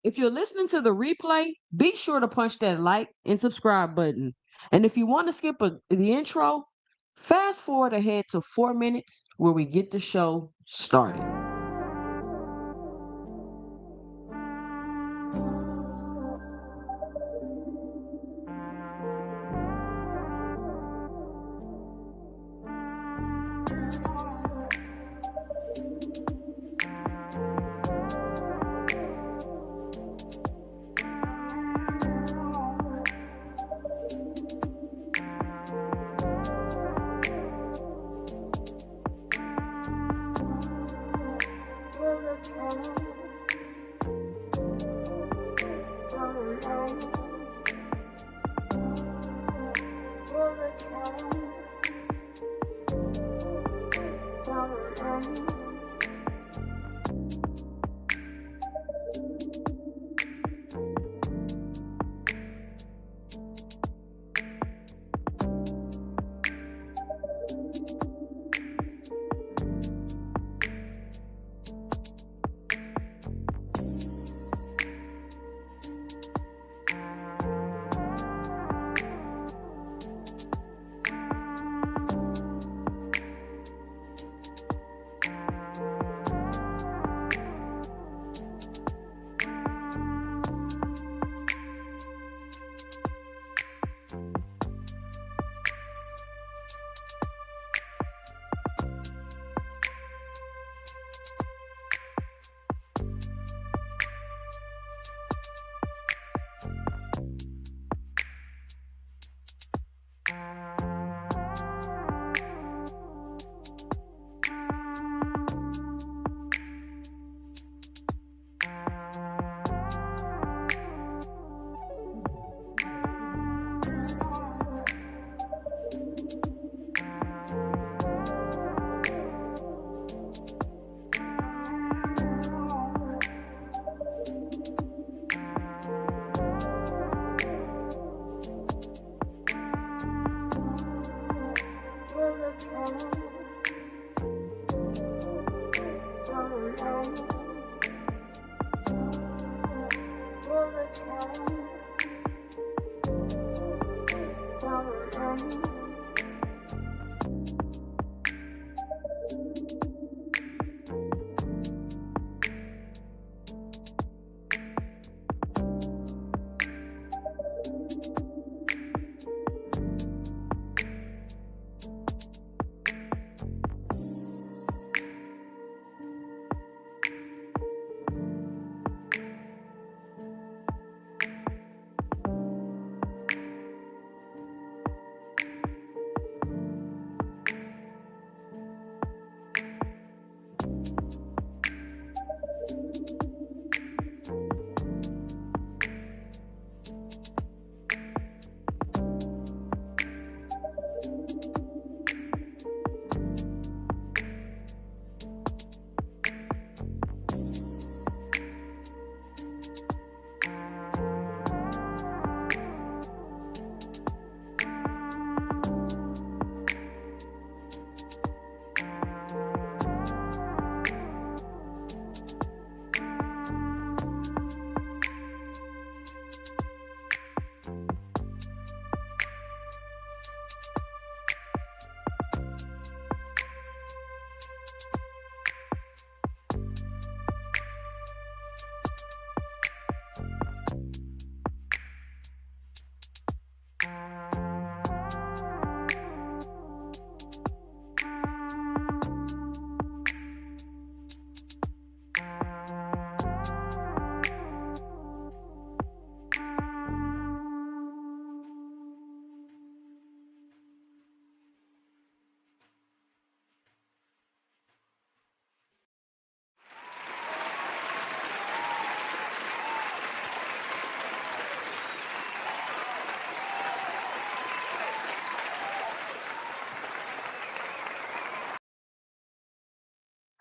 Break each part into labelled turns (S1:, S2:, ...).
S1: If you're listening to the replay, be sure to punch that like and subscribe button. And if you want to skip the intro, fast forward ahead to 4 minutes where we get the show started.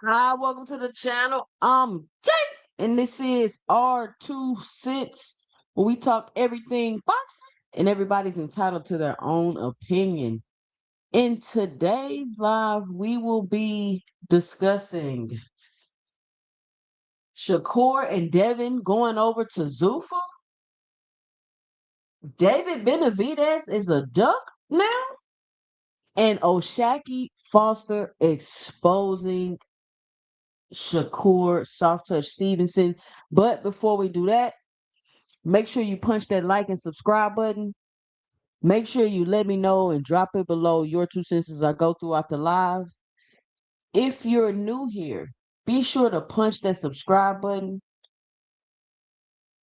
S1: Hi, welcome to the channel. Jay, and this is our 2 cents where we talk everything boxing, and everybody's entitled to their own opinion. In today's live, we will be discussing Shakur and Devin going over to ZUFFA. David Benavidez is a duck now. And Oshaki Foster exposing Shakur Soft Touch Stevenson. But before we do that, make sure you punch that like and subscribe button. Make sure you let me know and drop it below your 2 cents as I go throughout the live. If you're new here, be sure to punch that subscribe button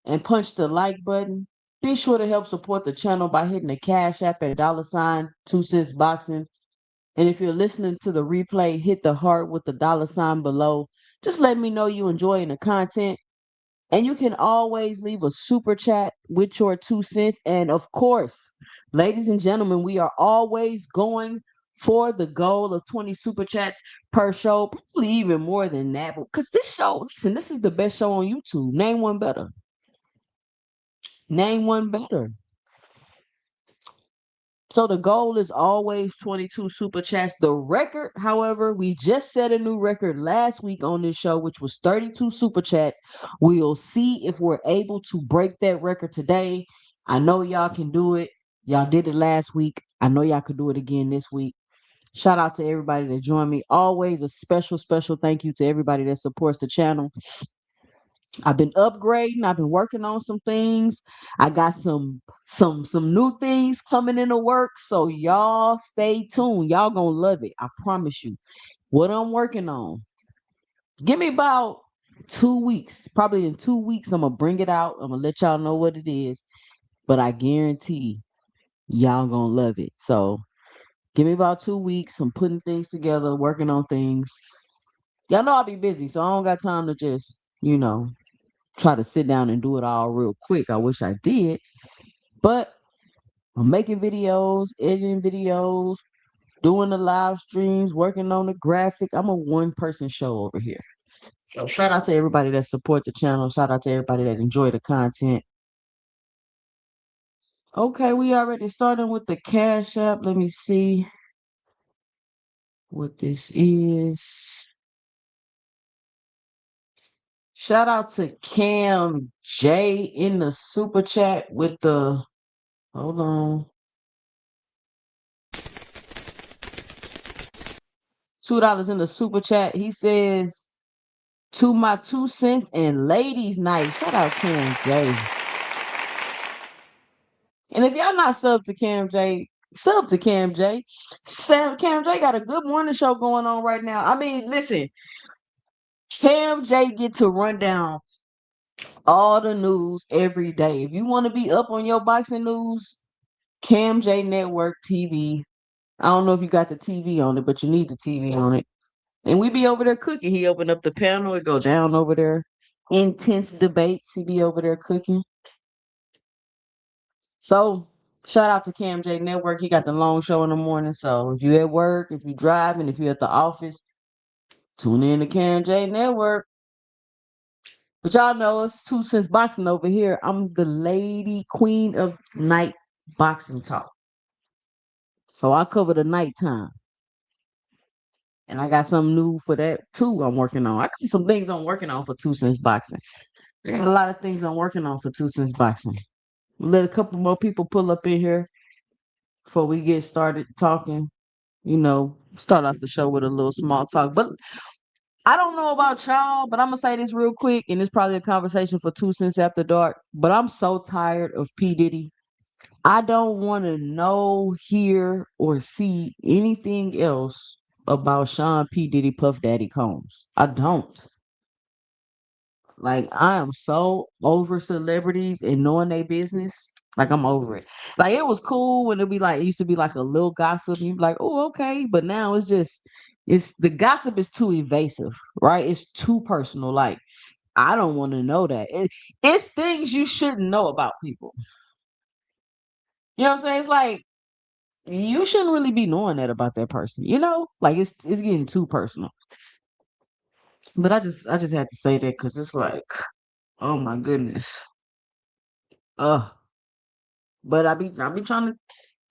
S1: and punch the like button. Be sure to help support the channel by hitting the Cash App at $ 2CentsBoxing. And if you're listening to the replay, hit the heart with the $ below. Just let me know you enjoying the content. And you can always leave a super chat with your 2 cents. And of course, ladies and gentlemen, we are always going for the goal of 20 super chats per show, probably even more than that. Because this show, listen, this is the best show on YouTube. Name one better. Name one better. So the goal is always 22 super chats. The record, however, we just set a new record last week on this show, which was 32 super chats. We'll see if we're able to break that record today. I know y'all can do it. Y'all did it last week. I know y'all could do it again this week. Shout out to everybody that joined me. Always a special, special thank you to everybody that supports the channel. I've been upgrading. I've been working on some things. I got some new things coming into work. So y'all stay tuned. Y'all gonna love it. I promise you. What I'm working on. Give me about 2 weeks. Probably in 2 weeks, I'm gonna bring it out. I'm gonna let y'all know what it is. But I guarantee y'all gonna love it. So give me about 2 weeks. I'm putting things together, working on things. Y'all know I'll be busy, so I don't got time to just, try to sit down and do it all real quick. I wish I did, but I'm making videos, editing videos, doing the live streams, working on the graphic. I'm a one-person show over here. So shout out to everybody that support the channel. Shout out to everybody that enjoy the content. Okay, we already starting with the Cash App. Let me see what this is. Shout out to Cam J in the super chat with the, hold on, $2 in the super chat. He says, to my 2 cents and ladies night. Shout out Cam J. And if y'all not sub to Cam J, sub to Cam J. Cam J got a good morning show going on right now. I mean, listen, Cam J get to run down all the news every day. If you want to be up on your boxing news, Cam J Network TV. I don't know if you got the TV on it, but you need the TV on it. And we be over there cooking. He opened up the panel. It go down over there. Intense debates. He be over there cooking. So shout out to Cam J Network. He got the long show in the morning. So if you at work, if you driving, if you at the office, tune in to Cam J Network. But y'all know it's 2CentsBoxing over here. I'm the lady queen of night boxing talk. So I cover the nighttime. And I got something new for that too I'm working on. I got some things I'm working on for 2CentsBoxing. I got a lot of things I'm working on for 2CentsBoxing. Let a couple more people pull up in here before we get started talking. Start off the show with a little small talk. But I don't know about y'all, but I'm gonna say this real quick, and it's probably a conversation for 2 cents after dark. But I'm so tired of P. Diddy. I don't want to know, hear, or see anything else about Sean P. Diddy Puff Daddy Combs. I don't. Like, I am so over celebrities and knowing their business. Like, I'm over it. Like, it was cool when it used to be like a little gossip. You'd be like, oh, okay. But now it's the gossip is too evasive, right? It's too personal. Like, I don't want to know that. It's things you shouldn't know about people. You know what I'm saying? It's like, you shouldn't really be knowing that about that person, Like, it's getting too personal. But I just had to say that because it's like, oh my goodness. But I be trying to.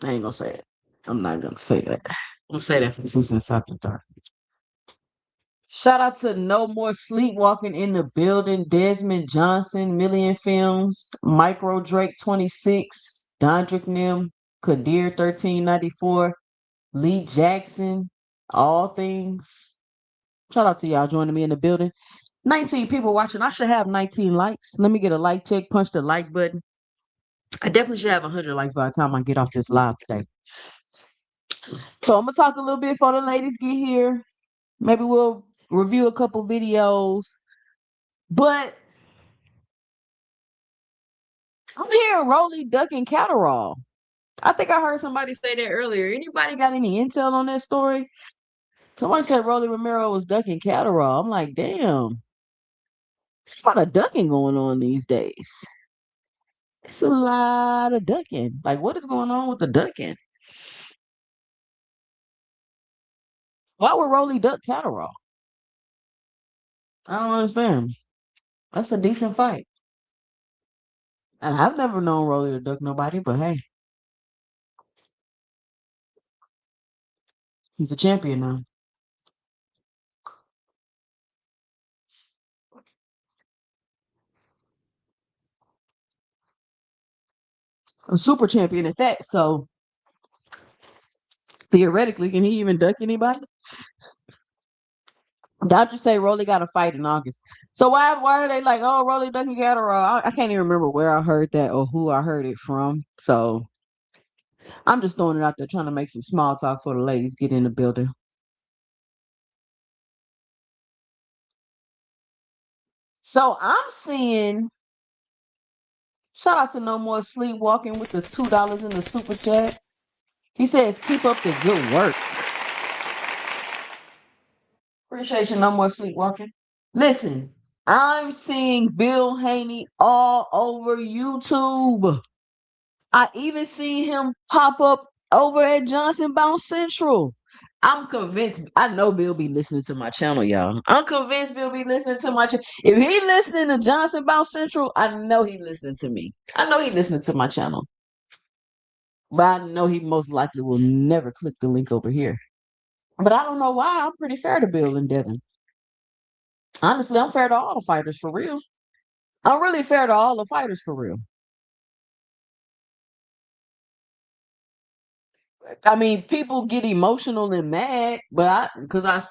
S1: I ain't gonna say it. I'm not gonna say that. I'm gonna say that for 2 cents after dark. Shout out to No More Sleepwalking in the building. Desmond Johnson, Million Films, Micro Drake 26, Dondrick Nim, Kadir 1394, Lee Jackson, All Things. Shout out to y'all joining me in the building. 19 people watching. I should have 19 likes. Let me get a like check, punch the like button. I definitely should have 100 likes by the time I get off this live today. So I'm going to talk a little bit before the ladies get here. Maybe we'll review a couple videos. But I'm hearing Rolly ducking Catterall. I think I heard somebody say that earlier. Anybody got any intel on that story? Somebody said Rolly Romero was ducking Catterall. I'm like, damn. It's a lot of ducking going on these days. It's a lot of ducking. Like, what is going on with the ducking? Why would Rolly duck Catterall? I don't understand. That's a decent fight. And I've never known Rolly to duck nobody, but hey, he's a champion now. A super champion at that. So theoretically, can he even duck anybody? Doctors say Rolly got a fight in August. So why are they like, oh, Rolly ducking Catterall? I can't even remember where I heard that or who I heard it from. So I'm just throwing it out there, trying to make some small talk for the ladies get in the building. So I'm seeing, shout out to No More Sleepwalking with the $2 in the super chat. He says, keep up the good work. Appreciate you, No More Sleepwalking. Listen, I'm seeing Bill Haney all over YouTube. I even see him pop up over at Johnson Bounce Central. I'm convinced. I know Bill be listening to my channel, y'all. I'm convinced Bill be listening to my channel. If he listening to Johnson Bounce Central, I know he listening to me. I know he listening to my channel. But I know he most likely will never click the link over here. But I don't know why. I'm pretty fair to Bill and Devin. Honestly, I'm fair to all the fighters for real. I'm really fair to all the fighters for real. I mean, people get emotional and mad, but because I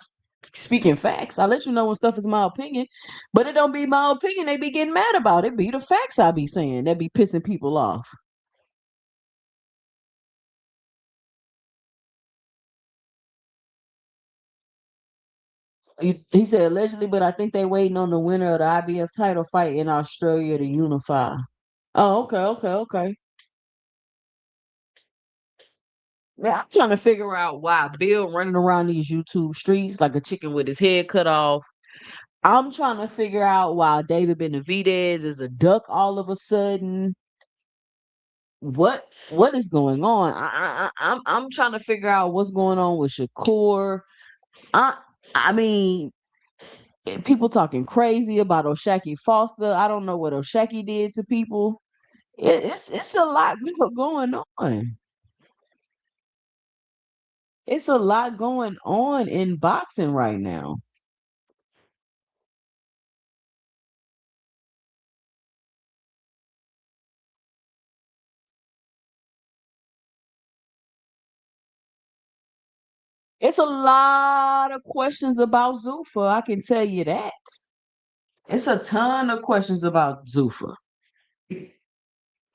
S1: speak in facts, I let you know when stuff is my opinion. But it don't be my opinion. They be getting mad about it. Be the facts I be saying that be pissing people off. He said allegedly, but I think they waiting on the winner of the IBF title fight in Australia to unify. Oh, okay. Yeah, I'm trying to figure out why Bill running around these YouTube streets like a chicken with his head cut off. I'm trying to figure out why David Benavidez is a duck all of a sudden. What is going on? I'm trying to figure out what's going on with Shakur. I I mean, people talking crazy about Oshaki Foster. I don't know what Oshaki did to people. It's a lot going on. It's a lot going on in boxing right now. It's a lot of questions about Zuffa. I can tell you that. It's a ton of questions about Zuffa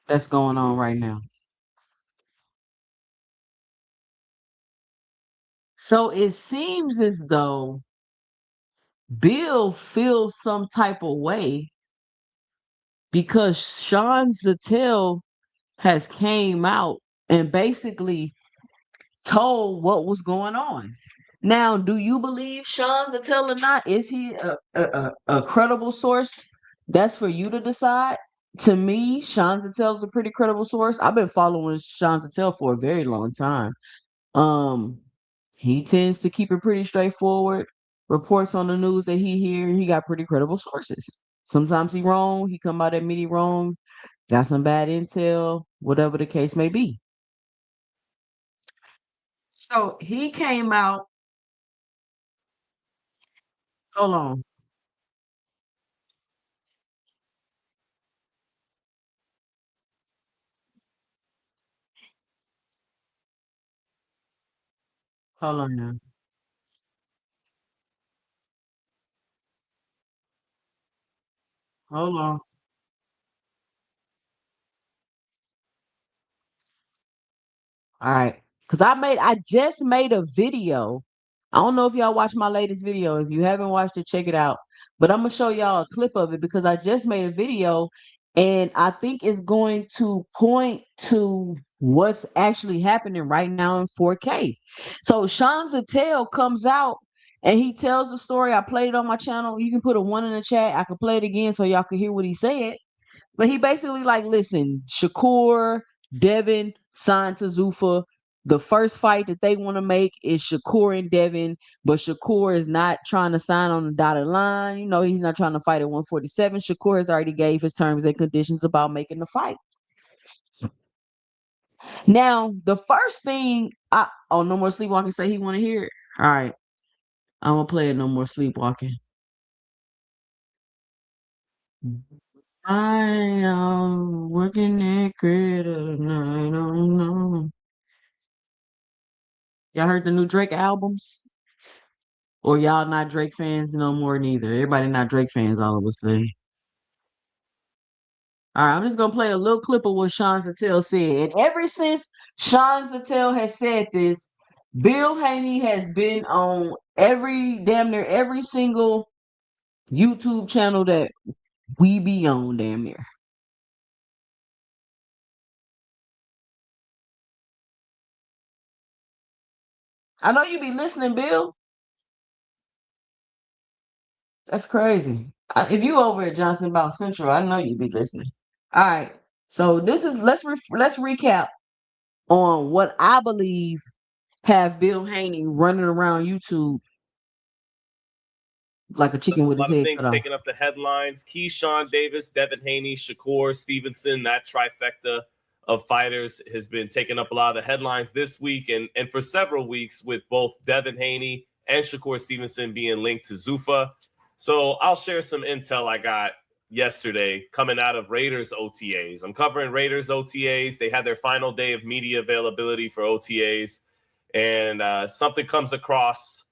S1: that's going on right now. So it seems as though Bill feels some type of way because Sean Zattel has came out and basically told what was going on. Now, do you believe Sean Zattel or not? Is he a credible source? That's for you to decide. To me, Sean Zattel is a pretty credible source. I've been following Sean Zattel for a very long time. Um, he tends to keep it pretty straightforward. Reports on the news that he hear, he got pretty credible sources. Sometimes he wrong. He come out admit he wrong. Got some bad intel, whatever the case may be. So he came out Hold on. Hold on now. Hold on. All right. Cause I just made a video. I don't know if y'all watched my latest video. If you haven't watched it, check it out. But I'm gonna show y'all a clip of it because I just made a video and I think it's going to point to what's actually happening right now in 4K. So Sean Zattel comes out and he tells the story. I played it on my channel. You can put a one in the chat. I can play it again so y'all can hear what he said. But he basically like, listen, Shakur, Devin signed to ZUFFA. The first fight that they want to make is Shakur and Devin, but Shakur is not trying to sign on the dotted line. You know, he's not trying to fight at 147. Shakur has already gave his terms and conditions about making the fight. Now, the first thing oh, no more sleepwalking. Say he want to hear it. All right, I'm gonna play it. No more sleepwalking. I am working at Critter night. Oh no. Y'all heard the new Drake albums? Or y'all not Drake fans no more neither? Everybody not Drake fans all of a sudden. All right, I'm just gonna play a little clip of what Sean Zattel said. And ever since Sean Zattel has said this, Bill Haney has been on damn near every single YouTube channel that we be on damn near. I know you be listening, Bill. That's crazy. If you over at Johnson About Central, I know you be listening. All right. So this is let's recap on what I believe have Bill Haney running around YouTube like a chicken with
S2: A
S1: his
S2: lot of
S1: head
S2: things
S1: cut off.
S2: taking up the headlines. Keyshawn Davis, Devin Haney, Shakur Stevenson, that trifecta of fighters has been taking up a lot of the headlines this week and for several weeks, with both Devin Haney and Shakur Stevenson being linked to ZUFFA. So I'll share some intel I got yesterday coming out of Raiders OTAs. I'm covering Raiders OTAs. They had their final day of media availability for OTAs, and something comes across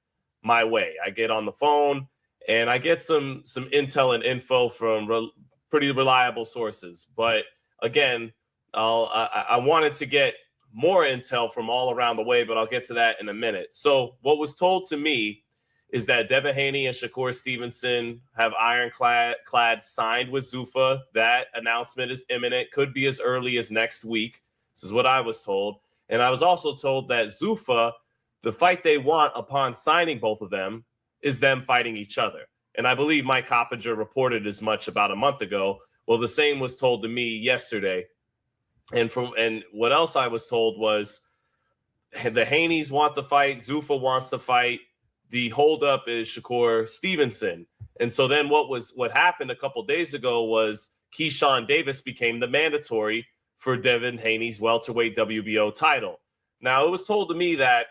S2: my way. I get on the phone and I get some intel and info from pretty reliable sources. But again, I wanted to get more intel from all around the way, but I'll get to that in a minute. So what was told to me is that Devin Haney and Shakur Stevenson have ironclad signed with ZUFFA. That announcement is imminent, could be as early as next week. This is what I was told. And I was also told that ZUFFA, the fight they want upon signing both of them, is them fighting each other. And I believe Mike Coppinger reported as much about a month ago. Well, the same was told to me yesterday. And what else I was told was the Haneys want the fight, ZUFFA wants to fight. The holdup is Shakur Stevenson. And so then what happened a couple days ago was Keyshawn Davis became the mandatory for Devin Haney's welterweight WBO title. Now, it was told to me that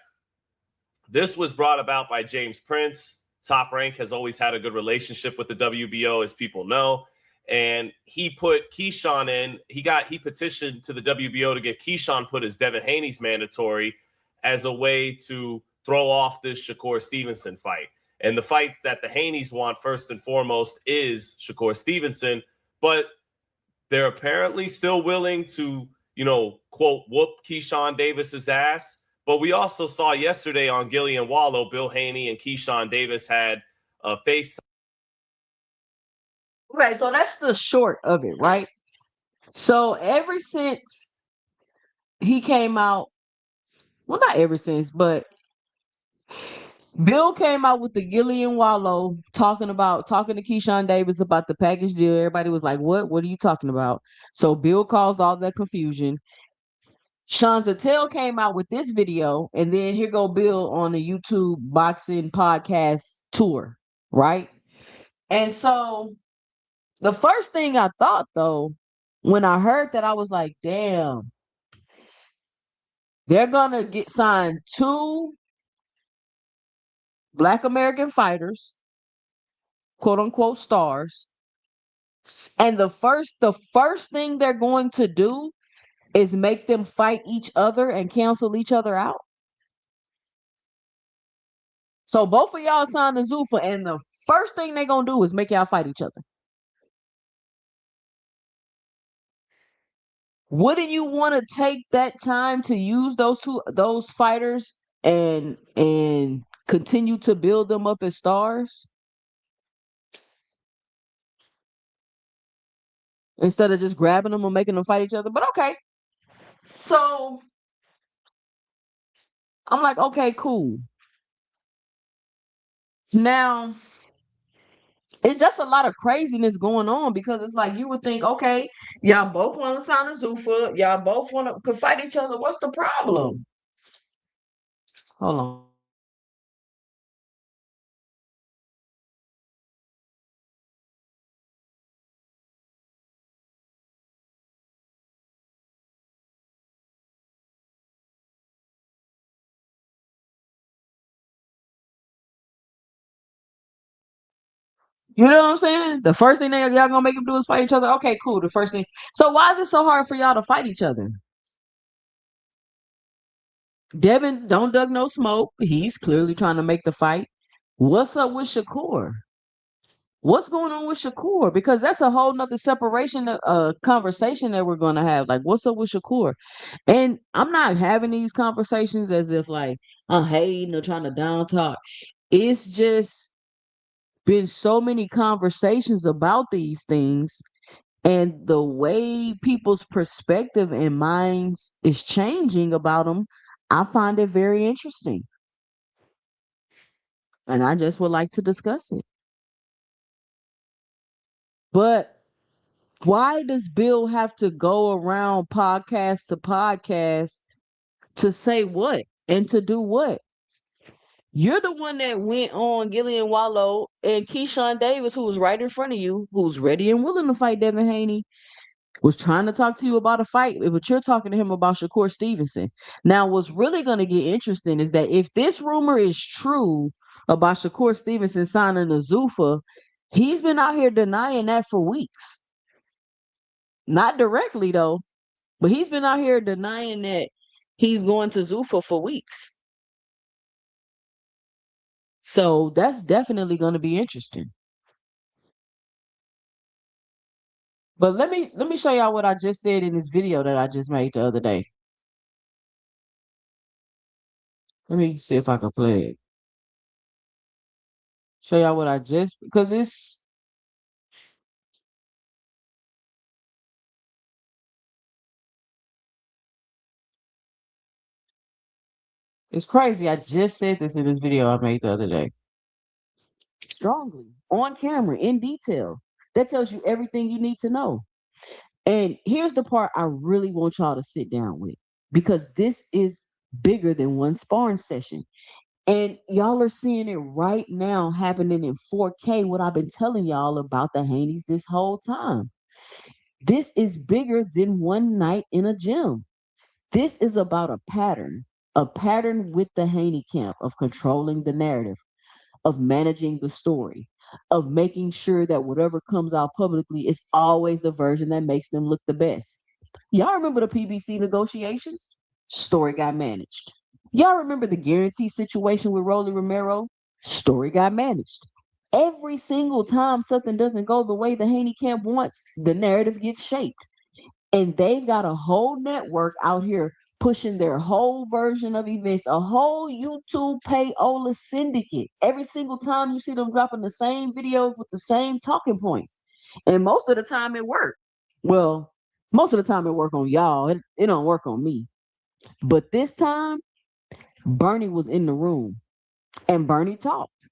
S2: this was brought about by James Prince. Top Rank has always had a good relationship with the WBO, as people know. And he put Keyshawn in. He petitioned to the WBO to get Keyshawn put as Devin Haney's mandatory as a way to throw off this Shakur Stevenson fight. And the fight that the Haneys want first and foremost is Shakur Stevenson. But they're apparently still willing to, quote, whoop Keyshawn Davis's ass. But we also saw yesterday on Gillian Wallow, Bill Haney and Keyshawn Davis had a FaceTime.
S1: Right, so that's the short of it, right? So ever since he came out, well, not ever since, but Bill came out with the Gillian Wallow talking to Keyshawn Davis about the package deal. Everybody was like, "What? What are you talking about?" So Bill caused all that confusion. Sean Zattel came out with this video, and then here go Bill on the YouTube boxing podcast tour, right? And so the first thing I thought though, when I heard that, I was like, damn, they're gonna get signed two Black American fighters quote unquote stars. And the first thing they're going to do is make them fight each other and cancel each other out. So both of y'all signed the ZUFFA, and the first thing they're gonna do is make y'all fight each other. Wouldn't you want to take that time to use those fighters and continue to build them up as stars instead of just grabbing them and making them fight each other? But okay. So I'm like, okay, cool. Now it's just a lot of craziness going on because it's like you would think, okay, y'all both want to sign a ZUFFA, y'all both want to could fight each other. What's the problem? Hold on. You know what I'm saying? The first thing y'all gonna make them do is fight each other. Okay, cool. The first thing. So why is it so hard for y'all to fight each other? Devin don't dug no smoke. He's clearly trying to make the fight. What's up with SHAKUR? What's going on with SHAKUR? Because that's a whole nother separation conversation that we're gonna have. Like, what's up with SHAKUR? And I'm not having these conversations as if like I'm hating or trying to down talk. It's just been so many conversations about these things, and the way people's perspective and minds is changing about them. I find it very interesting, and I just would like to discuss it. But why does Bill have to go around podcast to podcast to say what and to do what? You're the one that went on Gillian Wallow and Keyshawn Davis, who was right in front of you, who's ready and willing to fight Devin Haney, was trying to talk to you about a fight, but you're talking to him about Shakur Stevenson. Now, what's really going to get interesting is that if this rumor is true about Shakur Stevenson signing a ZUFFA, he's been out here denying that for weeks. Not directly, though, but he's been out here denying that he's going to ZUFFA for weeks. So that's definitely going to be interesting. But let me show y'all what I just said in this video that I just made the other day. Let me see if I can play it. Show y'all what I just because it's crazy. I just said this in this video I made the other day. Strongly, on camera, in detail. That tells you everything you need to know. And here's the part I really want y'all to sit down with, because this is bigger than one sparring session. And y'all are seeing it right now happening in 4K, what I've been telling y'all about the Haneys this whole time. This is bigger than one night in a gym. This is about a pattern with the Haney camp of controlling the narrative, of managing the story, of making sure that whatever comes out publicly is always the version that makes them look the best. Y'all remember the PBC negotiations? Story got managed. Y'all remember the guarantee situation with Rolly Romero? Story got managed. Every single time something doesn't go the way the Haney camp wants, the narrative gets shaped. And they've got a whole network out here pushing their whole version of events, a whole YouTube payola syndicate. Every single time you see them dropping the same videos with the same talking points. And most of the time it worked. Well, most of the time it worked on y'all. It don't work on me. But this time, Bernie was in the room and Bernie talked.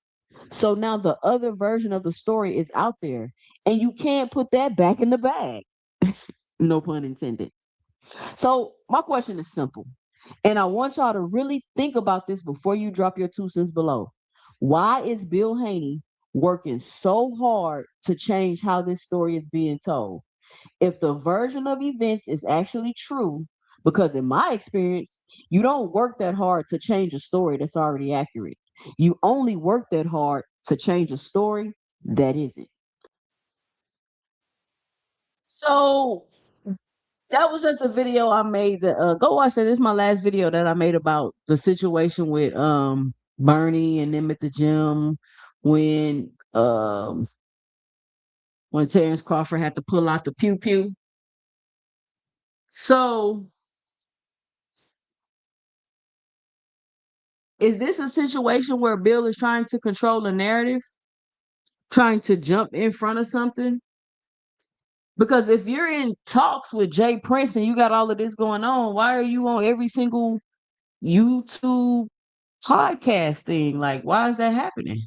S1: So now the other version of the story is out there, and you can't put that back in the bag. No pun intended. So my question is simple, and I want y'all to really think about this before you drop your 2 cents below. Why is Bill Haney working so hard to change how this story is being told? If the version of events is actually true, because in my experience, you don't work that hard to change a story that's already accurate. You only work that hard to change a story that isn't. So that was just a video I made. That go watch that. This is my last video that I made about the situation with Bernie and them at the gym when um when Terrence Crawford had to pull out the pew pew. So is this a situation where Bill is trying to control the narrative, trying to jump in front of something? Because if you're in talks with Jay Prince and you got all of this going on, why are you on every single YouTube podcast thing? Like, why is that happening?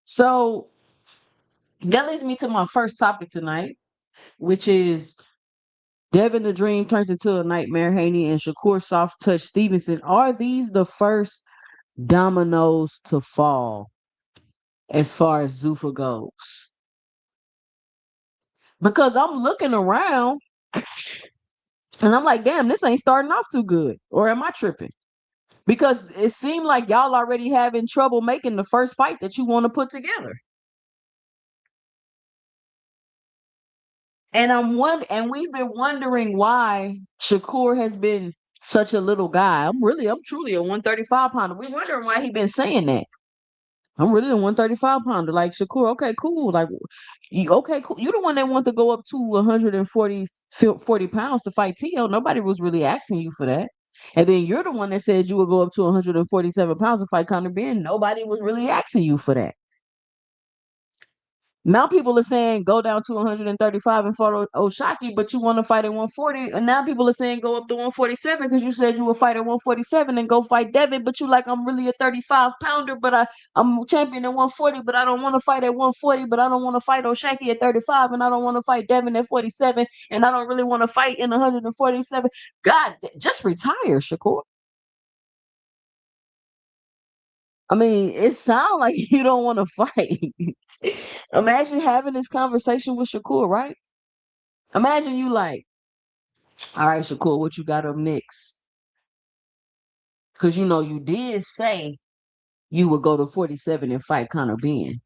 S1: So that leads me to my first topic tonight, which is Devin the Dream turns into a nightmare. Haney and Shakur soft touch Stevenson. Are these the first dominoes to fall as far as Zuffa goes? Because I'm looking around and I'm like, damn, this ain't starting off too good. Or am I tripping? Because it seemed like y'all already having trouble making the first fight that you want to put together. And we've been wondering why Shakur has been such a little guy. I'm truly a 135 pounder. We wondering why he been saying that. I'm really a 135 pounder. Like Shakur, okay, cool. Like okay, cool. You the one that want to go up to 140 pounds to fight Tio. Nobody was really asking you for that. And then you're the one that said you would go up to 147 pounds to fight Conor Ben. Nobody was really asking you for that. Now people are saying go down to 135 and fight Oshaki, but you want to fight at 140. And now people are saying go up to 147 because you said you would fight at 147 and go fight Devin. But you like, I'm really a 35 pounder, but I'm champion at 140, but I don't want to fight at 140, but I don't want to fight Oshaki at 35, and I don't want to fight Devin at 47, and I don't really want to fight in 147. God, just retire, Shakur. I mean, it sounds like you don't want to fight. Imagine having this conversation with Shakur, right? Imagine you like, all right, Shakur, what you got up next? Because you know you did say you would go to 47 and fight Conor Ben.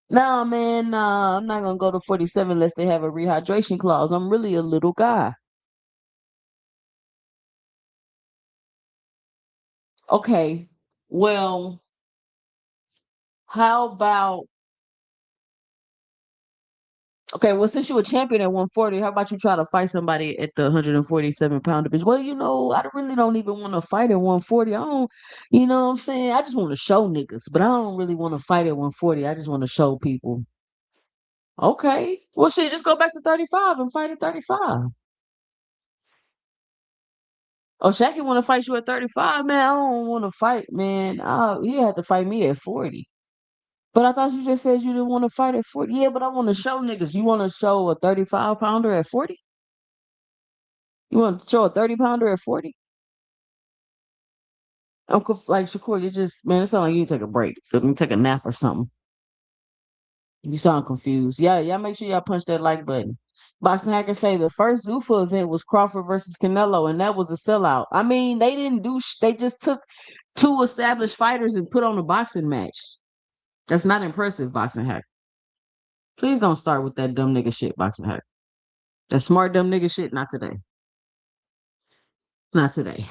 S1: No, man, nah, I'm not gonna go to 47 unless they have a rehydration clause. I'm really a little guy. Okay, well, how about okay, well, since you're a champion at 140, how about you try to fight somebody at the 147-pound division? Well, I really don't even want to fight at 140. I don't, you know what I'm saying? I just want to show niggas, but I don't really want to fight at 140. I just want to show people. Okay, well, shit, just go back to 35 and fight at 35. Oh, Shaq, want to fight you at 35, man? I don't want to fight, man. You have to fight me at 40. But I thought you just said you didn't want to fight at 40. Yeah, but I want to show niggas. You want to show a 35 pounder at 40? You want to show a 30 pounder at 40? Like Shakur, you just man, it sounds like you need to take a break. You need to take a nap or something. You sound confused. Yeah, y'all make sure y'all punch that like button. Boxing Hacker say the first Zuffa event was Crawford versus Canelo, and that was a sellout. I mean, they didn't do. They just took two established fighters and put on a boxing match. That's not impressive, Boxing Hacker. Please don't start with that dumb nigga shit, Boxing Hacker. That smart dumb nigga shit, not today. Not today.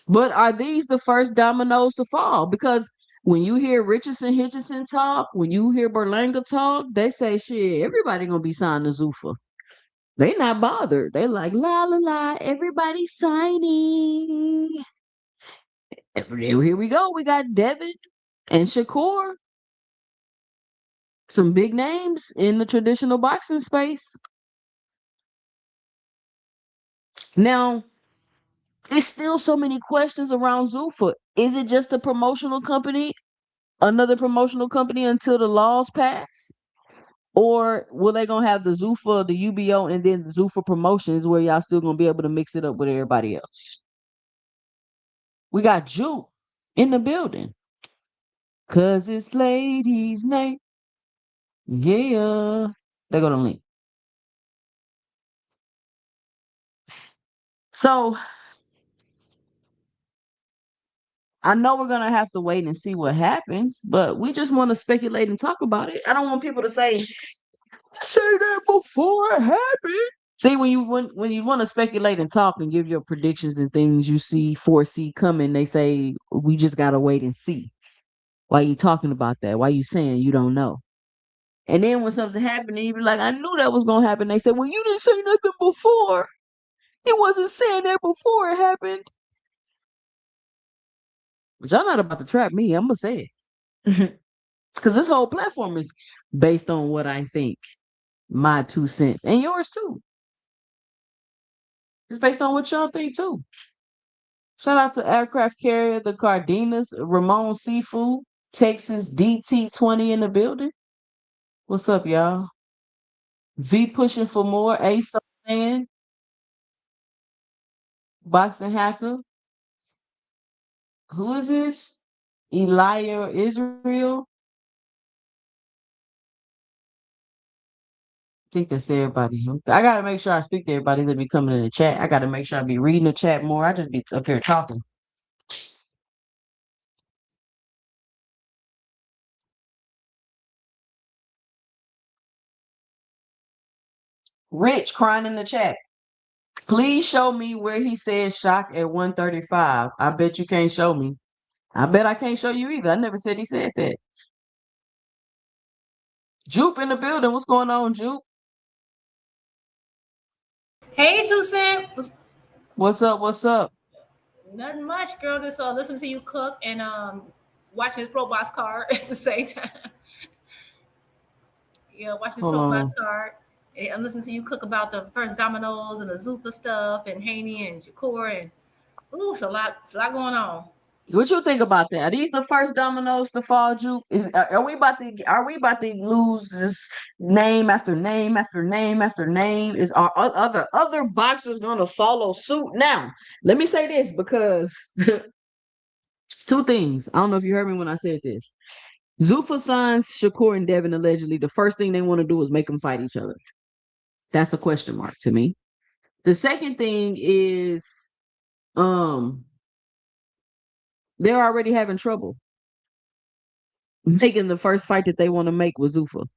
S1: But are these the first dominoes to fall? Because when you hear Richardson Hitchison talk, when you hear Berlanga talk, they say shit, everybody gonna be signed to Zuffa. They not bothered. They like la la la, everybody signing. Here we go. We got Devin and Shakur. Some big names in the traditional boxing space. Now, there's still so many questions around Zuffa. Is it just a promotional company? Another promotional company until the laws pass? Or will they gonna have the Zuffa, the UBO, and then the Zuffa promotions where y'all still gonna be able to mix it up with everybody else? We got Juke in the building. Cause it's ladies' night. Yeah. There go the link. So I know we're gonna have to wait and see what happens, but we just want to speculate and talk about it. I don't want people to say that before it happened. See, when you want to speculate and talk and give your predictions and things you foresee coming, they say we just gotta wait and see. Why you talking about that? Why you saying you don't know? And then when something happened, and you be like, I knew that was gonna happen. They said, well, you didn't say nothing before. You wasn't saying that before it happened. But y'all not about to trap me. I'm gonna say it. Because this whole platform is based on what I think, my 2 cents, and yours too. It's based on what y'all think too. Shout out to aircraft carrier, the Cardenas, Ramon Seafood, Texas DT20 in the building. What's up, y'all? V pushing for more. Ace fan, boxing hacker. Who is this? Elia Israel. I think that's everybody. I gotta make sure I speak to everybody that be coming in the chat. I gotta make sure I be reading the chat more. I just be up here talking. Rich crying in the chat. Please show me where he said shock at 135. I bet you can't show me. I bet I can't show you either. I never said he said that. Jupe in the building. What's going on, Jupe?
S3: Hey, Susan.
S1: What's up? What's up?
S3: Nothing much, girl. Just listen to you cook and watching his Pro Box card at the same time. Yeah, watching his
S1: Hold
S3: Pro Box
S1: on.
S3: card. And listen to you cook about the first dominoes and the ZUFFA stuff and Haney and SHAKUR and it's a lot going on.
S1: What you think about that? Are these the first dominoes to fall, Jupe? Are we about to lose this name after name after name after name? Is our other boxers gonna follow suit? Now, let me say this because two things. I don't know if you heard me when I said this. ZUFFA signs Shakur and Devin allegedly. The first thing they want to do is make them fight each other. That's a question mark to me. The second thing is, um, they're already having trouble making the first fight that they want to make with ZUFFA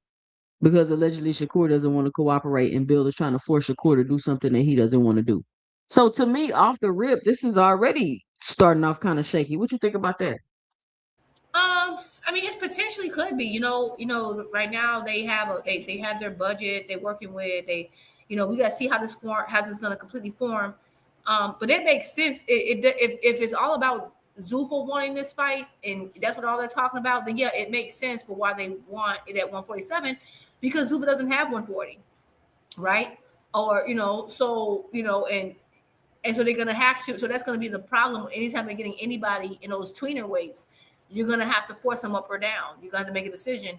S1: because allegedly Shakur doesn't want to cooperate and Bill is trying to force Shakur to do something that he doesn't want to do. So to me, off the rip, this is already starting off kind of shaky. What you think about that?
S3: I mean, it potentially could be. Right now they have their budget. They're working with we got to see how this going to completely form. But that makes sense. If it's all about ZUFFA wanting this fight and that's what all they're talking about, then yeah, it makes sense for why they want it at 147 because ZUFFA doesn't have 140, right? Or and so they're gonna have to. So that's gonna be the problem. Anytime they're getting anybody in those tweener weights, you're gonna have to force them up or down. You're gonna have to make a decision.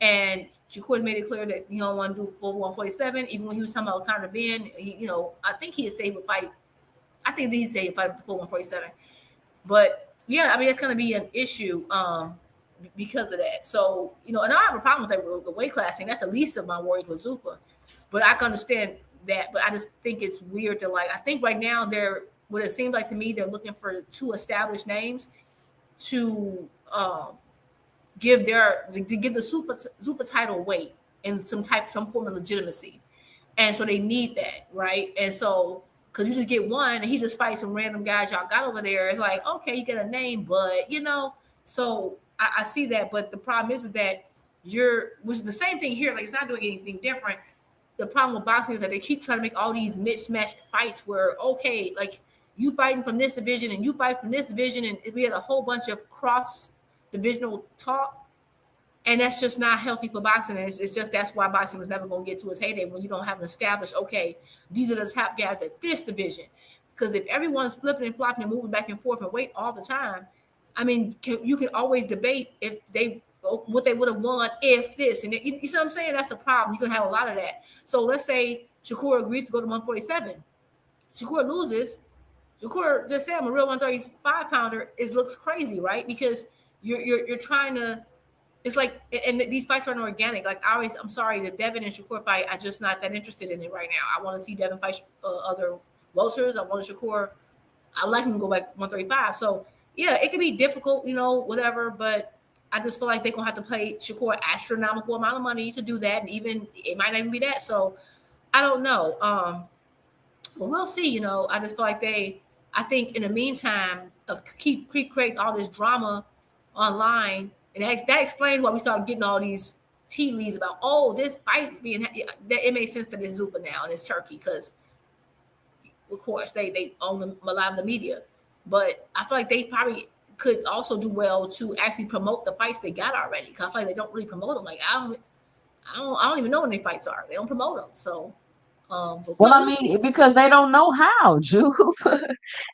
S3: And Shakur's made it clear that you don't want to do full 147. Even when he was talking about Conor Ben, I think he said he would fight. I think he said he'd fight full 147. But yeah, I mean it's gonna be an issue because of that. So and I have a problem with that the weight class thing. That's the least of my worries with ZUFFA. But I can understand that, but I just think it's weird to I think right now what it seems like to me, they're looking for two established names to give the ZUFFA title weight and some form of legitimacy. And so they need that, right? And so because you just get one and he just fights some random guys y'all got over there, it's like, okay, you get a name, but so I see that, but the problem is that which is the same thing here, it's not doing anything different. The problem with boxing is that they keep trying to make all these mismatched fights where, okay, you fighting from this division and you fight from this division, and we had a whole bunch of cross divisional talk, and that's just not healthy for boxing. It's just that's why boxing is never going to get to its heyday when you don't have an established, okay, these are the top guys at this division. Because if everyone's flipping and flopping and moving back and forth and weight all the time, I mean, you can always debate what they would have won if this, and you see what I'm saying? That's a problem. You can have a lot of that. So let's say Shakur agrees to go to 147. Shakur loses. Shakur just said I'm a real 135 pounder. It looks crazy, right? Because you're trying to it's like, and these fights aren't organic. Like I always, I'm sorry, the Devin and Shakur fight, I just not that interested in it right now. I want to see Devin fight other welters. I want Shakur. I would like him to go back 135. So yeah, it can be difficult, whatever. But I just feel like they're gonna have to pay Shakur astronomical amount of money to do that, and even it might not even be that. So I don't know. But we'll see. I just feel like I think in the meantime of keep creating all this drama online, and that explains why we start getting all these tea leaves about, oh, this fight is being. It makes sense that it's Zuffa now and it's Turkey because, of course, they own a lot of the media. But I feel like they probably could also do well to actually promote the fights they got already. Because I feel like they don't really promote them. Like I don't even know when their fights are. They don't promote them. So.
S1: Well, I mean, because they don't know how, Juve.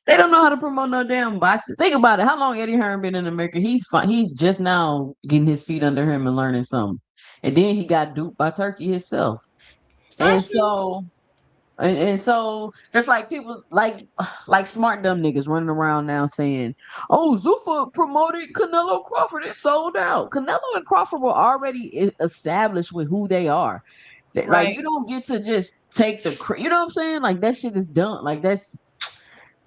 S1: They don't know how to promote no damn boxing. Think about it. How long Eddie Hearn been in America? He's just now getting his feet under him and learning something. And then he got duped by Turkey himself. And so, and so, just like people like smart dumb niggas running around now saying, "Oh, Zuffa promoted Canelo Crawford. It sold out." Canelo and Crawford were already established with who they are. Like you don't get to just take you know what I'm saying? Like that shit is done. Like that is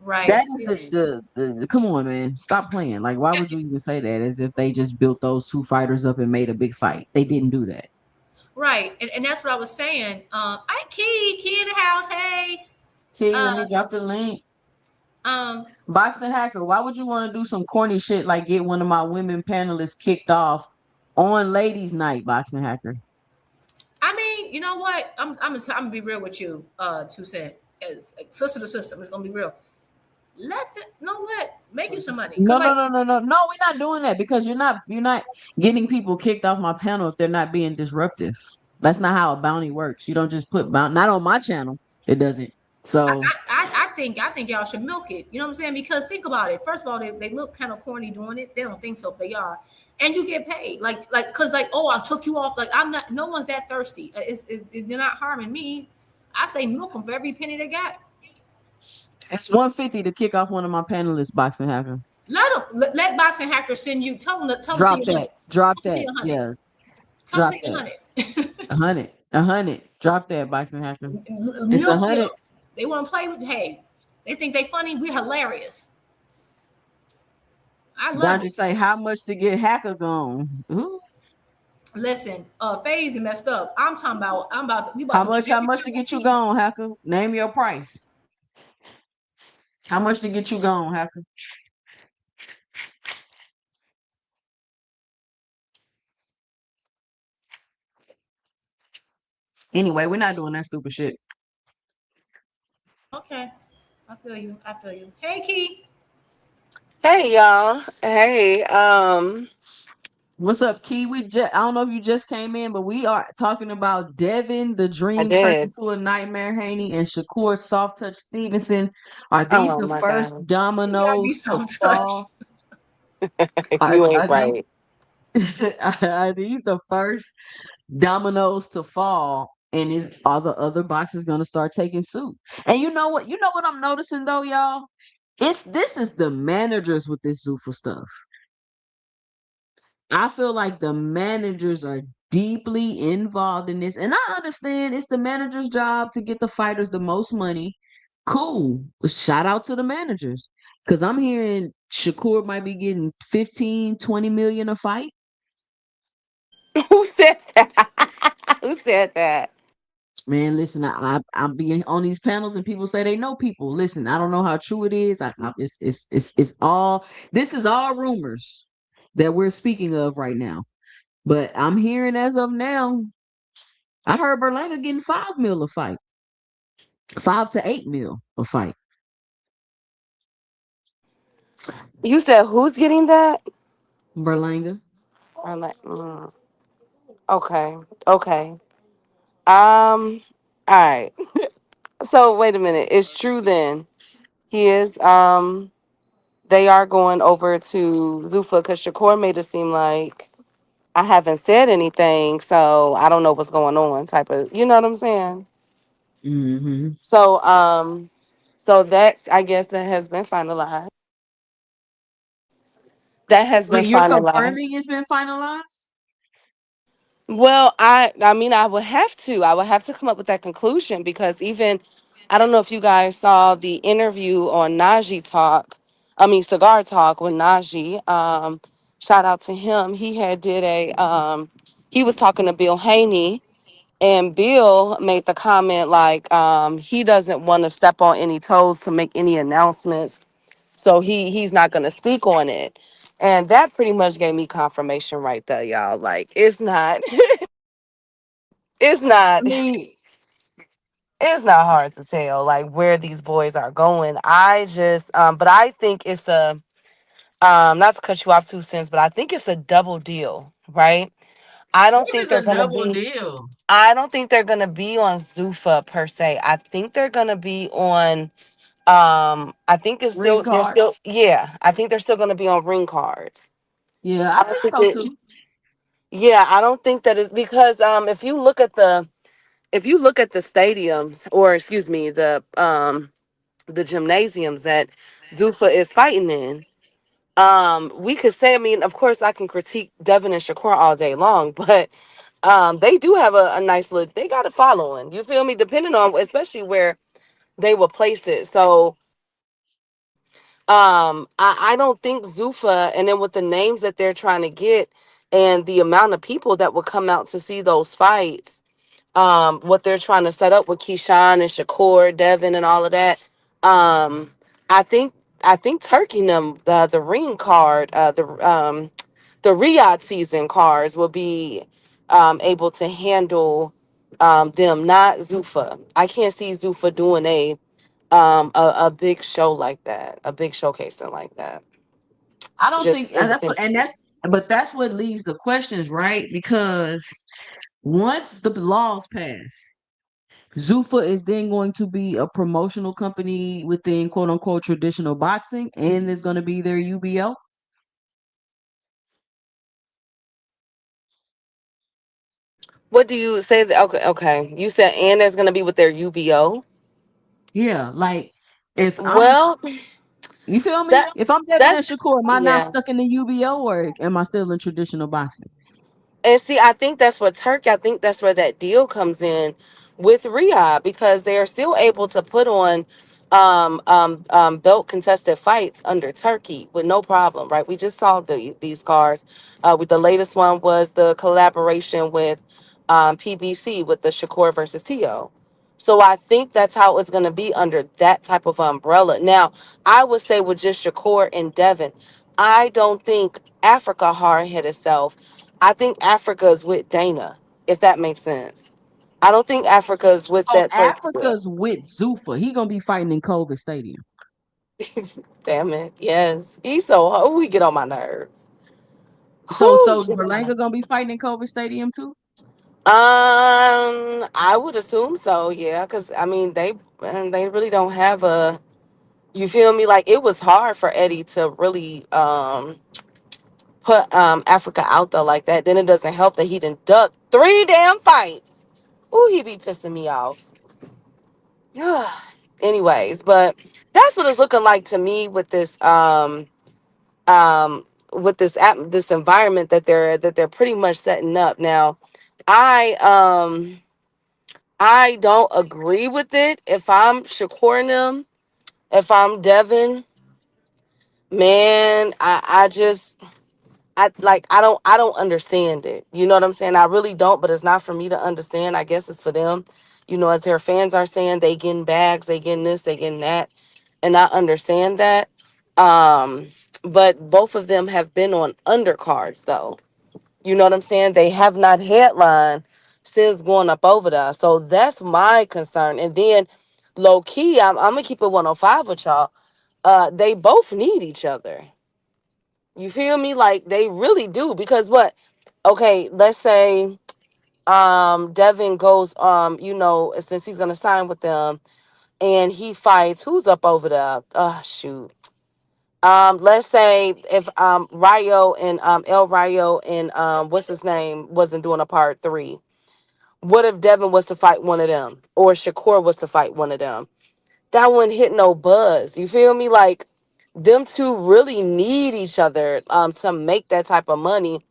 S1: the come on, man. Stop playing. Like why would you even say that as if they just built those two fighters up and made a big fight? They didn't do that.
S3: Right. And that's what I was saying. I Key in the house. Hey.
S1: Key, let me drop the link. Boxing Hacker, why would you want to do some corny shit like get one of my women panelists kicked off on ladies' night, Boxing Hacker?
S3: I mean, you know what? I'm gonna be real with you, 2Cent. As sister to sister, it's gonna be real. Know what? Make you some money.
S1: No, we're not doing that because you're not getting people kicked off my panel if they're not being disruptive. That's not how a bounty works. You don't just put not on my channel. It doesn't. So
S3: I think y'all should milk it. You know what I'm saying? Because think about it. First of all, they look kind of corny doing it. They don't think so, but they are. And you get paid, cause oh, I took you off. Like I'm not. No one's that thirsty. They're not harming me. I say milk them for every penny they got.
S1: It's $150 to kick off one of my panelists, Boxing Hacker.
S3: Let Boxing Hacker send you. Tell them.
S1: Drop that. Drop that. Yeah. Drop that. 100. Drop that, Boxing Hacker. It's 100.
S3: They want to play with. Hey, they think they funny. We're hilarious. I love
S1: it. Say how much to get Hacker gone. Ooh.
S3: Listen, FaZe messed up. I'm talking about.
S1: How much to get you gone, Hacker? Name your price. How much to get you gone, Hacker? Anyway, we're not doing that stupid shit.
S3: Okay, I feel you. Hey, Key.
S4: Hey, y'all. Hey,
S1: what's up, Key? I don't know if you just came in, but we are talking about Devin, the Dream Person to a Nightmare Haney, and Shakur Soft Touch Stevenson. Are these the first dominoes to fall?
S4: You ain't right.
S1: Are these the first dominoes to fall? And are the other boxers gonna start taking suit? And you know what? I'm noticing though, y'all. This is the managers with this Zuffa stuff. I feel like the managers are deeply involved in this. And I understand it's the manager's job to get the fighters the most money. Cool. Shout out to the managers. Because I'm hearing Shakur might be getting 15, 20 million a fight.
S4: Who said that? Who said that?
S1: Man, listen, I'm being on these panels and people say they know people. Listen, I don't know how true it is. It's all, this is all rumors that we're speaking of right now. But I'm hearing as of now, I heard Berlanga getting 5 mil a fight. 5 to 8 mil a fight.
S4: You said who's getting that?
S1: Berlanga.
S4: Okay. All right. So wait a minute. It's true then. He is they are going over to Zuffa because Shakur made it seem like I haven't said anything, so I don't know what's going on type of, you know what I'm saying?
S1: Mm-hmm.
S4: So that's, I guess, that has been finalized. That has been
S1: You're
S4: finalized.
S1: confirming it's been finalized?
S4: Well, I mean I would have to come up with that conclusion because even I don't know if you guys saw the interview on Najee Talk, I mean Cigar Talk with Najee. Shout out to him. He was talking to Bill Haney, and Bill made the comment like he doesn't want to step on any toes to make any announcements. So he's not gonna speak on it. And that pretty much gave me confirmation right there, y'all. Like it's not
S1: I mean,
S4: it's not hard to tell like where these boys are going. I just but I think it's a not to cut you off 2 cents, but I think it's a double deal, right? I don't
S1: if
S4: think
S1: it's
S4: they're
S1: a
S4: gonna
S1: double
S4: be
S1: deal,
S4: I don't think they're gonna be on Zuffa per se. I think they're gonna be on I think it's
S1: ring
S4: still they're
S1: cards.
S4: still yeah, I think they're still gonna be on ring cards.
S1: Yeah, I
S4: I don't
S1: think
S4: think
S1: so
S4: it
S1: too.
S4: yeah, I don't think that is because if you look at the stadiums or excuse me, the gymnasiums that Zuffa is fighting in, we could say, I mean, of course I can critique Devin and Shakur all day long, but they do have a nice little they got a following. You feel me? Depending on especially where they will place it. So I don't think Zuffa and then with the names that they're trying to get and the amount of people that will come out to see those fights, what they're trying to set up with Keyshawn and Shakur, Devin, and all of that. Um, I think I think Turkey and them the ring card, the Riyadh season cards will be able to handle them, not Zuffa. I can't see Zuffa doing a big show like that, a big showcasing like that.
S1: I don't think
S4: Just
S1: and that's what and
S4: independently.
S1: that's but that's what leads the questions, right? Because once the laws pass, Zuffa is then going to be a promotional company within quote unquote traditional boxing, and there's going to be their UBO.
S4: What do you say? Okay, okay. You said and there's gonna be with their UBO.
S1: Yeah, like if I'm,
S4: Well,
S1: you feel me?
S4: that
S1: If I'm Devin and
S4: that's
S1: Shakur, am I not
S4: yeah.
S1: stuck in the UBO or am I still in traditional boxing?
S4: And see, I think that's what Turkey, I think that's where that deal comes in with Riyadh because they are still able to put on belt contested fights under Turkey with no problem, right? We just saw these cars. With the latest one was the collaboration with PBC with the Shakur versus Tio. So I think that's how it's going to be under that type of umbrella. Now, I would say with just Shakur and Devin, I don't think Africa hard hit itself. I think Africa is with Dana, if that makes sense. I don't think Africa is with
S1: So
S4: that Turkey deal.
S1: Africa's with Zuffa. He gonna be fighting in COVID Stadium.
S4: Damn it. Yes. He's so we get on my nerves.
S1: So
S4: Whew,
S1: is
S4: get on my
S1: Berlanga gonna be
S4: nerves.
S1: fighting in COVID Stadium too?
S4: I would assume so, yeah, because I mean they really don't have a you feel me? Like it was hard for Eddie to really put Africa out there like that. Then it doesn't help that he done ducked 3 damn fights. Ooh, he be pissing me off. Anyways, but that's what it's looking like to me with this environment that they're pretty much setting up now. I don't agree with it. If I'm Shakur and them, if I'm Devin, man, I just I don't understand it. You know what I'm saying? I really don't, but it's not for me to understand. I guess it's for them. You know, as their fans are saying, they getting bags, they getting this, they getting that. And I understand that. Um, but both of them have been on undercards though. You know what I'm saying? They have not headlined since going up over there. So that's my concern. And then low key, I'm gonna keep it 105 with y'all. They both need each other. You feel me? Like they really do. Because what? Okay, let's say Devin goes since he's gonna sign with them and he fights who's up over there? Shoot. Let's say if Rayo and El Rayo and what's his name wasn't doing a part 3. What if Devin was to fight one of them or Shakur was to fight one of them? That wouldn't hit no buzz. You feel me? Like them two really need each other to make that type of money.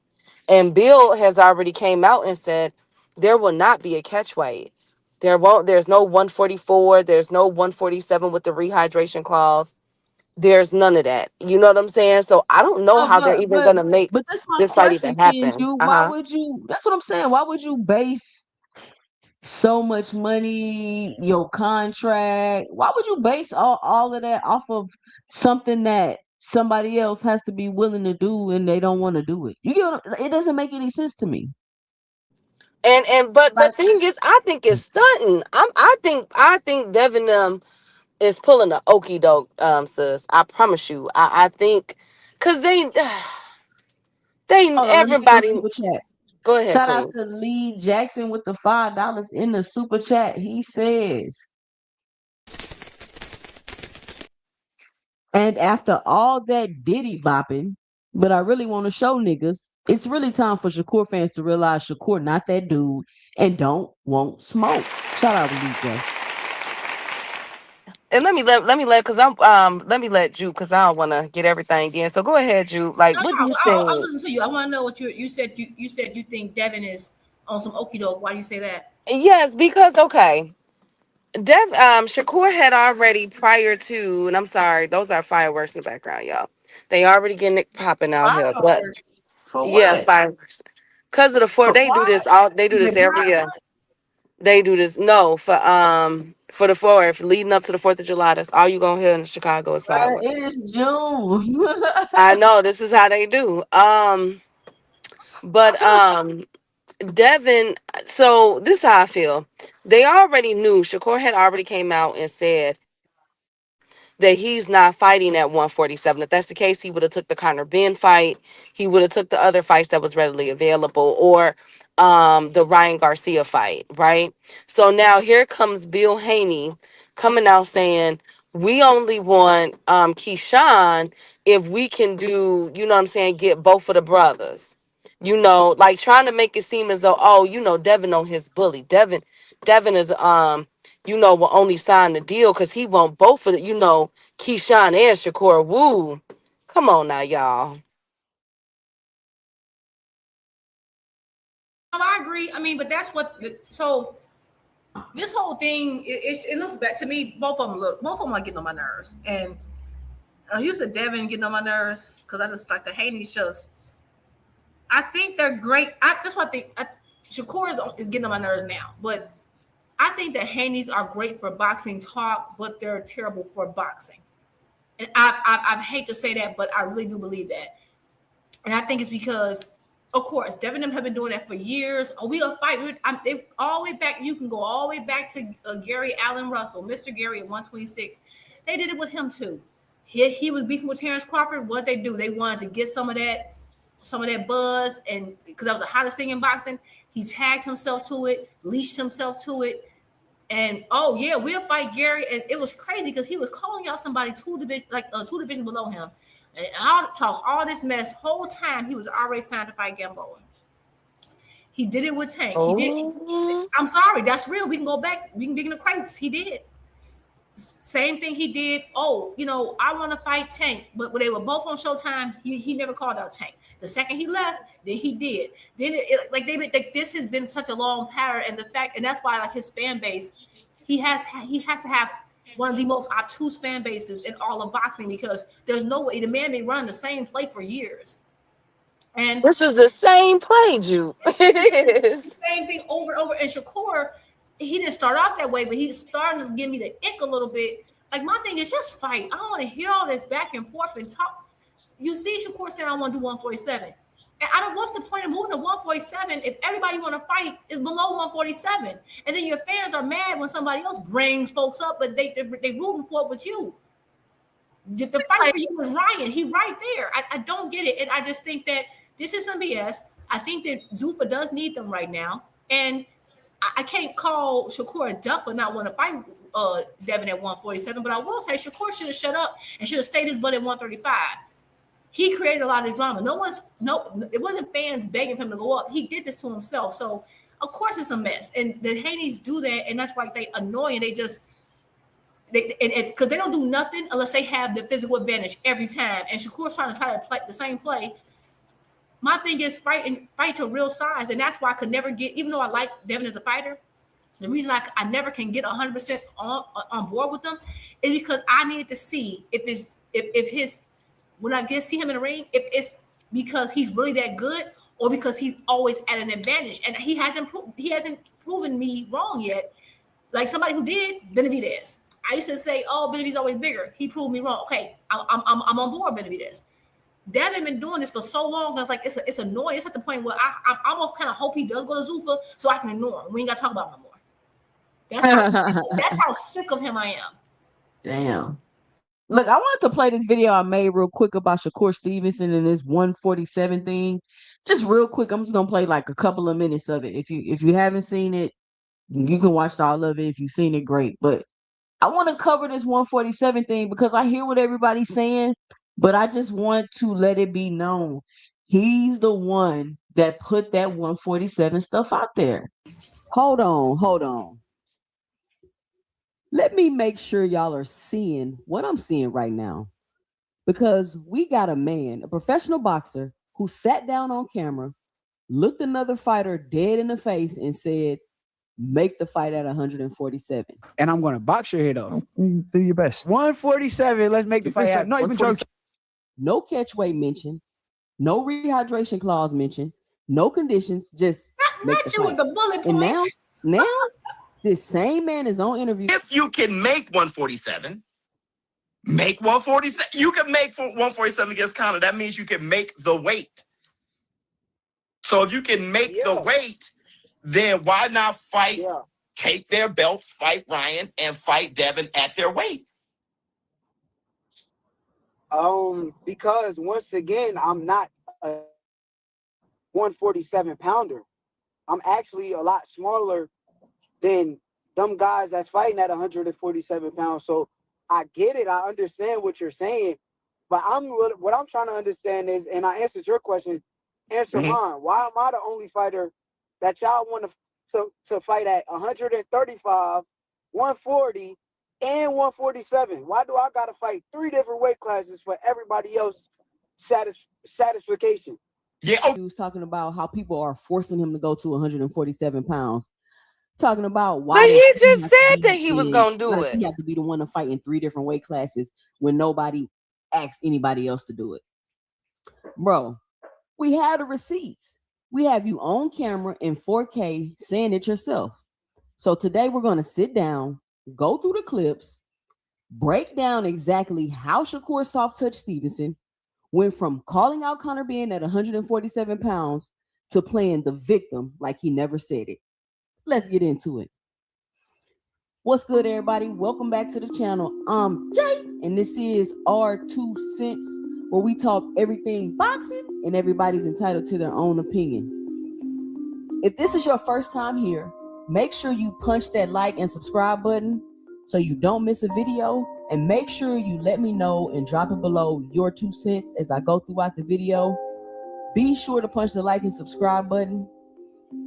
S4: And Bill has already came out and said there will not be a catch weight. There's no 144, there's no 147 with the rehydration clause. There's none of that. You know what I'm saying? So I don't know
S1: No,
S4: how they're even gonna make
S1: but that's my
S4: this fight
S1: question,
S4: even
S1: Ken.
S4: happen.
S1: You why would you? That's what I'm saying. Why would you base so much money, your contract? Why would you base all of that off of something that somebody else has to be willing to do and they don't want to do it? You get it doesn't make any sense to me.
S4: But the
S1: Like,
S4: thing is, I think it's stunting. I think Devin is pulling the okey doke, sis. I promise you. I think because they
S1: hold on, let me get this
S4: everybody.
S1: super chat.
S4: Go ahead,
S1: Shout out
S4: Queen.
S1: to Lee Jackson with the $5 in the super chat. He says, and after all that Diddy bopping, but I really want to show niggas, it's really time for Shakur fans to realize Shakur not that dude and don't want smoke. Shout out to Lee J.
S4: And let me let because I'm let me let Juke because I don't want to get everything in. So go ahead, Juke. Like,
S3: No,
S4: what do
S3: no,
S4: you
S3: I'll
S4: think?
S3: listen to you. I want to know what you said. You said you think Devin is on some okie doke. Why do you say that?
S4: Yes, because okay. Shakur had already prior to, and I'm sorry, those are fireworks in the background, y'all. They already getting it popping out here, but
S1: Fireworks. For
S4: yeah,
S1: what?
S4: fireworks. Because of the four,
S1: For
S4: they do
S1: pride?
S4: this all. They do
S1: Is
S4: this
S1: it
S4: every
S1: pride
S4: year.
S1: month?
S4: They do this for the fourth, leading up to the 4th of July. That's all you gonna hear in Chicago is
S1: It
S4: fireworks.
S1: is June.
S4: I know this is how they do. But Devin. So this is how I feel. They already knew. Shakur had already came out and said that he's not fighting at 147. If that's the case, he would have took the Conor Ben fight. He would have took the other fights that was readily available, or the Ryan Garcia fight, right? So now here comes Bill Haney coming out saying we only want Keyshawn if we can do, you know what I'm saying, get both of the brothers. You know, like trying to make it seem as though, oh, you know, Devin on his bully. Devin is you know, will only sign the deal because he want both of the, you know, Keyshawn and Shakur. Woo. Come on now, y'all.
S3: No, I agree. I mean, but that's what. So this whole thing, it looks bad to me. Both of them are getting on my nerves. And you said Devin getting on my nerves because I just like the Haney's just. I think they're great. That's what I think. Shakur is getting on my nerves now, but I think that Haney's are great for boxing talk, but they're terrible for boxing. And I hate to say that, but I really do believe that. And I think it's because, of course, Devin and them have been doing that for years. Oh, we gonna fight. All the way back. You can go all the way back to Gary Allen Russell, Mr. Gary at 126. They did it with him too. He was beefing with Terrence Crawford. What they do? They wanted to get some of that buzz, and because that was the hottest thing in boxing, he tagged himself to it, leashed himself to it, and oh yeah, we'll fight Gary. And it was crazy because he was calling out somebody two divisions below him. And I'll talk all this mess whole time he was already signed to fight Gamboa. He did it with Tank. He did.
S4: Oh,
S3: I'm sorry, that's real. We can go back. We can dig in the crates. He did. Same thing he did. Oh, I want to fight Tank, but when they were both on Showtime, he never called out Tank. The second he left, then he did. Then this has been such a long pattern, and that's why like his fan base, he has to have one of the most obtuse fan bases in all of boxing because there's no way the man been running the same play for years, and
S4: this is the same play, Juke. It is.
S3: same thing over and over. And Shakur, he didn't start off that way, but he's starting to give me the ick a little bit. Like my thing is just fight. I don't want to hear all this back and forth and talk. You see, Shakur saying I want to do 147. And I don't. What's the point of moving to 147 if everybody want to fight is below 147? And then your fans are mad when somebody else brings folks up, but they rooting for it with you. The fight for you is Ryan. He right there. I don't get it, and I just think that this is some BS. I think that Zuffa does need them right now, and I can't call Shakur a duck for not want to fight Devin at 147. But I will say Shakur should have shut up and should have stayed his butt at 135. He created a lot of this drama. It wasn't fans begging for him to go up. He did this to himself. So of course it's a mess. And the Haney's do that, and that's why they annoying. They just because they don't do nothing unless they have the physical advantage every time. And Shakur's trying to play the same play. my thing is fight to real size, and that's why I could never get. Even though I like Devin as a fighter, the reason I never can get 100% on board with them is because I needed to see if his when I see him in the ring, if it's because he's really that good or because he's always at an advantage, and he hasn't proven me wrong yet. Like somebody who did, Benavidez. I used to say, "Oh, Benavidez always bigger." He proved me wrong. Okay, I'm on board, Benavidez. Devin been doing this for so long. It's like it's annoying. It's at the point where I almost kind of hope he does go to ZUFFA so I can ignore him. We ain't got to talk about him no more. That's how sick of him I am.
S1: Damn. Look, I wanted to play this video I made real quick about Shakur Stevenson and this 147 thing. Just real quick, I'm just gonna play like a couple of minutes of it. If you haven't seen it, you can watch all of it. If you've seen it, great. But I want to cover this 147 thing because I hear what everybody's saying, but I just want to let it be known he's the one that put that 147 stuff out there. Hold on. Let me make sure y'all are seeing what I'm seeing right now, because we got a man, a professional boxer, who sat down on camera, looked another fighter dead in the face and said, make the fight at 147.
S5: And I'm going to box your head off.
S6: Do your best.
S5: 147. Let's make the fight.
S6: Listen, not even joking.
S1: No catch weight mentioned, no rehydration clause mentioned, no conditions, just
S3: not you with the bullet points.
S1: And now this same man is on interview.
S7: If you can make 147, make 147. You can make 147 against Conor. That means you can make the weight. So if you can make the weight, then why not fight, take their belts, fight Ryan, and fight Devin at their weight?
S8: Because once again, I'm not a 147 pounder. I'm actually a lot smaller than them guys that's fighting at 147 pounds. So I get it. I understand what you're saying. But what I'm trying to understand is, and I answered your question, answer mine. Why am I the only fighter that y'all want to fight at 135, 140, and 147? Why do I got to fight 3 different weight classes for everybody else satisfaction?
S1: Yeah. He was talking about how people are forcing him to go to 147 pounds. Talking about why.
S4: But he just said that he was going to do it.
S1: He had to be the one to fight in 3 different weight classes when nobody asked anybody else to do it. Bro, we had the receipts. We have you on camera in 4K saying it yourself. So today we're going to sit down, go through the clips, break down exactly how Shakur soft-touched Stevenson, went from calling out Conor Benn at 147 pounds to playing the victim like he never said it. Let's get into it. What's good, everybody? Welcome back to the channel. I'm Jay, and this is our 2 cents, where we talk everything boxing, and everybody's entitled to their own opinion. If this is your first time here, make sure you punch that like and subscribe button so you don't miss a video, and make sure you let me know and drop it below your 2 cents as I go throughout the video. Be sure to punch the like and subscribe button.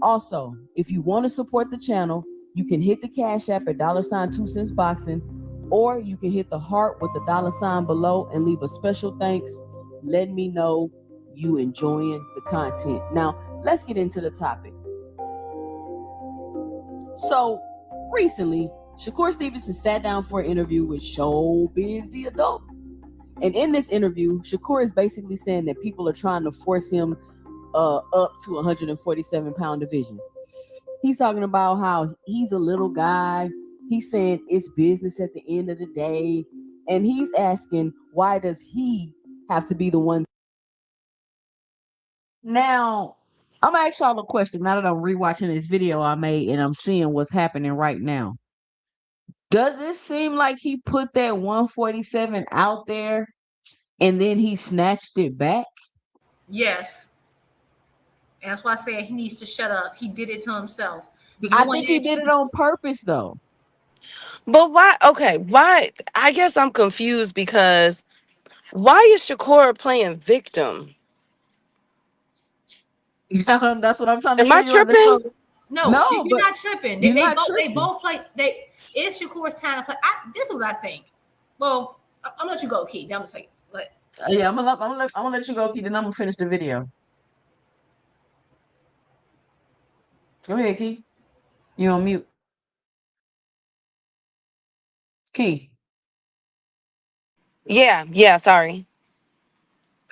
S1: Also, if you want to support the channel, you can hit the Cash App at $2CentsBoxing, or you can hit the heart with the $sign below and leave a special thanks. Let me know you enjoying the content. Now, let's get into the topic. So, recently, Shakur Stevenson sat down for an interview with Showbiz the Adult. And in this interview, Shakur is basically saying that people are trying to force him up to 147 pound division. He's talking about how he's a little guy. He's saying it's business at the end of the day. And he's asking, why does he have to be the one? Now, I'm going to ask y'all a question now that I'm rewatching this video I made and I'm seeing what's happening right now. Does it seem like he put that 147 out there and then he snatched it back?
S3: Yes. And that's why I said he needs to shut up. He did it to himself.
S1: I think he did it on purpose, though.
S4: But why? Okay, why? I guess I'm confused because why is Shakur playing victim?
S1: That's what I'm trying to
S4: Am I tripping?
S3: No, you're not tripping. They both play. It's Shakur's time to play. This is what I think. Well, I'm gonna let you go, Keith. I'm gonna take it.
S1: Yeah, I'm gonna let you go, Keith, and I'm gonna finish the video. Go ahead, Key. You on mute. Key.
S4: Yeah, sorry.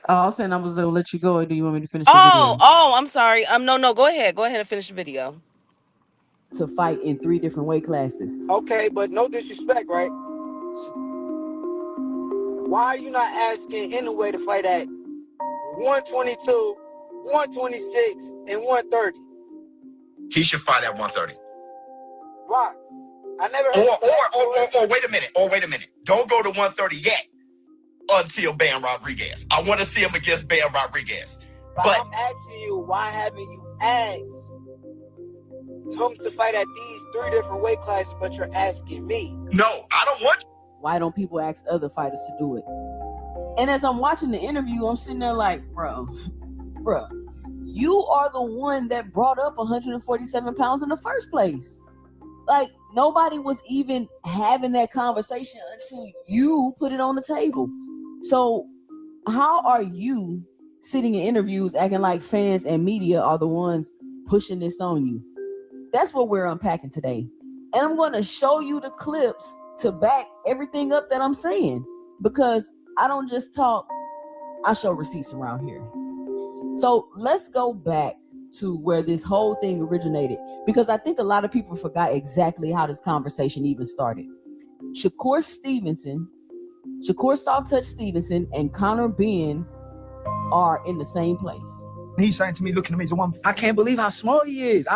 S1: I was saying I was going to let you go, or do you want me to finish the video?
S4: I'm sorry. No, go ahead and finish the video.
S1: To fight in 3 different weight classes.
S8: Okay, but no disrespect, right? Why are you not asking anyway to fight at 122, 126, and 130?
S7: He should fight at 130.
S8: Why? I never heard.
S7: Or wait a minute. Don't go to 130 yet until Bam Rodriguez. I want to see him against Bam Rodriguez.
S8: But I'm asking you, why haven't you asked him to fight at these 3 different weight classes, but you're asking me?
S7: No, I don't want you.
S1: Why don't people ask other fighters to do it? And as I'm watching the interview, I'm sitting there like, bro, you are the one that brought up 147 pounds in the first place. Like, nobody was even having that conversation until you put it on the table. So how are you sitting in interviews acting like fans and media are the ones pushing this on you? That's what we're unpacking today. And I'm going to show you the clips to back everything up that I'm saying, because I don't just talk, I show receipts around here. So let's go back to where this whole thing originated, because I think a lot of people forgot exactly how this conversation even started. SHAKUR Soft Touch Stevenson and Conor Ben are in the same place.
S5: He's saying to me, looking at me, he's a one. I can't believe how small he is.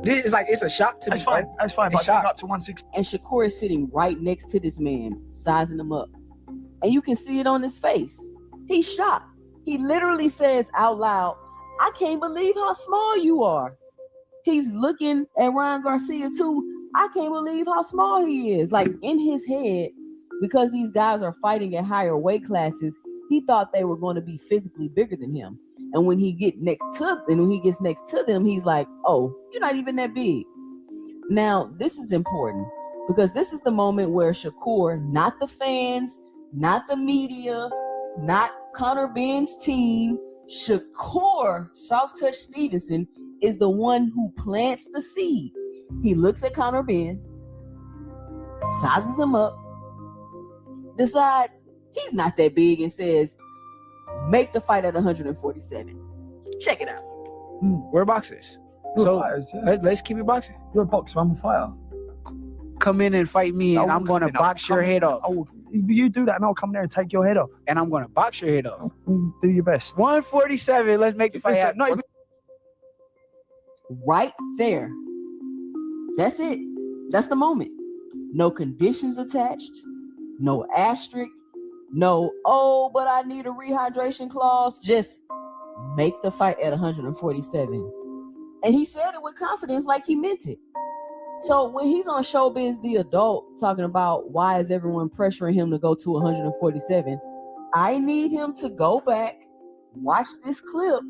S5: This is like, it's a shock to me. That's fine. But I think up to 160.
S1: And SHAKUR is sitting right next to this man, sizing him up. And you can see it on his face. He's shocked. He literally says out loud, I can't believe how small you are. He's looking at Ryan Garcia too. I can't believe how small he is. Like, in his head, because these guys are fighting at higher weight classes, he thought they were going to be physically bigger than him. And when he gets next to them, he's like, oh, you're not even that big. Now, this is important, because this is the moment where SHAKUR, not the fans, not the media, not Conor Ben's team, SHAKUR Soft Touch Stevenson is the one who plants the seed. He looks at Conor Ben, sizes him up, decides he's not that big, and says, make the fight at 147. Check it out.
S5: We're boxers. Fighters, yeah. Let's keep it boxing. You're a boxer, I'm a fighter. Come in and fight me, and I'm going to box your head off. You do that, and I'll come there and take your head off. And I'm going to box your head off. Do your best. 147, let's make the fight happen.
S1: Right there. That's it. That's the moment. No conditions attached. No asterisk. No, oh, but I need a rehydration clause. Just make the fight at 147. And he said it with confidence, like he meant it. So when he's on Showbiz The Adult talking about why is everyone pressuring him to go to 147, I need him to go back, watch this clip,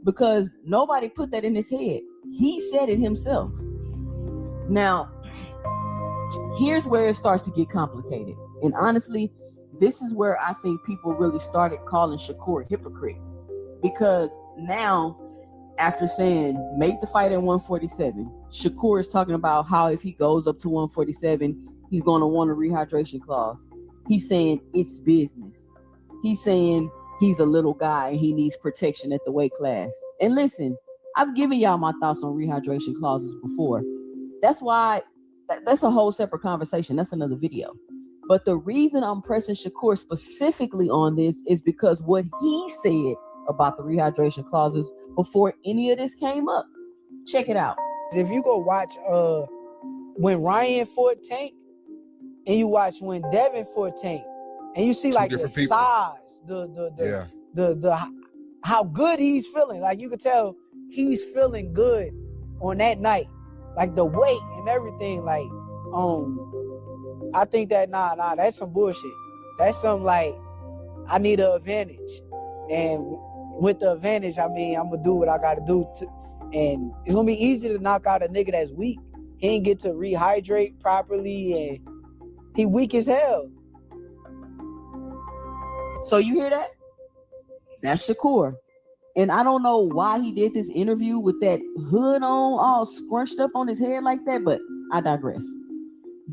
S1: because nobody put that in his head. He said it himself. Now, here's where it starts to get complicated. And honestly, this is where I think people really started calling SHAKUR hypocrite. Because now, after saying, make the fight at 147, SHAKUR is talking about how if he goes up to 147, he's going to want a rehydration clause. He's saying it's business. He's saying he's a little guy and he needs protection at the weight class. And listen, I've given y'all my thoughts on rehydration clauses before. That's why, that's a whole separate conversation. That's another video. But the reason I'm pressing SHAKUR specifically on this is because what he said about the rehydration clauses before any of this came up. Check it out.
S5: If you go watch when Ryan fought Tank, and you watch when Devin fought Tank, and you see like the size, the how good he's feeling. Like, you could tell he's feeling good on that night. Like the weight and everything. Like, I think that nah, that's some bullshit. That's some like, I need an advantage. And with the advantage, I mean, I'm gonna do what I gotta do and it's gonna be easy to knock out a nigga that's weak. He ain't get to rehydrate properly, and he weak as hell.
S1: So you hear that? That's Shakur. And I don't know why he did this interview with that hood on, all scrunched up on his head like that, but I digress.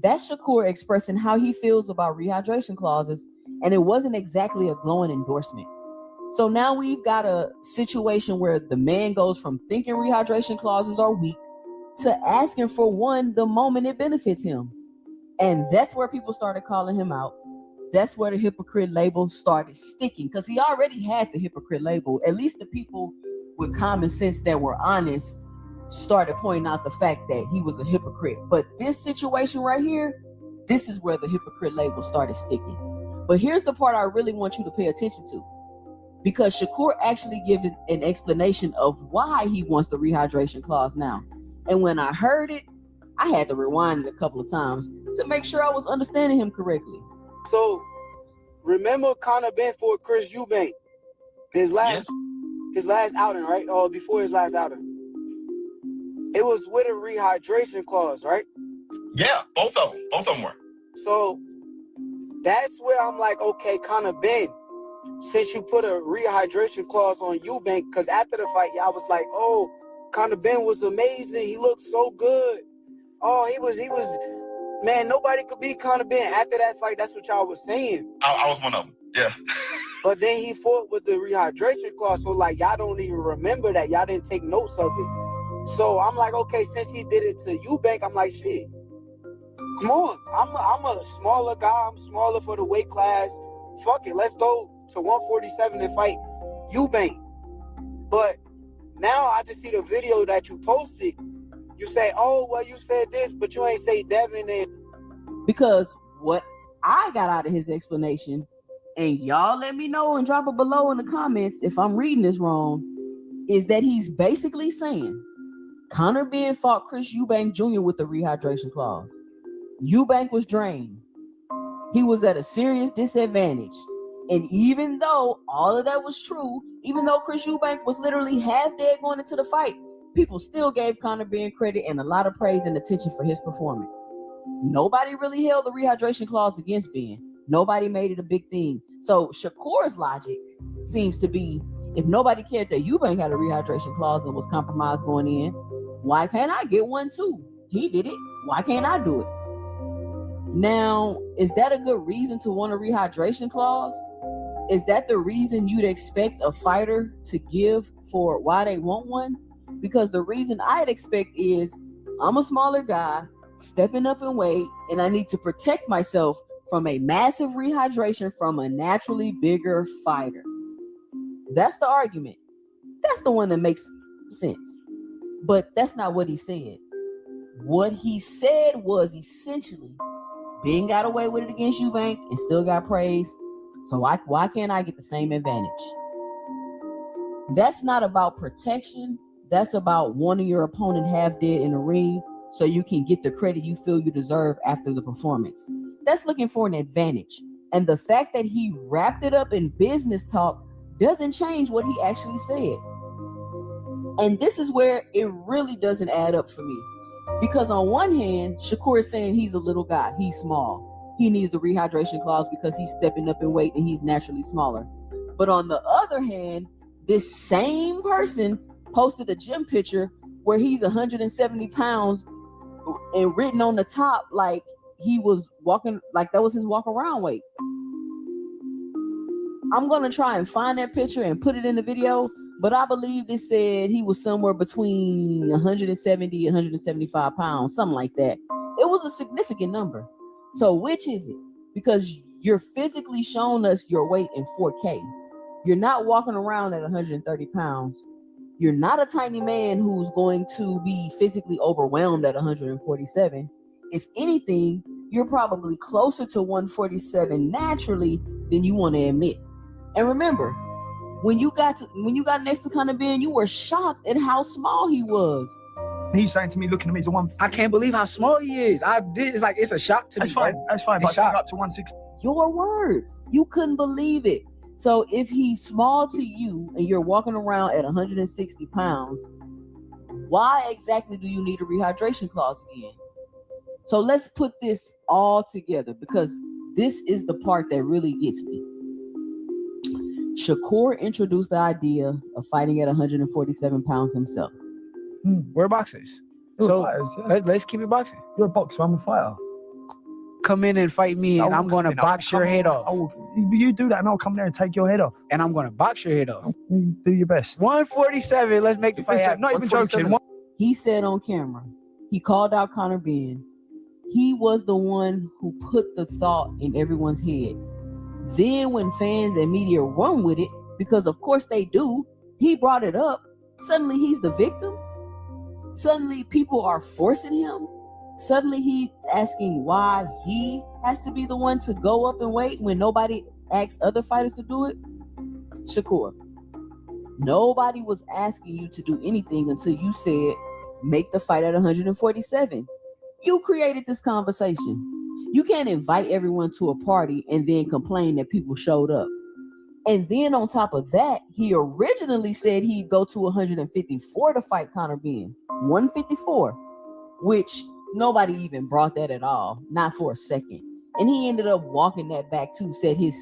S1: That's Shakur expressing how he feels about rehydration clauses, and it wasn't exactly a glowing endorsement. So now we've got a situation where the man goes from thinking rehydration clauses are weak to asking for one the moment it benefits him. And that's where people started calling him out. That's where the hypocrite label started sticking, because he already had the hypocrite label. At least the people with common sense that were honest started pointing out the fact that he was a hypocrite. But this situation right here, this is where the hypocrite label started sticking. But here's the part I really want you to pay attention to, because Shakur actually gives an explanation of why he wants the rehydration clause now. And when I heard it, I had to rewind it a couple of times to make sure I was understanding him correctly.
S8: So, remember Conor Ben for Chris Eubank, his last outing, right? Or before his last outing, it was with a rehydration clause, right?
S7: Yeah, both of them were.
S8: So that's where I'm like, okay, Conor Ben, since you put a rehydration clause on Eubank, because after the fight, y'all was like, oh, Conor Ben was amazing. He looked so good. Oh, he was. Man, nobody could beat Conor Ben. After that fight, that's what y'all was saying.
S7: I was one of them, yeah.
S8: But then he fought with the rehydration clause, so like y'all don't even remember that. Y'all didn't take notes of it. So I'm like, okay, since he did it to Eubank, I'm like, shit, come on. I'm a smaller guy. I'm smaller for the weight class. Fuck it, let's go to 147 and fight Eubank. But now I just see the video that you posted. You say, oh, well, you said this, but you ain't say Devin. And
S1: because what I got out of his explanation, and y'all let me know and drop it below in the comments if I'm reading this wrong, is that he's basically saying Conor Ben fought Chris Eubank Jr. with the rehydration clause. Eubank was drained. He was at a serious disadvantage. And even though all of that was true, even though Chris Eubank was literally half dead going into the fight, people still gave Conor Ben credit and a lot of praise and attention for his performance. Nobody really held the rehydration clause against Ben. Nobody made it a big thing. So Shakur's logic seems to be, if nobody cared that Eubank had a rehydration clause and was compromised going in, why can't I get one too? He did it. Why can't I do it? Now, is that a good reason to want a rehydration clause? Is that the reason you'd expect a fighter to give for why they want one? Because the reason I'd expect is I'm a smaller guy stepping up in weight, and I need to protect myself from a massive rehydration from a naturally bigger fighter. That's the argument. That's the one that makes sense. But that's not what he said. What he said was essentially, Ben got away with it against Eubank and still got praise. So why can't I get the same advantage? That's not about protection. That's about wanting your opponent half dead in the ring so you can get the credit you feel you deserve after the performance. That's looking for an advantage. And the fact that he wrapped it up in business talk doesn't change what he actually said. And this is where it really doesn't add up for me. Because on one hand, Shakur is saying he's a little guy. He's small. He needs the rehydration clause because he's stepping up in weight and he's naturally smaller. But on the other hand, this same person posted a gym picture where he's 170 pounds and written on the top like he was walking, like that was his walk around weight. I'm going to try and find that picture and put it in the video, but I believe it said he was somewhere between 170 and 175 pounds, something like that. It was a significant number. So which is it? Because you're physically showing us your weight in 4K. You're not walking around at 130 pounds. You're not a tiny man who's going to be physically overwhelmed at 147. If anything, you're probably closer to 147 naturally than you want to admit. And remember, when you got next to Conor Ben, you were shocked at how small he was.
S6: He's saying to me, looking at me, he's a one.
S5: I can't believe how small he is. It's a shock to me.
S6: That's fine.
S5: Bro.
S6: That's fine. But I up to 160.
S1: Your words. You couldn't believe it. So if he's small to you and you're walking around at 160 pounds, why exactly do you need a rehydration clause again? So let's put this all together, because this is the part that really gets me. Shakur introduced the idea of fighting at 147 pounds himself.
S5: We're boxers.
S6: So
S5: let's keep it boxing.
S6: You're a boxer. I'm a fighter.
S5: Come in and fight me, and I'm going to box your head off.
S6: You do that, and I'll come there and take your head off.
S5: And I'm going to box your head off.
S6: You do your best.
S5: 147. Let's make the fight happen.
S6: Not even joking.
S1: He said on camera, he called out Conor Benn. He was the one who put the thought in everyone's head. Then when fans and media run with it, because of course they do, he brought it up. Suddenly he's the victim. Suddenly people are forcing him. Suddenly he's asking why he has to be the one to go up and wait when nobody asks other fighters to do it. Shakur, nobody was asking you to do anything until you said, make the fight at 147. You created this conversation. You can't invite everyone to a party and then complain that people showed up. And then on top of that, he originally said he'd go to 154 to fight Conor Benn. 154, which nobody even brought that at all, not for a second. And he ended up walking that back too, said his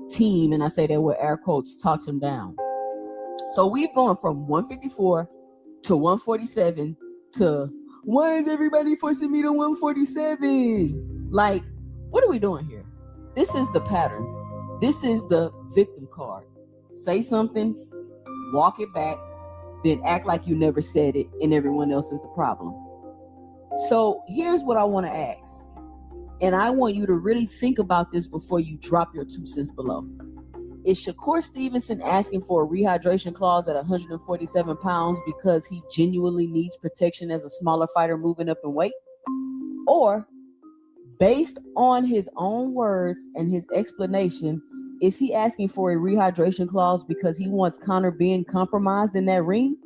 S1: team, and I say that with air quotes, talked him down. So we've gone from 154 to 147 to, why is everybody forcing me to 147? Like, what are we doing here? This is the pattern. This is the victim card. Say something, walk it back, then act like you never said it and everyone else is the problem. So here's what I want to ask. And I want you to really think about this before you drop your 2 cents below. Is Shakur Stevenson asking for a rehydration clause at 147 pounds because he genuinely needs protection as a smaller fighter moving up in weight? Or, based on his own words and his explanation, is he asking for a rehydration clause because he wants Conor Benn compromised in that ring?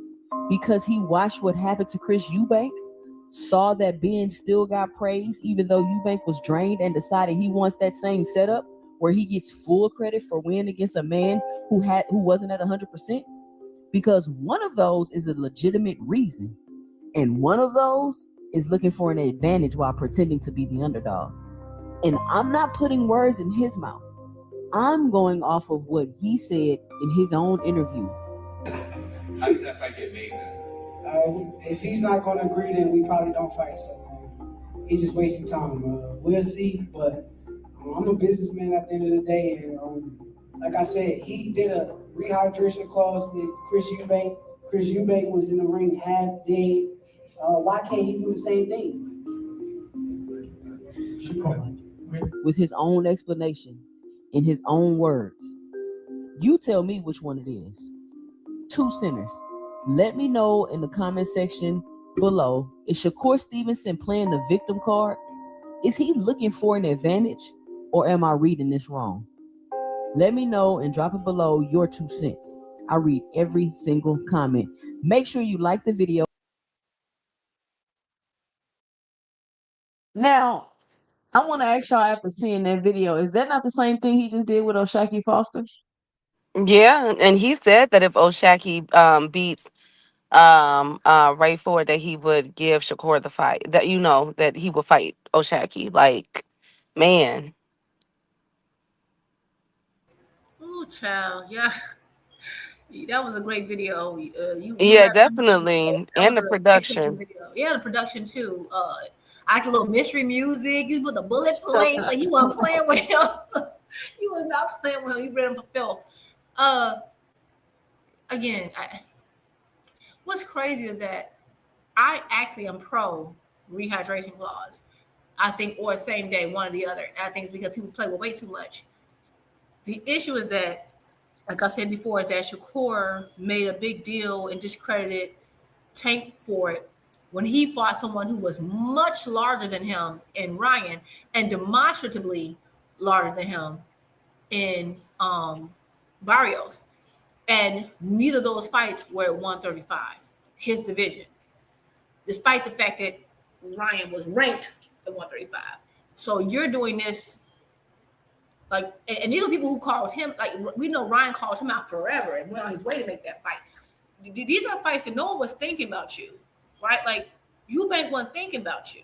S1: Because he watched what happened to Chris Eubank, saw that Benn still got praise even though Eubank was drained, and decided he wants that same setup where he gets full credit for winning against a man who wasn't at 100%? Because one of those is a legitimate reason, and one of those is looking for an advantage while pretending to be the underdog. And I'm not putting words in his mouth. I'm going off of what he said in his own interview.
S9: How does that fight get made then?
S10: If he's not going to agree, then we probably don't fight. So he's just wasting time. We'll see. But I'm a businessman at the end of the day. And like I said, he did a rehydration clause with Chris Eubank. Chris Eubank was in the ring half dead. Why can't he do the same thing?
S1: With his own explanation, in his own words. You tell me which one it is. 2 centers. Let me know in the comment section below. Is Shakur Stevenson playing the victim card? Is he looking for an advantage? Or am I reading this wrong? Let me know and drop it below your 2 cents. I read every single comment. Make sure you like the video. Now, I want to ask y'all, after seeing that video, is that not the same thing he just did with O'Shaquie Foster?
S4: Yeah, and he said that if O'Shaquie beats Ray Ford, that he would give Shakur the fight. That that he would fight O'Shaquie. Like, man.
S3: Oh, child, yeah. That was a great video.
S4: Definitely, and the production.
S3: Yeah, the production too. I like a little mystery music. You put the bullet points, like you weren't playing with him. You was not playing with him. You read him for Phil. Again, what's crazy is that I actually am pro rehydration clause. I think, or same day, one or the other. I think it's because people play with way too much. The issue is that, like I said before, is that Shakur made a big deal and discredited Tank for it when he fought someone who was much larger than him in Ryan and demonstratively larger than him in Barrios. And neither of those fights were at 135, his division, despite the fact that Ryan was ranked at 135. So you're doing this, like, and these are people who called him, like, we know Ryan called him out forever and went on his way to make that fight. These are fights that no one was thinking about you, right? Like, Eubank wasn't thinking about you.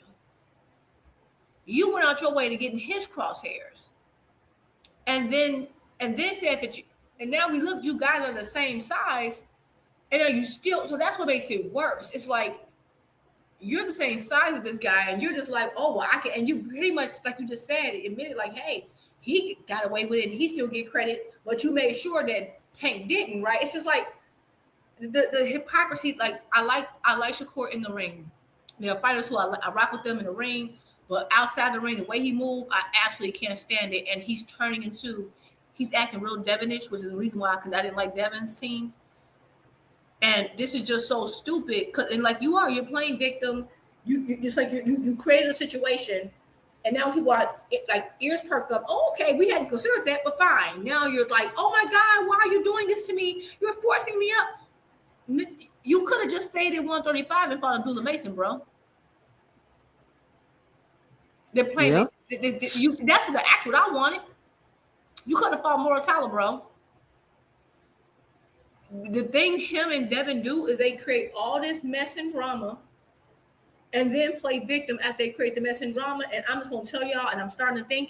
S3: You went out your way to get in his crosshairs, and then said that And now we look, you guys are the same size, and are you still? So that's what makes it worse. It's like you're the same size as this guy, and you're just like, oh well, I can. And you pretty much, like you just said, admitted like, hey, he got away with it, and he still get credit, but you made sure that Tank didn't, right? It's just like the hypocrisy. Like I like Shakur in the ring. There are fighters who I rock with them in the ring, but outside the ring, the way he moved, I absolutely can't stand it. And he's acting real Devinish, which is the reason why I didn't like Devin's team. And this is just so stupid. And like you're playing victim. It's like you created a situation, and now people are like ears perk up. Oh, okay, we hadn't considered that, but fine. Now you're like, oh my God, why are you doing this to me? You're forcing me up. You could have just stayed at 135 and fought Abdullah Mason, bro. They're playing.
S1: Yeah.
S3: That's what I wanted. You could have fought Moratala, bro. The thing him and Devin do is they create all this mess and drama, and then play victim after they create the mess and drama. And I'm just gonna tell y'all, and I'm starting to think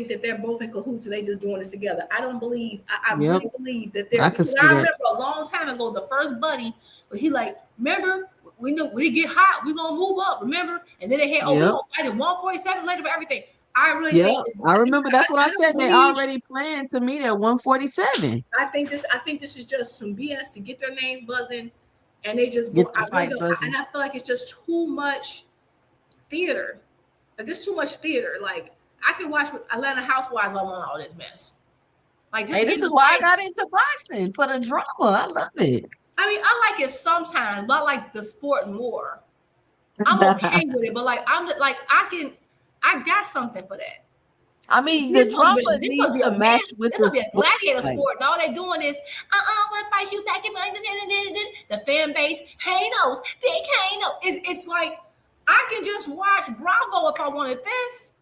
S3: that they're both in cahoots and they just doing this together. I don't believe. I really believe that they're. Because I remember a long time ago, the first buddy, but he like, remember, we know we get hot, we gonna move up, remember? And then they had, we gonna fight at 147 later for everything. I really think
S1: I remember that's what I said. They already planned to meet at 147.
S3: I think this is just some BS to get their names buzzing, and they just
S1: go.
S3: And I feel like it's just too much theater. Like there's too much theater. Like I can watch Atlanta Housewives. I want all this mess. Like
S1: this is why I got into boxing, for the drama. I love it.
S3: I mean, I like it sometimes, but I like the sport more. I'm okay with it, but like I got something for that.
S1: I mean, the drama needs to match with the
S3: sport. Gladiator sport, and all they're doing is, I want to fight you back in the fan base. Hanos, big Hano. It's like I can just watch Bravo if I wanted this.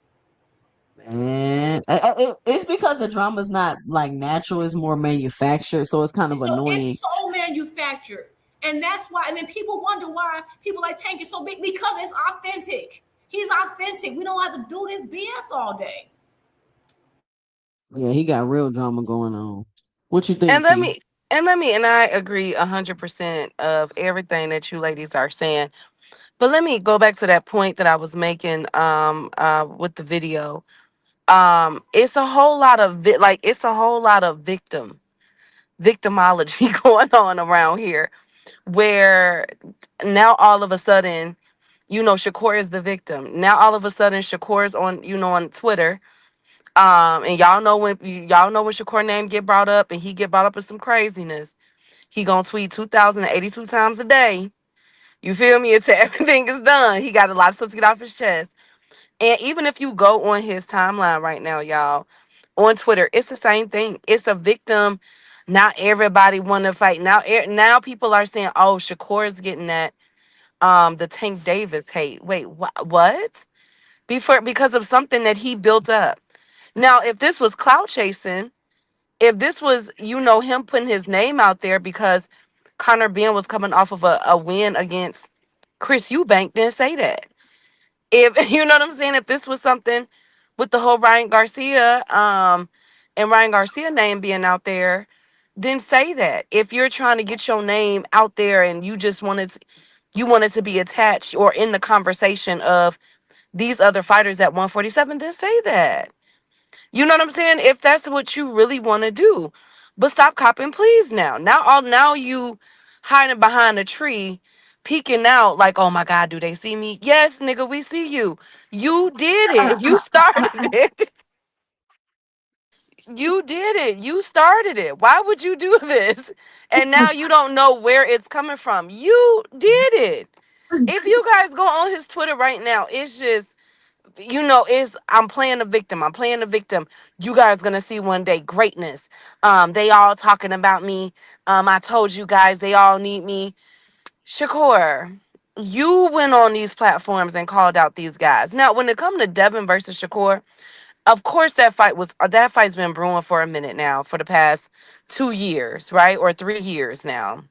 S1: Man, it's because the drama's not like natural; it's more manufactured, so it's kind of annoying.
S3: It's so manufactured, and that's why. And then people wonder why people like Tank is so big, because it's authentic. He's authentic. We don't have to do this BS all day.
S1: Yeah, he got real drama going on. What you think?
S4: And I agree 100% of everything that you ladies are saying. But let me go back to that point that I was making with the video. It's a whole lot of victimology going on around here, where now all of a sudden, Shakur is the victim. Now all of a sudden Shakur's on Twitter. And y'all know when Shakur name get brought up, and he get brought up with some craziness, he gonna tweet 2,082 times a day. You feel me? Until everything is done. He got a lot of stuff to get off his chest. And even if you go on his timeline right now, y'all, on Twitter, it's the same thing. It's a victim. Now everybody want to fight. Now people are saying, oh, Shakur's getting that the Tank Davis hate. Wait, what? Because of something that he built up. Now, if this was clout chasing, if this was, him putting his name out there because Conor Benn was coming off of a win against Chris Eubank, then say that. If you know what I'm saying, if this was something with the whole Ryan Garcia and Ryan Garcia name being out there, then say that. If you're trying to get your name out there and you just wanted to be attached or in the conversation of these other fighters at 147, then say that. You know what I'm saying? If that's what you really want to do. But stop copping, please now. Now you hiding behind a tree, peeking out like, oh my God, do they see me? Yes, nigga, we see you. You did it. You started it. You did it. You started it. Why would you do this? And now you don't know where it's coming from. You did it. If you guys go on his Twitter right now, it's just, I'm playing a victim. I'm playing a victim. You guys gonna see one day greatness. They all talking about me. I told you guys they all need me. Shakur, you went on these platforms and called out these guys. Now, when it comes to Devin versus Shakur, of course that fight's been brewing for a minute now, for the past 2 years, right? Or 3 years now.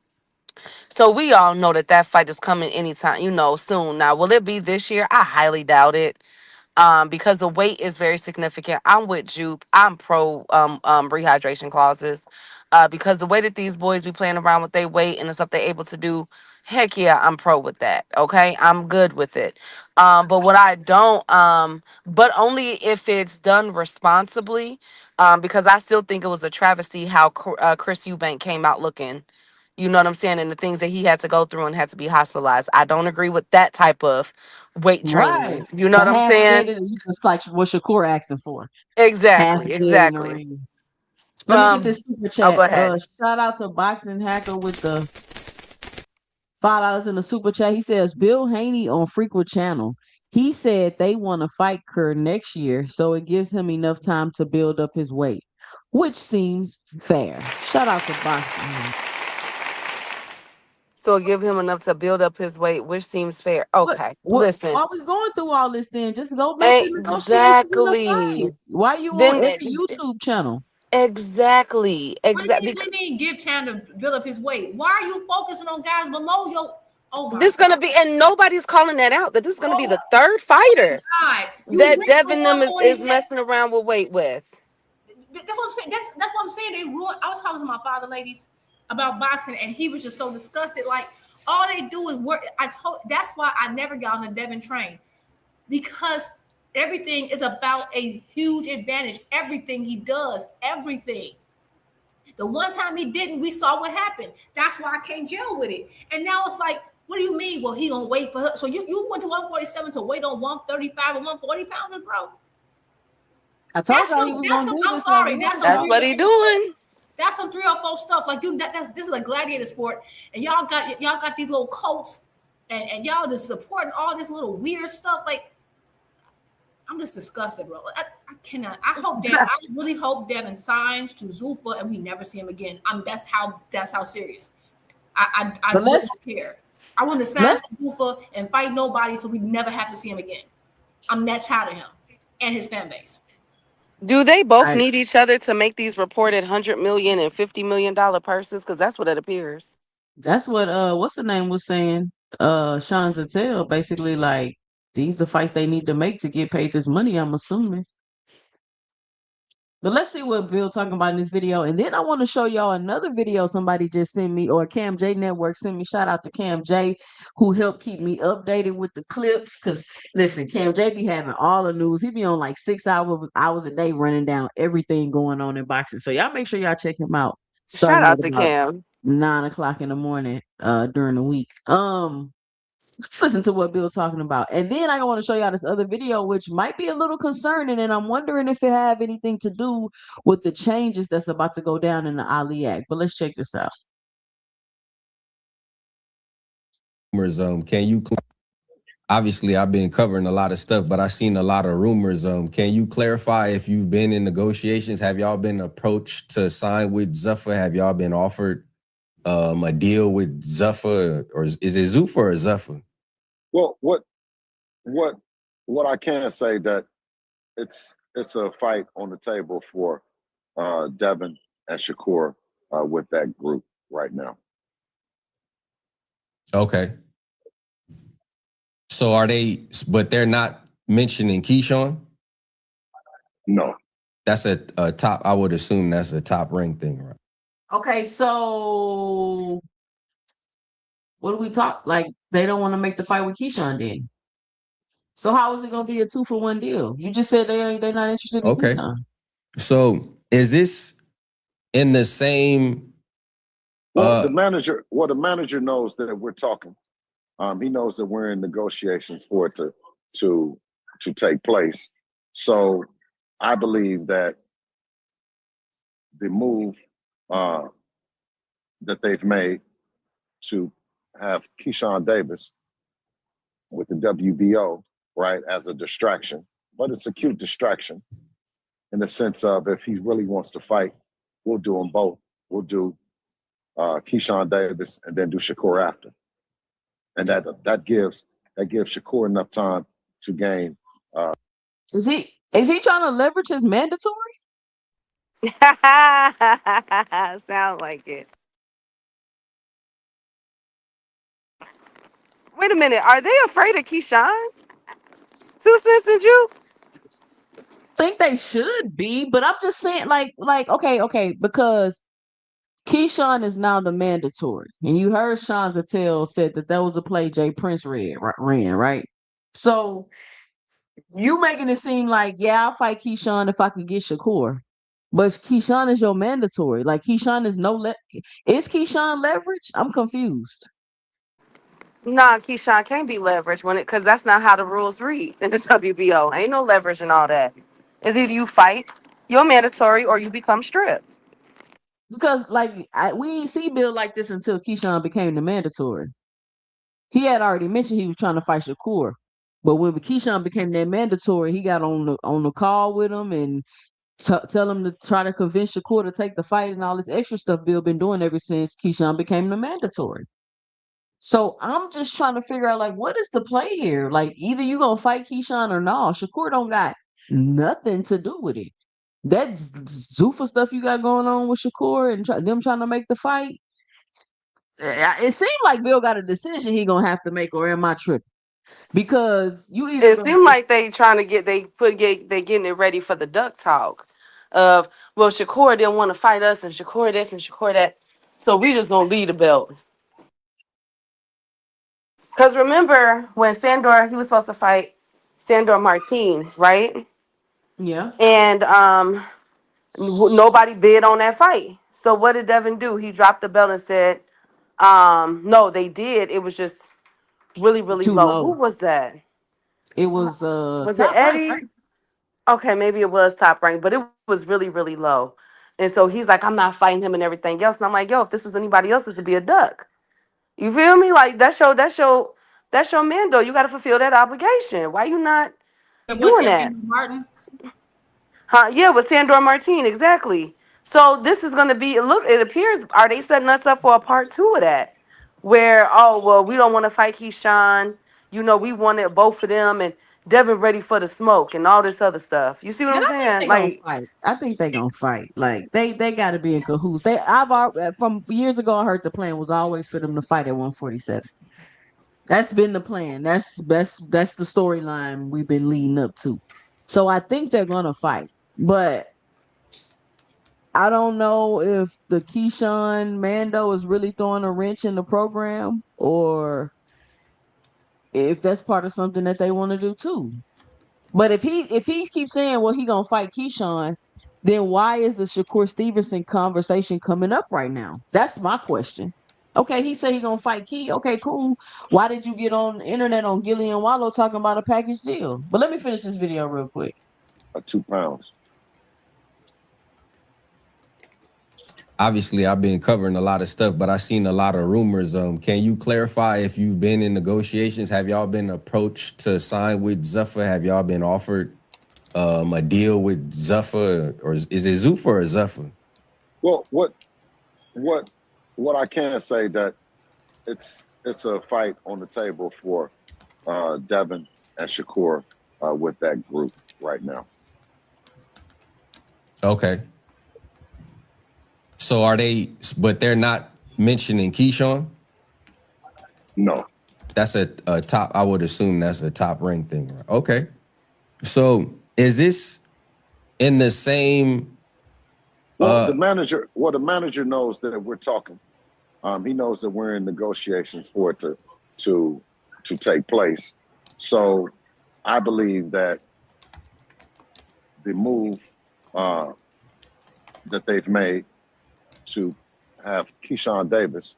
S4: So we all know that fight is coming anytime, soon. Now, will it be this year? I highly doubt it. because the weight is very significant. I'm with Jupe. I'm pro rehydration clauses. Because the way that these boys be playing around with their weight and the stuff they're able to do, heck yeah, I'm pro with that. Okay, I'm good with it. But what I don't, but only if it's done responsibly. Because I still think it was a travesty how Chris Eubank came out looking. You know what I'm saying? And the things that he had to go through and had to be hospitalized. I don't agree with that type of weight
S1: Right.
S4: training. You know
S1: The
S4: what I'm
S1: half
S4: saying?
S1: dead, and just like what Shakur asking for. Half
S4: Exactly,
S1: dead in the
S4: exactly.
S1: ring. Let me get this super
S4: Oh, go
S1: chat.
S4: ahead.
S1: Shout out to Boxing Hacker with the $5 in the super chat. He says Bill Haney on Frequent Channel. He said they want to fight Kerr next year, so it gives him enough time to build up his weight, which seems fair. Shout out to Boxing.
S4: So give him enough to build up his weight, which seems fair. Okay, listen.
S1: Why we going through all this then? Just go make the negotiations in the fight. Why you on every YouTube channel?
S4: Exactly.
S3: What do you mean give time to build up his weight? Why are you focusing on guys below your? Oh my!
S4: This gonna be, and nobody's calling that out. That this is gonna be the third fighter that Devin them is messing around with weight with.
S3: That's what I'm saying. That's what I'm saying. They ruined. I was talking to my father, ladies, about boxing, and he was just so disgusted. Like all they do is work. That's why I never got on the Devin train, because everything is about a huge advantage. Everything he does, everything. The one time he didn't, we saw what happened. That's why I can't gel with it. And now it's like, what do you mean? Well, he gonna wait for her. So you went to 147 to wait on 135 or 140 pounds, bro.
S1: I told y'all he was gonna do
S3: I'm
S1: this.
S3: sorry.
S4: That's what he doing.
S3: That's some 304 stuff. Like, dude, this is a gladiator sport, and y'all got these little coats, and y'all just supporting all this little weird stuff. Like, I'm just disgusted, bro. I cannot. I really hope Devin signs to ZUFFA and we never see him again. That's how serious. I really don't care. I want to sign to ZUFFA and fight nobody so we never have to see him again. I'm that tired of him and his fan base.
S4: Do they both need each other to make these reported $100 million and $50 million purses? Because that's what it appears.
S1: That's what what's the name was saying. Sean Zattel basically like these the fights they need to make to get paid this money, I'm assuming. But let's see what Bill talking about in this video. And then I want to show y'all another video somebody just sent me, or Cam J Network sent me. Shout out to Cam J, who helped keep me updated with the clips. Because listen, Cam J be having all the news. He be on like 6 hours a day running down everything going on in boxing. So y'all make sure y'all check him out.
S4: Shout out to Cam.
S1: 9:00 in the morning during the week. Let's listen to what Bill's talking about. And then I want to show y'all this other video, which might be a little concerning, and I'm wondering if it have anything to do with the changes that's about to go down in the Ali Act. But let's check this out.
S11: Rumors, can you obviously I've been covering a lot of stuff, but I've seen a lot of rumors. Can you clarify if you've been in negotiations? Have y'all been approached to sign with ZUFFA? Have y'all been offered a deal with ZUFFA, or is it ZUFFA or ZUFFA?
S12: Well, what I can say that it's a fight on the table for Devin and Shakur with that group right now.
S11: Okay. So are they? But they're not mentioning Keyshawn?
S12: No.
S11: That's a top. I would assume that's a top ring thing, right?
S1: Okay, so what do we talk? Like they don't want to make the fight with Keyshawn then. So how is it gonna be a 2-for-1 deal? You just said they're not interested in Keyshawn.
S11: So is this in the same?
S12: Well, the manager knows that we're talking. He knows that we're in negotiations for it to take place. So I believe that the move that they've made to have Keyshawn Davis with the WBO, right, as a distraction, but it's a cute distraction in the sense of if he really wants to fight, we'll do them both. We'll do Keyshawn Davis and then do Shakur after. And that gives Shakur enough time to gain.
S1: Is he trying to leverage his mandatory?
S4: Sound like it. Wait a minute. Are they afraid of Keyshawn? 2 Cents and you?
S1: think they should be, but I'm just saying, like, okay, because Keyshawn is now the mandatory, and you heard Sean Zattel said that was a play Jay Prince ran, right? So you making it seem like, yeah, I'll fight Keyshawn if I could get Shakur, but Keyshawn is your mandatory. Like Keyshawn is is Keyshawn leverage? I'm confused.
S4: Nah, Keyshawn can't be leveraged because that's not how the rules read in the WBO. Ain't no leverage and all that. It's either you fight your mandatory or you become stripped.
S1: Because like we ain't see Bill like this until Keyshawn became the mandatory. He had already mentioned he was trying to fight Shakur, but when Keyshawn became that mandatory, he got on the call with him and tell him to try to convince Shakur to take the fight and all this extra stuff Bill been doing ever since Keyshawn became the mandatory. So I'm just trying to figure out, like, what is the play here? Like, either you gonna fight Keyshawn or no. Shakur don't got nothing to do with it. That Zuffa stuff you got going on with Shakur and them trying to make the fight. It seemed like Bill got a decision he gonna have to make, or am I tripping? Because you either
S4: It seemed like they trying to they getting it ready for the duck talk of, well, Shakur didn't want to fight us and Shakur this and Shakur that, so we just gonna leave the belt. Because remember when he was supposed to fight Sandor Martin, right?
S1: Yeah.
S4: And nobody bid on that fight. So what did Devin do? He dropped the belt and said, no, they did. It was just really, really
S1: Too
S4: low.
S1: low.
S4: Who was that?
S1: It was
S4: Was
S1: Top
S4: it Eddie?
S1: Rank, right?
S4: Okay, maybe it was Top Rank, but it was really, really low. And so he's like, I'm not fighting him and everything else. And I'm like, yo, if this was anybody else, this would be a duck. You feel me? Like that's your man though. You gotta fulfill that obligation. Why you not doing that?
S3: Martin?
S4: Huh? Yeah, with Sandor Martin, exactly. So this is gonna be it appears, are they setting us up for a part 2 of that? Where, oh well, we don't want to fight Keyshawn. You know, we wanted both of them and Devin ready for the smoke and all this other stuff. You see what I'm saying? Like,
S1: I think they gonna fight. Like they got to be in cahoots. From years ago I heard the plan was always for them to fight at 147. That's been the plan. That's the storyline we've been leading up to. So I think they're gonna fight, but I don't know if the Keyshawn Mando is really throwing a wrench in the program, or if that's part of something that they want to do too. But if he keeps saying, well, he gonna fight Keyshawn, then why is the Shakur Stevenson conversation coming up right now? That's my question. Okay, he said he gonna fight Key. Okay, cool. Why did you get on the internet on Gillian Wallow talking about a package deal? But let me finish this video real quick.
S12: 2 pounds.
S11: Obviously, I've been covering a lot of stuff, but I've seen a lot of rumors. Can you clarify if you've been in negotiations? Have y'all been approached to sign with ZUFFA? Have y'all been offered a deal with ZUFFA, or is it ZUFFA or ZUFFA?
S12: Well, what I can say that it's a fight on the table for Devin and Shakur with that group right now.
S11: Okay. So but they're not mentioning Keyshawn?
S12: No.
S11: That's a top, I would assume that's a Top Rank thing. Right? Okay. So is this in the same?
S12: The manager knows that we're talking. He knows that we're in negotiations for it to take place. So I believe that the move that they've made to have Keyshawn Davis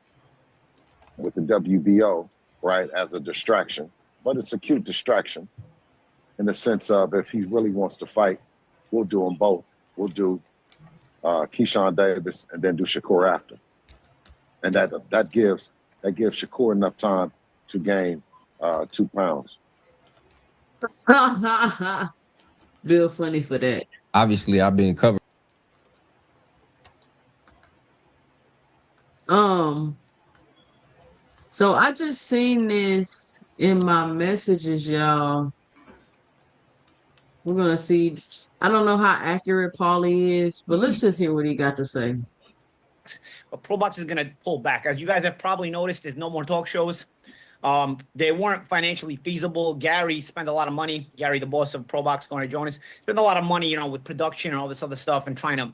S12: with the WBO, right, as a distraction, but it's a cute distraction in the sense of if he really wants to fight, we'll do them both. We'll do Keyshawn Davis and then do Shakur after. And that gives Shakur enough time to gain 2 pounds.
S1: Bill funny for that.
S11: Obviously, I've been covering.
S1: So I just seen this in my messages, y'all. We're gonna see. I don't know how accurate Paulie is, but let's just hear what he got to say.
S13: But Pro Box is going to pull back. As you guys have probably noticed, there's no more talk shows. They weren't financially feasible. Gary spent a lot of money. Gary, the boss of ProBox, Garner Jonas, spent a lot of money, with production and all this other stuff and trying to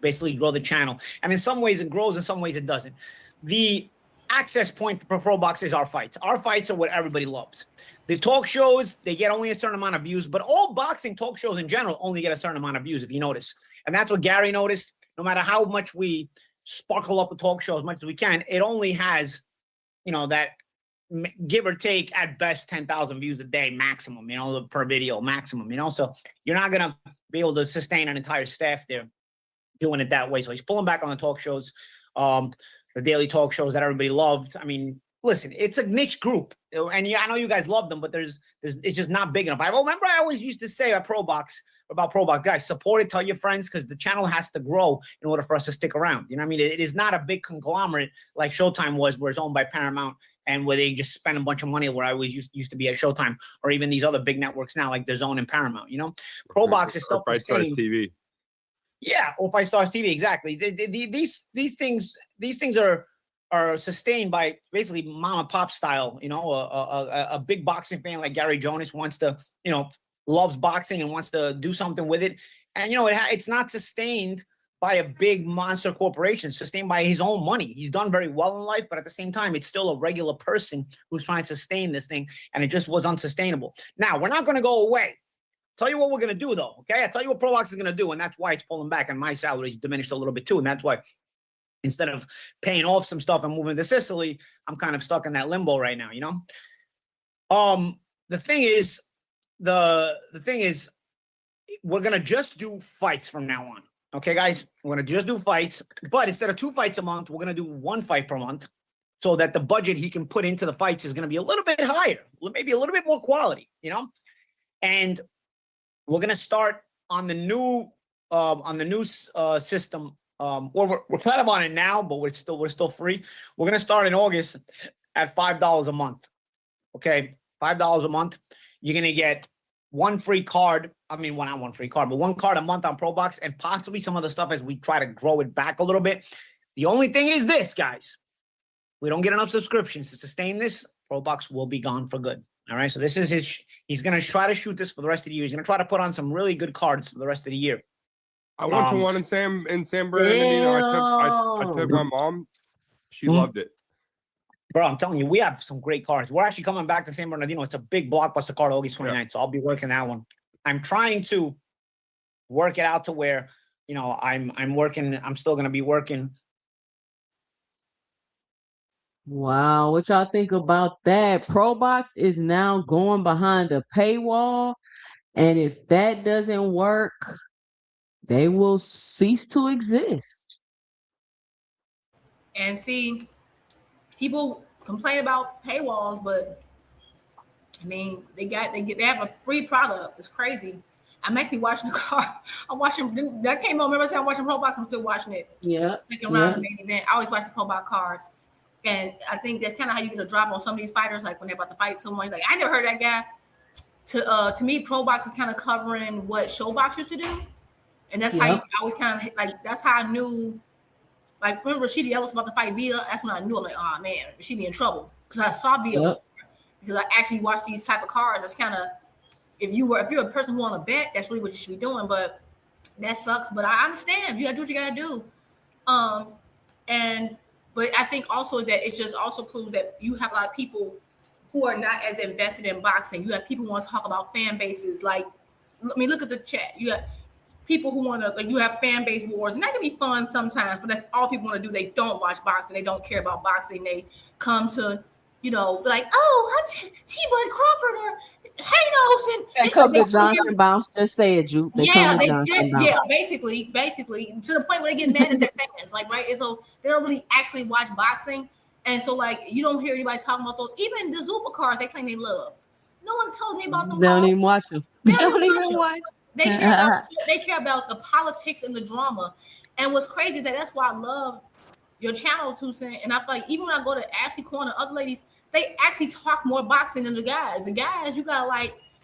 S13: basically grow the channel. And in some ways it grows, in some ways it doesn't. The access point for ProBox is our fights. Our fights are what everybody loves. The talk shows, they get only a certain amount of views, but all boxing talk shows in general only get a certain amount of views, if you notice. And that's what Gary noticed. No matter how much we sparkle up a talk show as much as we can, it only has, that give or take at best 10,000 views a day maximum, per video maximum, so you're not going to be able to sustain an entire staff there doing it that way. So he's pulling back on the talk shows, the daily talk shows that everybody loved. I mean, listen, it's a niche group, and I know you guys love them, but it's just not big enough. I always used to say about ProBox, guys, support it, tell your friends, because the channel has to grow in order for us to stick around. You know what I mean? It is not a big conglomerate like Showtime was, where it's owned by Paramount and where they just spend a bunch of money, where I always used to be at Showtime, or even these other big networks now, like DAZN and Paramount. ProBox is still
S14: Fight Stars TV.
S13: Yeah, or Fight Stars TV, exactly. These things are sustained by basically mom and pop style. A big boxing fan like Gary Jonas wants to, loves boxing and wants to do something with it, and it's not sustained by a big monster corporation, sustained by his own money. He's done very well in life, but at the same time, it's still a regular person who's trying to sustain this thing, and it just was unsustainable. Now, we're not going to go away. Tell you what we're going to do, though, okay? I'll tell you what ProBox is going to do, and that's why it's pulling back, and my salary's diminished a little bit too, and that's why instead of paying off some stuff and moving to Sicily, I'm kind of stuck in that limbo right now, The thing is, we're going to just do fights from now on, okay, guys? We're going to just do fights, but instead of 2 fights a month, we're going to do 1 fight per month, so that the budget he can put into the fights is going to be a little bit higher, maybe a little bit more quality, And we're gonna start on the new system. We're kind of on it now, but we're still free. We're gonna start in August at $5 a month. Okay, $5 a month. You're gonna get 1 free card. I mean, not 1 free card, but 1 card a month on ProBox, and possibly some other stuff as we try to grow it back a little bit. The only thing is this, guys: we don't get enough subscriptions to sustain this. ProBox will be gone for good. All right, so this is he's going to try to shoot this for the rest of the year. He's going to try to put on some really good cards for the rest of the year.
S14: I went to one in San Bernardino. I took my mom. She loved it.
S13: Bro, I'm telling you, we have some great cards. We're actually coming back to San Bernardino. It's a big blockbuster card, August 29th, so I'll be working that one. I'm trying to work it out to where, I'm still going to be working.
S1: Wow, what y'all think about that? ProBox is now going behind a paywall, and if that doesn't work, they will cease to exist.
S3: And see, people complain about paywalls, but I mean, they have a free product. It's crazy. I'm actually watching the card. I'm watching that came on. Remember I said I'm watching ProBox? I'm still watching it.
S1: Yeah.
S3: Second round of the main event. I always watch the ProBox cards. And I think that's kind of how you get a drop on some of these fighters, like when they're about to fight someone. Like, I never heard that guy. To me, ProBox is kind of covering what ShowBox used to do, and that's how I always kind of like. That's how I knew. Like, remember Rashidi Ellis about to fight Villa? That's when I knew. I'm like, oh man, Rashidi in trouble, because I saw Villa because I actually watched these type of cards. That's kind of if you're a person who want to bet, that's really what you should be doing. But that sucks. But I understand. You gotta do what you gotta do. But I think also that it just also proves that you have a lot of people who are not as invested in boxing. You have people who want to talk about fan bases. Like, I mean, look at the chat. You have people who want to, like, you have fan base wars. And that can be fun sometimes, but that's all people want to do. They don't watch boxing. They don't care about boxing. They come to, be like, oh, I'm T-Bud Crawford or Haynos.
S1: They come to Johnson Bounce. Just say it, Juke.
S3: Basically, to the point where they get mad at their fans. Like, right? And so they don't really actually watch boxing. And so, like, you don't hear anybody talking about those. Even the ZUFFA cards, they claim they love. No one told me about them.
S1: They don't even watch them.
S3: They don't even watch. They care about the politics and the drama. And what's crazy that's why I love your channel, 2Cent. And I feel like even when I go to Ashley Corner, other ladies, they actually talk more boxing than the guys. The guys, you got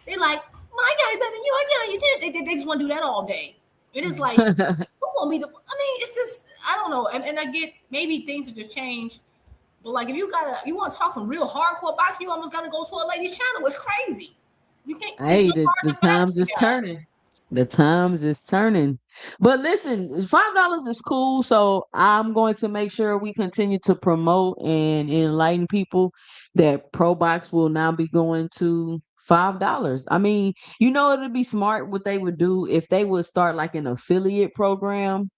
S3: they like, my guy's better than you. I got you. They just want to do that all day. It is like, who won't be the? I mean, it's just, I don't know. And I get maybe things have just changed. But like, if you want to talk some real hardcore boxing, you almost gotta go to a lady's channel. It's crazy. You can't.
S1: Hey,
S3: It's so hard
S1: the
S3: to find
S1: times
S3: you
S1: is turning. The times is turning. But listen, $5 is cool. So I'm going to make sure we continue to promote and enlighten people that Pro Box will now be going to $5. I mean, it'd be smart what they would do if they would start like an affiliate program.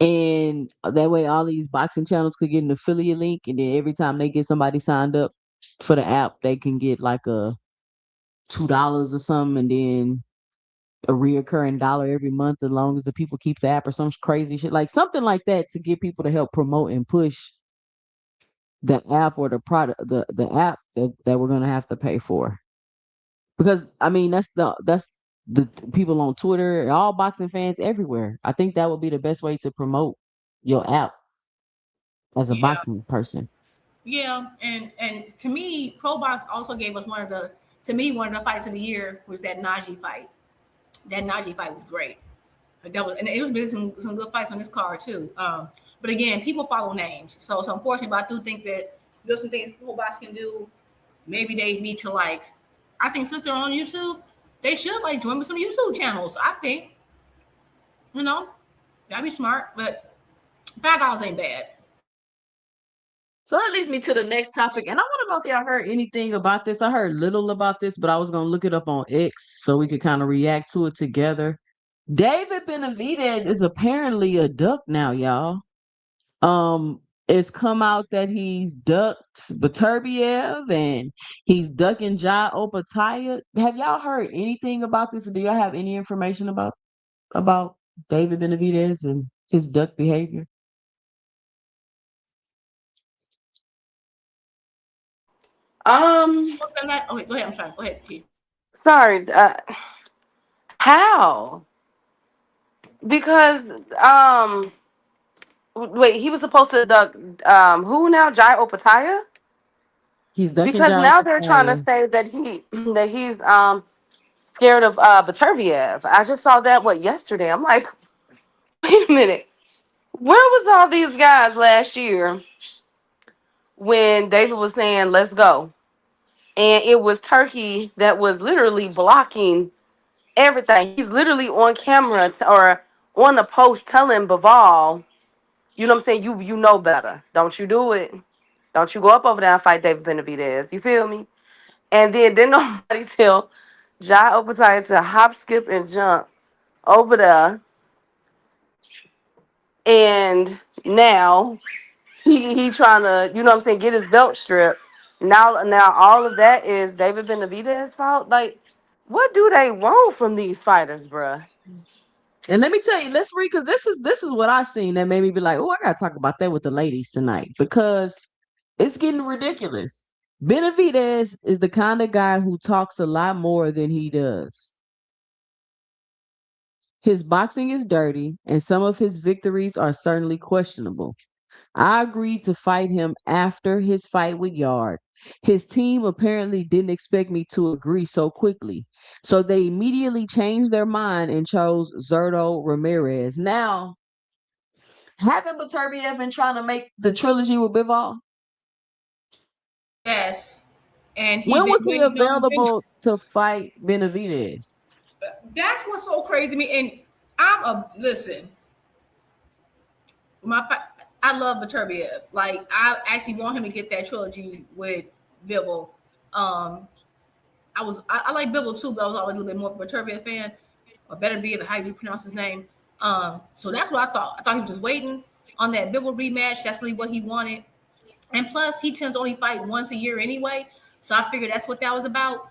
S1: And that way all these boxing channels could get an affiliate link. And then every time they get somebody signed up for the app, they can get like a $2 or something, and then a reoccurring dollar every month as long as the people keep the app or some crazy shit. Like something like that to get people to help promote and push the app or the product, the app that we're gonna have to pay for. Because I mean that's the people on Twitter, all boxing fans everywhere. I think that would be the best way to promote your app as a
S3: Yeah,
S1: boxing person.
S3: yeah, and to me, Pro Box also gave us one of the fights of the year was that Najee fight. That Najee fight was great. And it was been some good fights on this card too. But again, people follow names, so unfortunately, but I do think that there's some things Pro Box can do. Maybe they need to I think since they're on YouTube, they should join with some YouTube channels. I think, that'd be smart. But $5 ain't bad.
S1: So that leads me to the next topic. And I want to know if y'all heard anything about this. I heard little about this, but I was going to look it up on X so we could kind of react to it together. David Benavidez is apparently a duck now, y'all. It's come out that he's ducked Beterbiev and he's ducking Jai Opataya. Have y'all heard anything about this? Or do y'all have any information about David Benavidez and his duck behavior?
S3: Oh, go ahead. I'm sorry. Go ahead, Keith.
S4: Sorry. How? Because wait, he was supposed to duck who now? Jai Opataya?
S1: He's ducking
S4: Because
S1: Jai
S4: now they're trying to
S1: Opataya.
S4: say that he's scared of Beterbiev. I just saw that yesterday. I'm like, wait a minute. Where was all these guys last year when David was saying, let's go? And it was Turkey that was literally blocking everything. He's literally on camera or on the post telling Bivol, you know what I'm saying? You know better. Don't you do it. Don't you go up over there and fight David Benavidez. You feel me? And then didn't nobody tell Jai Opataya to hop, skip, and jump over there. And now he trying to, you know what I'm saying, get his belt stripped. Now all of that is David Benavidez's fault. Like, what do they want from these fighters, bruh?
S1: And let me tell you, let's read, because this is what I seen that made me be like, oh, I gotta talk about that with the ladies tonight, because it's getting ridiculous. Benavidez is the kind of guy who talks a lot more than he does. His boxing is dirty, and some of his victories are certainly questionable. I agreed to fight him after his fight with Yard. His team apparently didn't expect me to agree so quickly, so they immediately changed their mind and chose Zurdo Ramirez. Now, haven't Beterbiev been trying to make the trilogy with Bivol?
S3: Yes. And
S1: When was he
S3: waiting on
S1: available to fight Benavidez?
S3: That's what's so crazy to me. And listen. I love Beterbiev. Like, I actually want him to get that trilogy with Bivol. I like Bivol too, but I was always a little bit more of a Beterbiev fan, or better be how you pronounce his name. So that's what I thought. I thought he was just waiting on that Bivol rematch. That's really what he wanted. And plus, he tends to only fight once a year anyway. So I figured that's what that was about.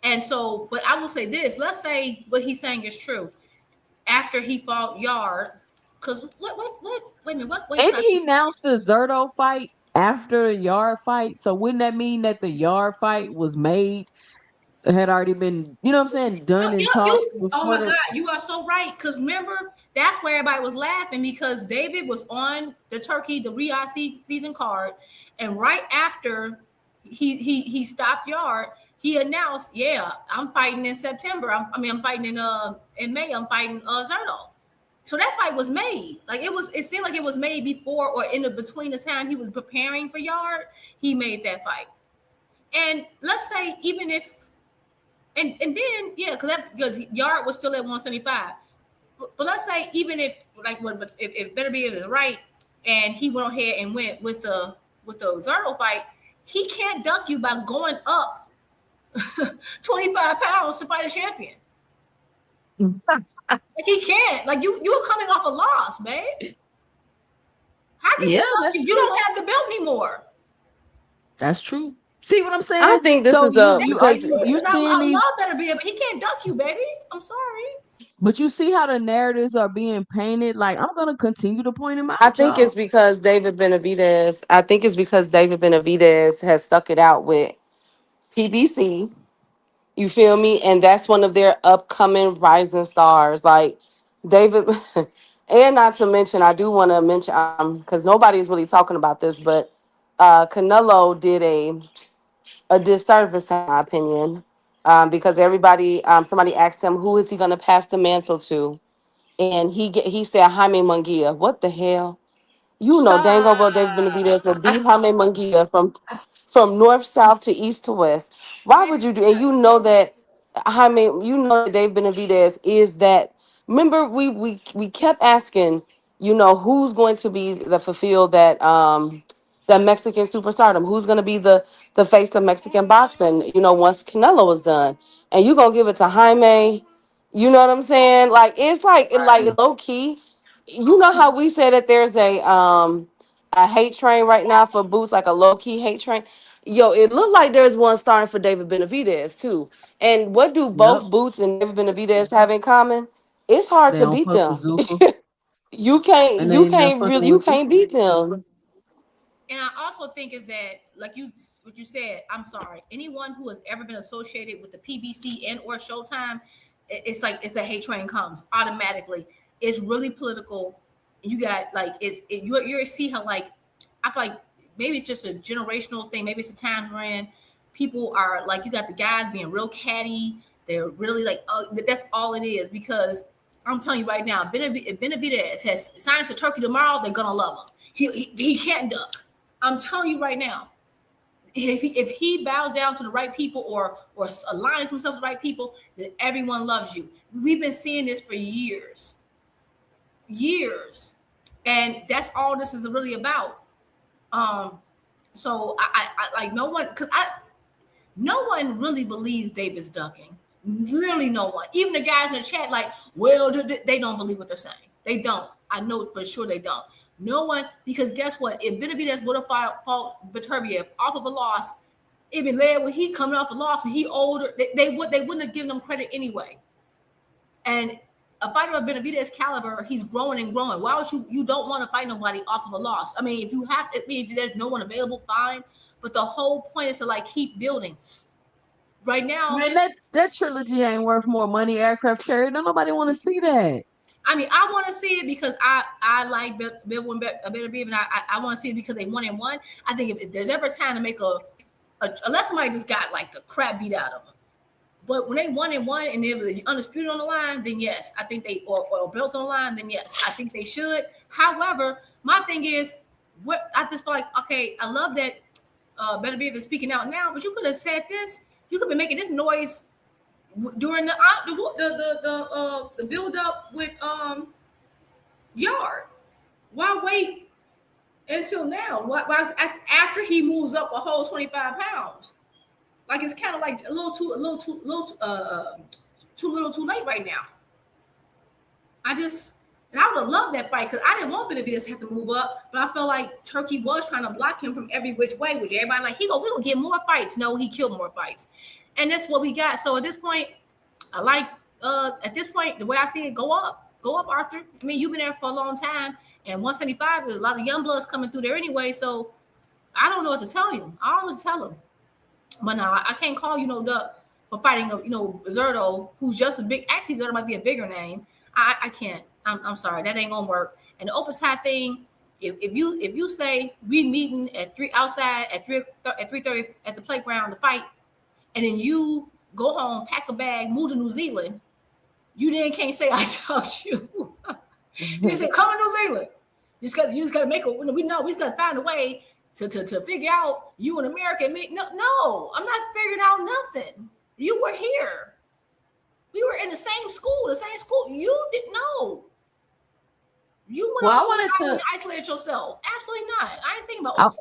S3: And so, but I will say this: let's say what he's saying is true. After he fought Yard, because wait a minute,
S1: Didn't he announce the Zurdo fight after the Yard fight? So wouldn't that mean that the Yard fight was made, had already been, you know what I'm saying, done in talks
S3: oh
S1: before
S3: my
S1: the?
S3: God, you are so right. Because remember, that's where everybody was laughing, because David was on the Riyadh season card, and right after he stopped Yard, he announced, "Yeah, I'm fighting in September. I'm fighting in May. I'm fighting Zurdo." So that fight was made. Like it seemed like it was made before or in the between the time he was preparing for Yard, he made that fight. And let's say even if and then yeah, because Yard was still at 175. But let's say even if like if Better Be is right and he went ahead and went with the Zerto fight, he can't duck you by going up 25 pounds to fight a champion. Like he can't. Like you're coming off a loss, man. How can you don't have the belt anymore?
S1: That's true. See what I'm saying?
S4: I think this is because
S3: I love Better Be, but he can't duck you, baby. I'm sorry.
S1: But you see how the narratives are being painted. Like I'm gonna continue to point him out.
S4: I think it's because David Benavidez. I think it's because David Benavidez has stuck it out with PBC. You feel me? And that's one of their upcoming rising stars. Like David, and not to mention, I do want to mention because nobody's really talking about this, but Canelo did a disservice in my opinion. Because everybody, somebody asked him, who is he going to pass the mantle to? And he said Jaime Munguia. What the hell? You know dang old well David Benavidez will beat Jaime Munguia from north, south to east to west. Why would you do? And you know that Jaime, you know that David Benavidez is that. Remember, we kept asking, you know, who's going to be the fulfill that Mexican superstardom? Who's going to be the face of Mexican boxing? You know, once Canelo was done, and you gonna give it to Jaime. You know what I'm saying? Like it's like low key. You know how we said that there's a hate train right now for Boots, like a low key hate train. Yo, it looked like there's one starting for David Benavidez too. And what do both Boots and David Benavidez have in common? It's hard
S1: They
S4: to
S1: don't
S4: beat
S1: fuck
S4: them.
S1: with Zuffa.
S4: you
S1: And they ain't
S4: can't
S1: fucking
S4: really you
S1: with
S4: can't beat them.
S3: And I also think is that, like what you said, I'm sorry, anyone who has ever been associated with the PBC and or Showtime, it's like it's a hate train comes automatically. It's really political. You got like you see how like I feel like maybe it's just a generational thing. Maybe it's a time we're in. People are like you got the guys being real catty. They're really like that's all it is because I'm telling you right now, if Benavidez has signs to Turkey tomorrow, they're gonna love him. He can't duck. I'm telling you right now, if he bows down to the right people or aligns himself with the right people, then everyone loves you. We've been seeing this for years, and that's all this is really about. So I like no one really believes David's ducking. Literally no one. Even the guys in the chat, like, well, they don't believe what they're saying. They don't. I know for sure they don't. No one, because guess what? If Benavidez would have fought Beterbiev off of a loss, even led when he coming off a loss and he older, they wouldn't have given him credit anyway. And a fighter of Benavidez caliber, he's growing and growing. Why would you don't want to fight nobody off of a loss? I mean, if there's no one available, fine. But the whole point is to like keep building. Right now,
S1: man, that trilogy ain't worth more money. Aircraft carrier, don't nobody want to see that.
S3: I mean, I want to see it because I like Bill and Better Be, and I want to see it because they 1-1. I think if there's ever a time to make unless somebody just got like the crap beat out of them, but when they 1-1 and it was undisputed on the line, then yes, I think they or belt on the line, then yes, I think they should. However, my thing is, what I just feel like, okay, I love that Better Be is speaking out now, but you could have said this. You could be making this noise during the build up with Yard. Why wait until now? Why after he moves up a whole 25 pounds? Like it's kind of like a little too late right now. I would have loved that fight because I didn't want Benavidez to have to move up, but I felt like Turkey was trying to block him from every which way, which everybody like, we gonna get more fights. No, he killed more fights. And that's what we got. So at this point, I like the way I see it, go up, Arthur. I mean, you've been there for a long time, and 175, there's a lot of young bloods coming through there anyway. So I don't know what to tell him. I don't know what to tell him. But no, I can't call duck for fighting Zerto, who's just as big. Actually, Zerto might be a bigger name. I can't. I'm sorry, that ain't gonna work. And the open tie thing, if you say we meeting at 3 outside at 3:30 at the playground to fight, and then you go home, pack a bag, move to New Zealand, you then can't say I told you. He said, come to New Zealand. You just gotta make a. We know we just gotta find a way to figure out you in America and me. No, I'm not figuring out nothing. You were here. We were in the same school. You didn't know. You went
S1: Well, I
S3: on
S1: wanted
S3: and
S1: to
S3: isolate yourself. Absolutely not. I ain't thinking about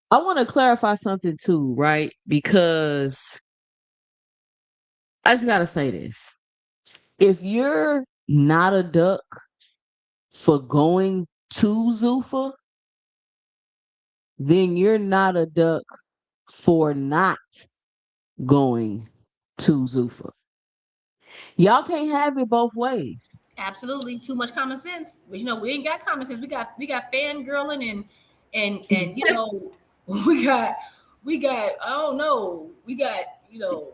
S1: I want to clarify something too, right? Because I just gotta say this. If you're not a duck for going to Zuffa, then you're not a duck for not going to Zuffa. Y'all can't have it both ways.
S3: absolutely too much common sense. But you know, we ain't got common sense. We got fangirling and you know, we got I don't know. We got, you know,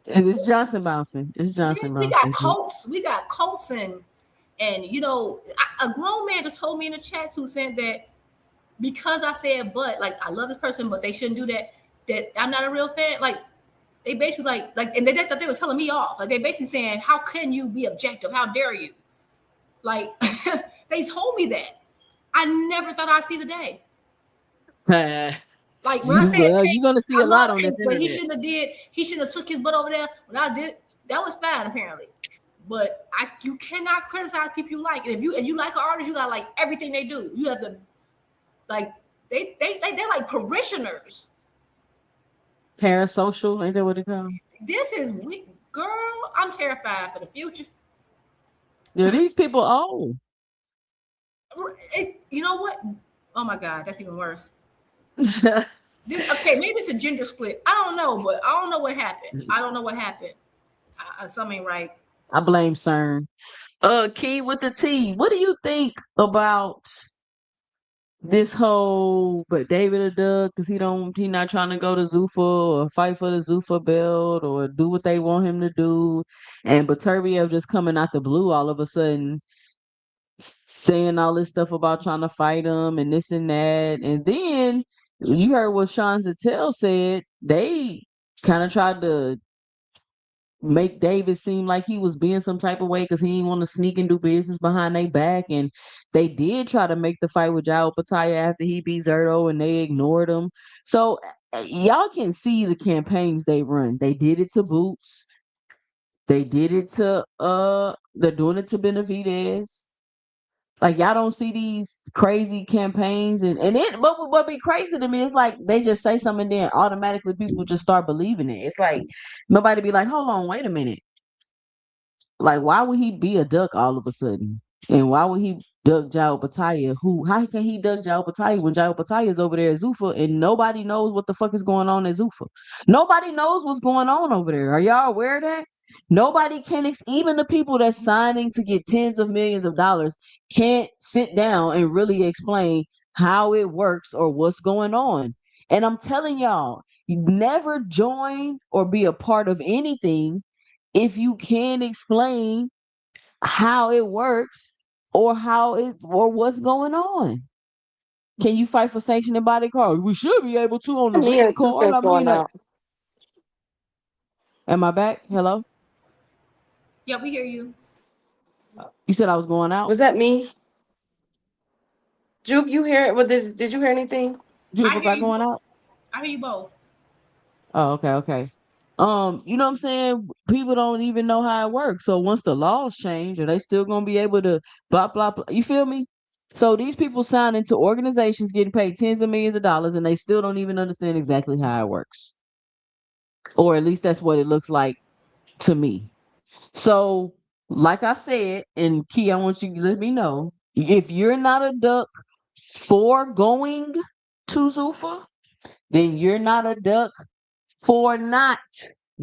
S1: And it's Johnson bouncing. It's Johnson
S3: we
S1: bouncing.
S3: got Colts and you know, a grown man just told me in the chat who said that because I said but, like, I love this person, but they shouldn't do that. That I'm not a real fan. Like, they basically like, and they were telling me off. Like, they basically saying, "How can you be objective? How dare you?" Like, they told me that. I never thought I'd see the day. Like when I said,
S1: well, you're gonna see
S3: I
S1: a lot
S3: love
S1: on
S3: him,
S1: this
S3: but
S1: internet.
S3: he shouldn't have took his butt over there. When I did, that was fine apparently. But you cannot criticize people you like. And if you like an artist, you got like everything they do. You have to like they're like parishioners.
S1: Parasocial, ain't that what it called?
S3: This is weak, girl. I'm terrified for the future.
S1: Yeah, these people old.
S3: You know what? Oh my God, that's even worse. Okay, maybe it's a gender split. I don't know, but I don't know what happened. Something ain't right.
S1: I blame CERN. Key with the T. What do you think about this whole but David a Doug because he not trying to go to Zuffa or fight for the Zuffa belt or do what they want him to do, and Baturbiev just coming out the blue all of a sudden saying all this stuff about trying to fight him and this and that, and then you heard what Sean Zattel said. They kind of tried to make David seem like he was being some type of way because he didn't want to sneak and do business behind their back. And they did try to make the fight with Jao Pataya after he beat Zerto and they ignored him. So y'all can see the campaigns they run. They did it to Boots. They did it to they're doing it to Benavidez. Like y'all don't see these crazy campaigns and it but what be crazy to me is like they just say something and then automatically people just start believing it. It's like nobody be like, hold on, wait a minute. Like, why would he be a duck all of a sudden? And why would he duck Jao Pataya? How can he duck Jao Pataya when Jao Pataya is over there at Zuffa and nobody knows what the fuck is going on at Zuffa? Nobody knows what's going on over there. Are y'all aware of that? Nobody can, even the people that's signing to get tens of millions of dollars can't sit down and really explain how it works or what's going on. And I'm telling y'all, you never join or be a part of anything if you can't explain how it works or what's going on. Can you fight for sanctioned by the card? We should be able to on the ring
S4: Yes, 2
S1: card.
S4: cents
S1: I
S4: going
S1: mean,
S4: out.
S1: am I back? Hello?
S3: Yeah, we hear you.
S1: You said I was going out?
S4: Was that me? Juke, you hear it? Well, did you hear anything?
S1: Juke, was I going out?
S3: I hear you both.
S1: Oh, okay. You know what I'm saying? People don't even know how it works. So once the laws change, are they still gonna be able to blah blah blah? You feel me? So these people sign into organizations getting paid tens of millions of dollars and they still don't even understand exactly how it works. Or at least that's what it looks like to me. So, like I said, and Key, I want you to let me know if you're not a duck for going to Zuffa, then you're not a duck for not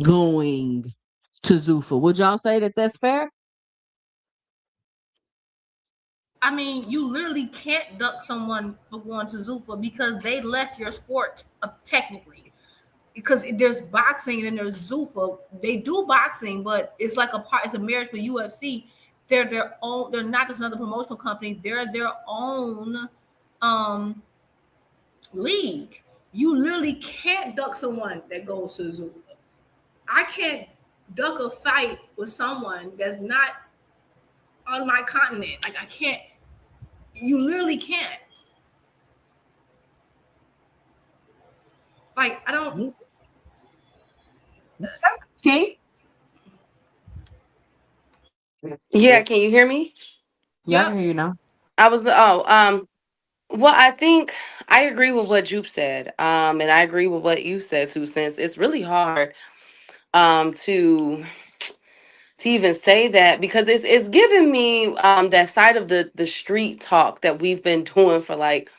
S1: going to Zuffa. Would y'all say that that's fair?
S3: I mean, you literally can't duck someone for going to Zuffa because they left your sport technically. Because there's boxing and there's Zuffa. They do boxing, but it's like it's a marriage with UFC. They're their own. They're not just another promotional company. They're their own league. You literally can't duck someone that goes to Zuffa. I can't duck a fight with someone that's not on my continent. Like I can't. You literally can't. Like I don't.
S1: Okay.
S4: Yeah, can you hear me?
S1: Yeah, I can hear you now.
S4: I was well, I think I agree with what Jupe said. And I agree with what you said, Sue, since it's really hard to even say that because it's giving me that side of the street talk that we've been doing for like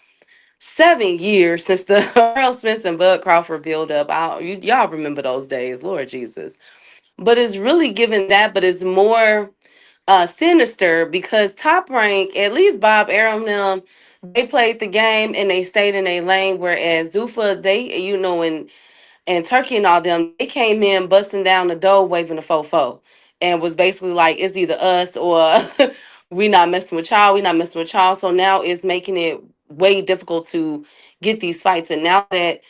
S4: 7 years since the Earl Spence and Bud Crawford build up. Y'all remember those days, Lord Jesus. But it's really giving that, but it's more sinister because Top Rank, at least Bob Arum them, they played the game and they stayed in a lane, whereas Zuffa, they, and Turkey and all them, they came in busting down the door waving a fofo and was basically like, it's either us or we not messing with y'all, we not messing with y'all. So now it's making it way difficult to get these fights. And now that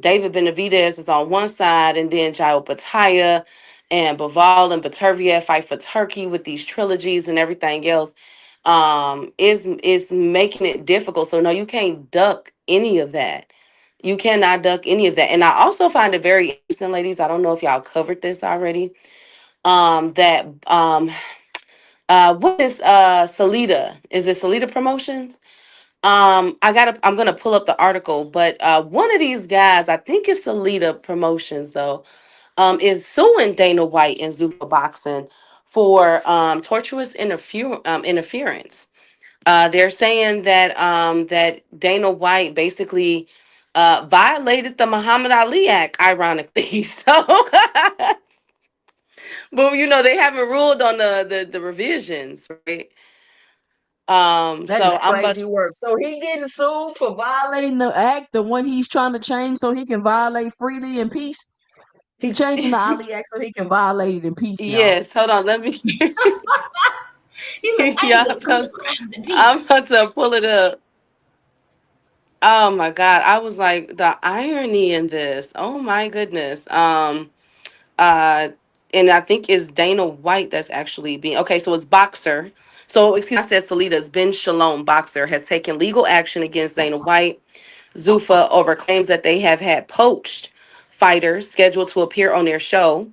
S4: David Benavidez is on one side and then Jairo Pataya and Baval and Baturviev fight for Turkey with these trilogies and everything else, is making it difficult. So no, you can't duck any of that. You cannot duck any of that. And I also find it very interesting, ladies. I don't know if y'all covered this already. That what is Salida? Is it Salida Promotions? I'm gonna pull up the article, but one of these guys, I think it's Salida Promotions though, is suing Dana White and Zuffa Boxing for tortuous interference. They're saying that that Dana White basically violated the Muhammad Ali Act, ironically. So, but they haven't ruled on the revisions, right?
S1: That is
S4: So I'm about
S1: crazy work. So he getting sued for violating the act, the one he's trying to change so he can violate freely in peace. He changing the Ali Act so he can violate it in peace, y'all.
S4: yes. Hold on, let me.
S3: He's like, I
S4: Yeah,
S3: can commit crimes in
S4: I'm
S3: peace.
S4: about to pull it up. Oh my God, I was like the irony in this. Oh my goodness. Uh and I think it's Dana White that's actually being okay. So it's Boxer. So excuse me, I said Salida's Ben Shalom Boxer has taken legal action against Dana White, Zuffa over claims that they have had poached fighters scheduled to appear on their show.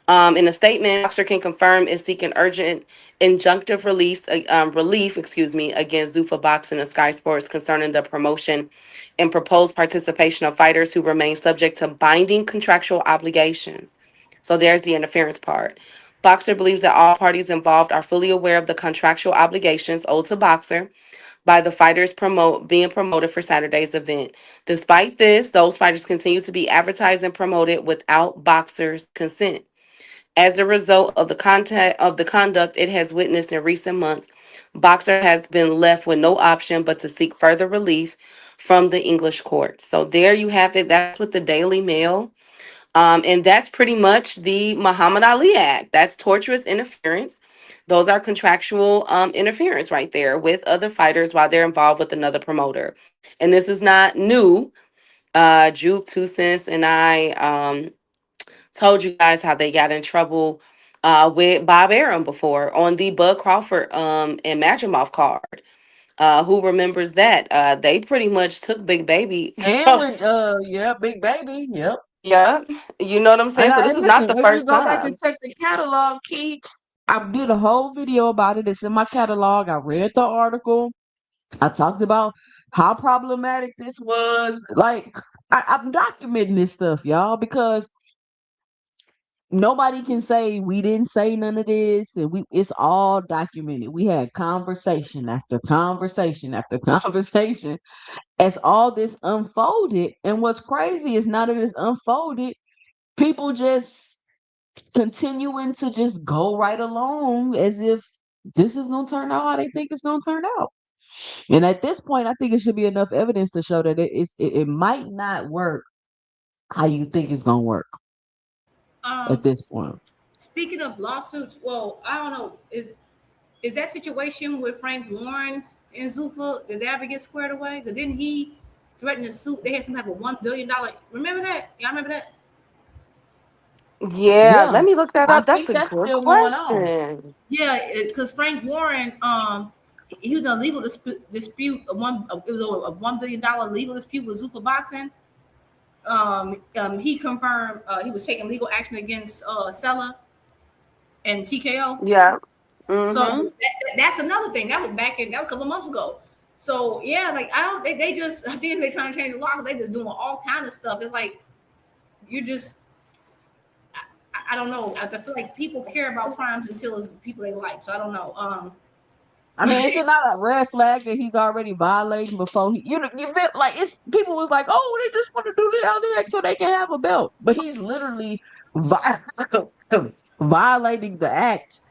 S4: In a statement, Boxer can confirm is seeking urgent injunctive relief, against Zuffa Boxing and Sky Sports concerning the promotion and proposed participation of fighters who remain subject to binding contractual obligations. So there's the interference part. Boxer believes that all parties involved are fully aware of the contractual obligations owed to Boxer by the fighters being promoted for Saturday's event. Despite this, those fighters continue to be advertised and promoted without Boxer's consent. As a result of the conduct it has witnessed in recent months, Boxer has been left with no option but to seek further relief from the English courts. So there you have it. That's with the Daily Mail. And that's pretty much the Muhammad Ali Act. That's torturous interference. Those are contractual interference right there with other fighters while they're involved with another promoter. And this is not new. Juke, 2 Cents, and I told you guys how they got in trouble with Bob Arum before on the Bud Crawford and Madrimov card. Who remembers that? They pretty much took Big Baby.
S1: And with Big Baby, yep.
S4: Yeah, you know what I'm saying? So this
S1: And
S4: is not
S1: listen,
S4: the
S1: if you
S4: first
S1: go back
S4: time.
S1: and check the catalog, Key, I did a whole video about it. It's in my catalog. I read the article. I talked about how problematic this was. Like, I'm documenting this stuff, y'all, because nobody can say we didn't say none of this, and it's all documented. We had conversation after conversation after conversation as all this unfolded. And what's crazy is now that it's unfolded, people just continuing to just go right along as if this is gonna turn out how they think it's gonna turn out. And at this point, I think it should be enough evidence to show that it might not work how you think it's gonna work at this point.
S3: Speaking of lawsuits, well, I don't know. Is that situation with Frank Warren and Zuffa, did that ever get squared away? Because didn't he threaten to sue? They had some type of $1 billion. Remember that? Y'all remember that?
S4: Yeah, let me look that
S1: I
S4: up. That's
S1: think
S4: a
S1: that's
S4: good
S1: still going on.
S4: question.
S3: Yeah, because Frank Warren, he was in a legal dispute. It was a $1 billion legal dispute with Zuffa Boxing. He confirmed he was taking legal action against Sella and TKO.
S4: Yeah.
S3: So that's another thing. That was a couple months ago. So yeah, like they just, I think they're trying to change the law because they just doing all kind of stuff. It's like you just, I don't know. I feel like people care about crimes until it's people they like. So I don't know.
S1: I mean, is it not a red flag that he's already violating before he, you feel like it's people was like, oh, they just want to do the LDX so they can have a belt, but he's literally violating the act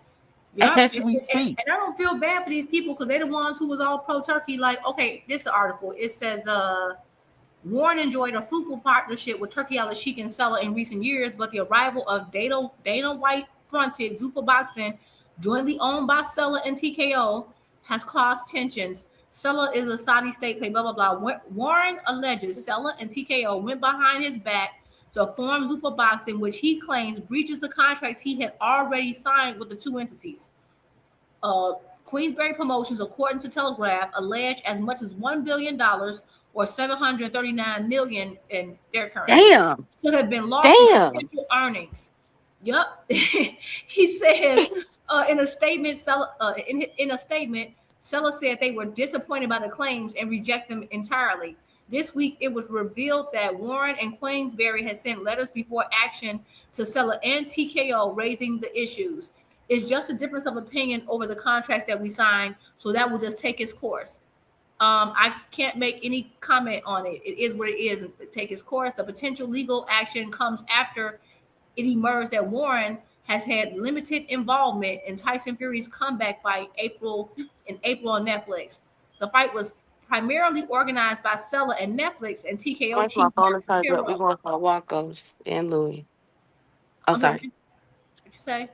S1: as we speak.
S3: And I don't feel bad for these people because they're the ones who was all pro Turkey. Like, okay, this is the article. It says Warren enjoyed a fruitful partnership with Turkey Al-Sheikh and Sella in recent years, but the arrival of Dana White-fronted Zuffa Boxing, jointly owned by Sella and TKO, has caused tensions. Sella is a Saudi state play, blah, blah, blah. Warren alleges Sella and TKO went behind his back to form Zuffa Boxing, which he claims breaches the contracts he had already signed with the two entities. Queensberry Promotions, according to Telegraph, alleged as much as $1 billion or $739 million in their currency.
S4: Damn.
S3: Could have been lost in potential earnings. Yup. He says in a statement, Sella said they were disappointed by the claims and reject them entirely. This week, it was revealed that Warren and Queensberry had sent letters before action to Sella and TKO raising the issues. It's just a difference of opinion over the contracts that we signed, so that will just take its course. I can't make any comment on it. It is what it is. Take its course. The potential legal action comes after it emerged that Warren has had limited involvement in Tyson Fury's comeback in April on Netflix. The fight was primarily organized by Sella and Netflix and TKO chief.
S4: We're going for Wacos and Louis. I'm sorry.
S3: What you say?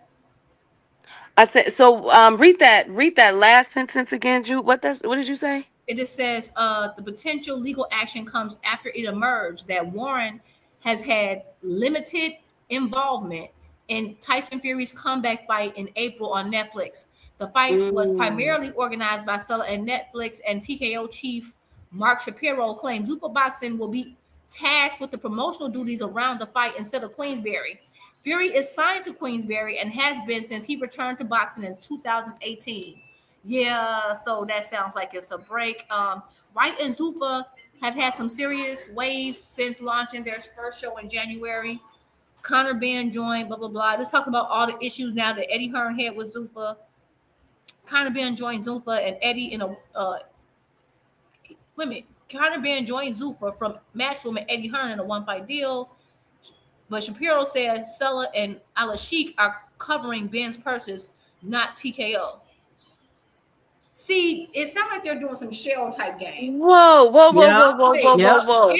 S4: I said so. Read that last sentence again, Jude. What did you say?
S3: It just says the potential legal action comes after it emerged that Warren has had limited involvement in Tyson Fury's comeback fight in April on Netflix. The fight was primarily organized by Sella and Netflix, and TKO chief Mark Shapiro claimed Zuffa Boxing will be tasked with the promotional duties around the fight instead of Queensberry. Fury is signed to Queensberry and has been since he returned to boxing in 2018. Yeah, so that sounds like it's a break. White and Zuffa have had some serious waves since launching their first show in January. Conor Ben joined, blah, blah, blah. Let's talk about all the issues now that Eddie Hearn had with Zuffa. Conor Ben joined Zuffa and Eddie in a Conor Ben joined Zuffa from Matchroom and Eddie Hearn in a one-fight deal. But Shapiro says Sella and Al-Sheikh are covering Ben's purses, not TKO. See, it sounds like they're doing some shell type game.
S4: Whoa.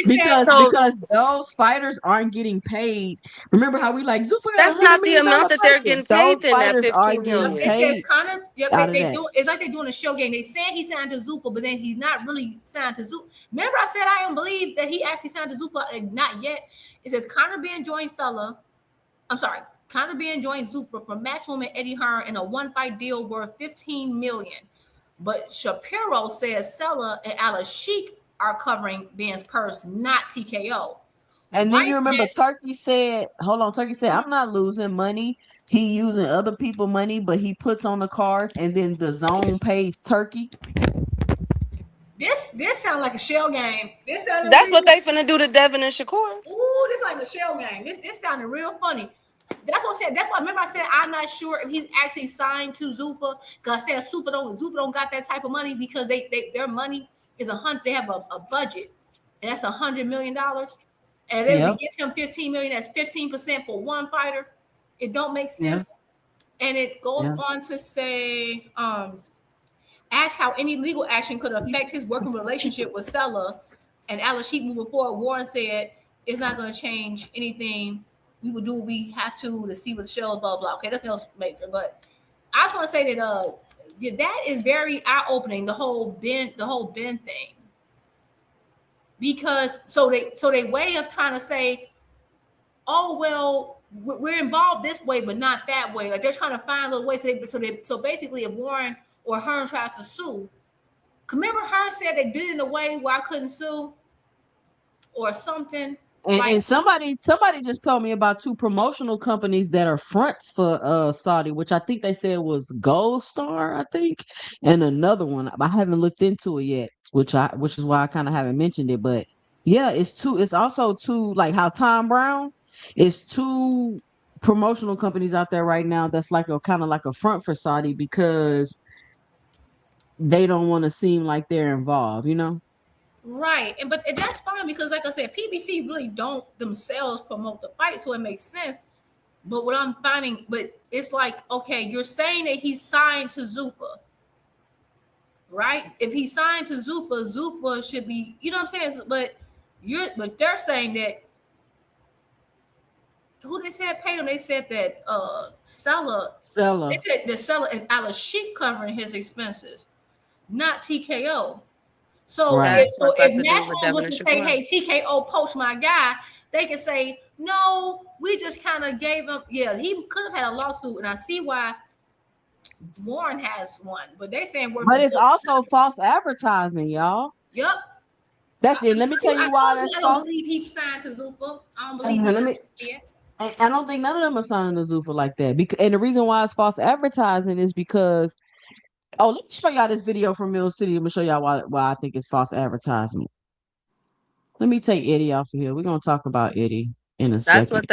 S1: Because those fighters aren't getting paid. Remember how we like Zuffa?
S4: That's not the amount that they're getting paid.
S1: Those fighters are getting
S3: paid. It says Conor. It's like they're doing a show game. They said he signed to Zuffa, but then he's not really signed to Zuffa. Remember, I said I don't believe that he actually signed to Zuffa. Not yet. It says Conor Ben joined Sella. Conor Ben joined Zuffa from Matchroom and Eddie Hearn in a one-fight deal worth $15 million. But Shapiro says Sella and Al-Sheikh are covering Ben's purse, not TKO.
S1: And then you remember Turkey said, I'm not losing money. He using other people's money, but he puts on the cards and then the zone pays Turkey.
S3: This sounds like a shell game.
S4: That's what they finna do to Devin and Shakur.
S3: Ooh, this like a shell game. This sounded real funny. That's what I said. That's why remember I said I'm not sure if he's actually signed to Zuffa, because I said Zuffa don't got that type of money because their money is $100. They have a budget, and that's $100 million. And then we give him $15 million. That's 15% for one fighter. It don't make sense. And it goes on to say, ask how any legal action could affect his working relationship with Sella and Al-Sheikh moving forward. Warren said it's not going to change anything. We will do what we have to see what the show is, blah, blah. Okay, that's no major. But I just want to say that that is very eye-opening, the whole Ben thing. Because so they way of trying to say, oh, well, we're involved this way, but not that way. Like they're trying to find little ways. So basically, if Warren or Hearn tries to sue, remember Hearn said they did it in a way where I couldn't sue or something.
S1: And somebody just told me about 2 promotional companies that are fronts for Saudi, which I think they said was Gold Star, I think, and another one. I haven't looked into it yet, which is why I kind of haven't mentioned it. But yeah, it's also 2, like how Tom Brown is 2 promotional companies out there right now that's like a kind of like a front for Saudi because they don't want to seem like they're involved, you know?
S3: Right. But that's fine because like I said, PBC really don't themselves promote the fight, so it makes sense. But what I'm finding, but it's like, okay, you're saying that he's signed to ZUFFA, right? If he's signed to ZUFFA, ZUFFA should be, you know what I'm saying? But they're saying that who they said paid him, they said that Stella. They said that Stella and Alice Sheik covering his expenses, not TKO. So
S1: Right.
S3: if Nashville was to say, hey, TKO poached my guy, they could say, no, we just kind of gave him, yeah, he could have had a lawsuit, and I see why Warren has one, but they saying
S1: but it's also false advertising, y'all.
S3: Yep.
S1: That's it. Let me tell you why that's
S3: I don't believe he signed to ZUFFA. I don't believe
S1: I don't think none of them are signing to ZUFFA like that. And the reason why it's false advertising is because let me show y'all this video from Mill City. I'm gonna show y'all why I think it's false advertisement. Let me take Eddie off of here. We're gonna talk about Eddie in a second.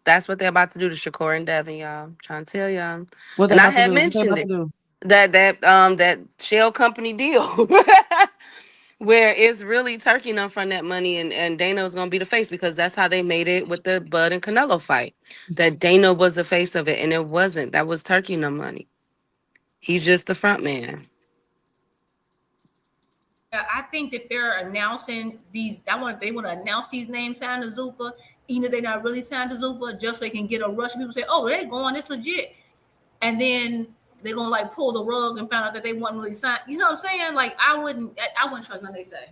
S4: That's what they're about to do to Shakur and Devin, y'all. I'm trying to tell y'all.
S1: What
S4: and I
S1: about to
S4: had
S1: do? What they
S4: mentioned
S1: about
S4: it.
S1: to do?
S4: That shell company deal where it's really Turkey enough from that money and Dana was gonna be the face because that's how they made it with the Bud and Canelo fight. That Dana was the face of it and it wasn't. That was Turkey enough money. He's just the front man.
S3: I think that they're announcing these. They want to announce these names signed to ZUFFA, even if they're not really signed to ZUFFA, just so they can get a rush of people say, "Oh, they're going, it's legit," and then they're gonna like pull the rug and find out that they weren't really signed. You know what I'm saying? Like I wouldn't trust nothing they say.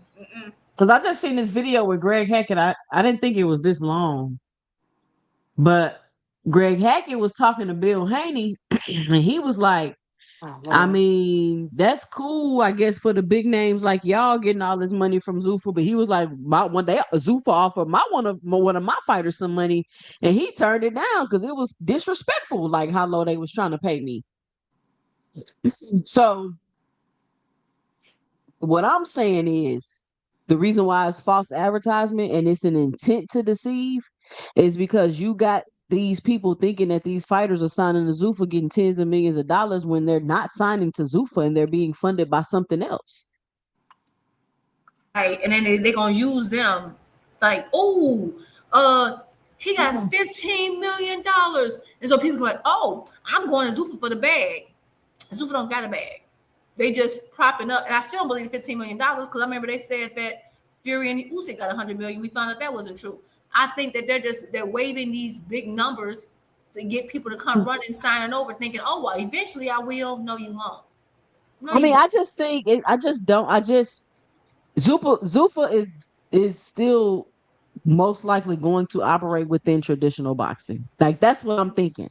S1: Because I just seen this video with Greg Hackett. I didn't think it was this long, but Greg Hackett was talking to Bill Haney, and he was like, I mean, that's cool, I guess, for the big names like y'all getting all this money from ZUFFA. But he was like, ZUFFA offered one of my fighters some money, and he turned it down because it was disrespectful, like how low they was trying to pay me. So what I'm saying is the reason why it's false advertisement and it's an intent to deceive is because you got these people thinking that these fighters are signing to ZUFFA getting tens of millions of dollars when they're not signing to ZUFFA and they're being funded by something else.
S3: Right. And then they're going to use them like, he got $15 million. And so people are like, oh, I'm going to ZUFFA for the bag. ZUFFA don't got a bag. They just propping up. And I still don't believe $15 million because I remember they said that Fury and Usyk got $100 million. We found out that wasn't true. I think that they're waving these big numbers to get people to come running, signing over, thinking, oh, well, eventually I will. No, you won't.
S1: I just think ZUFFA is still most likely going to operate within traditional boxing. Like that's what I'm thinking.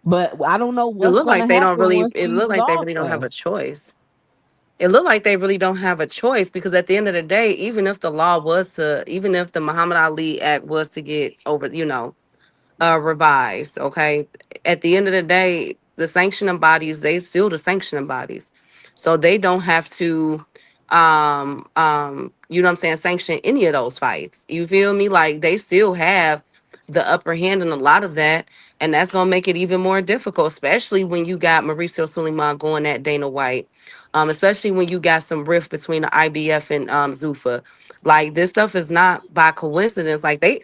S1: But I don't know what's going to happen.
S4: It look like they really don't have a choice. It looked like they really don't have a choice because at the end of the day, even if the Muhammad Ali Act was to get revised, okay, at the end of the day, the sanctioning bodies, they still the sanctioning bodies. So they don't have to, sanction any of those fights. You feel me? Like they still have the upper hand in a lot of that. And that's going to make it even more difficult, especially when you got Mauricio Suleiman going at Dana White. Especially when you got some rift between the IBF and ZUFFA. Like this stuff is not by coincidence. Like they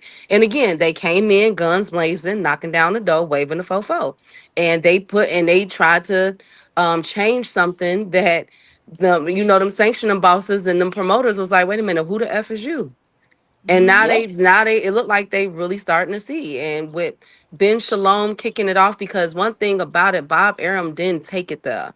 S4: came in guns blazing, knocking down the door, waving the fofo. And they tried to change something that them sanctioning bosses and them promoters was like, wait a minute, who the F is you? And now they it looked like they really starting to see. And with Ben Shalom kicking it off, because one thing about it, Bob Arum didn't take it there.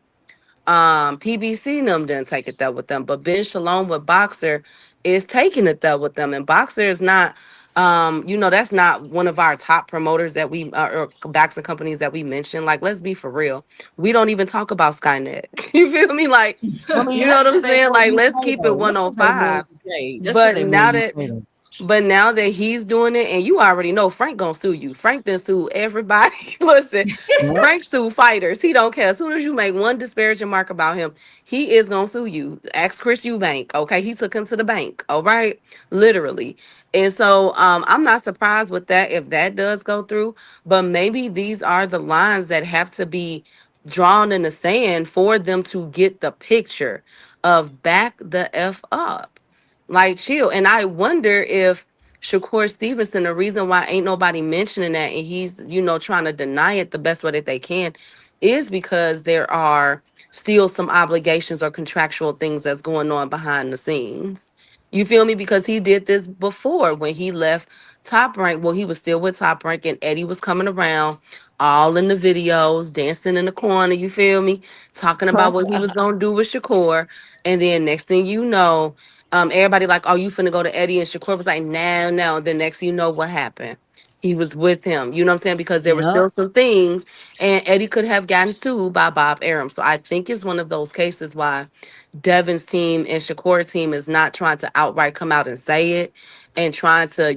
S4: PBC them didn't take it there with them, but Ben Shalom with Boxer is taking it there with them. And Boxer is not That's not one of our top promoters that we or boxing companies that we mention. Like, let's be for real. We don't even talk about Skynet. You feel me? Like,
S1: I mean,
S4: you know
S1: that's
S4: what I'm
S1: because they
S4: saying?
S1: want
S4: Like,
S1: you
S4: let's
S1: pay
S4: keep it
S1: though. That's because they want
S4: 105.
S1: you pay. That's because
S4: But
S1: they
S4: now
S1: want you
S4: that
S1: pay though.
S4: but now that he's doing it, and you already know Frank gonna sue you. Frank done sue everybody. Listen,
S1: Yep.
S4: Frank sue fighters. He don't care. As soon as you make one disparaging mark about him, he is gonna sue you. Ask Chris Eubank. Okay, he took him to the bank. All right, literally. And so I'm not surprised with that if that does go through. But maybe these are the lines that have to be drawn in the sand for them to get the picture of back the f up. Like, chill. And I wonder if Shakur Stevenson, the reason why ain't nobody mentioning that and he's, trying to deny it the best way that they can, is because there are still some obligations or contractual things that's going on behind the scenes. You feel me? Because he did this before when he left Top Rank. Well, he was still with Top Rank and Eddie was coming around all in the videos, dancing in the corner, you feel me? Talking about what he was going to do with Shakur. And then next thing you know, everybody like, oh, you finna go to Eddie, and Shakur was like, no, no. The next thing you know what happened. He was with him. You know what I'm saying? Because there were
S1: Yep.
S4: still some things, and Eddie could have gotten sued by Bob Arum. So I think it's one of those cases why Devin's team and Shakur's team is not trying to outright come out and say it and trying to,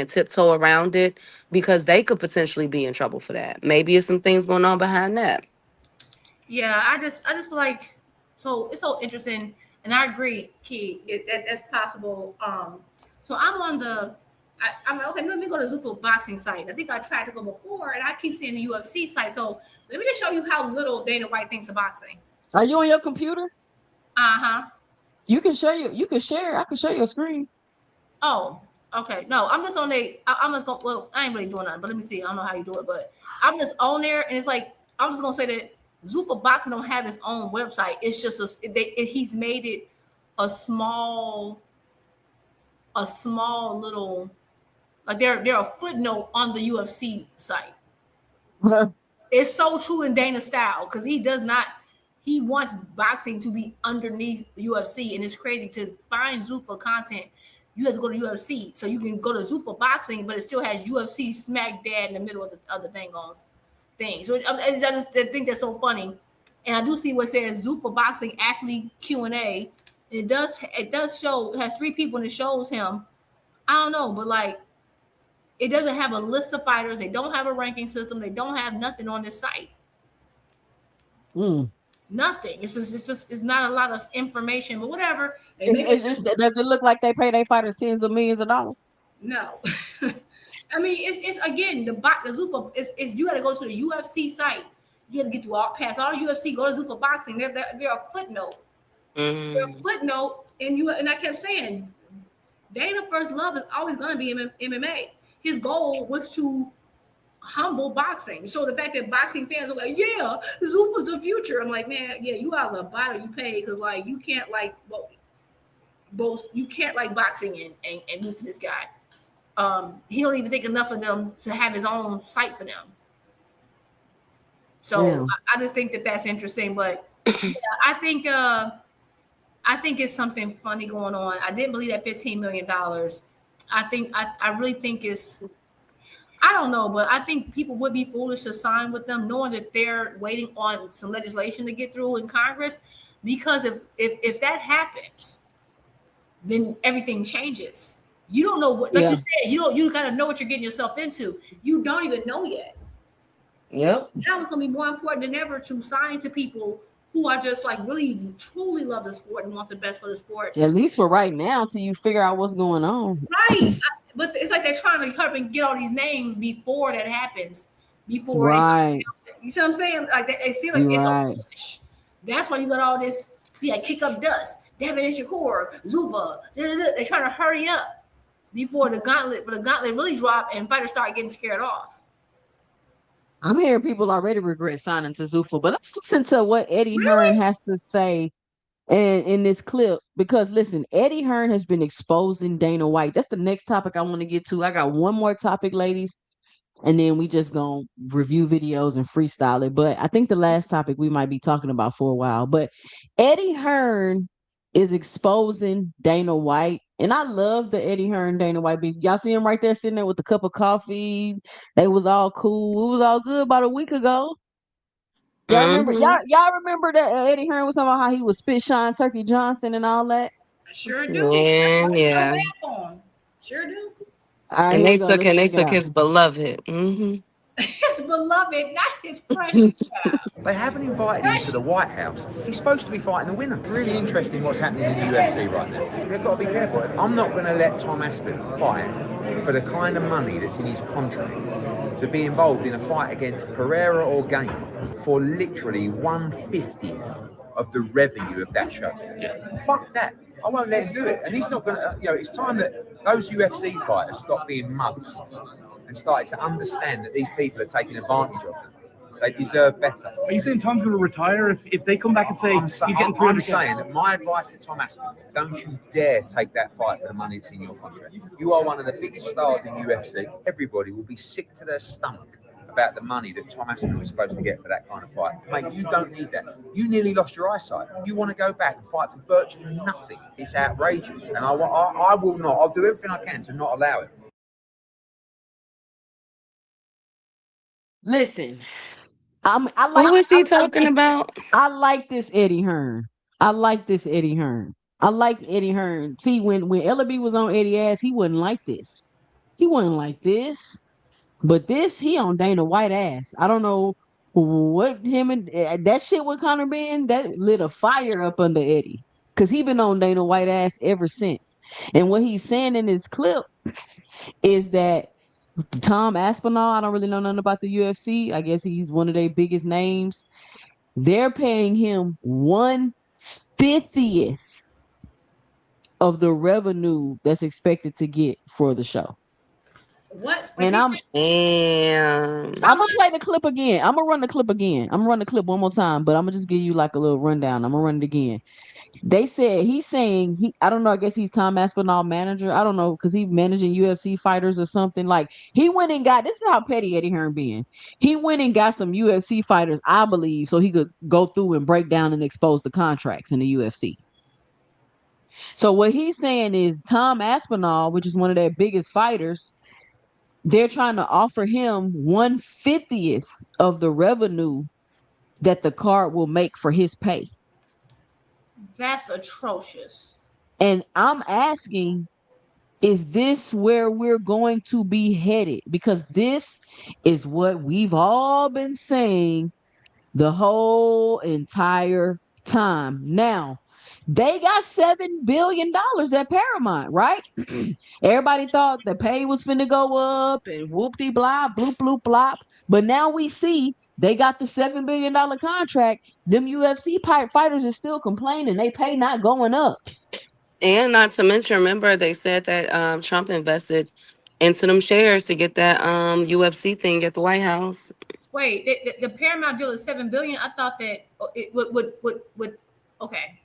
S4: tiptoe around it, because they could potentially be in trouble for that. Maybe it's some things going on behind that.
S3: Yeah, I just feel like, so it's so interesting, and I agree, Key, that's possible. So I'm on I'm like, okay, let me go to Zuffa boxing site. I think I tried to go before, and I keep seeing the UFC site. So let me just show you how little Dana White thinks of boxing.
S1: Are you on your computer?
S3: Uh-huh.
S1: You can share you can share. I can share your screen.
S3: Oh, okay. No, I'm just on there. I'm just going. Well, I ain't really doing nothing, but let me see. I don't know how you do it, but I'm just on there, and it's like I'm just gonna say that Zuffa Boxing don't have his own website. It's just he's made it a small little, like they're a footnote on the UFC site. It's so true in Dana's style because he does not. He wants boxing to be underneath the UFC, and it's crazy to find Zuffa content. You have to go to UFC, so you can go to Zuffa Boxing, but it still has UFC smack dab in the middle of the other thing. So I just think that's so funny, and I do see what says Zuffa Boxing actually Q&A. It does show, it has 3 people and it shows him. I don't know, but like it doesn't have a list of fighters. They don't have a ranking system. They don't have nothing on this site. Nothing. It's not a lot of information, but whatever.
S1: Does it look like they pay their fighters tens of millions of dollars?
S3: No. I mean, it's again the Zuffa. It's you got to go to the UFC site. You got to get through past all UFC. Go to Zuffa Boxing. They're a footnote. They're a footnote, and I kept saying, Dana first love is always going to be MMA. His goal was to humble boxing. So the fact that boxing fans are like, yeah, Zuffa's the future. I'm like, man, yeah, you are the bottle you pay, because like you can't like both you can't like boxing and root for this guy. He don't even think enough of them to have his own site for them. So I just think that that's interesting. But yeah, I think it's something funny going on. I didn't believe that $15 million. I really think it's, I don't know, but I think people would be foolish to sign with them, knowing that they're waiting on some legislation to get through in Congress. Because if that happens, then everything changes. You don't know what, like you said, you gotta know what you're getting yourself into. You don't even know yet.
S1: Yep.
S3: Now it's gonna be more important than ever to sign to people who are just like really truly love the sport and want the best for the sport.
S1: At least for right now, till you figure out what's going on.
S3: Right. But it's like they're trying to help and get all these names before that happens. Before
S1: right.
S3: You see what I'm saying? Like they see like it's so foolish. That's why you got all this. Kick up dust. Devin and Shakur, Zuffa. They're trying to hurry up before the gauntlet really drop and fighters start getting scared off.
S1: I'm hearing people already regret signing to Zuffa, but let's listen to what Eddie Hearn has to say in this clip, because listen, Eddie Hearn has been exposing Dana White. That's the next topic I want to get to. I got one more topic, ladies, and then we just gonna review videos and freestyle it. But I think the last topic we might be talking about for a while. But Eddie Hearn is exposing Dana White And I love the Eddie Hearn Dana White beef. Y'all see him right there sitting there with a cup of coffee. They was all cool. It was all good about a week ago. Y'all remember? Y'all remember that Eddie Hearn was talking about how he was spit shine Turkey Johnson and all that?
S3: I sure do.
S4: Yeah.
S3: Sure do.
S1: All right,
S4: And
S1: here we
S4: they
S1: go.
S4: took
S1: Let's check it out.
S4: his beloved. Mm-hmm.
S3: His beloved, not his precious child.
S15: They haven't invited him to the White House. He's supposed to be fighting the winner. Really interesting what's happening in the UFC right now. They've got to be careful. I'm not going to let Tom Aspinall fight for the kind of money that's in his contract to be involved in a fight against Pereira or Game for literally 1/50th of the revenue of that show. Yeah. Fuck that. I won't let him do it. And he's not going to, it's time that those UFC fighters stop being mugs and started to understand that these people are taking advantage of them. They deserve better.
S6: Are you saying Tom's going to retire if they come back and say he's getting 300?
S15: I'm saying that my advice to Tom Aspinall, don't you dare take that fight for the money that's in your contract. You are one of the biggest stars in UFC. Everybody will be sick to their stomach about the money that Tom Aspinall is supposed to get for that kind of fight. Mate, you don't need that. You nearly lost your eyesight. You want to go back and fight for virtually nothing. It's outrageous. And I will not. I'll do everything I can to not allow it.
S1: Listen, I like.
S4: What was he talking about?
S1: I like this Eddie Hearn. I like this Eddie Hearn. I like Eddie Hearn. See, when Ellaby was on Eddie ass, he wasn't like this. He wasn't like this. But this, he on Dana White ass. I don't know what him and that shit with Conor Ben, that lit a fire up under Eddie. Because he been on Dana White ass ever since. And what he's saying in this clip is that Tom Aspinall, I don't really know nothing about the UFC. I guess he's one of their biggest names. They're paying him 1/50th of the revenue that's expected to get for the show.
S3: What?
S1: And I'm gonna play the clip again. I'm gonna run the clip again. I'm gonna run the clip one more time, but I'm gonna just give you like a little rundown. I'm gonna run it again. They said he's saying I don't know, I guess he's Tom Aspinall manager. I don't know, because he's managing UFC fighters or something. Like he went and got, this is how petty Eddie Hearn being. He went and got some UFC fighters, I believe, so he could go through and break down and expose the contracts in the UFC. So what he's saying is Tom Aspinall, which is one of their biggest fighters, they're trying to offer him 1/50th of the revenue that the card will make for his pay.
S3: That's atrocious.
S1: And I'm asking, is this where we're going to be headed? Because this is what we've all been saying the whole entire time. Now, they got $7 billion at Paramount, right? Everybody thought the pay was finna go up and whoop-de-blah, bloop, bloop, blop. But now we see they got the $7 billion contract. Them UFC fighters are still complaining. They pay not going up.
S4: And not to mention, remember, they said that Trump invested into them shares to get that UFC thing at the White House.
S3: Wait, the Paramount deal is $7 billion. I thought that it would okay.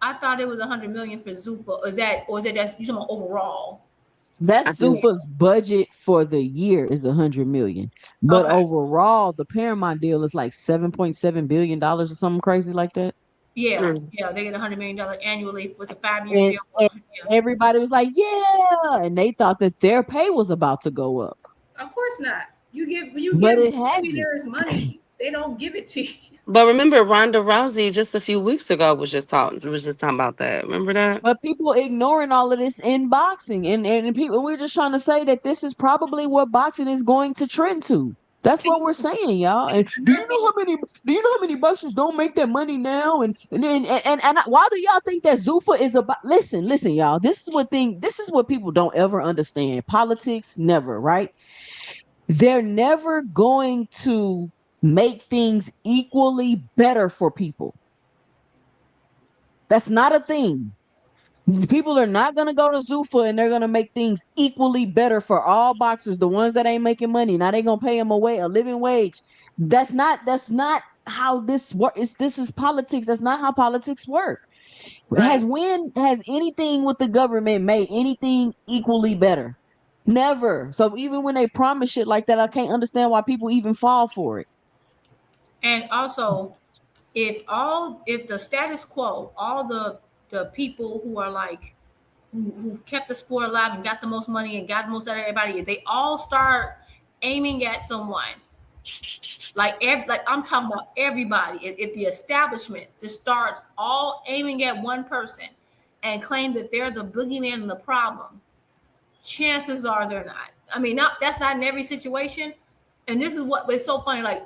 S3: I thought it was $100 million for ZUFFA. Is that you talking about overall?
S1: That's ZUFFA's budget for the year is $100 million, but overall the Paramount deal is like $7.7 billion or something crazy like that.
S3: Yeah, yeah, they get $100 million annually for a 5-year deal.
S1: And everybody was like, yeah, and they thought that their pay was about to go up.
S3: Of course not. You give millionaires money, they don't give it to you.
S4: But remember, Ronda Rousey just a few weeks ago was just talking about that. Remember that?
S1: But people ignoring all of this in boxing, and people, we're just trying to say that this is probably what boxing is going to trend to. That's what we're saying, y'all. And do you know how many boxers don't make that money now? And why do y'all think that ZUFFA is about? Listen, y'all. This is what people don't ever understand. Politics, never, right? They're never going to make things equally better for people. That's not a thing. People are not going to go to ZUFFA and they're going to make things equally better for all boxers. The ones that ain't making money, now they're going to pay them a living wage. That's not how this works. This is politics. That's not how politics work. Right. Has anything with the government made anything equally better? Never. So even when they promise shit like that, I can't understand why people even fall for it.
S3: And also, if the status quo, all the people who are like who kept the sport alive and got the most money and got the most out of everybody, they all start aiming at someone. Like I'm talking about everybody. If the establishment just starts all aiming at one person and claim that they're the boogeyman and the problem, chances are they're not. I mean, that's not in every situation. And this is what it's so funny. Like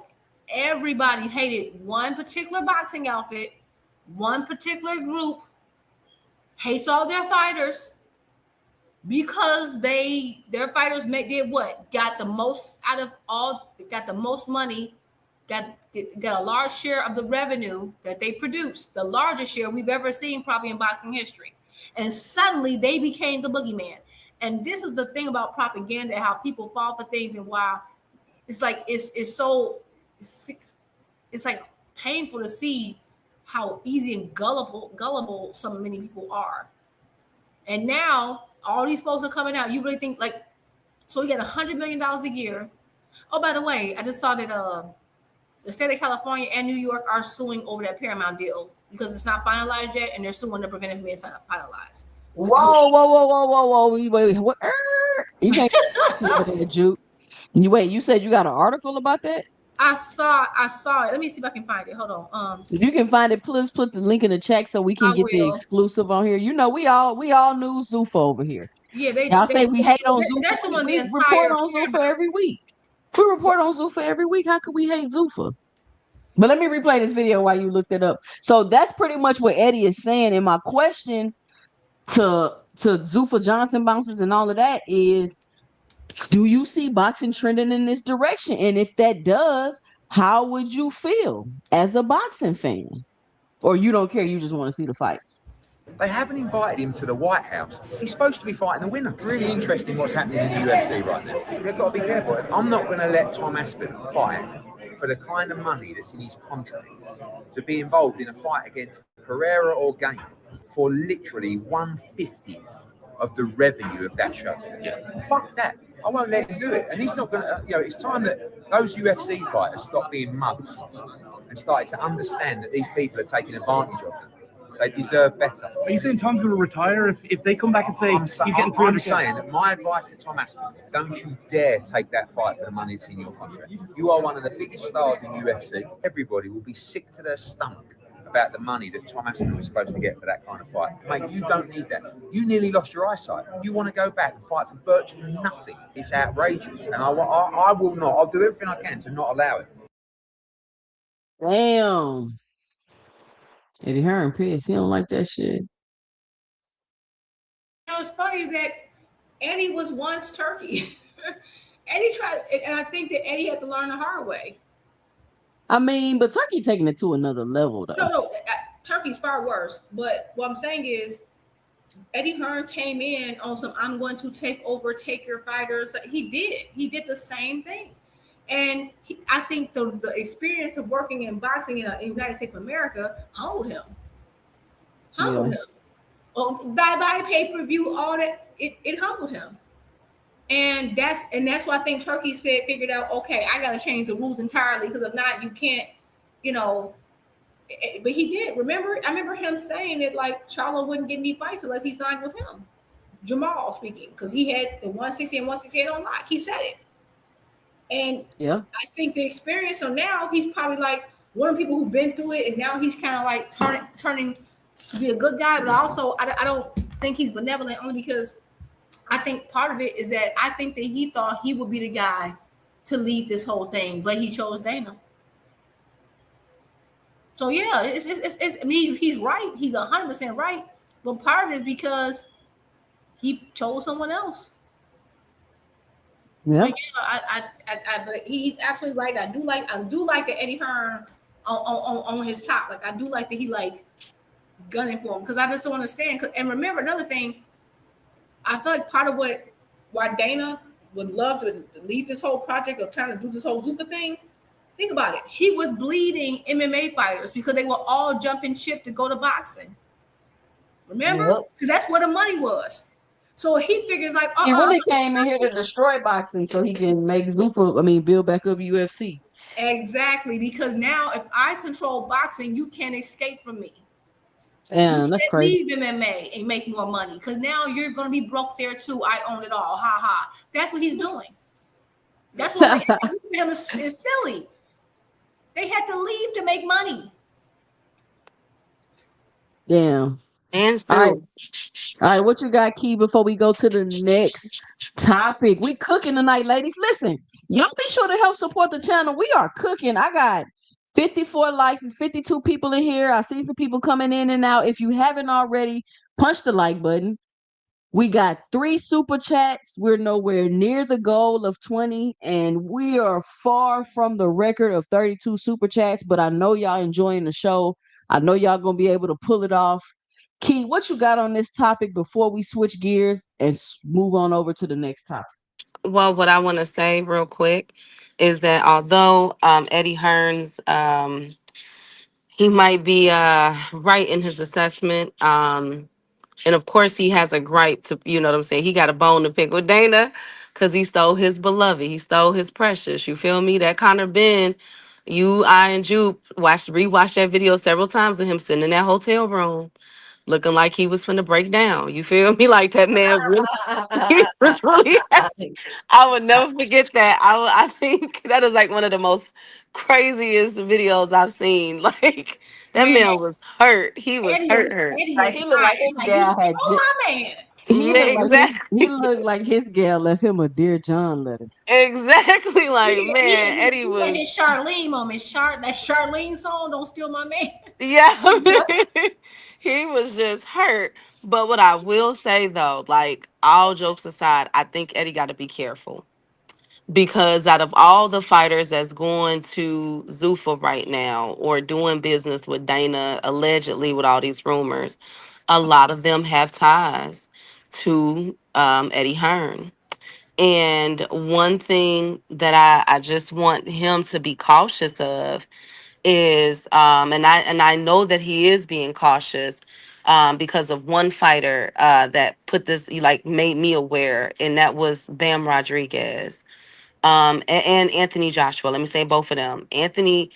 S3: everybody hated one particular boxing outfit, one particular group, hates all their fighters because their fighters did what? Got the most out of all, got the most money, got a large share of the revenue that they produced, the largest share we've ever seen probably in boxing history. And suddenly they became the boogeyman. And this is the thing about propaganda, how people fall for things, and why it's like it's like painful to see how easy and gullible so many people are. And now all these folks are coming out. You really think like, so we got $100 million a year. Oh, by the way, I just saw that the state of California and New York are suing over that Paramount deal because it's not finalized yet, and they're suing to prevent it from being finalized.
S1: Whoa! Wait, what? You can't that, Juke. You said you got an article about that?
S3: I saw it. Let me see if I can find it. Hold on.
S1: If you can find it, please put the link in the chat so we can get the exclusive on here. You know, we all knew ZUFFA over here.
S3: Yeah,
S1: y'all say we hate on ZUFFA. We report on ZUFFA every week. We report on ZUFFA every week. How could we hate ZUFFA? But let me replay this video while you looked it up. So that's pretty much what Eddie is saying. And my question to ZUFFA Johnson bouncers and all of that is, do you see boxing trending in this direction? And if that does, how would you feel as a boxing fan? Or you don't care, you just want to see the fights?
S15: They haven't invited him to the White House. He's supposed to be fighting the winner. Really interesting what's happening in the UFC right now. They've got to be careful. I'm not going to let Tom Aspinall fight for the kind of money that's in his contract to be involved in a fight against Pereira or Game for literally 1/50th of the revenue of that show. Yeah. Fuck that. I won't let him do it. And he's not going to, it's time that those UFC fighters stop being mugs and started to understand that these people are taking advantage of them. They deserve better.
S6: Are you saying Tom's going to retire if they come back and say he's getting 300?
S15: I'm saying that my advice to Tom Aspinall, don't you dare take that fight for the money that's in your contract. You are one of the biggest stars in UFC. Everybody will be sick to their stomach about the money that Tom Aspinall was supposed to get for that kind of fight. Mate, you don't need that. You nearly lost your eyesight. You want to go back and fight for virtually nothing. It's outrageous. And I will not. I'll do everything I can to not allow it.
S1: Damn. Eddie Hearn pissed. He don't like that shit.
S3: What's funny is that Eddie was once Turkey. Eddie tried, and I think that Eddie had to learn the hard way.
S1: I mean, but Turkey taking it to another level, though.
S3: No, Turkey's far worse. But what I'm saying is, Eddie Hearn came in on some, I'm going to take your fighters. He did the same thing. And I think the experience of working in boxing in the United States of America humbled him. Him. Oh, bye pay-per-view, all that, it humbled him. And that's why I think Turkey figured out, okay, I got to change the rules entirely, because if not, you can't, but he did. I remember him saying that, like, Charlo wouldn't give me fights unless he signed with him. Jamal speaking, because he had the 160 and 168 on lock. He said it. And yeah, I think the experience, so now he's probably like one of the people who've been through it, and now he's kind of like turning to be a good guy, but also I don't think he's benevolent, only because I think part of it is that I think that he thought he would be the guy to lead this whole thing, but he chose Dana. So yeah, I mean, he's right. He's 100% right. But part of it is because he chose someone else.
S1: Yeah.
S3: But yeah, but he's absolutely right. I do like that Eddie Hearn on his top. Like, I do like that he like gunning for him, because I just don't understand. And remember another thing, I feel like part of why Dana would love to lead this whole project of trying to do this whole ZUFFA thing. Think about it. He was bleeding MMA fighters because they were all jumping ship to go to boxing. Remember? Because that's where the money was. So he figures like,
S1: he really came in here to destroy boxing so he can make ZUFFA, build back up UFC.
S3: Exactly, because now if I control boxing, you can't escape from me.
S1: Damn, that's crazy.
S3: Leave MMA and make more money because now you're going to be broke there too. I own it all. Ha ha. That's what he's doing. That's what him is silly. They had to leave to make money.
S1: Damn.
S4: And
S1: All right.
S4: so,
S1: All right, what you got, Key, before we go to the next topic? We cooking tonight, ladies. Listen, y'all be sure to help support the channel. We are cooking. I got 54 likes. It's 52 people in here. I see some people coming in and out. If you haven't already, punch the like button. We got 3 super chats. We're nowhere near the goal of 20, and we are far from the record of 32 super chats, but I know y'all enjoying the show. I know y'all gonna be able to pull it off. Key, what you got on this topic before we switch gears and move on over to the next topic?
S4: well, what I want to say real quick is that although Eddie Hearns, he might be right in his assessment. And of course, he has a gripe to, you know what I'm saying? He got a bone to pick with Dana because he stole his beloved. He stole his precious. You feel me? That Conor Ben, I, and Jupe rewatched that video several times of him sitting in that hotel room looking like he was finna break down. You feel me? Like that man really, he was really I would never forget that. I think that is like one of the most craziest videos I've seen. Like that man was hurt. He was hurt.
S1: Like he looked like his gal had
S4: Yeah, exactly.
S1: he looked like his gal left him a Dear John letter.
S4: Exactly. Like man, Eddie was
S3: his Charlene moment. That Charlene song, "Don't Steal My Man."
S4: Yeah. He was just hurt. But what I will say though, like all jokes aside, I think Eddie got to be careful. Because out of all the fighters that's going to ZUFFA right now or doing business with Dana, allegedly with all these rumors, a lot of them have ties to Eddie Hearn. And one thing that I just want him to be cautious of is, and I know that he is being cautious because of one fighter that put this, he like made me aware, and that was Bam Rodriguez. And Anthony Joshua. Let me say both of them. Anthony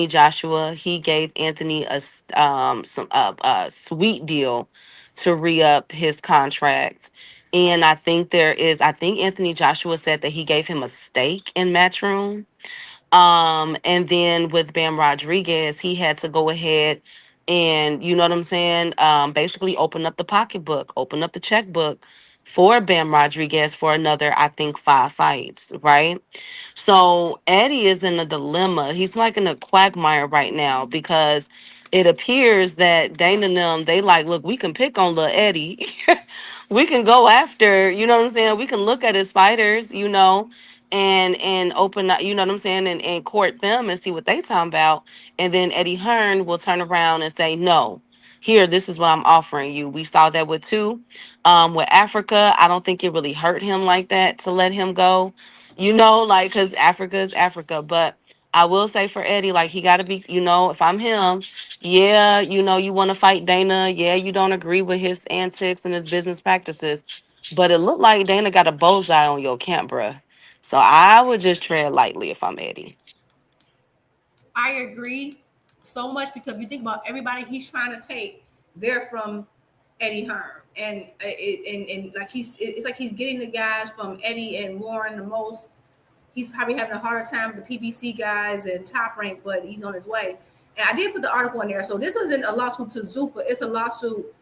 S4: Joshua, he gave Anthony a sweet deal to re-up his contract. And I think Anthony Joshua said that he gave him a stake in Matchroom. And then with Bam Rodriguez, he had to go ahead and, you know what I'm saying, basically open up the pocketbook, open up the checkbook for Bam Rodriguez for another, I think, 5 fights, right? So Eddie is in a dilemma. He's like in a quagmire right now because it appears that Dana and them, they like, look, we can pick on little Eddie. We can go after, you know what I'm saying? We can look at his fighters, you know, and open up, you know what I'm saying, and court them and see what they talking about. And then Eddie Hearn will turn around and say, no, here, this is what I'm offering you. We saw that with with Africa. I don't think it really hurt him like that to let him go, you know, like, because Africa is Africa. But I will say for Eddie, like, he got to be, you know, if I'm him, yeah, you know, you want to fight Dana. Yeah, you don't agree with his antics and his business practices. But it looked like Dana got a bullseye on your camp, bruh. So I would just tread lightly if I'm Eddie.
S3: I agree so much because if you think about everybody he's trying to take, they're from Eddie Hearn. And like it's like he's getting the guys from Eddie and Warren the most. He's probably having a harder time with the PBC guys and Top Rank, but he's on his way. And I did put the article in there. So this isn't a lawsuit to ZUFFA. It's a lawsuit.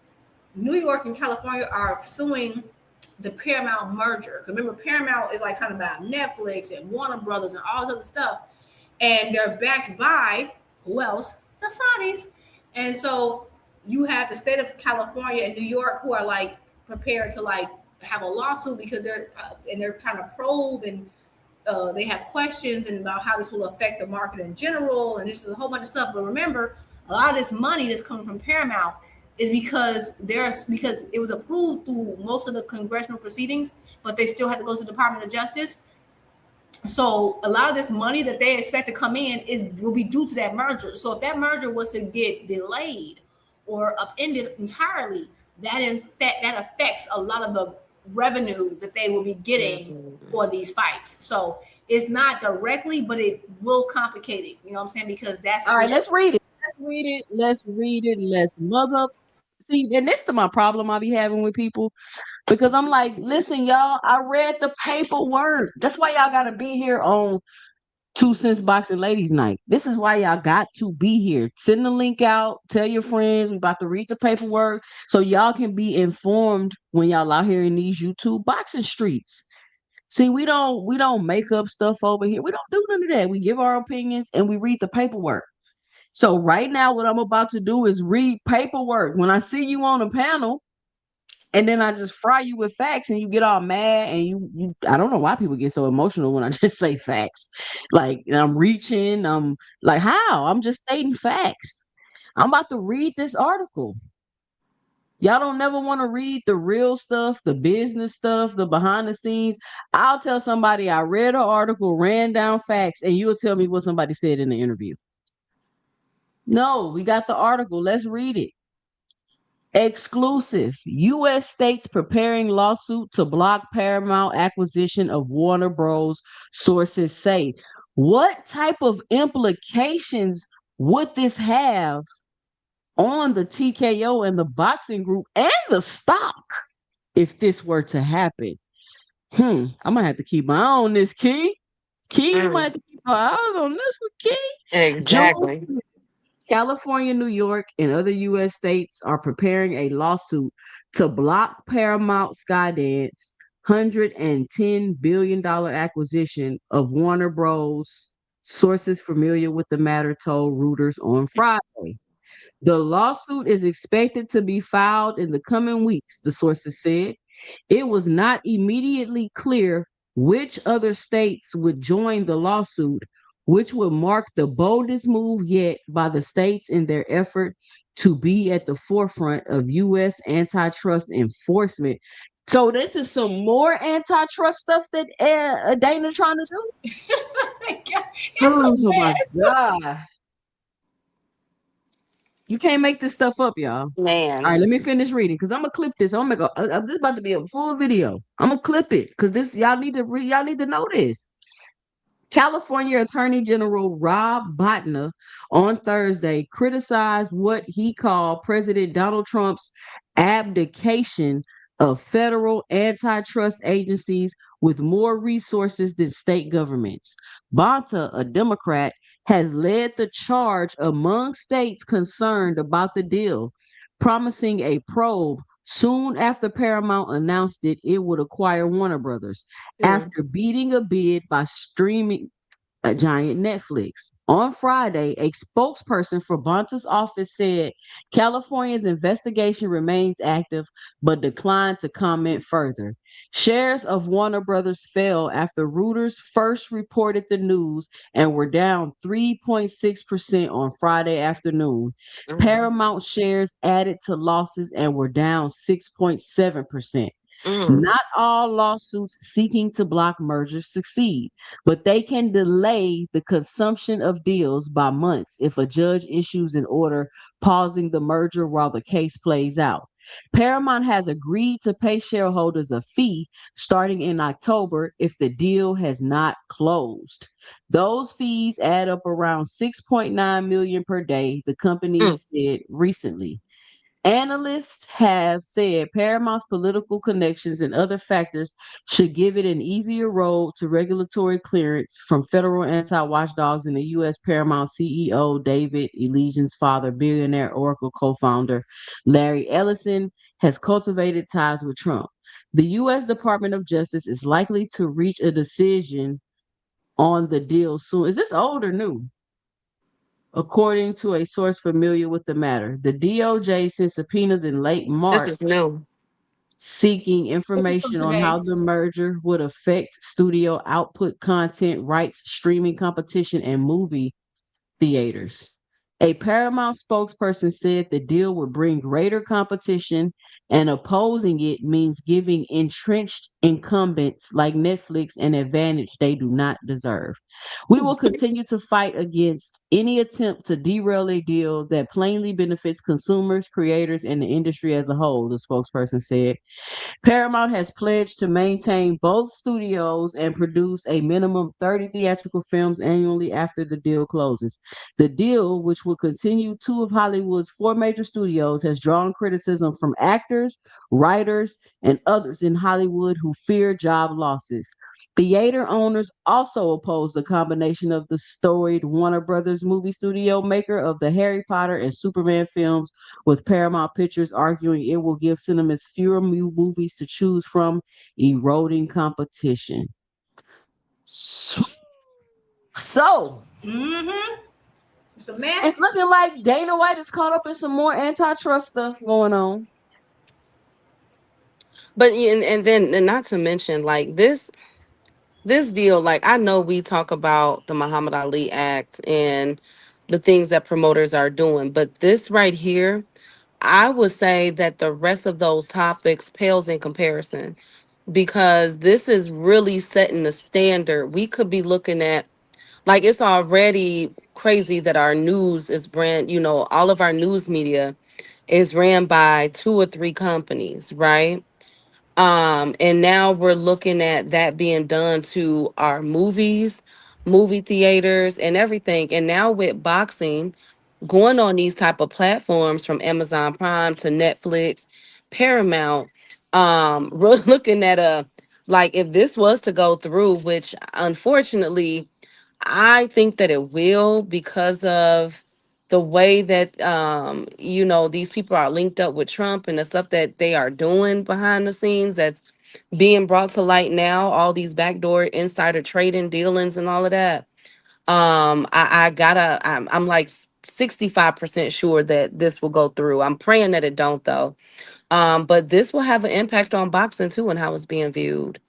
S3: New York and California are suing the Paramount merger. Remember, Paramount is like talking about Netflix and Warner Brothers and all this other stuff. And they're backed by, who else? The Saudis. And so you have the state of California and New York who are like prepared to like have a lawsuit because they're trying to probe and they have questions and about how this will affect the market in general. And this is a whole bunch of stuff. But remember, a lot of this money that's coming from Paramount is because it was approved through most of the congressional proceedings, but they still had to go to the Department of Justice. So a lot of this money that they expect to come in will be due to that merger. So if that merger was to get delayed or upended entirely, that affects a lot of the revenue that they will be getting for these fights. So it's not directly, but it will complicate it. You know what I'm saying? Because that's
S1: all right. Let's read it. read it. Let's read it. Let's mother. See, and this is my problem I be having with people because I'm like, listen, y'all, I read the paperwork. That's why y'all gotta be here on 2 Cents Boxing Ladies Night. This is why y'all got to be here. Send the link out. Tell your friends we about to read the paperwork so y'all can be informed when y'all out here in these YouTube boxing streets. See, we don't make up stuff over here. We don't do none of that. We give our opinions and we read the paperwork. So right now, what I'm about to do is read paperwork. When I see you on a panel, and then I just fry you with facts, and you get all mad, and you I don't know why people get so emotional when I just say facts. Like I'm reaching, I'm like, how? I'm just stating facts. I'm about to read this article. Y'all don't never want to read the real stuff, the business stuff, the behind the scenes. I'll tell somebody I read an article, ran down facts, and you'll tell me what somebody said in the interview. No, we got the article. Let's read it. Exclusive. U.S. states preparing lawsuit to block Paramount acquisition of Warner Bros. Sources say. What type of implications would this have on the TKO and the boxing group and the stock if this were to happen? I'm gonna have to keep my eye on this, Key. You might have to keep my eyes on this one, Key.
S4: Exactly.
S1: California, New York, and other U.S. states are preparing a lawsuit to block Paramount Skydance $110 billion acquisition of Warner Bros. Sources familiar with the matter told Reuters on Friday. The lawsuit is expected to be filed in the coming weeks, the sources said. It was not immediately clear which other states would join the lawsuit, which would mark the boldest move yet by the states in their effort to be at the forefront of U.S. antitrust enforcement. So this is some more antitrust stuff that Dana trying to do? Oh my God. You can't make this stuff up, y'all.
S4: Man.
S1: All right, let me finish reading because I'm gonna clip this. I'm gonna go. This is about to be a full video. I'm gonna clip it because this y'all need to read. Y'all need to know this. California Attorney General Rob Botner on Thursday criticized what he called President Donald Trump's abdication of federal antitrust agencies with more resources than state governments. Bonta, a Democrat, has led the charge among states concerned about the deal, promising a probe soon after Paramount announced it would acquire Warner Brothers after beating a bid by streaming a giant Netflix. On Friday, a spokesperson for Bonta's office said California's investigation remains active but declined to comment further. Shares of Warner Brothers fell after Reuters first reported the news and were down 3.6% on Friday afternoon. Paramount shares added to losses and were down 6.7%. Not all lawsuits seeking to block mergers succeed, but they can delay the consummation of deals by months if a judge issues an order pausing the merger while the case plays out. Paramount has agreed to pay shareholders a fee starting in October if the deal has not closed. Those fees add up around $6.9 million per day, the company said recently. Analysts have said Paramount's political connections and other factors should give it an easier road to regulatory clearance from federal anti-watchdogs in the U.S. Paramount CEO David Elysian's father, billionaire Oracle co-founder Larry Ellison, has cultivated ties with Trump. The U.S. Department of Justice is likely to reach a decision on the deal soon. Is this old or new? According to a source familiar with the matter. The DOJ sent subpoenas in late March.
S4: This is new.
S1: Seeking information on how the merger would affect studio output, content, rights, streaming competition, and movie theaters. A Paramount spokesperson said the deal would bring greater competition, and opposing it means giving entrenched incumbents like Netflix an advantage they do not deserve. We will continue to fight against any attempt to derail a deal that plainly benefits consumers, creators, and the industry as a whole, the spokesperson said. Paramount has pledged to maintain both studios and produce a minimum 30 theatrical films annually after the deal closes. The deal, which will continue two of Hollywood's four major studios, has drawn criticism from actors, writers, and others in Hollywood who fear job losses. Theater owners also oppose the combination of the storied Warner Brothers movie studio, maker of the Harry Potter and Superman films, with Paramount Pictures arguing it will give cinemas fewer movies to choose from, eroding competition. So,
S3: It's a mess.
S1: It's looking like Dana White is caught up in some more antitrust stuff going on.
S4: But and then and not to mention like this deal, like I know we talk about the Muhammad Ali Act and the things that promoters are doing, but this right here, I would say that the rest of those topics pales in comparison because this is really setting the standard. We could be looking at like it's already crazy that our news is all of our news media is ran by two or three companies, right? And now we're looking at that being done to our movies, movie theaters, and everything. And now with boxing going on these type of platforms from Amazon Prime to Netflix, Paramount, we're looking at like if this was to go through, which unfortunately I think that it will because of the way that these people are linked up with Trump and the stuff that they are doing behind the scenes that's being brought to light now, all these backdoor insider trading dealings and all of that. I'm like 65% sure that this will go through. I'm praying that it don't though. But this will have an impact on boxing too and how it's being viewed.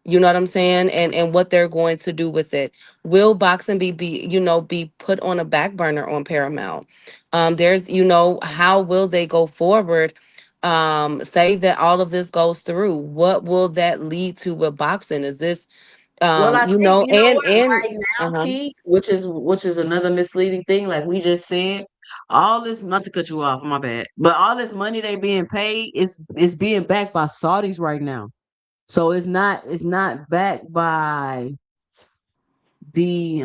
S4: You know what I'm saying? And what they're going to do with it. Will boxing be put on a back burner on Paramount? There's, how will they go forward? Say that all of this goes through. What will that lead to with boxing? Is this
S1: Well, I think you know what,
S4: and
S1: right now,
S4: uh-huh.
S1: Key, which is another misleading thing, like we just said, all this, not to cut you off, my bad, but all this money they being paid is being backed by Saudis right now. So it's not backed by the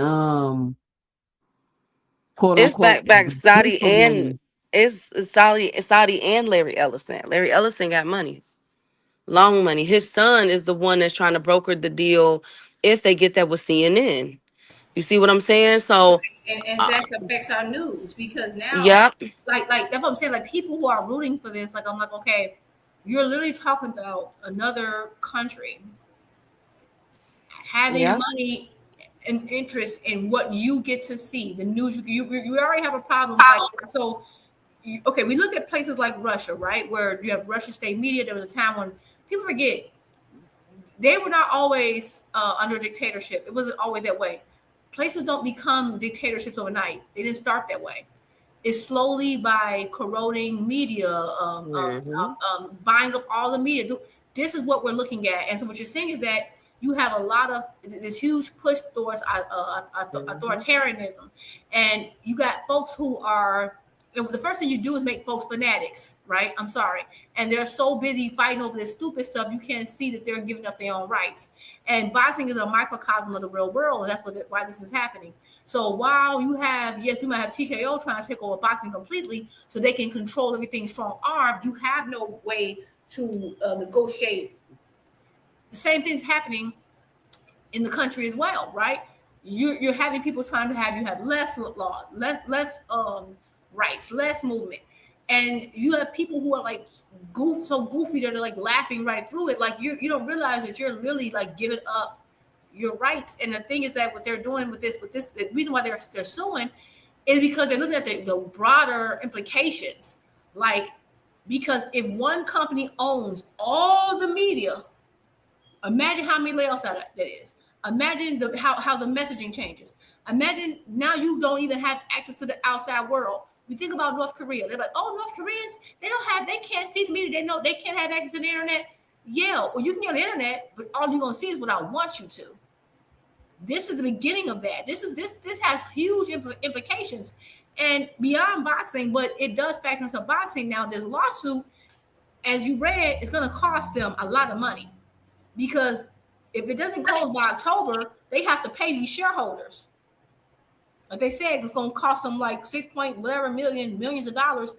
S1: quote
S4: It's
S1: unquote
S4: back Saudi
S1: official
S4: and
S1: money.
S4: it's Saudi and Larry Ellison. Larry Ellison got money. Long money. His son is the one that's trying to broker the deal if they get that with CNN. You see what I'm saying? So,
S3: And that affects our news because now,
S4: yep.
S3: like that's what I'm saying. Like people who are rooting for this, like I'm like, okay, you're literally talking about another country having
S4: Yep.
S3: money and interest in what you get to see. The news you already have a problem. Like, so, okay, we look at places like Russia, right, where you have Russian state media. There was a time when people forget they were not always under dictatorship. It wasn't always that way. Places don't become dictatorships overnight. They didn't start that way. It's slowly by corroding media, buying up all the media. This is what we're looking at. And so what you're saying is that you have a lot of this huge push towards authoritarianism. And you got folks who are, the first thing you do is make folks fanatics, right? I'm sorry. And they're so busy fighting over this stupid stuff, you can't see that they're giving up their own rights. And boxing is a microcosm of the real world, and that's why this is happening. So while you have, yes, we might have TKO trying to take over boxing completely so they can control everything strong-armed, you have no way to negotiate. The same thing's happening in the country as well, right? You're having people trying to have less law, less rights, less movement. And you have people who are like so goofy that they're like laughing right through it. Like you don't realize that you're really like giving up your rights. And the thing is that what they're doing with this, the reason why they're suing is because they're looking at the broader implications. Like, because if one company owns all the media, imagine how many layoffs that is. Imagine how the messaging changes. Imagine now you don't even have access to the outside world. You think about North Korea. They're like, oh, North Koreans, they can't see the media. They know they can't have access to the internet. Yeah, well, you can get on the internet, but all you're gonna see is what I want you to. This is the beginning of that. This has huge implications, and beyond boxing, but it does factor into boxing. Now, this lawsuit, as you read, is going to cost them a lot of money, because if it doesn't close by October, they have to pay these shareholders. Like they said, it's going to cost them like millions of dollars.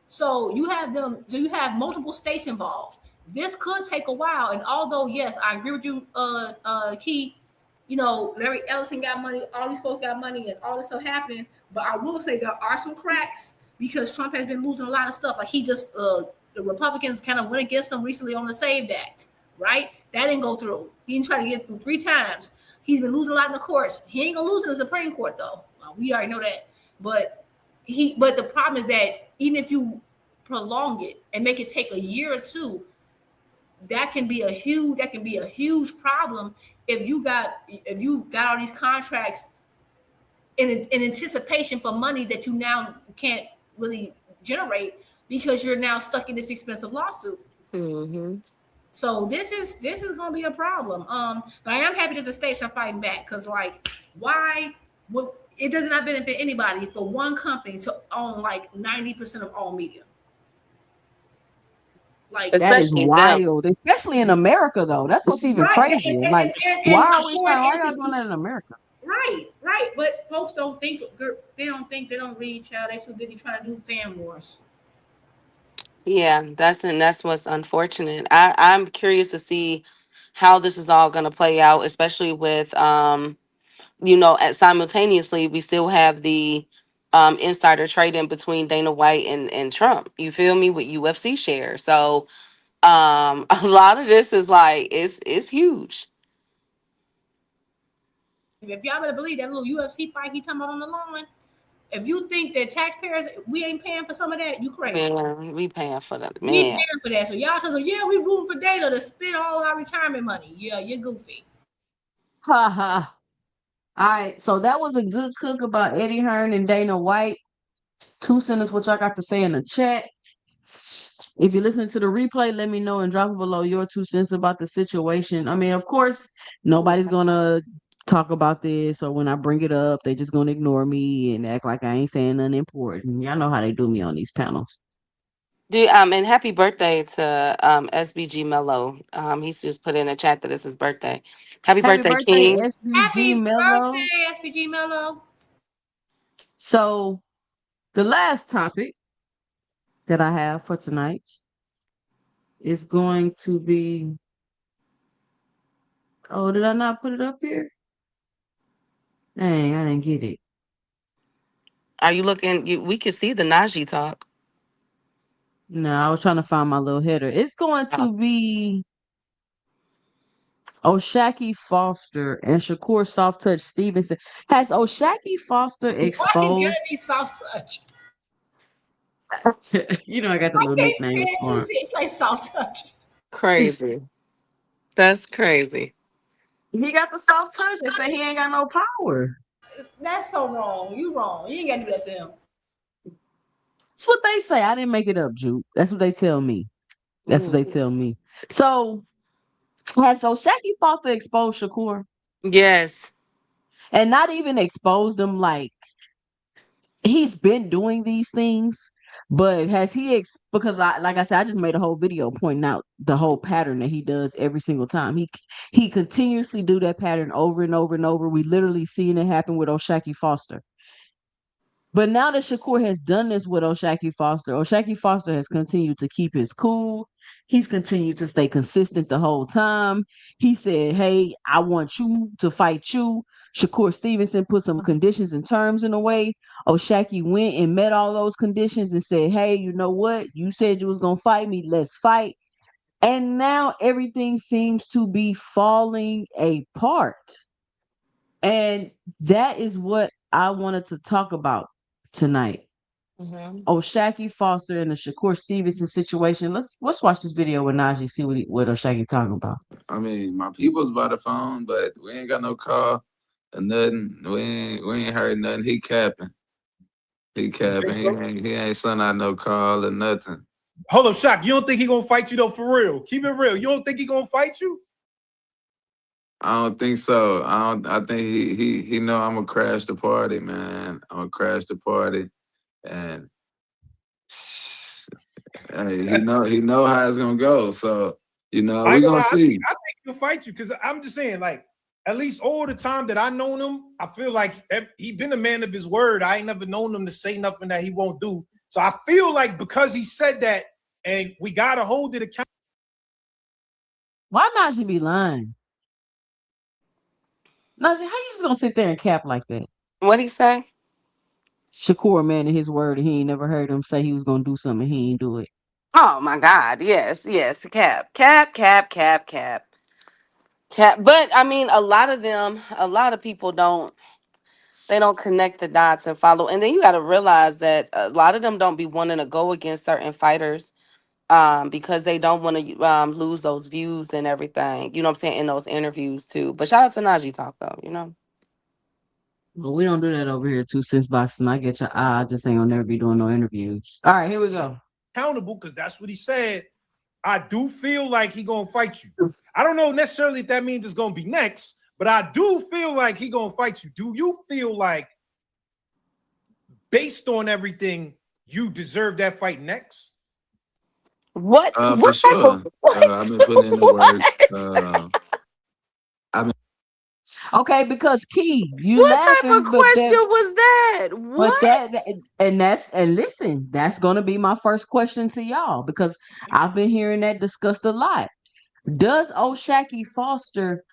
S3: So you have them. So you have multiple states involved. This could take a while. And although, yes, I agree with you, Key. You know, Larry Ellison got money. All these folks got money, and all this stuff happening. But I will say there are some cracks, because Trump has been losing a lot of stuff. Like he just, the Republicans kind of went against him recently on the SAVE Act, right? That didn't go through. He didn't try to get through 3 times. He's been losing a lot in the courts. He ain't gonna lose in the Supreme Court though. We already know that. But the problem is that even if you prolong it and make it take a year or 2, that can be a huge problem if you got all these contracts in anticipation for money that you now can't really generate because you're now stuck in this expensive lawsuit.
S4: Mm-hmm.
S3: So this is going to be a problem. But I am happy that the states are fighting back, because like, why? Well, it does not benefit anybody for one company to own like 90% of all media. Like,
S1: that is wild, especially in America, though. That's what's even crazier. Like, why are y'all doing that in America?
S3: Right. But folks don't think, they don't read, child. They're too busy trying to do fan wars.
S4: Yeah, that's what's unfortunate. I'm curious to see how this is all going to play out, especially with simultaneously we still have the insider trading between Dana White and Trump. You feel me, with UFC shares. So a lot of this is like it's huge.
S3: If y'all better believe that little UFC fight he talking about on the lawn, if you think that taxpayers, we ain't paying for some of that, you crazy.
S4: Man, we paying for that. Man.
S3: We paying for that. So y'all say, yeah, we rooting for Dana to spend all our retirement money. Yeah, you're goofy.
S1: Ha ha. All right, so that was a good cook about Eddie Hearn and Dana White. 2 cents, what y'all got to say in the chat. If you're listening to the replay, let me know and drop below your 2 cents about the situation. I mean, of course, nobody's gonna talk about this, or when I bring it up, they just gonna ignore me and act like I ain't saying nothing important. Y'all know how they do me on these panels.
S4: Dude, and happy birthday to SBG Mello. He's just put in a chat that it's his birthday. Happy birthday, King.
S1: SBG Mello.
S3: Happy birthday, SBG Mello.
S1: So the last topic that I have for tonight is going to be, oh, did I not put it up here? Dang, I didn't get it.
S4: Are you looking? We can see the Najee talk.
S1: No, I was trying to find my little header. It's going to be O'Shaquie Foster and SHAKUR Soft Touch Stevenson. Has O'Shaquie Foster exposed?
S3: Why you be soft touch?
S1: You know I got the little nicknames for him.
S3: It's like soft touch.
S4: Crazy. That's crazy.
S1: He got the soft touch. They say he ain't got no power.
S3: That's so wrong. You wrong. You ain't got to do that to him.
S1: That's what they say. I didn't make it up, Juke. That's what they tell me. That's what they tell me. So, has O'Shaquie Foster exposed SHAKUR?
S4: Yes.
S1: And not even exposed him like he's been doing these things, but has he because like I said, I just made a whole video pointing out the whole pattern that he does every single time. He continuously do that pattern over and over and over. We literally seen it happen with O'Shaquie Foster. But now that SHAKUR has done this with O'Shaquie Foster has continued to keep his cool. He's continued to stay consistent the whole time. He said, hey, I want you to fight you. SHAKUR Stevenson put some conditions and terms in the way. O'Shaquie went and met all those conditions and said, hey, you know what? You said you was going to fight me. Let's fight. And now everything seems to be falling apart. And that is what I wanted to talk about tonight. O'Shaquie Foster and the SHAKUR Stevenson situation. Let's watch this video with Najee, see what O'Shaquie talking about.
S16: I mean, my people's by the phone, but we ain't got no call or nothing. We ain't heard nothing. He capping. He ain't sent out no call or nothing.
S17: Hold up, Shaq. You don't think he gonna fight you though, for real? Keep it real. You don't think he gonna fight you?
S16: I don't think so. I think he know I'm gonna crash the party, man. I'm gonna crash the party, and hey, he know how it's gonna go. So we gonna see.
S17: I think he'll fight you because I'm just saying, like, at least all the time that I known him, I feel like he been a man of his word. I ain't never known him to say nothing that he won't do. So I feel like because he said that, and we gotta hold it accountable.
S1: Why Najee be lying? Najee, how you just gonna sit there and cap like that?
S4: What'd he say?
S1: Shakur, man, in his word, he ain't never heard him say he was gonna do something. He ain't do it.
S4: Oh my God. Yes. Cap. But I mean, a lot of people don't connect the dots and follow. And then you got to realize that a lot of them don't be wanting to go against certain fighters because they don't want to lose those views and everything. You know what I'm saying? In those interviews too. But shout out to Najee Talk though.
S1: Well, we don't do that over here at 2CentsBoxing. I get your eye. I just ain't gonna never be doing no interviews. All right, here we go.
S17: Accountable because that's what he said. I do feel like he gonna fight you. I don't know necessarily if that means it's gonna be next, but I do feel like he gonna fight you. Do you feel like, based on everything, you deserve that fight next?
S4: What?
S16: For sure. I've been putting in the work.
S1: Okay, because Key, you
S4: what type
S1: laughing,
S4: of question was that? What?
S1: And listen, that's gonna be my first question to y'all because I've been hearing that discussed a lot. Does O'Shaquie Foster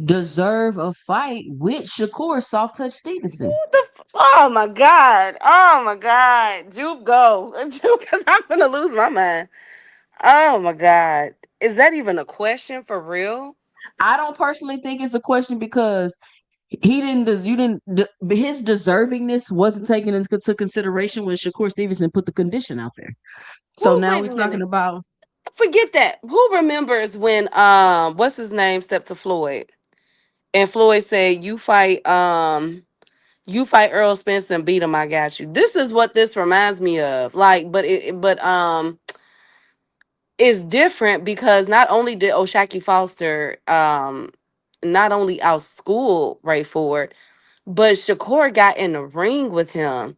S1: deserve a fight with Shakur Soft Touch Stevenson?
S4: Oh my God. Juke go. Juke, because I'm gonna lose my mind. Oh my God. Is that even a question for real?
S1: I don't personally think it's a question because his deservingness wasn't taken into consideration when Shakur Stevenson put the condition out there. So now we're talking about.
S4: Forget that. Who remembers when what's his name stepped to Floyd and Floyd said, you fight Earl Spence and beat him, I got you. This is what this reminds me of. Like, but it's different because not only did O'Shaquie Foster not only outschool Ray Ford, but Shakur got in the ring with him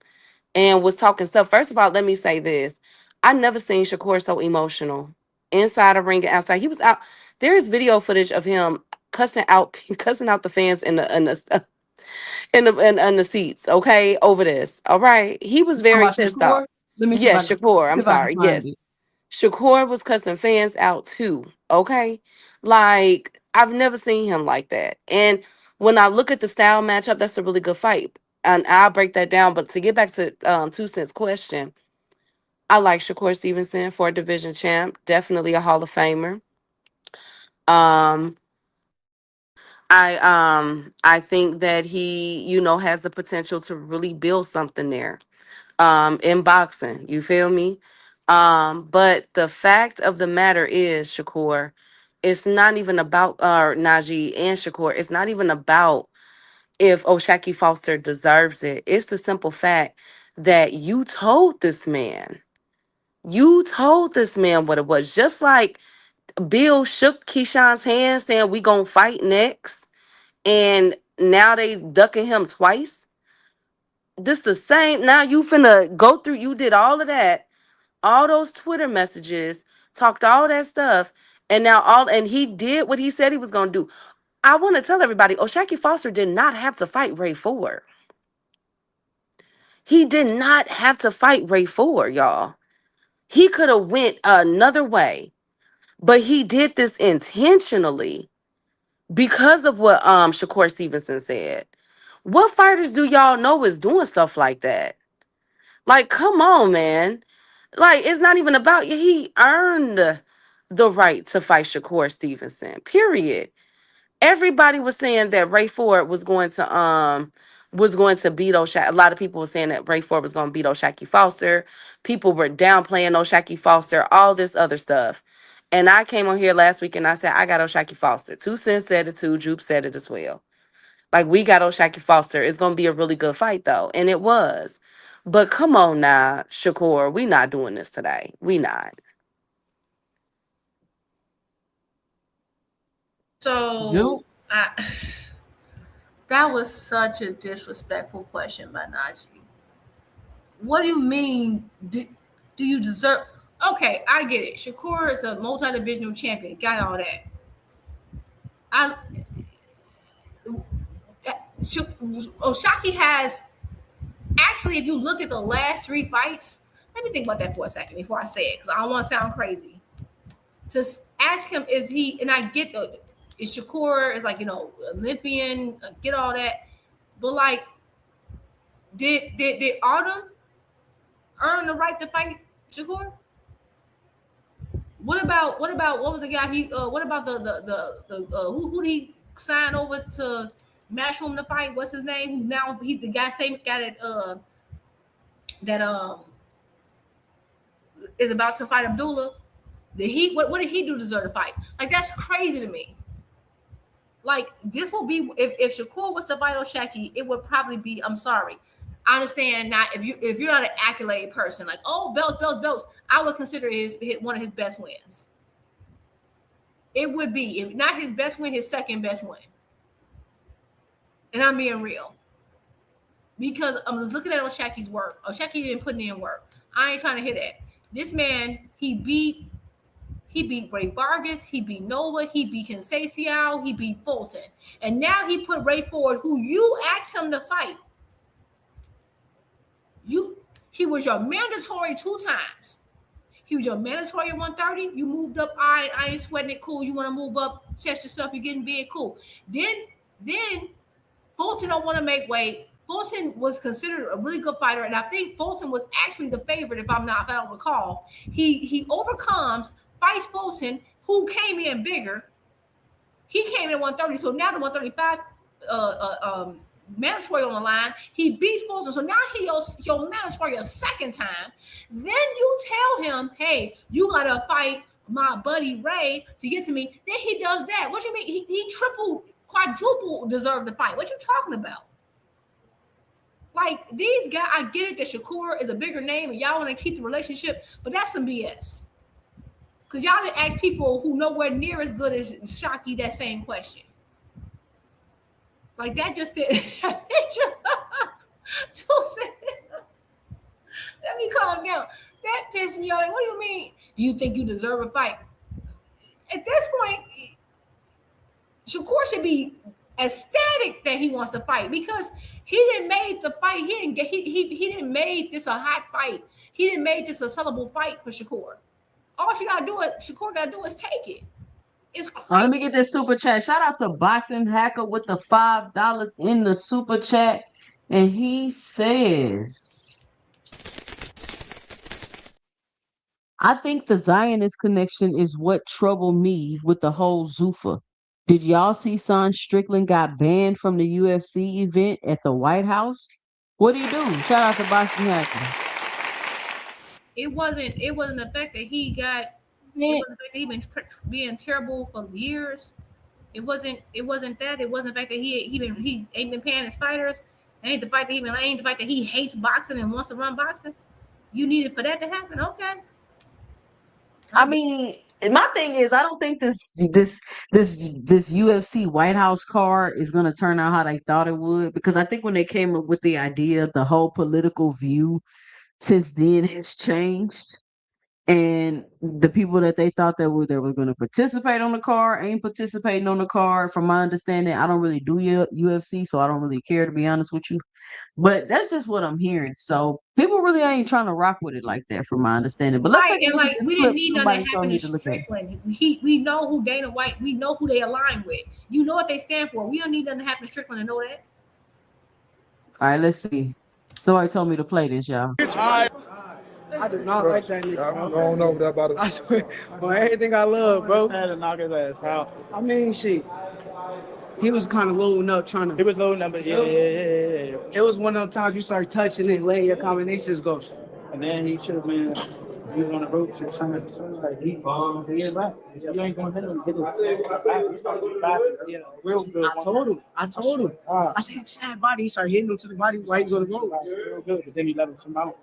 S4: and was talking stuff. First of all, let me say this. I never seen Shakur so emotional inside a ring and outside. He was out. There is video footage of him cussing out the fans in the seats, okay, over this. All right. He was very pissed off.
S1: Let me see
S4: Yes, Shakur. I'm
S1: if I can
S4: sorry.
S1: find
S4: Yes.
S1: it.
S4: Shakur was cussing fans out too. Okay. Like, I've never seen him like that. And when I look at the style matchup, that's a really good fight. And I'll break that down. But to get back to 2 Cents question, I like Shakur Stevenson for a division champ. Definitely a Hall of Famer. Um, I think that he, has the potential to really build something there. In boxing. You feel me? But the fact of the matter is, Shakur, it's not even about Najee and Shakur. It's not even about if O'Shaquie Foster deserves it. It's the simple fact that you told this man. You told this man what it was. Just like Bill shook Keyshawn's hand saying we gonna fight next, and now they ducking him twice. This the same. Now you finna go through. You did all of that, all those Twitter messages, talked all that stuff, and and he did what he said he was gonna do. I want to tell everybody, O'Shaquie Foster did not have to fight Ray Ford. He did not have to fight Ray Ford, y'all. He could have went another way, but he did this intentionally because of what Shakur Stevenson said. What fighters do y'all know is doing stuff like that? Like, come on, man. Like, it's not even about you. He earned the right to fight Shakur Stevenson. Period. Everybody was saying that Ray Ford was going to beat O'Shaquie. A lot of people were saying that Ray Ford was going to beat O'Shaquie Foster. People were downplaying O'Shaquie Foster, all this other stuff. And I came on here last week and I said, I got O'Shaquie Foster. 2 Cents said it too. Jupe said it as well. Like, we got O'Shaquie Foster. It's going to be a really good fight, though. And it was. But come on now, Shakur. We not doing this today. We not.
S3: So That was such a disrespectful question by Najee. What do you mean? Do you deserve? Okay, I get it. Shakur is a multi-divisional champion. Got all that. Shaki has actually, if you look at the last 3 fights, let me think about that for a second before I say it, because I don't want to sound crazy. To ask him, is he? And I get is Shakur is like, Olympian, get all that, but like, did Artem earn the right to fight Shakur? What about what was the guy what about who did he sign over to Matchroom to fight? What's his name? Who now he's the same guy that is about to fight Abdullah. What did he do to deserve to fight? Like, that's crazy to me. Like, this will be if Shakur was to fight Shaki, it would probably be, I'm sorry. I understand not if you're not an accolade person, like, oh, belts, I would consider one of his best wins. It would be, if not his best win, his second best win. And I'm being real. Because I'm just looking at Oshaki's work. Oshaki didn't put in work. I ain't trying to hear that. This man, he beat Ray Vargas, he beat Nova, he beat Conceição, he beat Fulton. And now he put Ray Ford, who you asked him to fight. He was your mandatory 2 times. He was your mandatory at 130. You moved up. I ain't sweating it. Cool. You want to move up, test yourself. You're getting big. Cool. Then Fulton don't want to make weight. Fulton was considered a really good fighter, and I think Fulton was actually the favorite. If I don't recall, he overcomes, fights Fulton, who came in bigger. He came in at 130, so now the 135 mandatory on the line. He beats Fulton, so now he'll mandatory a second time. Then you tell him, hey, you gotta fight my buddy Ray to get to me. Then he does that. What you mean? He triple, quadruple deserved the fight. What you talking about? Like, these guys, I get it that Shakur is a bigger name and y'all want to keep the relationship, but that's some BS. Because y'all didn't ask people who nowhere near as good as Shaki that same question. Like, that just did. Let me calm down. That pissed me off. Like, what do you mean? Do you think you deserve a fight? At this point, Shakur should be ecstatic that he wants to fight, because he didn't make the fight. He didn't make this a hot fight. He didn't make this a sellable fight for Shakur. All Shakur gotta do is take it. It's crazy.
S1: Let me get this super chat. Shout out to Boxing Hacker with the $5 in the super chat. And he says, I think the Zionist connection is what troubled me with the whole ZUFFA. Did y'all see Son Strickland got banned from the UFC event at the White House? What did he do? Shout out to Boxing Hacker.
S3: It wasn't the fact that he got. It wasn't the fact that he been being terrible for years. It wasn't that. It wasn't the fact that he ain't been paying his fighters. It ain't the fact that ain't the fact that he hates boxing and wants to run boxing. You needed for that to happen. Okay.
S1: I mean, my thing is, I don't think this UFC White House card is gonna turn out how they thought it would, because I think when they came up with the idea, the whole political view since then has changed. And the people that they thought that were going to participate on the card ain't participating on the card. From my understanding, I don't really do UFC, so I don't really care, to be honest with you. But that's just what I'm hearing. So people really ain't trying to rock with it like that, from my understanding. But let's take a look at this
S3: we
S1: clip.
S3: didn't need nothing to happen to Strickland. We know who Dana White. We know who they align with. You know what they stand for. We don't need nothing to happen to Strickland to know that.
S1: All right, let's see. Somebody told me to play this, y'all.
S5: I do not like that nigga. I don't know that about it. I swear, on everything I love, bro.
S6: Had to knock his ass out.
S5: I mean, shit. He was kind of loading up, trying to.
S6: He was loading up, but yeah.
S5: It was one of those times you start touching it, letting your combinations go.
S6: And then he should have been. He was on the ropes and trying to like he is back. You ain't going to hit him.
S5: Yeah, real good. I told him. I said, sad body. He started hitting him to the body while he was on the ropes.
S6: Real good, but then he let him come out.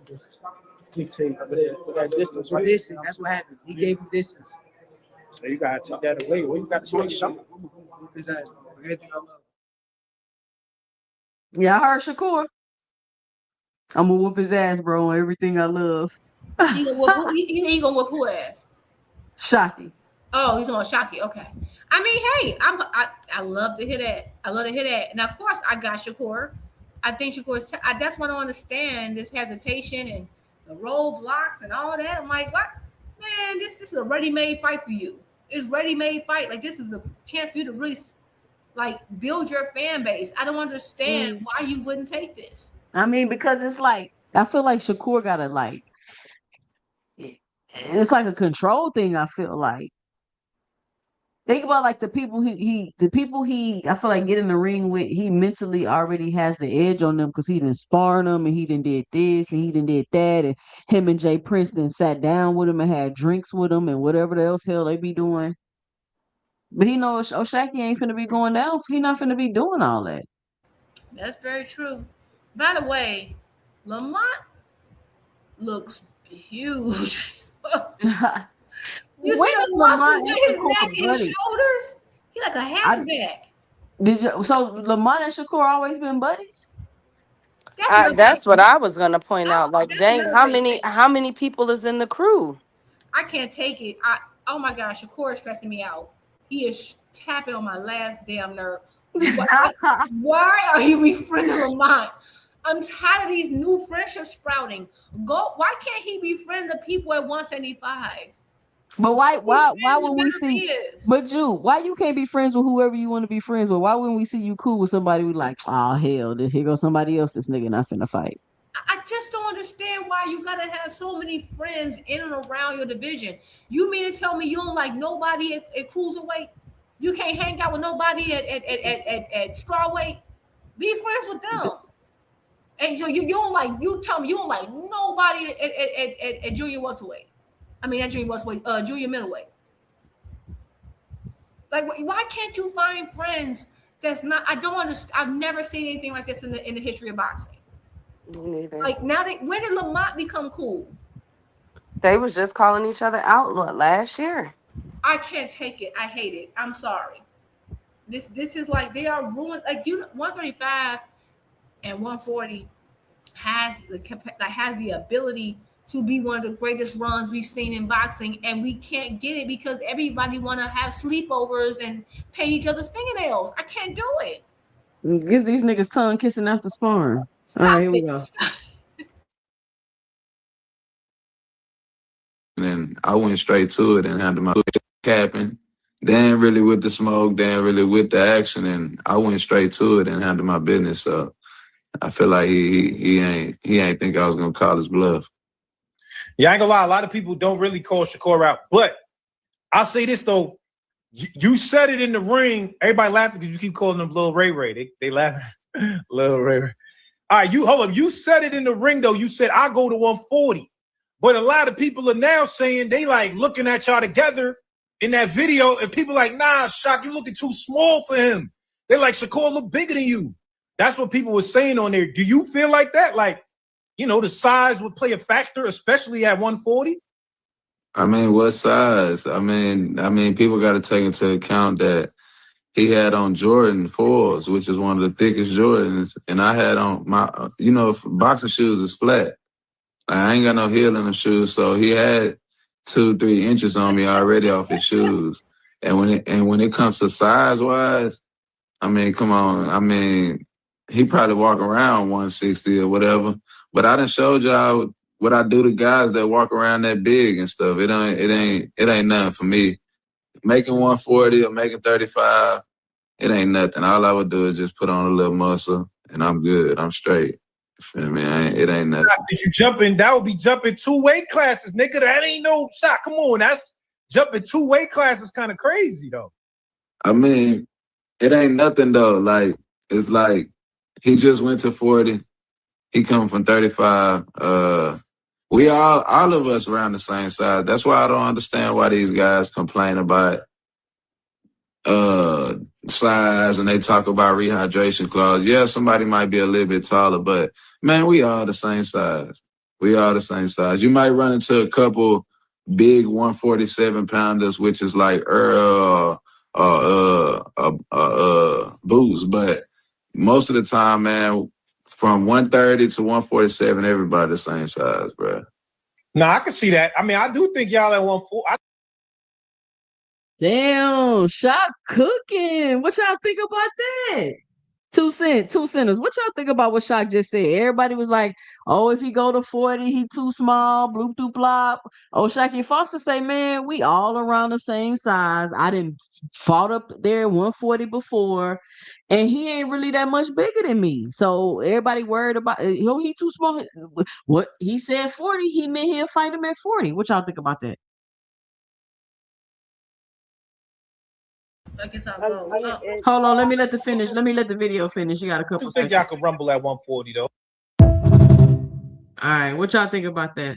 S6: Dictate that distance, right?
S5: Distance. That's what happened. He gave him distance.
S6: So you gotta take that away. Well, you got to switch shot.
S5: Exactly.
S6: everything I love.
S1: Yeah, I heard Shakur. I'm gonna whoop his ass, bro, on everything I love.
S3: He gonna whoop, he gonna whoop who ass?
S1: Shocking.
S3: Oh, he's on Shocky. Okay. I mean, hey, I love to hear that. I love to hear that. And of course, I got Shakur. I think Shakur's. That's why I don't understand this hesitation and the roadblocks and all that. I'm like, what, man? This is a ready-made fight for you. It's ready-made fight. Like, this is a chance for you to really like build your fan base. I don't understand why you wouldn't take this.
S1: I mean, because it's like I feel like Shakur gotta like. It's like a control thing. I feel like. Think about like the people I feel like get in the ring with, he mentally already has the edge on them because he done sparring them and he done did this and he done did that, and him and Jay Prince then sat down with him and had drinks with him and whatever the else hell they be doing. But he knows O'Shaki ain't finna be going down. He not finna be doing all that.
S3: That's very true. By the way, Lamont looks huge. You see the muscles in his neck and shoulders? He like a hatchback.
S1: Did you? So Lamont and Shakur always been buddies?
S4: That's what I was gonna point out. Like, dang, how many people is in the crew?
S3: I can't take it. Oh my gosh, Shakur is stressing me out. He is tapping on my last damn nerve. Why are you befriending Lamont? I'm tired of these new friendships sprouting. Why can't he befriend the people at 175?
S1: But why when we see, but you, why you can't be friends with whoever you want to be friends with? Why when we see you cool with somebody, we like, oh hell, here goes somebody else. This nigga not finna fight.
S3: I just don't understand why you gotta have so many friends in and around your division. You mean to tell me you don't like nobody at cruiserweight? You can't hang out with nobody at strawweight? Be friends with them. And so you tell me you don't like nobody at junior welterweight. I mean, at junior welterweight, junior middleweight. Like, why can't you find friends that's not? I don't understand. I've never seen anything like this in the history of boxing.
S4: Me neither.
S3: Like, when did Lamont become cool?
S4: They was just calling each other out last year.
S3: I can't take it. I hate it. I'm sorry. This is like they are ruined. Like, 135 and 140 has the ability to be one of the greatest runs we've seen in boxing, and we can't get it because everybody want to have sleepovers and paint each other's fingernails. I can't do it.
S1: Get these niggas tongue kissing after sparring. All right, here we go.
S16: And then I went straight to it and had my capping. They ain't really with the smoke, they ain't really with the action, and I went straight to it and handled my business. So I feel like he ain't think I was gonna call his bluff.
S17: Yeah, I ain't gonna lie. A lot of people don't really call Shakur out, but I'll say this though: you said it in the ring. Everybody laughing because you keep calling them Lil Ray Ray. They laughing, Lil Ray Ray. All right, hold up. You said it in the ring though. You said I go to 140, but a lot of people are now saying they like looking at y'all together in that video, and people like, nah, Shaq, you looking too small for him. They like Shakur look bigger than you. That's what people were saying on there. Do you feel like that? Like, you know, the size would play a factor, especially at 140?
S16: I mean, what size? I mean, people got to take into account that he had on Jordan 4s, which is one of the thickest Jordans, and I had on my, boxing shoes is flat. I ain't got no heel in the shoes, so he had 2-3 inches on me already off his shoes. And when it comes to size wise, I mean, come on, I mean, he probably walk around 160 or whatever. But I done showed y'all what I do to guys that walk around that big and stuff. It ain't nothing for me. Making 140 or making 35, it ain't nothing. All I would do is just put on a little muscle and I'm good. I'm straight. You feel me? It ain't nothing.
S17: Did you jump in? That would be jumping 2 weight classes, nigga. That ain't no shot. Come on, that's jumping 2 weight classes kind of crazy though.
S16: I mean, it ain't nothing though. Like, it's like he just went to 40. He come from 35. We all of us around the same size. That's why I don't understand why these guys complain about size and they talk about rehydration clause. Yeah, somebody might be a little bit taller, but man, we all the same size. We all the same size. You might run into a couple big 147 pounders, which is like Earl boost. But most of the time, man, from 130 to 147, everybody the same size, bro.
S17: No, I can see that. I mean, I do think y'all at 140.
S1: Damn, Shaq cooking. What y'all think about that? 2 centers. What y'all think about what Shaq just said? Everybody was like, "Oh, if he go to 40, he too small." Bloop doop blop. Oh, Shaq Foster say, "Man, we all around the same size. I didn't fought up there at 140 before, and he ain't really that much bigger than me." So everybody worried about, he too small. What he said 40, he meant he'll fight him at 40. What y'all think about that?
S3: I guess I'll go.
S1: Hold on, let me let the video finish. You got a
S17: I
S1: couple
S17: do think
S1: seconds.
S17: y'all could rumble at 140 though.
S1: All right, what y'all think about that?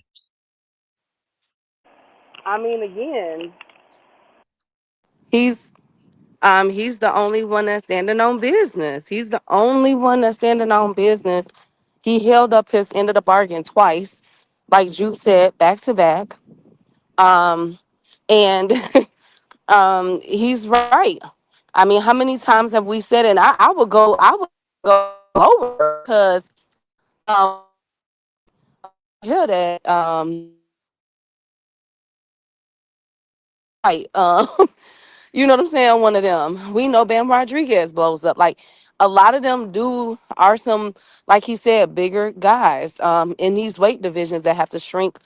S4: I mean, again, he's the only one that's standing on business. He's the only one that's standing on business. He held up his end of the bargain twice, like Juke said, back to back. And he's right. I mean, how many times have we said it? And I would go over because hear that right. You know what I'm saying? One of them. We know Bam Rodriguez blows up. Like a lot of them are some, like he said, bigger guys in these weight divisions that have to shrink,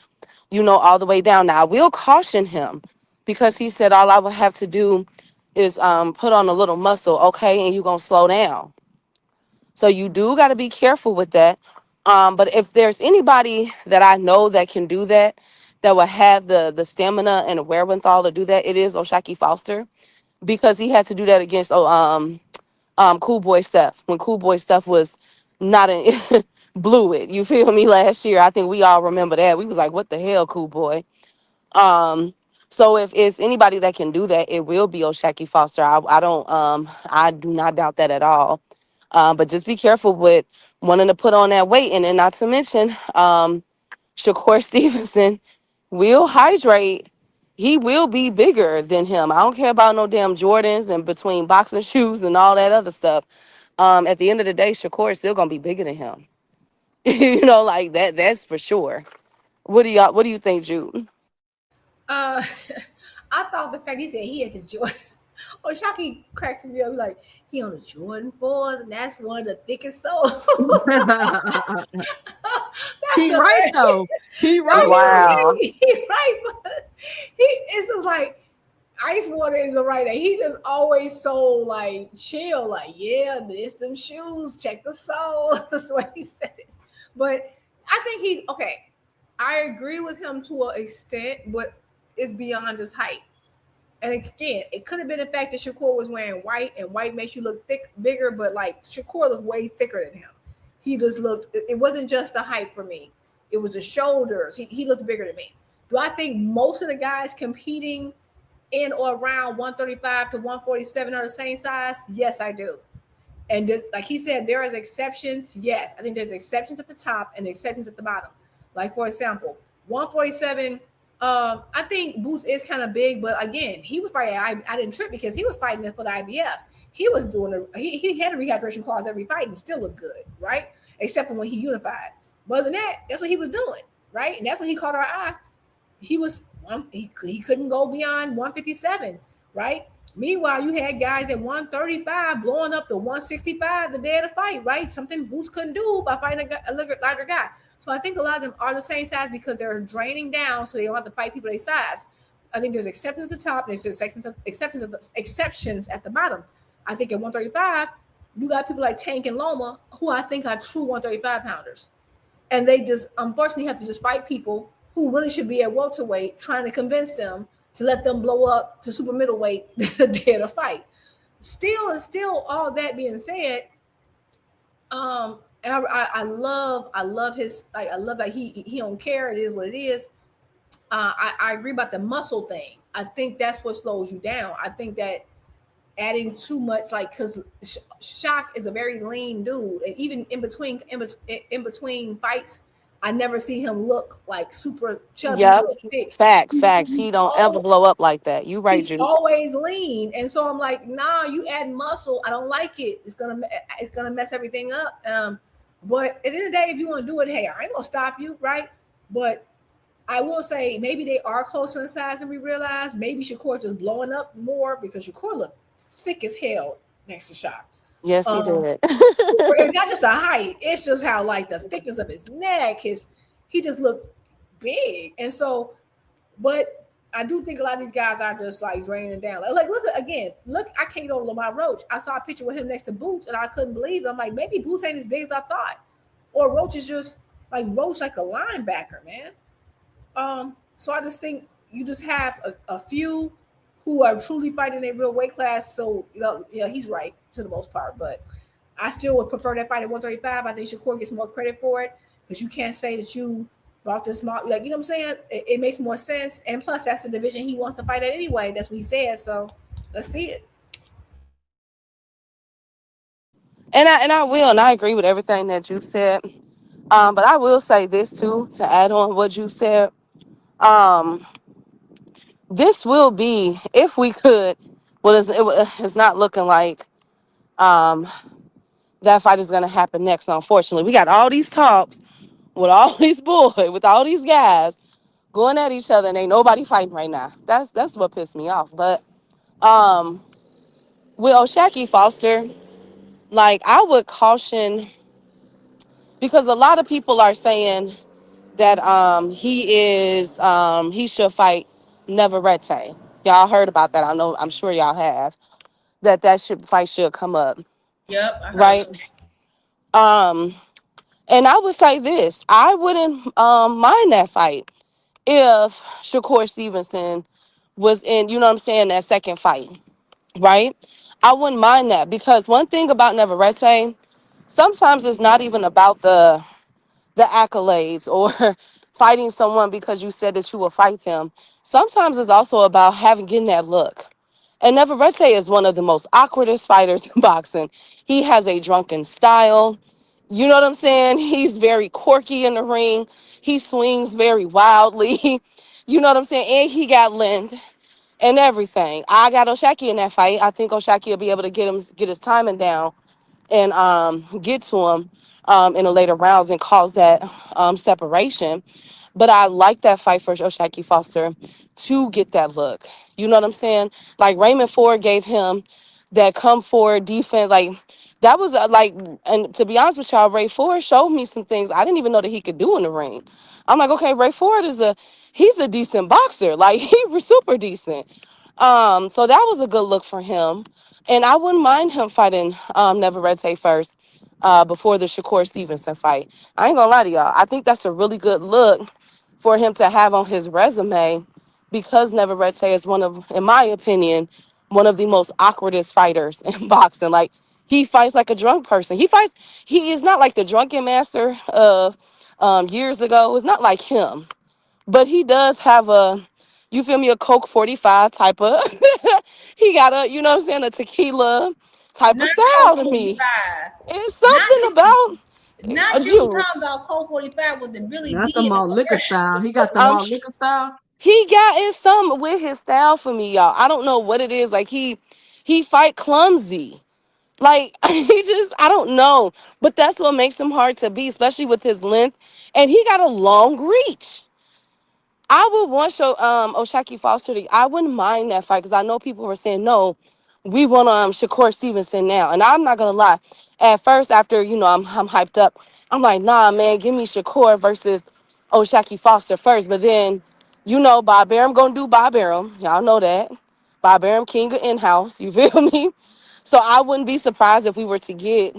S4: all the way down. Now I will caution him because he said all I would have to do is put on a little muscle, okay, and you're gonna slow down. So you do got to be careful with that. But if there's anybody that I know that can do that, that will have the stamina and the wherewithal to do that, it is O'Shaquie Foster, because he had to do that against Cool Boy Steph when Cool Boy Steph was not in blew it. You feel me? Last year, I think we all remember that. We was like, "What the hell, Cool Boy?" So if it's anybody that can do that, it will be O'Shaquie Foster. I do not doubt that at all. But just be careful with wanting to put on that weight, and then not to mention, Shakur Stevenson will hydrate. He will be bigger than him. I don't care about no damn Jordans and between boxing shoes and all that other stuff. At the end of the day, Shakur is still gonna be bigger than him. Like that. That's for sure. What do you think, Jude?
S3: I thought the fact he said he had the Jordan. Oh, Shockey cracks me up like he on the Jordan 4s, and that's one of the thickest soles.
S1: He right though. He right.
S4: Wow.
S3: He right, but it's just like Ice Water is a right. He just always so like chill, like yeah, it's them shoes. Check the sole. That's what he said it. But I think he's okay. I agree with him to an extent, but it's beyond just height. And again, it could have been the fact that Shakur was wearing white, and white makes you look bigger, but like Shakur looked way thicker than him. He just looked, it wasn't just the height for me. It was the shoulders. He looked bigger than me. Do I think most of the guys competing in or around 135 to 147 are the same size? Yes, I do. And like he said, there is exceptions. Yes, I think there's exceptions at the top and exceptions at the bottom. Like, for example, 147, I think Boots is kind of big, but again, he was fighting. I didn't trip because he was fighting for the IBF. He was doing he had a rehydration clause every fight and still looked good, right? Except for when he unified. But other than that, that's what he was doing, right? And that's when he caught our eye. He couldn't go beyond 157, right? Meanwhile, you had guys at 135 blowing up to 165 the day of the fight, right? Something Boots couldn't do by fighting a larger guy. So I think a lot of them are the same size because they're draining down, so they don't have to fight people their size. I think there's exceptions at the top and there's exceptions at the bottom. I think at 135, you got people like Tank and Loma, who I think are true 135 pounders. And they just unfortunately have to just fight people who really should be at welterweight, trying to convince them to let them blow up to super middleweight the day of the fight. Still, all that being said, and I love his, like, I love that he don't care. It is what it is. I agree about the muscle thing. I think that's what slows you down. I think that adding too much, like, because Shaq is a very lean dude, and even in between fights, I never see him look like super chubby
S4: Yep.
S3: or thick.
S4: Facts. He don't ever blow up like that. You right,
S3: He's
S4: Juice.
S3: always lean, and so I'm like, nah, you add muscle. I don't like it. It's gonna mess everything up. But at the end of the day, if you want to do it, hey, I ain't gonna stop you, right? But I will say maybe they are closer in size than we realize. Maybe Shakur's just blowing up more because Shakur looked thick as hell next to Shaq.
S4: Yes, he did.
S3: It's not just the height; it's just how like the thickness of his neck. He just looked big, and so, but I do think a lot of these guys are just like draining down. Like look again, I can't get over Lamar Roach. I saw a picture with him next to Boots, and I couldn't believe it. I'm like, maybe Boots ain't as big as I thought, or Roach is just like Roach like a linebacker, man. So I just think you just have a few who are truly fighting a real weight class. So he's right to the most part, but I still would prefer that fight at 135. I think Shakur gets more credit for it because you can't say that you brought this small, like, you know what I'm saying? It makes more sense. And plus, that's the division he wants to fight at anyway. That's what he said. So let's see it.
S4: And I agree with everything that you said. But I will say this too, to add on what you said. This will be, if we could, it's not looking like that fight is going to happen next, unfortunately. We got all these talks with all these boys, with all these guys going at each other, and ain't nobody fighting right now. That's what pissed me off. But with O'Shaquie Foster, like, I would caution, because a lot of people are saying that he should fight Neverete. Y'all heard about that. I'm sure y'all have. That fight should come up.
S3: Yep, I heard.
S4: Right. And I would say this, I wouldn't mind that fight if Shakur Stevenson was in, you know what I'm saying, that second fight. Right? I wouldn't mind that, because one thing about Neverete, sometimes it's not even about the accolades or fighting someone because you said that you will fight them. Sometimes it's also about getting that look. And Neverete is one of the most awkwardest fighters in boxing. He has a drunken style. You know what I'm saying? He's very quirky in the ring. He swings very wildly. You know what I'm saying? And he got length and everything. I got O'Shaquie in that fight. I think O'Shaquie will be able to get his timing down and get to him in the later rounds and cause that separation. But I like that fight for O'Shaquie Foster to get that look. You know what I'm saying? Like, Raymond Ford gave him that come forward defense. Like, that was like, and to be honest with y'all, Ray Ford showed me some things I didn't even know that he could do in the ring. I'm like, okay, Ray Ford he's a decent boxer. Like, he was super decent. So that was a good look for him. And I wouldn't mind him fighting Neverete first before the Shakur Stevenson fight. I ain't gonna lie to y'all. I think that's a really good look for him to have on his resume, because Neverete is in my opinion, one of the most awkwardest fighters in boxing. Like, he fights like a drunk person. He is not like the Drunken Master of years ago. It's not like him. But he does have you feel me, a Coke 45 type of, he got you know what I'm saying, a tequila type of
S3: Not
S4: style
S3: Coke
S4: to
S3: 45.
S4: me. It's something about
S3: Not you
S4: you.
S3: talking about Coke 45 with the Billy
S1: That's
S3: D
S1: the
S3: in the
S1: malt liquor
S3: commercial.
S1: style. He got the malt liquor style.
S4: He got in some with his style for me, y'all. I don't know what it is. Like, he fight clumsy. Like, I don't know. But that's what makes him hard to beat, especially with his length. And he got a long reach. I would want O'Shaquie Foster I wouldn't mind that fight, because I know people were saying, no, we want Shakur Stevenson now. And I'm not gonna lie. At first, after, you know, I'm hyped up, I'm like, nah, man, give me Shakur versus O'Shaquie Foster first. But then, you know, Bob Arum gonna do Bob Arum. Y'all know that. Bob Arum, king of in-house. You feel me? So I wouldn't be surprised if we were to get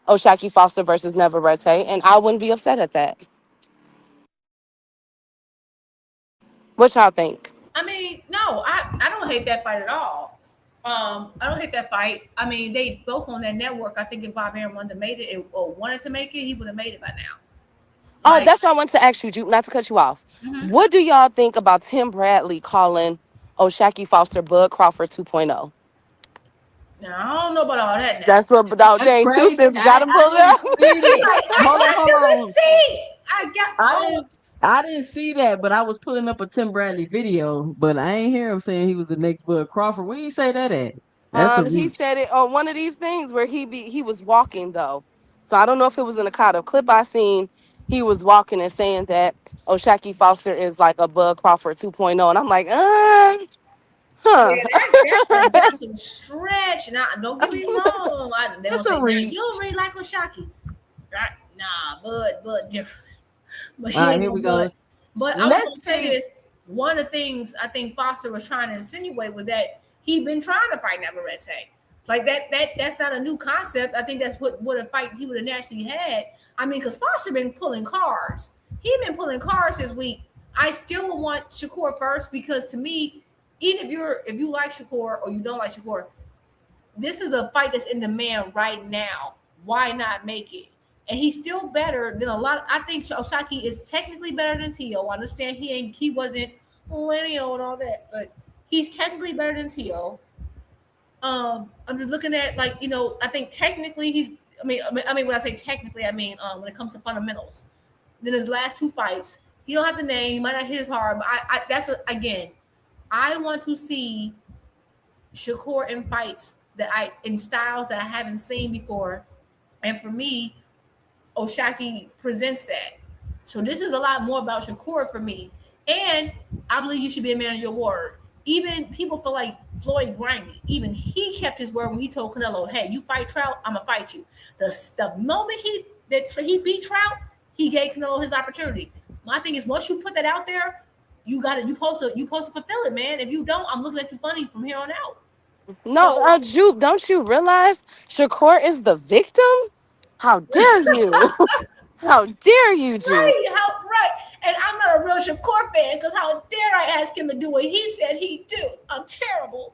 S4: O'Shaquie Foster versus Neverete, and I wouldn't be upset at that. What y'all think?
S3: I mean, no, I don't hate that fight at all. I don't hate that fight. I mean, they both on that network. I think if Bob Arum wanted to make it or wanted to make it, he would have made it by now.
S4: Oh, that's what I wanted to ask you, not to cut you off.
S3: Mhm.
S4: What do y'all think about Tim Bradley calling O'Shaquie Foster Bud Crawford 2.0?
S3: Now, I don't know about all that now.
S4: That's what
S1: That's
S4: dang,
S1: crazy.
S4: 2 Cents got him
S1: I
S4: pulled
S1: didn't
S4: up.
S1: see that. Hold on, hold on. I didn't see that, but I was pulling up a Tim Bradley video, but I ain't hear him saying he was the next Bud Crawford. Where you say that at? That's a
S4: He
S1: reach.
S4: said it on one of these things where he was walking though. So I don't know if it was in a kind of clip I seen. He was walking and saying that Shaqie Foster is like a Bud Crawford 2.0. And I'm like, huh.
S3: That's a stretch. Now, don't get me wrong. They gonna say, you don't really like Shaqie. Right? Nah, Bud different. But
S1: All right, here we go.
S3: But I was gonna say this. One of the things I think Foster was trying to insinuate was that he'd been trying to fight Navarrete. Like that's not a new concept. I think that's what a fight he would have naturally had. I mean, because Foster been pulling cards. He been pulling cards this week. I still would want Shakur first because to me, even if you like Shakur or you don't like Shakur, this is a fight that's in demand right now. Why not make it? And he's still better than a lot. I think Shaqie is technically better than Tio. I understand he wasn't millennial and all that, but he's technically better than Tio. I'm just looking at I think technically he's. I mean when I say technically, I mean when it comes to fundamentals. Then his last two fights, he don't have the name. He might not hit as hard, but again. I want to see Shakur in fights in styles that I haven't seen before, and for me, Shaqie presents that. So this is a lot more about Shakur for me, and I believe you should be a man of your word. Even people feel like Floyd Grimey, even he kept his word when he told Canelo, "Hey, you fight Trout, I'm gonna fight you." The moment he beat Trout, he gave Canelo his opportunity. My thing is, once you put that out there. You got it. You supposed to fulfill it, man. If you don't, I'm looking at you funny from here on out.
S4: No, Jupe, don't you realize Shakur is the victim? How dare you? How dare you, Jupe?
S3: Right. And I'm not a real Shakur fan because how dare I ask him to do what he said he'd do? I'm terrible.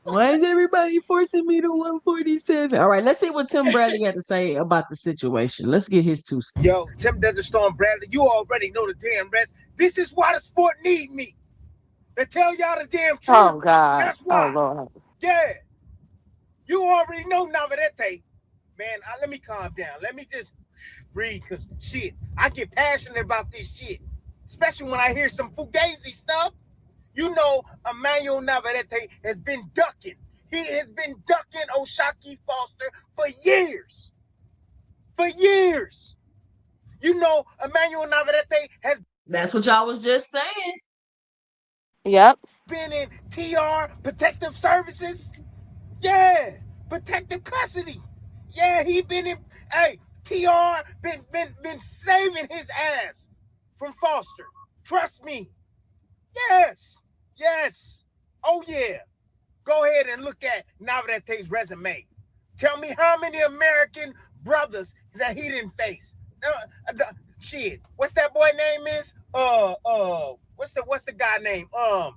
S1: Why is everybody forcing me to 147? All right, let's see what Tim Bradley had to say about the situation. Let's get his 2 cents.
S17: Yo, Tim Desert Storm Bradley, you already know the damn rest. This is why the sport need me. To tell y'all the damn truth.
S4: Oh, God.
S17: That's why.
S4: Oh, Lord.
S17: Yeah. You already know Navarrete. Man, let me calm down. Let me just breathe, because shit, I get passionate about this shit. Especially when I hear some fugazi stuff. You know, Emmanuel Navarrete has been ducking. He has been ducking Shaqie Foster for years. For years. You know, Emmanuel Navarrete has...
S1: That's what y'all was just saying.
S4: Yep.
S17: Been in TR, Protective Services. Yeah. Protective custody. Yeah, he been in... Hey, TR been saving his ass from Foster. Trust me. Yes. Yes. Oh, yeah. Go ahead and look at Navarrete's resume. Tell me how many American brothers that he didn't face. Shit. What's that boy name is? What's the guy name? The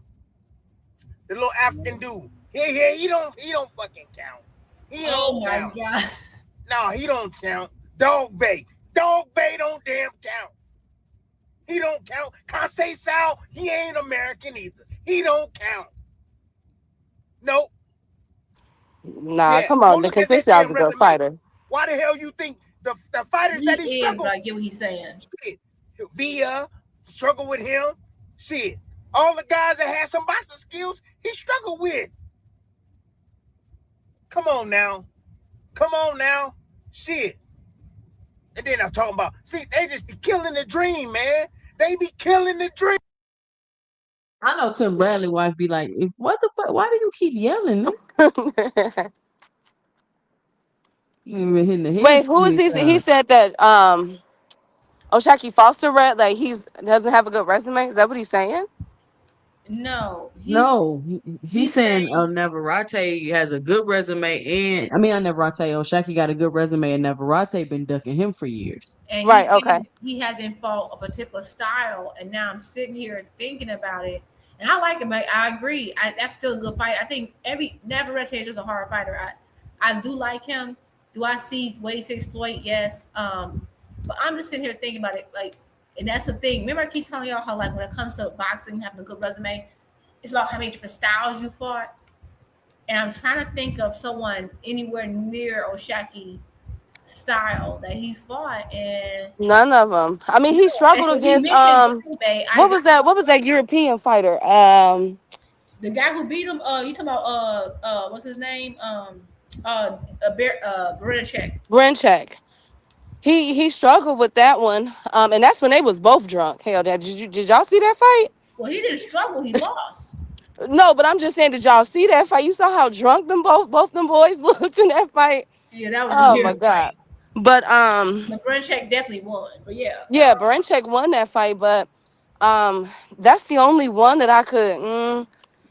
S17: little African dude. Yeah, he don't fucking count. He don't count.
S3: God.
S17: No, he don't count. Dog Bay. Dog Bay don't damn count. He don't count. Conseil Sal, he ain't American either. He don't count. Nope.
S4: Nah, yeah, come on, because this sounds a good fighter.
S17: Why the hell you think the fighters that he struggled?
S3: I get what he's saying.
S17: Shit. Villa struggled with him. Shit. All the guys that had some boxing skills, he struggled with. Come on now. Come on now. Shit. And then I'm talking about, see, they just be killing the dream, man. They be killing the dream.
S1: I know Tim Bradley wife be like, what the fuck? Why do you keep yelling? You been hitting the head.
S4: Wait, who is he? He said that Shaqie Foster like doesn't have a good resume. Is that what he's saying?
S3: No.
S1: He's saying Navarrete has a good resume, and I mean Navarrete, Shaqie got a good resume, and Navarrete been ducking him for years.
S3: And right, okay. He hasn't fought a particular style, and now I'm sitting here thinking about it, and I like him. I agree. That's still a good fight. I think Navarrete is just a hard fighter. I do like him. Do I see ways to exploit? Yes. But I'm just sitting here thinking about it, like. And that's the thing. Remember, I keep telling y'all how, like, when it comes to boxing, having a good resume, it's about how many different styles you fought. And I'm trying to think of someone anywhere near Shaqie's style that he's fought, and
S4: None of them. I mean, he
S3: and
S4: struggled
S3: so he
S4: against
S3: mentioned Bay,
S4: what was that? What was that European fighter?
S3: The guy who beat him. You talking about what's his name? Berichek.
S4: Brenchek. He struggled with that one. And that's when they was both drunk. Hell, did y'all see that fight?
S3: Well, he didn't struggle. He lost.
S4: No, but I'm just saying, did y'all see that fight? You saw how drunk both them boys looked in that fight.
S3: Yeah, that was
S4: Oh
S3: a
S4: my
S3: weird
S4: god.
S3: fight.
S4: But
S3: Berichek definitely won. But yeah.
S4: yeah, Brenchek won that fight, but that's the only one that I could.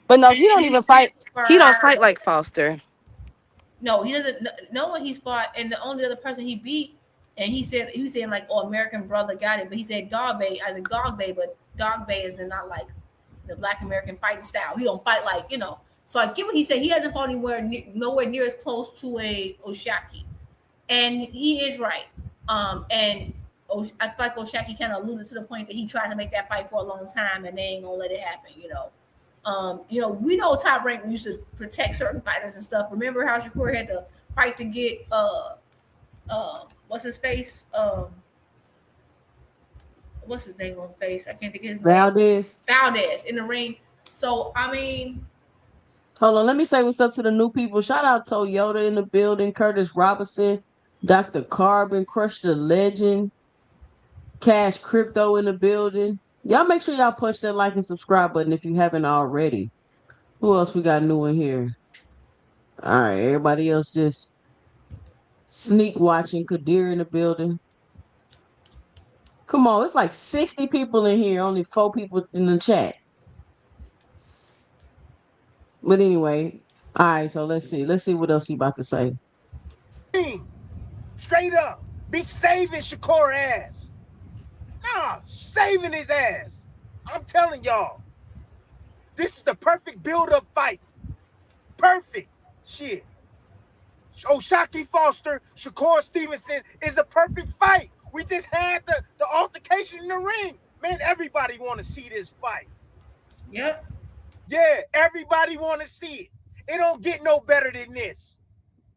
S4: But no, he don't even fight. He don't fight like Foster.
S3: No, he doesn't. No one he's fought, and the only other person he beat, and he was saying like, "Oh, American brother got it," but he said Dog Bay. I said Dog Bay, but Dog Bay is not like the Black American fighting style. He don't fight like So I get what he said. He hasn't fought nowhere near as close to a Oshaki, and he is right. And I feel like Oshaki kind of alluded to the point that he tried to make that fight for a long time, and they ain't gonna let it happen. We know Top Rank used to protect certain fighters and stuff. Remember how Shakur had to fight to get what's his face? What's his name on face? I can't think of his name. Valdez in the ring. So I mean,
S1: hold on, let me say what's up to the new people. Shout out Toyota in the building, Curtis Robinson, Dr. Carbon, Crush the Legend, Cash Crypto in the building. Y'all make sure y'all punch that like and subscribe button if you haven't already. Who else we got new in here? All right, everybody else just sneak watching. Kadir in the building. Come on, it's like 60 people in here, only 4 people in the chat. But anyway, all right, so let's see. Let's see what else he about to say.
S17: Straight up, be saving Shakur ass. Nah, saving his ass. I'm telling y'all, this is the perfect build-up fight. Perfect. Shit. Oshaki Foster, Shakur Stevenson is a perfect fight. We just had the altercation in the ring. Man, everybody want to see this fight.
S3: Yep.
S17: Yeah, everybody want to see it. It don't get no better than this.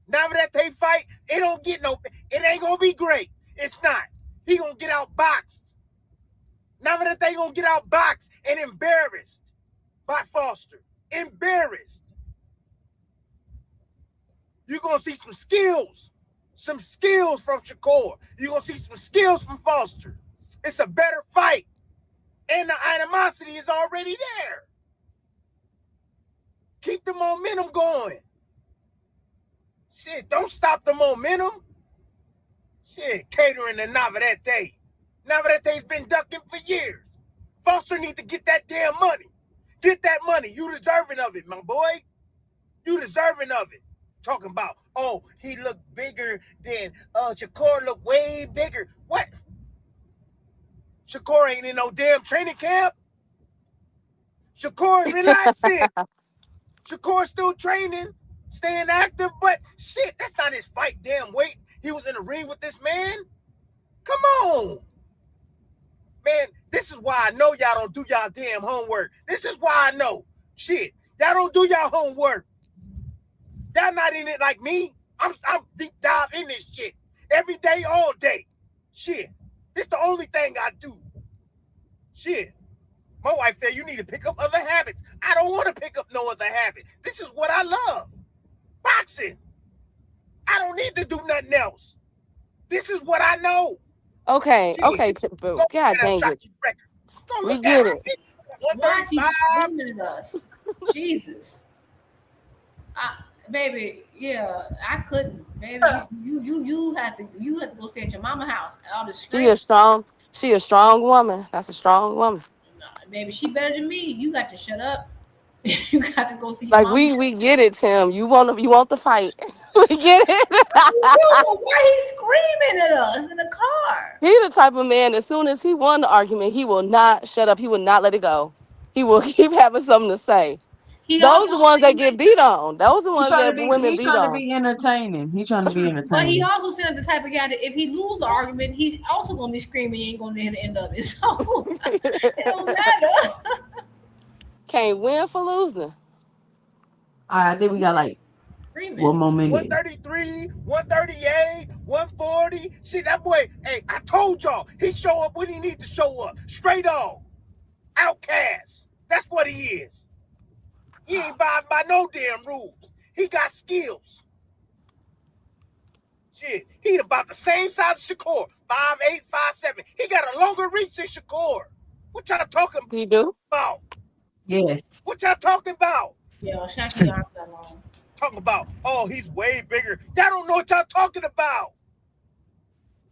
S17: Now that they fight, it ain't gonna be great. It's not. He gonna get out boxed. Now that they gonna get out boxed and embarrassed by Foster. Embarrassed. You're gonna see some skills from Shakur. You're gonna see some skills from Foster. It's a better fight. And the animosity is already there. Keep the momentum going. Shit, don't stop the momentum. Shit, catering to Navarrete. Navarrete's been ducking for years. Foster need to get that damn money. Get that money. You deserving of it, my boy. You deserving of it. Talking about, oh, he looked bigger than Shakur looked way bigger. What? Shakur ain't in no damn training camp. Shakur relaxing. Shakur still training, staying active, but shit, that's not his fight damn weight. He was in the ring with this man. Come on. Man, this is why I know y'all don't do y'all damn homework. This is why I know. Shit, y'all don't do y'all homework. Y'all not in it like me. I'm deep dive in this shit. Every day, all day. Shit. This the only thing I do. Shit. My wife said you need to pick up other habits. I don't want to pick up no other habit. This is what I love. Boxing. I don't need to do nothing else. This is what I know.
S4: Okay,
S17: Shit.
S4: okay, God dang it. We get it.
S3: Why is he screaming at us? Jesus. Baby, yeah, I couldn't. Baby, you have to go stay at your mama's house. All the
S4: She a strong woman. That's a strong woman.
S3: Baby, she better than me. You got to shut up. You got to go see your
S4: Like
S3: mama.
S4: we get it, Tim. You want the fight. We get it.
S3: Why he screaming at us in the car?
S4: He the type of man, as soon as he won the argument, he will not shut up. He will not let it go. He will keep having something to say. Those are the ones that get beat on. Those are the ones that women beat on.
S1: He's trying to be entertaining. He's trying to be entertaining.
S3: But he also said the type of guy that if he lose an argument, he's also gonna be screaming. He ain't gonna hear the end of it. So it don't matter.
S4: Can't win for losing.
S1: All right, I think we got like What more minute?
S17: 133, 138, 140. Shit, that boy, hey, I told y'all, he show up when he need to show up. Straight on. Outcast. That's what he is. He ain't by no damn rules. He got skills. Shit, he about the same size as Shakur. 5'8", 5'7". He got a longer reach than Shakur. What y'all talking about?
S4: He do?
S1: Yes.
S17: What y'all talking about?
S3: Yeah, Shaki arms that long.
S17: Talking about, oh, he's way bigger. Y'all don't know what y'all talking about.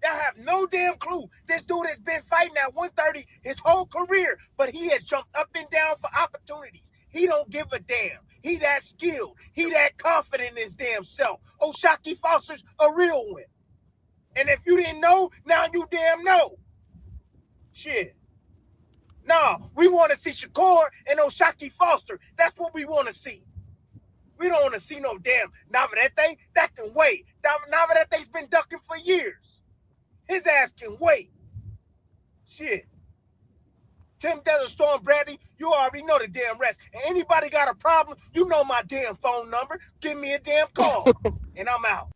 S17: Y'all have no damn clue. This dude has been fighting at 130 his whole career, but he has jumped up and down for opportunities. He don't give a damn. He that skilled. He that confident in his damn self. Shaki Foster's a real one. And if you didn't know, now you damn know. Shit. No, we want to see Shakur and Shaki Foster. That's what we want to see. We don't want to see no damn Navarrete. That can wait. Navarrete's been ducking for years. His ass can wait. Shit. Tim Desert Storm Bradley, you already know the damn rest. And anybody got a problem, you know my damn phone number. Give me a damn call. And I'm out.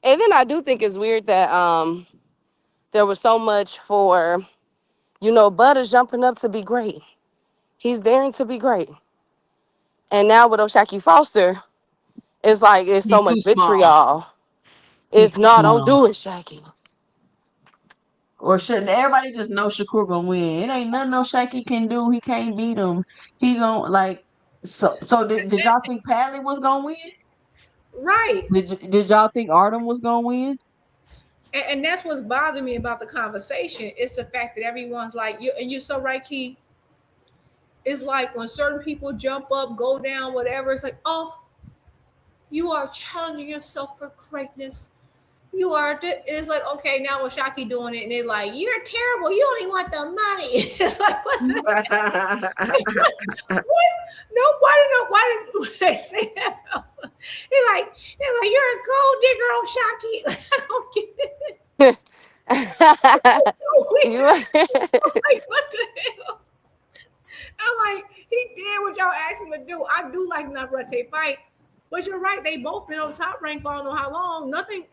S4: And then I do think it's weird that there was so much for, Bud is jumping up to be great. He's daring to be great. And now with O'Shaki Foster, it's like it's so much vitriol. It's not, don't do it, Shaki.
S1: Or shouldn't everybody just know Shakur gonna win? It ain't nothing Shaki can do. He can't beat him. He gonna like so did y'all think Padley was gonna win?
S3: Right.
S1: Did y'all think Artem was gonna win?
S3: And that's what's bothering me about the conversation. It's the fact that everyone's like, you're so right, Key. It's like when certain people jump up, go down, whatever. It's like, oh, you are challenging yourself for greatness. You are. It's like, okay, now with Shaki doing it, and they're like, you're terrible. You only want the money. It's like, what the what? No, why did they say that? They're like, you're a gold digger on Shaki. I don't get it. Like, what the hell? I'm like, he did what y'all asked him to do. I do like Navarrete fight. But you're right. They both been on top rank for I don't know how long. Nothing.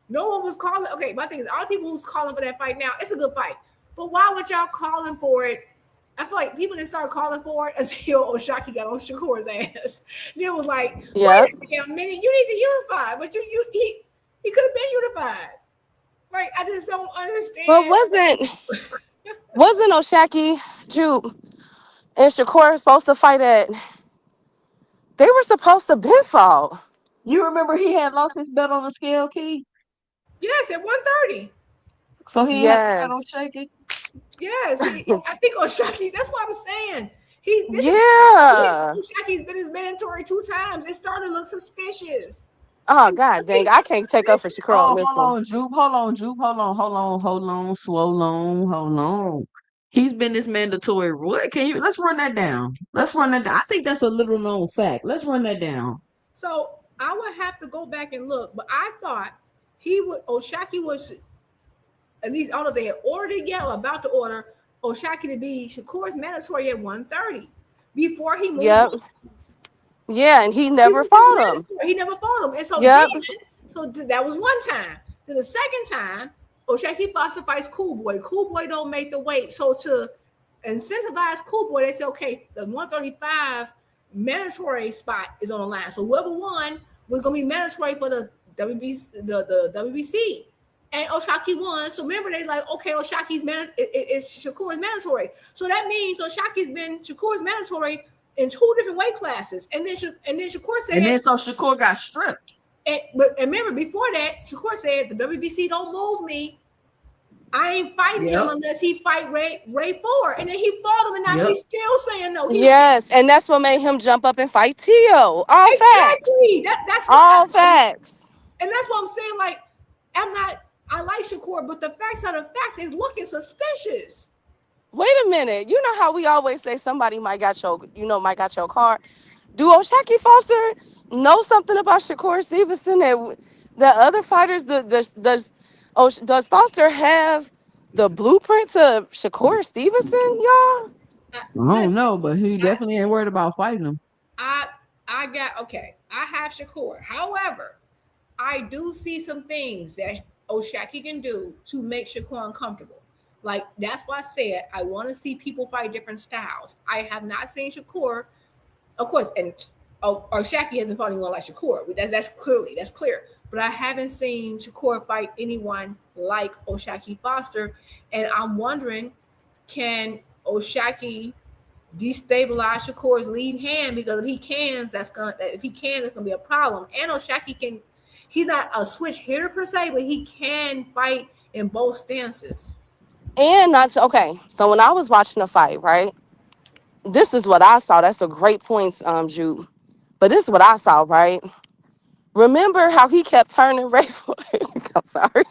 S3: No one was calling. Okay, my thing is, all the people who's calling for that fight now, it's a good fight. But why would y'all calling for it? I feel like people didn't start calling for it until Shaki got on Shakur's ass. Then it was like, wait a minute, you need to unify. But he could have been unified. Like, I just don't understand.
S4: But wasn't O'Shaki, Jupe, and Shakur supposed to fight at? They were supposed to be fought.
S1: You remember he had lost his belt on the scale, Key?
S3: Yes, at 130.
S1: So he had to bet on Shaki?
S3: Yes, I think O'Shaki, that's what I'm saying. O'Shaki's been his mandatory 2 times. It's starting to look suspicious.
S4: Oh, God dang. I can't take up for Shakur on this one.
S1: Hold on, Jupe. Hold on. He's been this mandatory. What? Let's run that down. I think that's a little known fact. Let's run that down.
S3: So I would have to go back and look, but I thought O'Shaki was, at least I don't know if they had ordered it yet or about to order O'Shaki to be Shakur's mandatory at 130 before he moved.
S4: Yep. Yeah, and he never fought him.
S3: He never fought him. And so, that was one time. Then the second time, O'Shaki Foster fights Cool Boy. Cool Boy don't make the weight. So to incentivize Cool Boy, they say, okay, the 135 mandatory spot is on the line. So whoever won was going to be mandatory for the WBC. And O'Shaki won. So remember, they like, okay, O'Shaki's it's Shakur's mandatory. So that means O'Shaki's been Shakur's mandatory in 2 different weight classes. And then Shakur said,
S1: and then so Shakur got stripped.
S3: And remember, before that, Shakur said, the WBC don't move me. I ain't fighting him unless he fight Ray Ford. And then he fought him, and now he's still saying no.
S4: And that's what made him jump up and fight Tio. All facts.
S3: That's
S4: all facts.
S3: And that's what I'm saying. Like, I like Shakur, but the facts are the facts. It's looking suspicious.
S4: Wait a minute. You know how we always say somebody might got your card. Do O'Shaki Foster know something about Shakur Stevenson that the other fighters? Does Foster have the blueprint to Shakur Stevenson, y'all?
S1: I don't know, but he definitely ain't worried about fighting him.
S3: I have Shakur. However, I do see some things that O'Shaki can do to make Shakur uncomfortable. Like that's why I said I want to see people fight different styles. I have not seen Shakur, of course, and O'Shaki hasn't fought anyone like Shakur. That's clear. But I haven't seen Shakur fight anyone like O'Shaki Foster, and I'm wondering, can O'Shaki destabilize Shakur's lead hand? Because if he can, it's gonna be a problem. And O'Shaki can, he's not a switch hitter per se, but he can fight in both stances.
S4: And okay. So when I was watching the fight, right, this is what I saw. That's a great point, Jude. But this is what I saw, right? Remember how he kept turning Ray Ford? I'm sorry.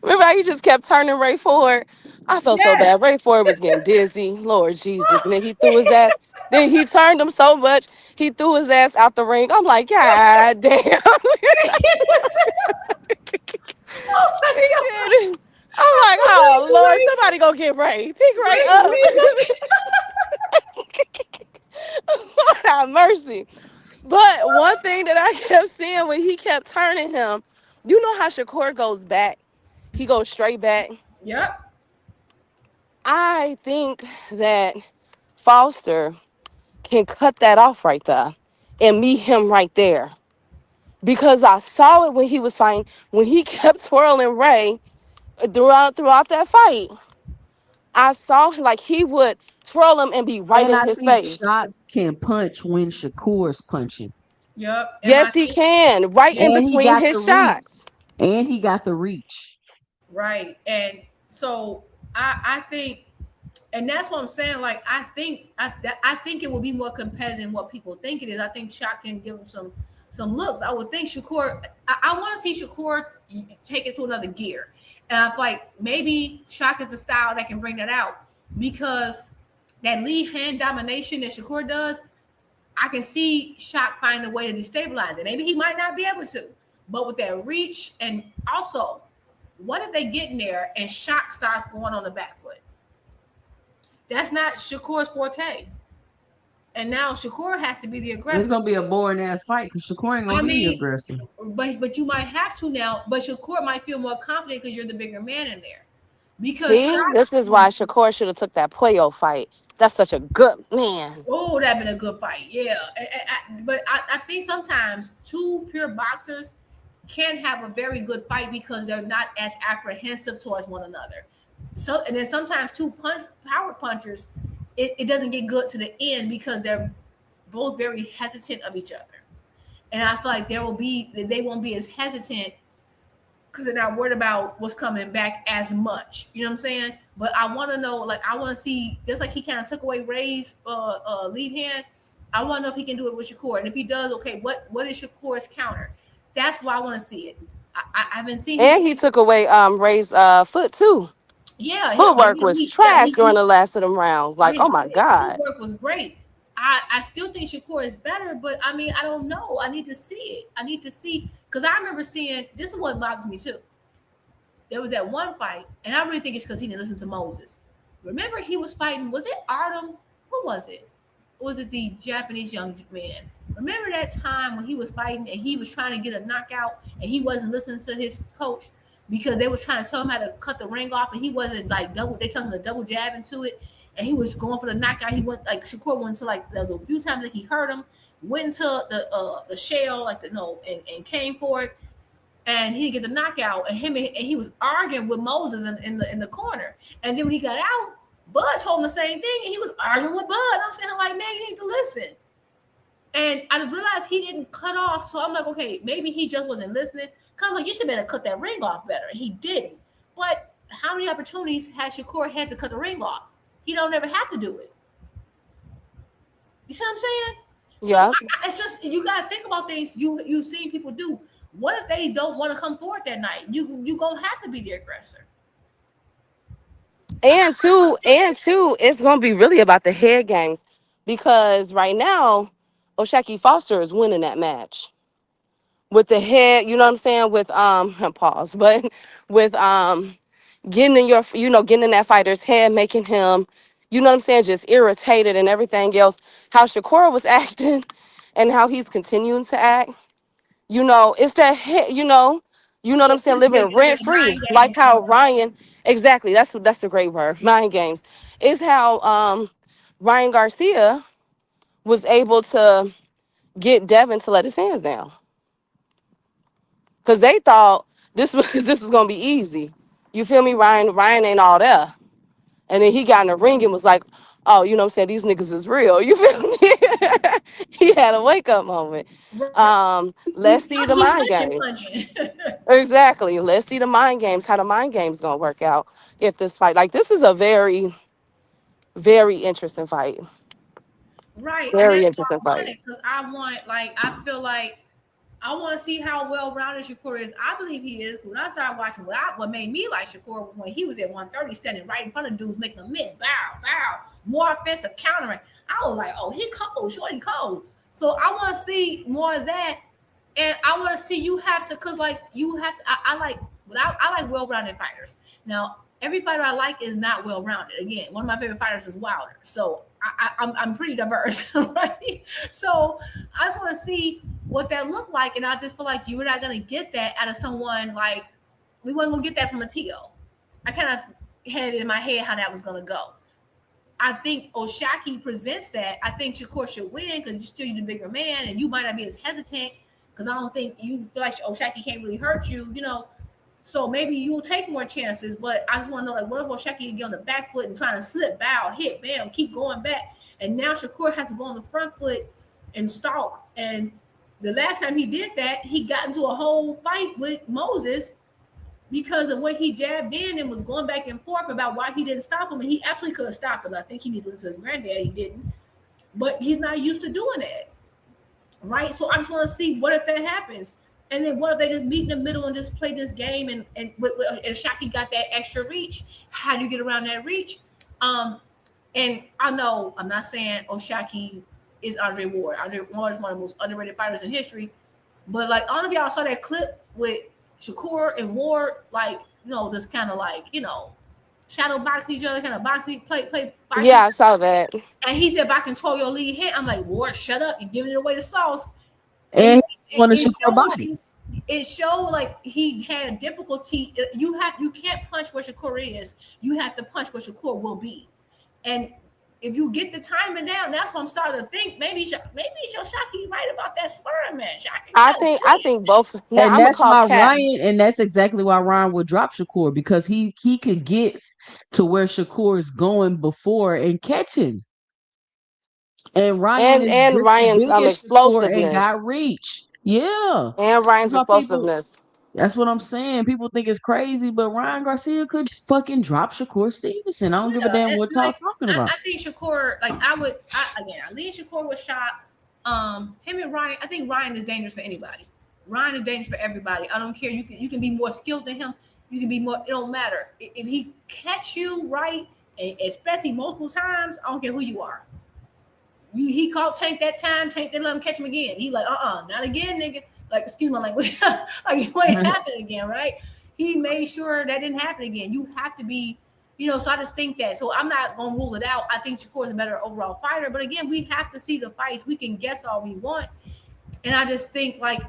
S4: Remember how he just kept turning Ray Ford? I felt so
S3: Yes.
S4: bad. Ray Ford was getting dizzy. Lord Jesus. And then he threw his ass. Then he turned him so much, he threw his ass out the ring. I'm like, God damn. He
S3: Oh my God.
S4: did it. I'm like, oh, Lord, somebody go get Ray. Pick Ray up. Lord have mercy. But one thing that I kept seeing when he kept turning him, you know how Shakur goes back? He goes straight back.
S3: Yep.
S4: I think that Foster can cut that off right there and meet him right there. Because I saw it when he was fighting, when he kept twirling Ray throughout that fight. I saw like he would twirl him and be right
S1: And
S4: in
S1: I
S4: his
S1: think
S4: face.
S1: Shock can punch when Shakur's punching.
S3: Yep. And I
S4: Yes, he
S3: think
S4: can. Right in
S1: And he
S4: between
S1: got the
S4: his
S1: reach.
S4: shots.
S1: And he got the reach.
S3: right. And so I think, and that's what I'm saying. Like I think it will be more competitive than what people think it is. I think Shaq can give him some looks. I would think Shakur. I want to see Shakur take it to another gear, and I feel like maybe Shaq is the style that can bring that out, because that lead hand domination that Shakur does, I can see Shaq find a way to destabilize it. Maybe he might not be able to, but with that reach, and also, what if they get in there and Shaq starts going on the back foot? That's not Shakur's forte. And now Shakur has to be the
S1: It's
S3: aggressor.
S1: gonna be a boring ass fight because Shakur ain't gonna
S3: I
S1: be the
S3: mean,
S1: aggressor.
S3: but you might have to now. But Shakur might feel more confident because you're the bigger man in there. Because
S4: See, this is why Shakur should have took that Puyo fight. That's such a good man.
S3: oh, that'd been a good fight. Yeah. But I think sometimes two pure boxers can have a very good fight because they're not as apprehensive towards one another. So, and then sometimes two power punchers, it doesn't get good to the end because they're both very hesitant of each other. And I feel like they won't be as hesitant because they're not worried about what's coming back as much. You know what I'm saying? But I want to know, like, I want to see, just like he kind of took away Ray's lead hand. I want to know if he can do it with Shakur, and if he does, okay, what is Shakur's counter? That's why I want to see it. I haven't seen.
S4: And he took away Ray's foot too.
S3: Yeah,
S4: Footwork was trash during the last of them rounds. Like, oh my
S3: his
S4: God.
S3: footwork was great. I still think Shakur is better, but I mean, I don't know. I need to see it. I need to see, because I remember seeing, this is what bothers me too. There was that one fight, and I really think it's because he didn't listen to Moses. Remember, he was fighting, was it Artem? Who was it? Or was it the Japanese young man? Remember that time when he was fighting and he was trying to get a knockout and he wasn't listening to his coach because they was trying to tell him how to cut the ring off, and he wasn't like they told him to double jab into it, and he was going for the knockout. He went, like, Shakur went to, like, there was a few times that he hurt him, went into the shell, like, and came for it, and he didn't get the knockout, and he was arguing with Moses in the corner. And then when he got out, Bud told him the same thing, and he was arguing with Bud. I'm saying, like, man, you need to listen. And I realized he didn't cut off, so I'm like, okay, maybe he just wasn't listening. Cause I'm like, you should better cut that ring off better, and he didn't. But how many opportunities has Shakur had to cut the ring off? He don't ever have to do it. You see what I'm saying?
S4: Yeah.
S3: So it's just, you gotta think about things you seen people do. What if they don't want to come forward that night? You gonna have to be the aggressor.
S4: And two, it's gonna be really about the head games, because right now, O'Shaki Foster is winning that match with the head. You know what I'm saying? With pause, but with getting in getting in that fighter's head, making him, you know what I'm saying, just irritated and everything else. How Shakur was acting, and how he's continuing to act, it's that hit, what I'm saying, living rent free, like how Ryan, exactly, that's a great word, mind games. Is how Ryan Garcia was able to get Devin to let his hands down. Because they thought this was gonna be easy. You feel me? Ryan ain't all there. And then he got in the ring and was like, oh, you know what I'm saying? These niggas is real. You feel me? He had a wake up moment. Let's see the mind games. Exactly. Let's see the mind games, how the mind games gonna work out if this fight. Like, this is a very, very interesting fight.
S3: Right.
S4: Very
S3: And that's
S4: interesting
S3: why I want
S4: fight.
S3: it, because I feel like I want to see how well rounded Shakur is. I believe he is. When I started watching, what made me like Shakur when he was at 130, standing right in front of dudes, making them miss, bow, more offensive countering. I was like, oh, he cold, shorty cold. So I want to see more of that, and I want to see you have to, cause like you have to. I like well-rounded fighters. Now, every fighter I like is not well-rounded. Again, one of my favorite fighters is Wilder. So I'm pretty diverse, right? So I just want to see what that looked like, and I just feel like you were not going to get that out of someone like we weren't going to get that from a T.O. I kind of had it in my head how that was going to go. I think O'Shaki presents that. I think Shakur should win because you're still the bigger man, and you might not be as hesitant because I don't think you feel like O'Shaki can't really hurt you, So maybe you'll take more chances, but I just want to know, like, what if O'Shaki get on the back foot and trying to slip, bow, hit, bam, keep going back, and now Shakur has to go on the front foot and stalk. And the last time he did that, he got into a whole fight with Moses because of what he jabbed in and was going back and forth about why he didn't stop him, and he absolutely could have stopped him. I think he needs to listen to his granddad. He didn't, but he's not used to doing that, right? So I just want to see what if that happens. And then what if they just meet in the middle and just play this game and Shaki got that extra reach? How do you get around that reach? And I know I'm not saying O'Shaki is Andre Ward. Andre Ward is one of the most underrated fighters in history. But like, I don't know if y'all saw that clip with Shakur and Ward, like, just kind of like, shadow box each other, kind of boxing, play.
S4: Yeah, I saw that.
S3: And he said, if I control your lead hand, I'm like, Ward, shut up. You're giving it away the sauce.
S1: And
S3: It showed like he had difficulty. You can't punch where Shakur is. You have to punch where Shakur will be. And if you get the timing down, that's what I'm starting to think. Maybe Shaki right about that sparring match.
S4: I think both. Now,
S1: and that's why Ryan, and that's exactly why Ryan would drop Shakur, because he could get to where Shakur is going before and catch him. And Ryan
S4: and Ryan's explosiveness
S1: and got reach. Yeah.
S4: And Ryan's explosiveness.
S1: That's what I'm saying. People think it's crazy, but Ryan Garcia could just fucking drop Shakur Stevenson. I don't give a damn what y'all talking about.
S3: I think Shakur, like I leave Shakur with shot. Him and Ryan, I think Ryan is dangerous for anybody. Ryan is dangerous for everybody. I don't care. You can be more skilled than him. You can be more. It don't matter if he catch you right, and especially multiple times. I don't care who you are. He caught Tank that time. Tank didn't let him catch him again. He like, not again, nigga. Like, excuse my language. Like, it won't happen again, right? He made sure that didn't happen again. You have to be, so I just think that. So I'm not going to rule it out. I think Shakur is a better overall fighter. But again, we have to see the fights. We can guess all we want. And I just think, like,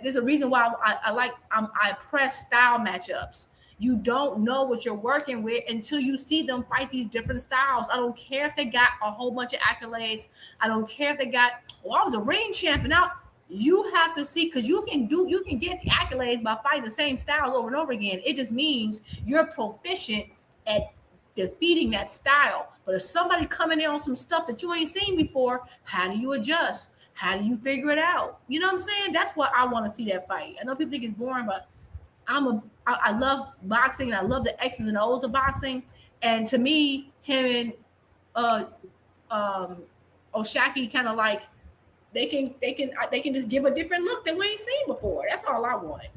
S3: there's a reason why I press style matchups. You don't know what you're working with until you see them fight these different styles. I don't care if they got a whole bunch of accolades. I don't care if they got, I was a ring champion. Now you have to see, because you can get the accolades by fighting the same styles over and over again. It just means you're proficient at defeating that style. But if somebody coming in on some stuff that you ain't seen before, how do you adjust? How do you figure it out? You know what I'm saying? That's what I want to see that fight. I know people think it's boring, but I love boxing, and I love the X's and O's of boxing. And to me, him and O'Shaki kind of like they can just give a different look that we ain't seen before. That's all I want.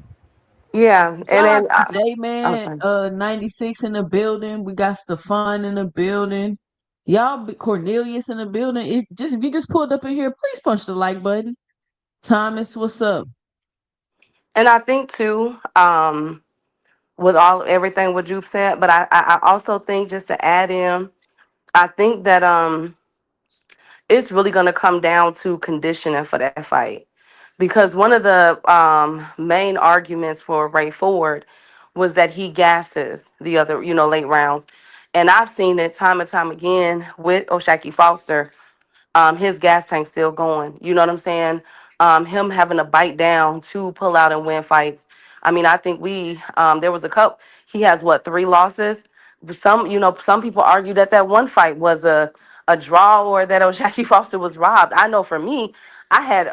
S4: Yeah, and then
S1: man, 96 in the building. We got Stefan in the building. Y'all, Cornelius in the building. If you just pulled up in here, please punch the like button. Thomas, what's up?
S4: And I think too, with everything what you've said, but I also think, just to add in, I think that it's really going to come down to conditioning for that fight. Because one of the main arguments for Ray Ford was that he gasses the other, late rounds. And I've seen it time and time again with O'Shaquie Foster. His gas tank's still going. You know what I'm saying? Him having to bite down to pull out and win fights. I mean, I think there was a couple. He has 3 losses. Some people argue that one fight was a draw or that O'Shaquie Foster was robbed. I know for me, I had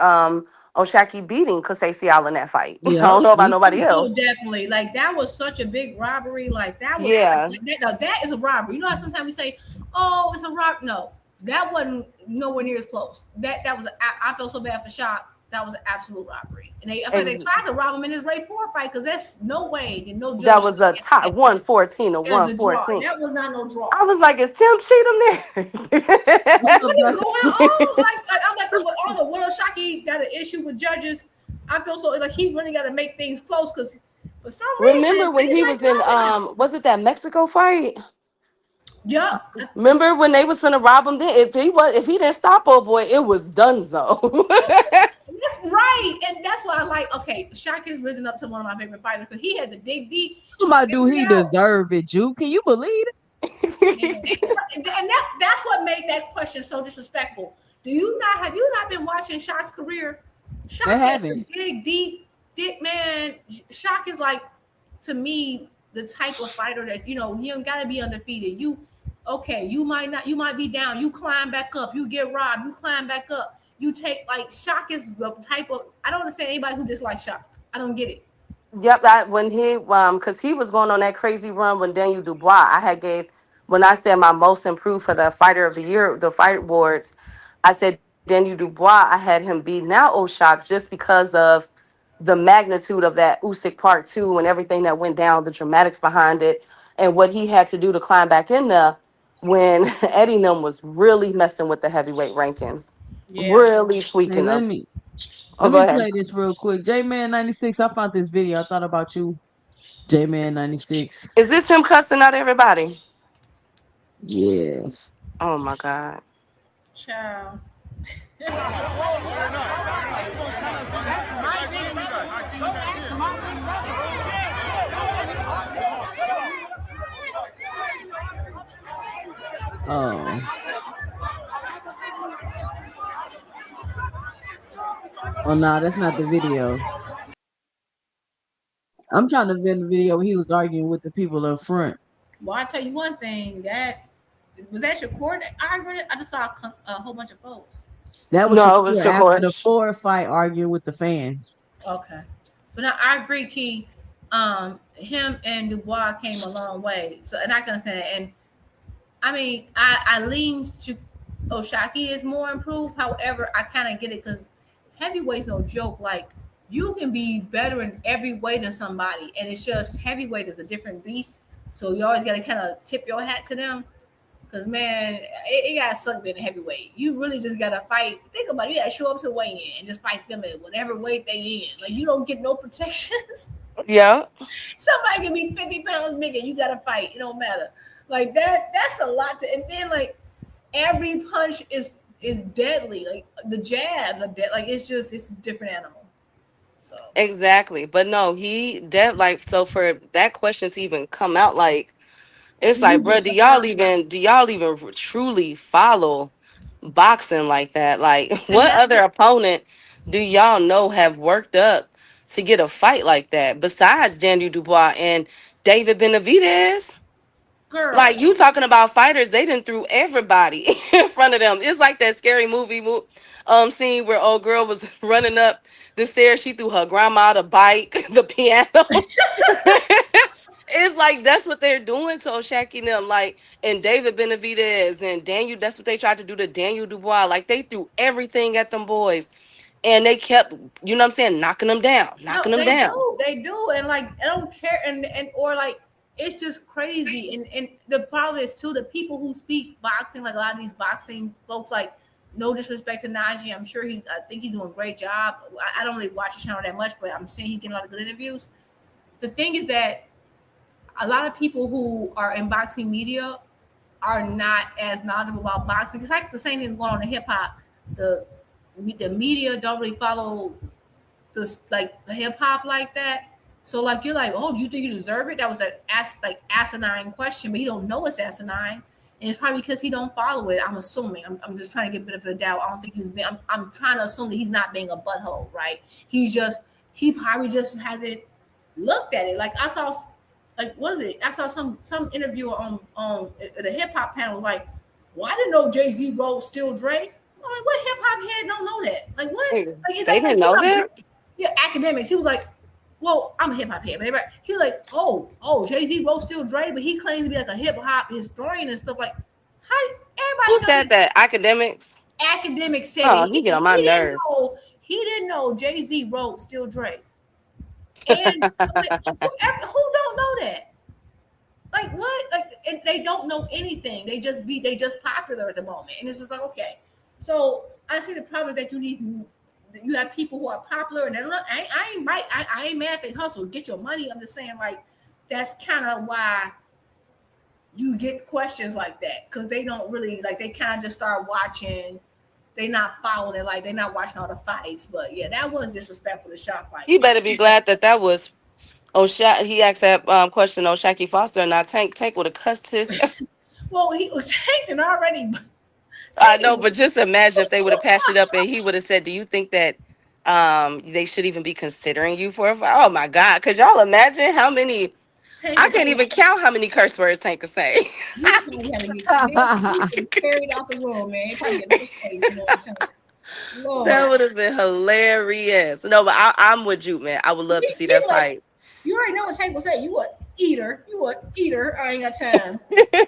S4: O'Shaquie beating Kasey in that fight. I
S1: Yeah,
S4: don't know about
S1: me
S4: nobody
S1: too.
S4: else.
S3: Oh, definitely. Like that was such a big robbery. Like that was
S4: Yeah.
S3: that is a robbery. You know how sometimes we say, "Oh, it's a rob." No, that wasn't nowhere near as close. That was. I felt so bad for Shock. That was an absolute robbery. And I feel they tried to rob him in his Ray 4 fight because there's no way that no judge.
S4: That was a tie, 114 to
S3: It was a draw.
S4: 114.
S3: That was not no draw.
S4: I was like, is Tim Cheatham there?
S3: What is going on? Like I'm like, I don't know. Will Shockey got an issue with judges? I feel so like he really got to make things close because for some reason.
S4: Remember when he was in was it that Mexico fight?
S3: Yeah.
S4: Remember when they was gonna rob him? Then if he didn't stop, oh boy, it was donezo.
S3: That's right, and that's why I like. Okay, Shock has risen up to one of my favorite fighters because he had to dig deep.
S1: Somebody do he deserve it, Juke? Can you believe it?
S3: And that's what made that question so disrespectful. Have you not been watching Shock's career? Shock
S1: I haven't.
S3: Dig deep, man. Shock is like, to me, the type of fighter that you don't gotta be undefeated. You might be down. You climb back up. You get robbed. You climb back up. You take Shock is the type of. I don't understand anybody who dislikes Shock. I don't get it.
S4: Yep, when he because he was going on that crazy run when Daniel Dubois. When I said my most improved for the fighter of the year, the fight awards, I said Daniel Dubois. I had him beating out O'Shaquie just because of the magnitude of that Usyk Part 2 and everything that went down, the dramatics behind it, and what he had to do to climb back in there when Eddie Num was really messing with the heavyweight rankings. Yeah. Really tweaking
S1: Let
S4: them.
S1: me
S4: go
S1: play
S4: ahead.
S1: this real quick. J-Man 96. I found this video. I thought about you. J-Man 96.
S4: Is this him cussing out everybody?
S1: Yeah.
S4: Oh my God.
S3: Ciao.
S1: Oh no, that's not the video. I'm trying to find the video where he was arguing with the people up front.
S3: Well, I tell you one thing. That SHAKUR arguing. I just saw a whole bunch of folks.
S1: That was Shakur after the Ford fight arguing with the fans.
S3: Okay, but now I agree, Key. Him and Dubois came a long way. So, and I can understand that. And I mean, I lean to O'Shaquie is more improved. However, I kind of get it because heavyweight's no joke. Like you can be better in every weight than somebody, and it's just heavyweight is a different beast. So you always got to kind of tip your hat to them. Because, man, it got sucked in heavyweight. You really just got to fight. Think about it. You got to show up to weigh in and just fight them at whatever weight they in. Like, you don't get no protections.
S4: Yeah.
S3: Somebody can be 50 pounds bigger. You got to fight. It don't matter. Like, that's a lot to. And then, like, every punch is deadly. Like, the jabs are dead. Like, it's a different animal. So.
S4: Exactly. But no, so for that question to even come out, like, it's like, bro, do y'all even truly follow boxing like that? Like, what other opponent do y'all know have worked up to get a fight like that besides Daniel Dubois and David Benavidez?
S3: Girl.
S4: Like, you talking about fighters, they done threw everybody in front of them. It's like that scary movie scene where old girl was running up the stairs. She threw her grandma, the bike, the piano. It's like that's what they're doing to O'Shaquie and them, like, and David Benavidez and Daniel. That's what they tried to do to Daniel Dubois. Like, they threw everything at them boys, and they kept, you know what I'm saying, knocking them down.
S3: They do, and like I don't care, and or like it's just crazy. And the problem is too the people who speak boxing, like a lot of these boxing folks, like no disrespect to Najee, I think he's doing a great job. I don't really watch the channel that much, but I'm seeing he getting a lot of good interviews. The thing is that a lot of people who are in boxing media are not as knowledgeable about boxing. It's like the same thing going on in hip hop. The media don't really follow the hip hop like that. So like you're like, oh, do you think you deserve it? That was an asinine question, but he don't know it's asinine, and it's probably because he don't follow it. I'm assuming. I'm just trying to get a bit of a doubt. I don't think he's been. I'm trying to assume that he's not being a butthole, right? He probably just hasn't looked at it. Like I saw, like what is it? I saw some interviewer on the hip hop panel was like, well, I didn't know Jay-Z wrote Still Dre. I'm like, what hip hop head don't know that? Like what? Like,
S4: they didn't know that.
S3: Yeah, academics. He was like, well, I'm a hip hop head, but he's like, oh, Jay-Z wrote Still Dre, but he claims to be like a hip hop historian and stuff. Like, how everybody?
S4: Who said that? Academics.
S3: Academics said
S4: he get on my nerves.
S3: He didn't know Jay-Z wrote Still Dre, and like, who don't know that? Like what? Like, and they don't know anything. They just popular at the moment, and it's just like okay. So I see the problem is that you have people who are popular and they're not, I ain't right. I ain't mad if they hustle, get your money. I'm just saying like that's kind of why you get questions like that because they don't really like they kind of just start watching. They not following it like they're not watching all the fights. But yeah, that was disrespectful to Shaq fight.
S4: You better be glad that was he asked that question on Shaki Foster and not Tank. Tank would have cussed his.
S3: Well, he was taking already.
S4: I know, but just imagine if they would have passed it up and he would have said, do you think that they should even be considering you for a fight? Oh my God. Could y'all imagine how many I can't even count how many curse words Tank could say.
S3: You had to get carried out the room, man.
S4: That would have been hilarious. No, but I'm with you, man. I would love to see that fight.
S3: You already know what Tank will say. You a eater. I ain't got time.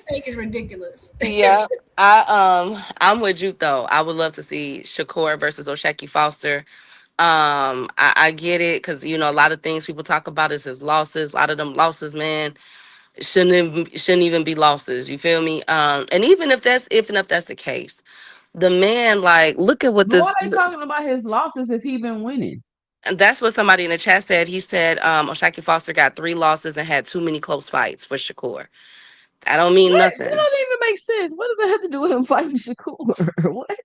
S3: Tank is ridiculous.
S4: Yeah. I'm with you though. I would love to see Shakur versus O'Shaquie Foster. I get it because you know a lot of things people talk about is his losses. A lot of them losses, man, shouldn't even be losses. You feel me? And even if that's the case, the man like look at what this.
S1: Why are they talking about his losses if he been winning?
S4: And that's what somebody in the chat said. He said O'Shaquie Foster got 3 losses and had too many close fights for Shakur. I don't mean nothing.
S1: That don't even make sense. What does that have to do with him fighting Shakur? What?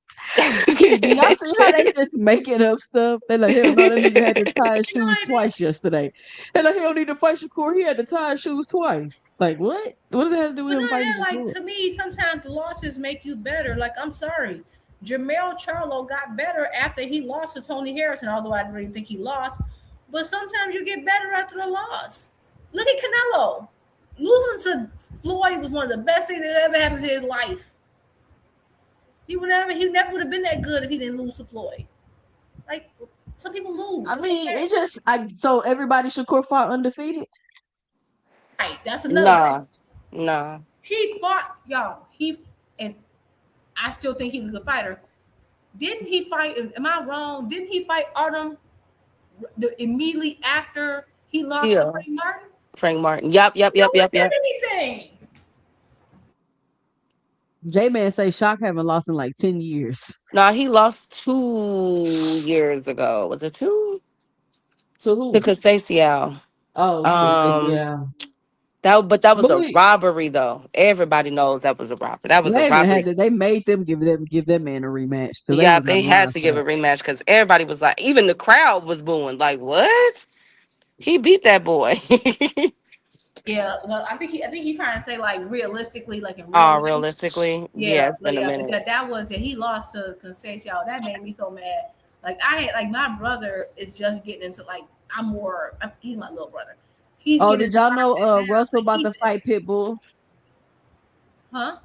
S1: Do y'all see how they just making up stuff? They like, hell no, that nigga had to tie his shoes twice yesterday. They like, he don't need to fight Shakur. He had to tie his shoes twice. Like, what? What does that have to do with him fighting Shakur?
S3: Like, to me, sometimes the losses make you better. Like, I'm sorry. Jermell Charlo got better after he lost to Tony Harrison, although I didn't really think he lost. But sometimes you get better after the loss. Look at Canelo. Losing to Floyd was one of the best things that ever happened to his life. He never would have been that good if he didn't lose to Floyd. Like some people lose.
S1: I mean, it's just so everybody Shakur fought undefeated.
S3: Right, that's another.
S4: No.
S3: He fought y'all. And I still think he's a good fighter. Didn't he fight? Am I wrong? Didn't he fight Artem immediately after he lost to Frank Martin?
S4: Frank Martin. Yep.
S3: Anything.
S1: J-Man say Shock haven't lost in like 10 years.
S4: No, he lost 2 years ago. Was it 2?
S1: To who?
S4: To Casacio.
S1: Oh, yeah.
S4: That was a robbery though. Everybody knows that was a robbery. That was a robbery.
S1: They made them give that man a rematch.
S4: Yeah, they had to give a rematch because everybody was like, even the crowd was booing. Like, what? He beat that boy.
S3: Yeah, well, I think he trying to say like realistically, like in
S4: realistically, yeah, it's been a minute.
S3: That was it. He lost to Casacio. That made me so mad. Like my brother is just getting into like he's my little brother.
S1: Did y'all know Russell about to fight Pitbull?
S3: Huh?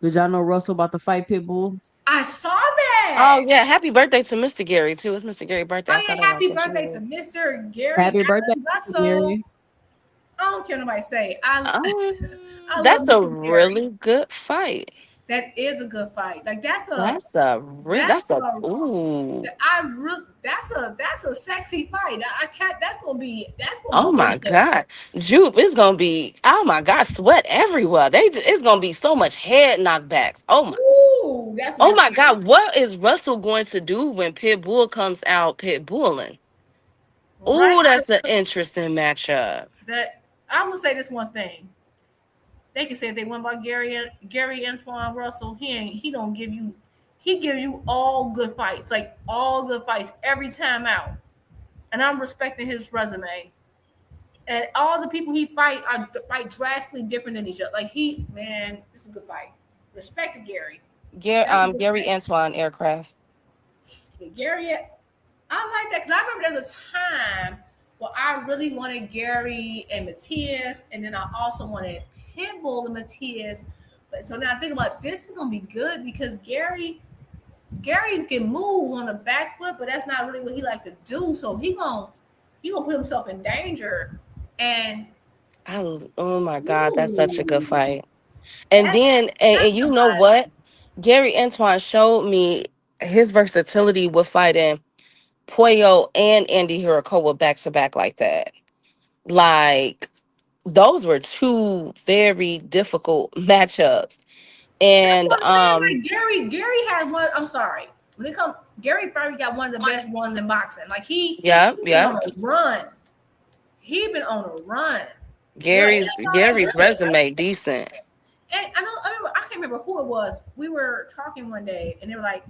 S1: Did y'all know Russell about to fight Pitbull?
S3: I saw that.
S4: Oh yeah, happy birthday to Mr. Gary too. It's Mr. Gary's birthday.
S3: Oh yeah, happy birthday to Mr. Gary.
S1: Happy birthday, Mr. Gary.
S3: I don't care what nobody say.
S4: That's a really good fight.
S3: That is a good fight. Like that's a sexy fight. I can't. That's gonna be.
S4: Oh my God, Jupe! It's gonna be. Oh my God, sweat everywhere. It's gonna be so much head knockbacks. Oh my.
S3: Ooh,
S4: oh my God, what is Russell going to do when Pitbull comes out pitbulling? Ooh,
S3: right.
S4: That's an interesting matchup.
S3: I'm gonna say this one thing. they can say if they went by Gary Antoine Russell, he don't give you, he gives you all good fights, like all good fights every time out. And I'm respecting his resume. And all the people he fight drastically different than each other. Like this is a good fight. Respect to Gary.
S4: Gary Antoine Aircraft.
S3: Gary, I like that because I remember there's a time where I really wanted Gary and Matias, and then I also wanted Pitbull and Matias. But so now I think about this is gonna be good because Gary can move on the back foot, but that's not really what he like to do. So he gonna put himself in danger. And
S4: oh my God, that's such a good fight. And then and you know what? Gary Antoine showed me his versatility with fighting Puyo and Andy Hirakawa back to back like that. Like those were two very difficult matchups. And
S3: that's what I'm saying. Like Gary had one. I'm sorry. When it comes, Gary probably got one of the best ones in boxing. Like he
S4: yeah.
S3: On a run. He been on a run.
S4: Gary's resume decent.
S3: And I can't remember who it was. We were talking one day, and they were like,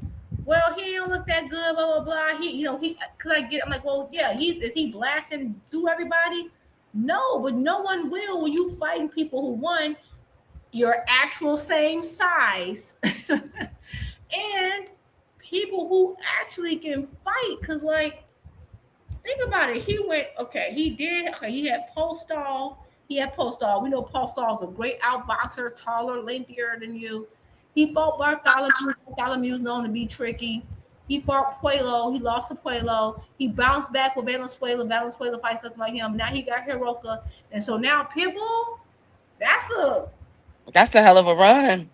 S3: "Well, he don't look that good." Blah blah blah. Because I'm like, well, yeah. Is he blasting through everybody? No, but no one will when you fighting people who won your actual same size and people who actually can fight. Because like, think about it. He had Postall. We know Postall is a great outboxer, taller, lengthier than you. He fought Bartholomew. Bartholomew's known to be tricky. He fought Puelo. He lost to Puelo. He bounced back with Valenzuela. Valenzuela fights nothing like him. Now he got Hiroka. And so now Pitbull, that's
S4: a hell of a run.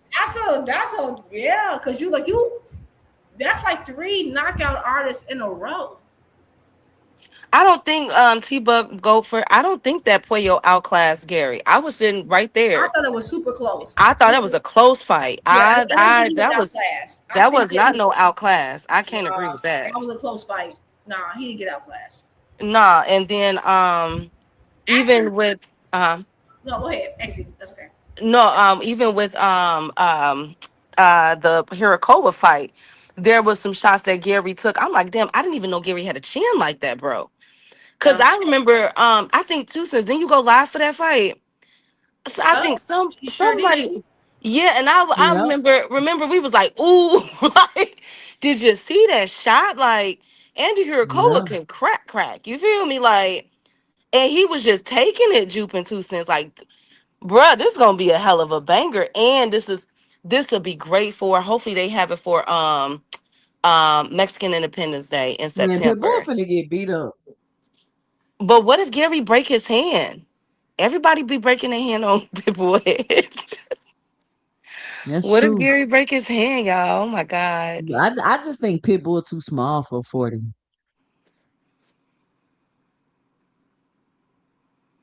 S3: Yeah, because that's like 3 knockout artists in a row.
S4: I don't think T-Bug go for. I don't think that Puyo outclassed Gary. I was sitting right there.
S3: I thought it was super close.
S4: I thought it was a close fight.
S3: Yeah,
S4: that was not no outclass. I can't agree with that.
S3: That was a close fight. Nah, he didn't get outclassed.
S4: Nah, and then even with
S3: no, go ahead. Actually, that's okay.
S4: No, even with the Hirakawa fight, there was some shots that Gary took. I'm like, damn, I didn't even know Gary had a chin like that, bro. Because I remember, I think 2 Cents, didn't you go live for that fight? So I think somebody, yeah, and I remember we was like, ooh, like, did you see that shot? Like, Andy Hirakawa can crack. You feel me? Like, and he was just taking it, Jupe and 2 Cents. Like, bruh, this is gonna be a hell of a banger, and this will be great for. Hopefully, they have it for Mexican Independence Day in September.
S1: Man, Pitbull finna get beat up.
S4: But what if Gary break his hand? Everybody be breaking their hand on Pitbull head. What if Gary break his hand, y'all? Oh my God.
S1: I just think Pitbull too small for 40.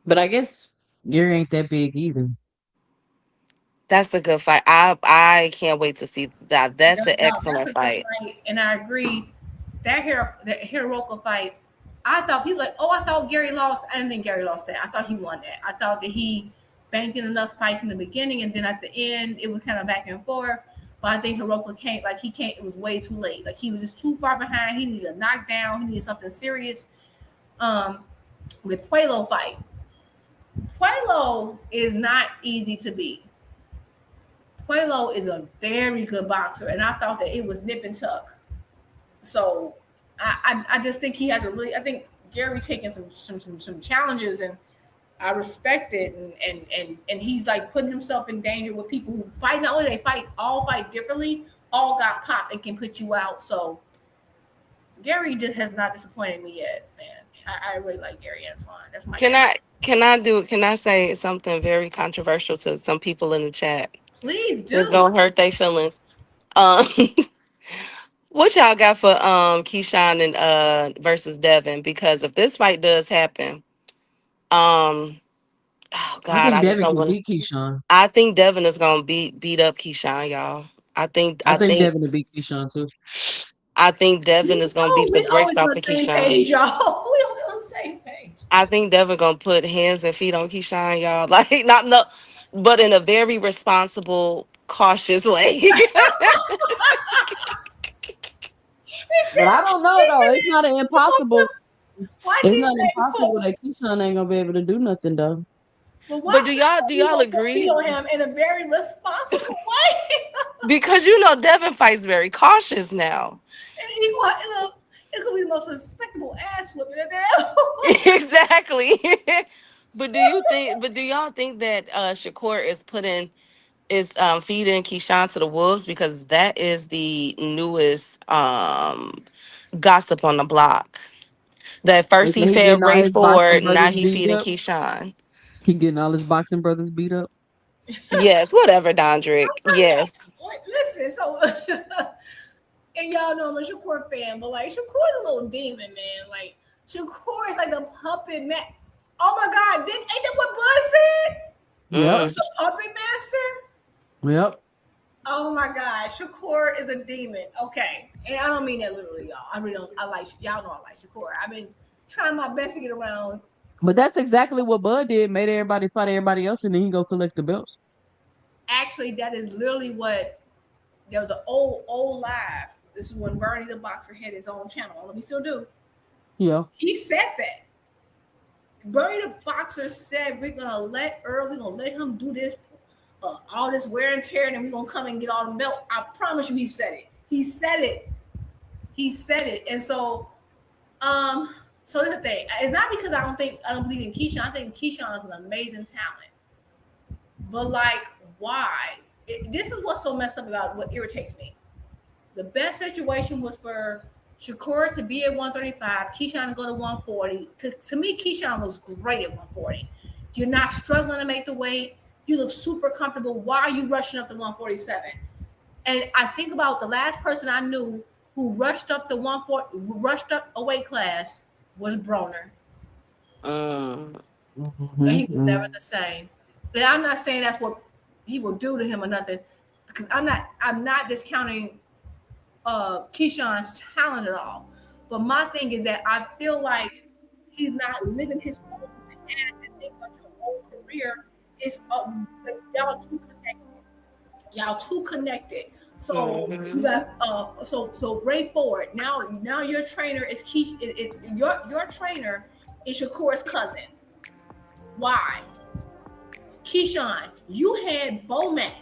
S1: But I guess Gary ain't that big either.
S4: That's a good fight. I can't wait to see that. That's an excellent fight.
S3: And I agree. That Hiroka fight, I thought people like, I thought Gary lost. I didn't think Gary lost that. I thought he won that. I thought that he banked in enough fights in the beginning, and then at the end, it was kind of back and forth. But I think Hiroka it was way too late. Like he was just too far behind. He needed a knockdown. He needed something serious. With Puelo fight. Puelo is not easy to beat. Puelo is a very good boxer, and I thought that it was nip and tuck. So I just think he has I think Gary taking some challenges, and I respect it, and he's like putting himself in danger with people who fight. Not only all fight differently, all got popped and can put you out. So Gary just has not disappointed me yet, man. I really like Gary Antoine. That's my
S4: Can I say something very controversial to some people in the chat?
S3: Please do.
S4: It's gonna hurt their feelings. What y'all got for Keyshawn and versus Devin? Because if this fight does happen, oh God,
S1: I think Devin can beat Keyshawn.
S4: I think Devin is gonna beat up Keyshawn, y'all. I think
S1: Devin will beat Keyshawn too.
S4: I think Devin is gonna beat the brakes off of Keyshawn.
S3: Y'all. We on the same page.
S4: I think Devin gonna put hands and feet on Keyshawn, y'all. Like but in a very responsible, cautious way.
S1: But I don't know though. It's not an impossible.
S3: Why
S1: It's
S3: she
S1: not
S3: say,
S1: impossible that Keyshawn ain't gonna be able to do nothing though.
S3: but why
S4: But do
S3: she
S4: y'all
S3: say
S4: agree?
S3: on him in a very responsible way?
S4: Because you know Devin fights very cautious now.
S3: And it's gonna be the most respectable ass whooping in there.
S4: Exactly. But do y'all think that Shakur is feeding Keyshawn to the wolves? Because that is the newest gossip on the block. That
S1: They
S4: first
S1: say
S4: he
S1: he
S4: fed
S1: getting all
S4: Ray
S1: his boxing
S4: Ford, now
S1: brothers
S4: he
S1: beat
S4: feeding
S1: up.
S4: Keyshawn.
S1: He getting all his boxing brothers beat up.
S4: Yes, whatever, Dondrick. Yes.
S3: Listen, so and y'all know I'm a Shakur fan, but like Shakur's a little demon, man. Like Shakur is like the puppet man. Oh my God, ain't that what Bud said?
S1: Yep.
S3: The puppet master?
S1: Yep.
S3: Oh my God, Shakur is a demon. Okay, and I don't mean that literally, y'all. I really don't. I like y'all know I like Shakur. I've been trying my best to get around.
S1: But that's exactly what Bud did. Made everybody fight everybody else, and then he go collect the belts.
S3: Actually, that is literally what. There was an old live. This is when Bernie the Boxer had his own channel. I don't know if he still do.
S1: Yeah.
S3: He said that. Bernie the Boxer said we're gonna let him do this, all this wear and tear, and then we're gonna come and get all the belt. I promise you, he said it. He said it. He said it. And so, so that's the thing. It's not because I don't believe in Keyshawn. I think Keyshawn is an amazing talent. But like, why? This is what's so messed up about what irritates me. The best situation was for Shakur to be at 135, Keyshawn to go to 140. To me, Keyshawn looks great at 140. You're not struggling to make the weight. You look super comfortable. Why are you rushing up to 147? And I think about the last person I knew who rushed up a weight class was Broner. And he was never the same. But I'm not saying that's what he will do to him or nothing, because I'm not discounting Keyshawn's talent at all. But my thing is that I feel like he's not living his own path and think about your whole career. It's y'all too connected. Y'all too connected. So you got so Ray Ford. Now your trainer is your trainer is Shakur's cousin. Why? Keyshawn, you had Bomac.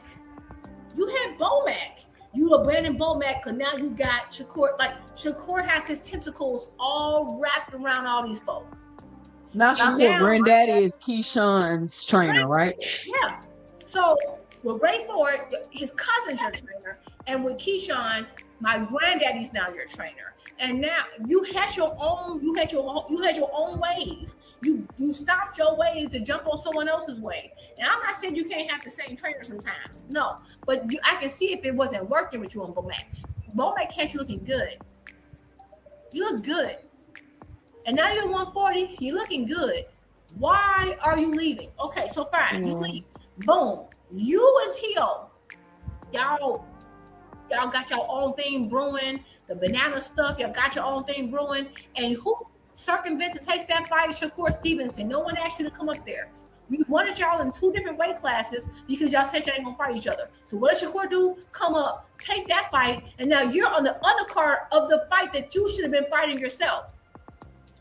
S3: You abandoned Bomac because now you got Shakur. Like Shakur has his tentacles all wrapped around all these folk.
S1: Now Shakur granddaddy is Keyshawn's trainer, right?
S3: Yeah. So with Ray Ford, his cousin's your trainer, and with Keyshawn, my granddaddy's now your trainer. And now you had your own wave. You stopped your wave to jump on someone else's wave. And I'm not saying you can't have the same trainer sometimes. No, but I can see if it wasn't working with you on Bomac. Bomac had you looking good. You look good. And now you're 140, you're looking good. Why are you leaving? Okay, so fine, you leave. Boom. You and T.O., y'all got your own thing brewing. The banana stuff, y'all got your own thing brewing. And who circumvents and takes that fight? Shakur Stevenson. No one asked you to come up there. We wanted y'all in two different weight classes because y'all said y'all ain't gonna fight each other. So what does Shakur do? Come up, take that fight, and now you're on the undercard of the fight that you should have been fighting yourself.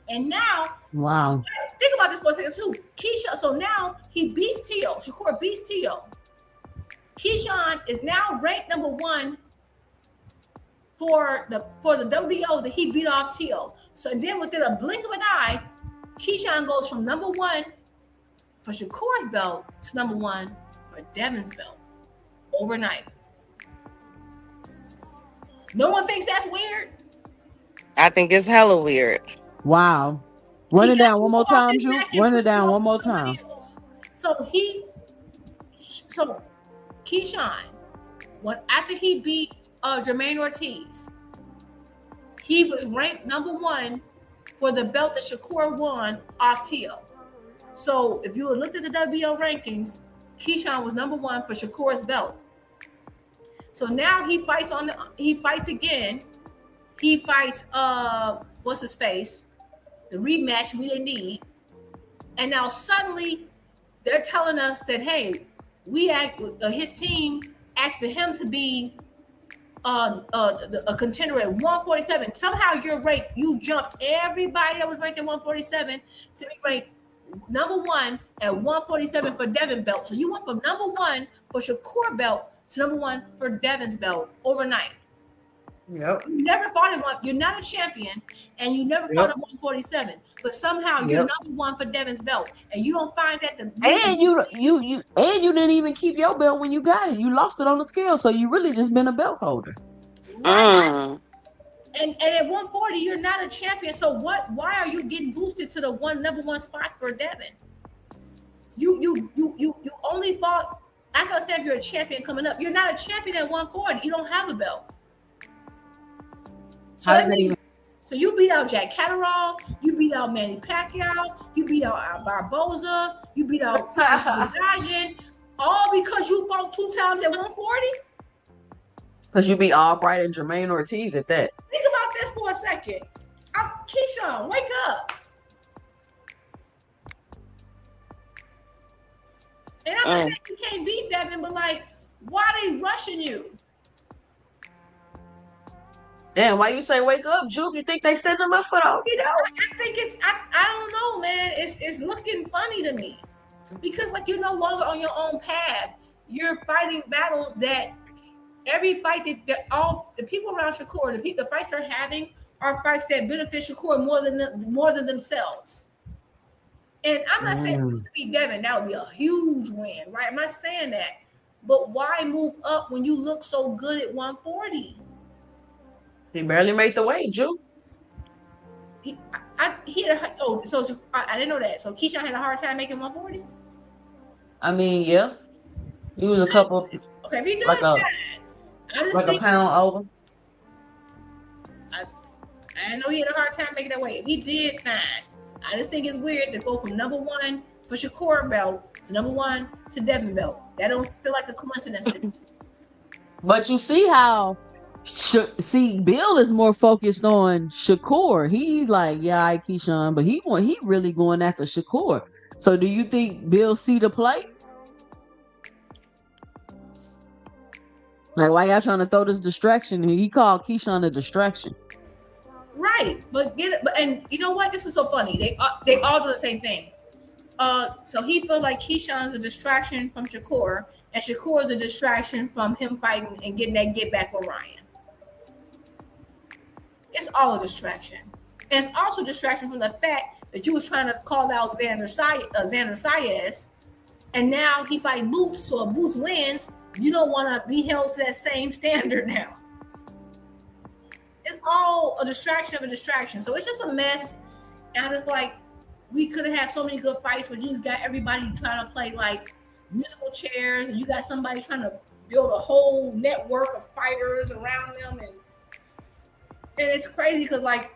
S3: And now,
S1: wow.
S3: Think about this for a second too. Keyshawn, so now he beats T.O. Shakur beats T.O. Keyshawn is now ranked number 1 for the WBO that he beat off T.O. So then within a blink of an eye, Keyshawn goes from number 1 for Shakur's belt to number 1 for Devin's belt overnight. No one thinks that's weird?
S4: I think it's hella weird.
S1: Wow. Run it down one more time, Juke. Run it down one more time.
S3: So Keyshawn, after he beat Jermaine Ortiz, he was ranked number 1 for the belt that Shakur won off T.O. So if you looked at the WBO rankings, Keyshawn was number 1 for Shakur's belt. So now he fights again. He fights what's his face? The rematch we didn't need. And now suddenly they're telling us that, hey, his team asked for him to be a contender at 147. Somehow you jumped everybody that was ranked at 147 to be ranked number 1 at 147 for Devin belt. So you went from number 1 for Shakur belt to number 1 for Devin's belt overnight.
S1: Yep.
S3: You never fought at one. You're not a champion, and you never fought at 147. But somehow you're number 1 for Devin's belt, and you don't find that
S1: and you didn't even keep your belt when you got it. You lost it on the scale, so you really just been a belt holder.
S3: Right. And at 140, you're not a champion. So why are you getting boosted to the number 1 spot for Devin? You only fought. I can understand if you're a champion coming up. You're not a champion at 140. You don't have a belt. So, so you beat out Jack Catterall, you beat out Manny Pacquiao, you beat out Barboza, you beat out Rajan, all because you fought 2 times at 140?
S1: Because you beat Albright and Jermaine Ortiz at that.
S3: Think about this for a second. Keyshawn, wake up. And I'm not saying you can't beat Devin, but like, why are they rushing you?
S1: Damn, why you say wake up, Juke? You think they set them up for the okie doke?
S3: I think I don't know, man. It's looking funny to me. Because like you're no longer on your own path. You're fighting battles that every fight that all the people around Shakur, the fights they're having are fights that benefit Shakur more than themselves. And I'm not saying to beat Devin, that would be a huge win, right? I'm not saying that. But why move up when you look so good at 140?
S1: He barely made the weight, Juke.
S3: I didn't know that. So Keyshawn had a hard time making 140?
S1: I mean, yeah. He was a couple.
S3: Okay, if he does
S1: like a pound over.
S3: I know he had a hard time making that weight. If he did, fine. I just think it's weird to go from number 1 for Shakur belt to number 1 to Devin belt. That don't feel like a coincidence to me.
S1: But you see how Bill is more focused on Shakur. He's like, yeah, Keyshawn, but he really going after Shakur. So do you think Bill see the play? Like, why y'all trying to throw this distraction? He called Keyshawn a distraction.
S3: Right, and you know what? This is so funny. They all do the same thing. So he feels like Keyshawn's a distraction from Shakur, and Shakur is a distraction from him fighting and getting that get back on Ryan. It's all a distraction, and it's also a distraction from the fact that you was trying to call out Xander Sayes, and now he fighting Boots. So if Boots wins, you don't want to be held to that same standard now. It's all a distraction of a distraction. So it's just a mess. And it's like, we could have had so many good fights where you just got everybody trying to play like musical chairs, and you got somebody trying to build a whole network of fighters around them. And it's crazy because like,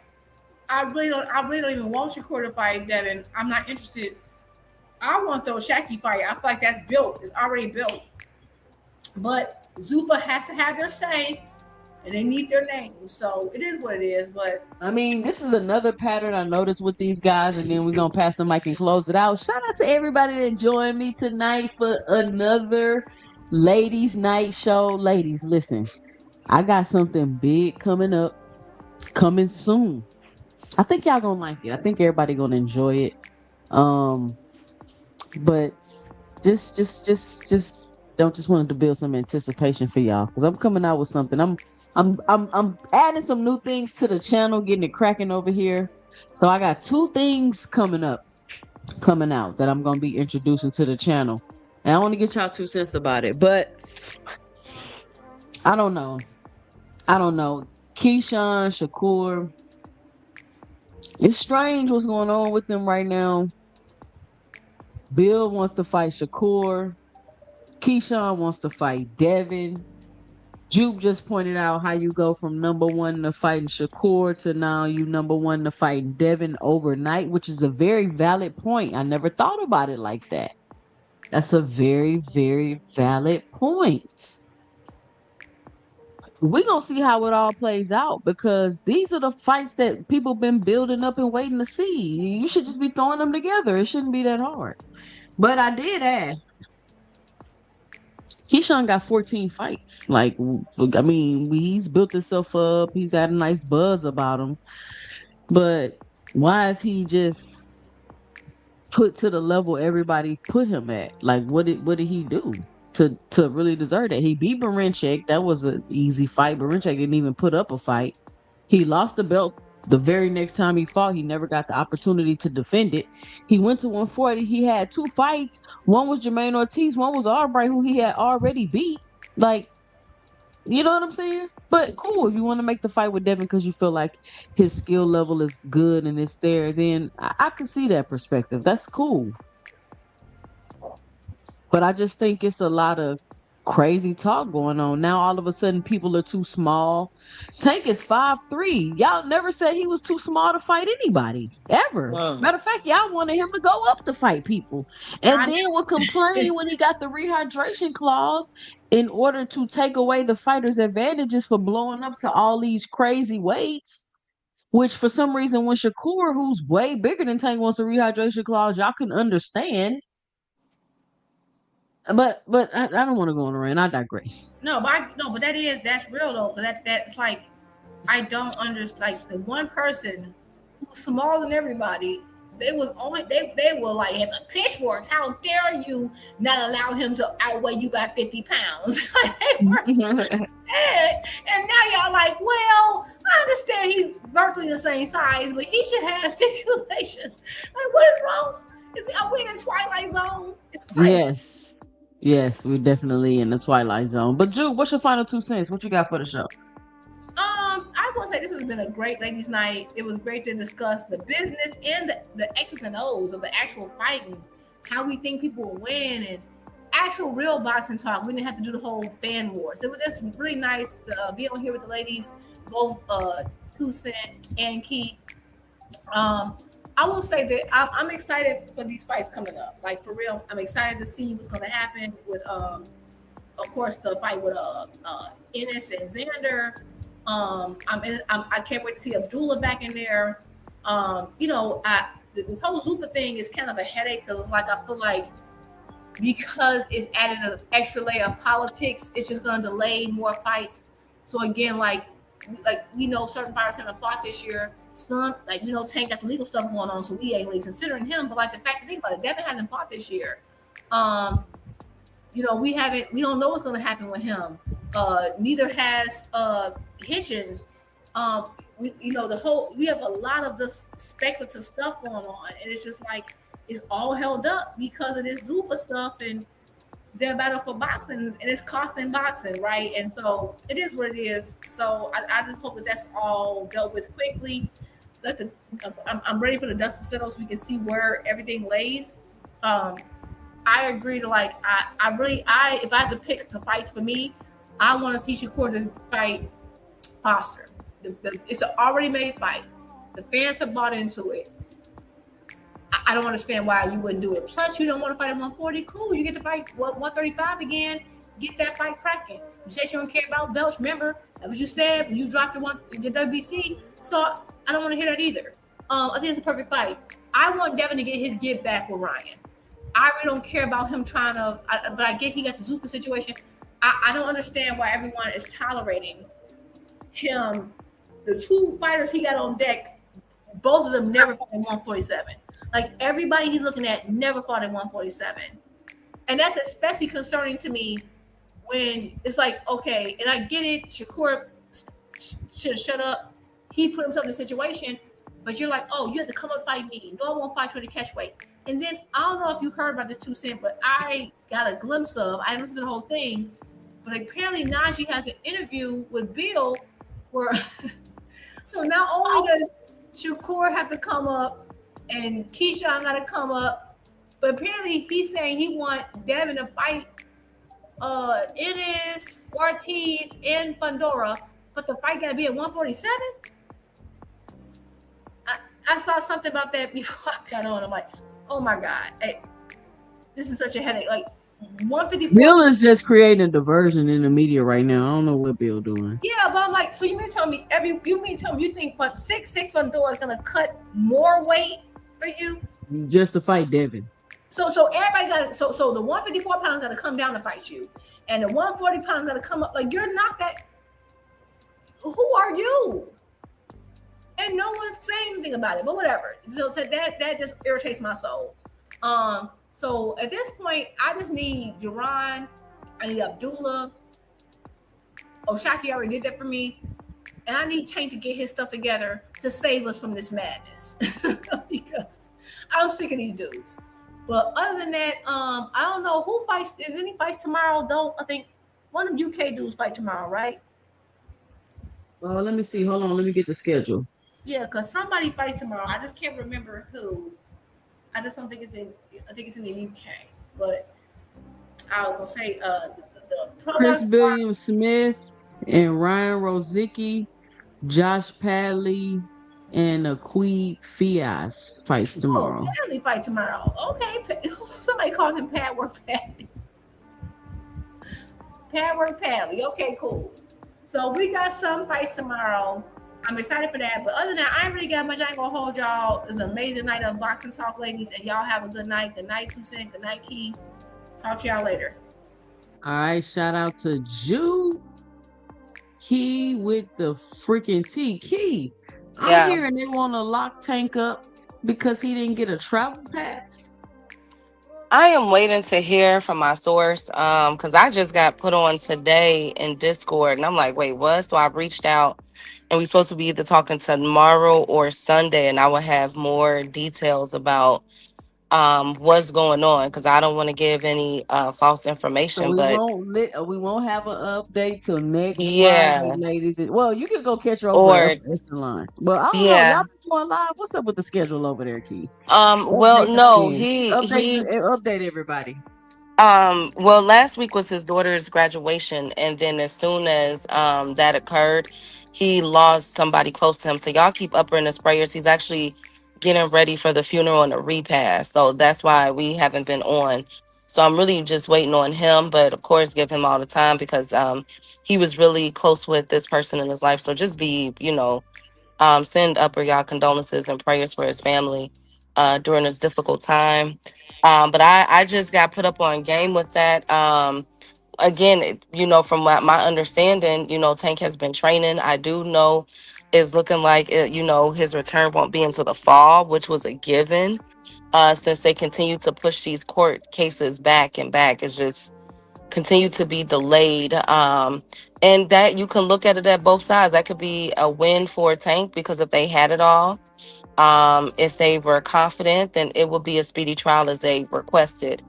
S3: I really don't even want Shakur to fight Devin. I'm not interested. I want to throw a Shaki fight. I feel like that's built. It's already built. But ZUFFA has to have their say, and they need their name. So it is what it is. But
S1: I mean, this is another pattern I noticed with these guys, and then we're gonna pass the mic and close it out. Shout out to everybody that joined me tonight for another ladies' night show. Ladies, listen, I got something big coming up, coming soon. I think y'all gonna like it. I think everybody gonna enjoy it. But just wanted to build some anticipation for y'all, because I'm coming out with something. I'm adding some new things to the channel, getting it cracking over here. So I got 2 things coming out that I'm gonna be introducing to the channel, and I want to get y'all 2 cents about it. But I don't know. Keyshawn, Shakur, it's strange what's going on with them right now. Bill wants to fight Shakur. Keyshawn wants to fight Devin. Juke just pointed out how you go from number 1 to fighting Shakur to now you number 1 to fighting Devin overnight, which is a very valid point. I never thought about it like that. That's a very, very valid point. We're going to see how it all plays out, because these are the fights that people been building up and waiting to see. You should just be throwing them together. It shouldn't be that hard. But I did ask, Keyshawn got 14 fights. Like, I mean, he's built himself up. He's got a nice buzz about him. But why is he just put to the level everybody put him at? Like, what did he do to really deserve that? He beat Barincek. That was an easy fight. Barincek didn't even put up a fight. He lost the belt the very next time he fought. He never got the opportunity to defend it. He went to 140. He had 2 fights. One was Jermaine Ortiz. One was Albright, who he had already beat. Like, you know what I'm saying? But cool, if you want to make the fight with Devin because you feel like his skill level is good and it's there, then I can see that perspective. That's cool. But I just think it's a lot of crazy talk going on. Now all of a sudden people are too small. Tank is 5'3". Y'all never said he was too small to fight anybody, ever. Matter of fact, y'all wanted him to go up to fight people. And then would complain when he got the rehydration clause in order to take away the fighter's advantages for blowing up to all these crazy weights. Which for some reason when Shakur, who's way bigger than Tank, wants a rehydration clause, y'all can understand. But I don't want to go on a rant. I digress.
S3: No, but that's real though. That's like, I don't understand. Like the one person who's smaller than everybody, they were like at the pitchforks. How dare you not allow him to outweigh you by 50 pounds? And now y'all like, well, I understand he's virtually the same size, but he should have stipulations. Like, what is wrong? Are we in the Twilight Zone? It's crazy.
S1: Yes, we're definitely in the Twilight Zone. But Jude, what's your final 2 cents? What you got for the show?
S3: I was gonna say this has been a great ladies' night. It was great to discuss the business and the X's and O's of the actual fighting, how we think people will win, and actual real boxing talk. We didn't have to do the whole fan wars. It was just really nice to be on here with the ladies, both 2 Cent and Key. I will say that I'm excited for these fights coming up. Like, for real, I'm excited to see what's going to happen with, of course, the fight with Ennis and Xander. I can't wait to see Abdullah back in there. This whole ZUFFA thing is kind of a headache because it's like, I feel like because it's added an extra layer of politics, it's just going to delay more fights. So again, like we know certain fighters haven't fought this year. Some, like, Tank got the legal stuff going on, so we ain't really considering him. But like, the fact to think about it, Devin hasn't fought this year. We don't know what's going to happen with him. Neither has Hitchens. We have a lot of this speculative stuff going on, and it's just like it's all held up because of this ZUFFA stuff and their battle for boxing, and it's costing boxing, right? And so it is what it is. So I just hope that that's all dealt with quickly. I'm ready for the dust to settle so we can see where everything lays. I agree to if I had to pick the fights for me, I want to see Shakur just fight Foster. It's an already made fight. The fans have bought into it. I don't understand why you wouldn't do it. Plus, you don't want to fight at 140. Cool, you get to fight 135 again. Get that fight cracking. You said you don't care about belts. Remember, that was you said when you dropped the WBC. So I don't want to hear that either. I think it's a perfect fight. I want Devin to get his get back with Ryan. I really don't care about him trying to. But I get he got the ZUFFA situation. I don't understand why everyone is tolerating him. The 2 fighters he got on deck, both of them never fought at 147. Like, everybody he's looking at never fought at 147. And that's especially concerning to me when it's like, okay, and I get it, Shakur should have shut up. He put himself in a situation, but you're like, oh, you have to come up fight me. No, I won't fight you to catch weight. And then, I don't know if you heard about this 2 Cent, but I got a glimpse of, I listened to the whole thing, but apparently Najee has an interview with Bill where, so not only does Shakur have to come up, and Keyshawn got to come up, but apparently he's saying he want Devin to fight Ennis, Ortiz, and Fundora, but the fight got to be at 147. I saw something about that before I got on. I'm like, oh my god, this is such a headache. Like, 154.
S1: Bill is just creating a diversion in the media right now. I don't know what Bill doing.
S3: Yeah, but I'm like, so you mean to tell me you think 6'6" Fundora is gonna cut more weight for you
S1: Just to fight Devin.
S3: So everybody got so the 154 pounds got to come down to fight you. and the 140 pounds gotta come up. Like, you're not that. Who are you? And no one's saying anything about it, but whatever. So that just irritates my soul. So at this point, I just need Jerron, I need Abdullah. Shaki already did that for me. And I need Tank to get his stuff together to save us from this madness. Because I'm sick of these dudes. But other than that, I don't know who fights. Is any fights tomorrow? I think one of them UK dudes fight tomorrow, right?
S1: Well, let me see. Hold on. Let me get the schedule.
S3: Yeah, because somebody fights tomorrow. I just can't remember who. I just don't think it's in. I think it's in the UK. But I was gonna say the
S1: Chris William Smith and Ryan Rozicki, Josh Padley, and Aqui Fias fights tomorrow.
S3: Padley fight tomorrow. Okay, somebody called him Padwork Padley. Padwork Padley. Okay, cool. So we got some fights tomorrow. I'm excited for that. But other than that, I ain't really got much. I ain't gonna hold y'all. It's an amazing night of boxing talk, ladies, and y'all have a good night. Good night, 2Cents. Good night, Key. Talk to y'all later.
S1: All right, shout out to Jew Key with the freaking T. Key, I'm hearing they want to lock Tank up because he didn't get a travel pass.
S4: I am waiting to hear from my source because I just got put on today in Discord, and I'm like, wait, what? So I reached out, and we're supposed to be either talking tomorrow or Sunday, and I will have more details about what's going on because I don't want to give any false information.
S1: So
S4: But
S1: we won't have an update till next Friday,
S4: yeah,
S1: ladies. Well, you can go catch her over
S4: or
S1: at Line. But I don't know, y'all
S4: yeah.
S1: been going live. What's up with the schedule over there, Keith?
S4: Well,
S1: Update the
S4: no,
S1: fans. Update everybody.
S4: Well, last week was his daughter's graduation, and then as soon as that occurred, he lost somebody close to him. So y'all keep up in his prayers. He's actually getting ready for the funeral and the repast. So that's why we haven't been on. So I'm really just waiting on him, but of course give him all the time because he was really close with this person in his life. So just be, send up y'all condolences and prayers for his family during this difficult time. But I just got put up on game with that. Again, from my understanding, Tank has been training. I do know it's looking like, his return won't be until the fall, which was a given. Since they continue to push these court cases back and back, it's just continue to be delayed. And that you can look at it at both sides. That could be a win for Tank because if they had it all, if they were confident, then it would be a speedy trial as they requested.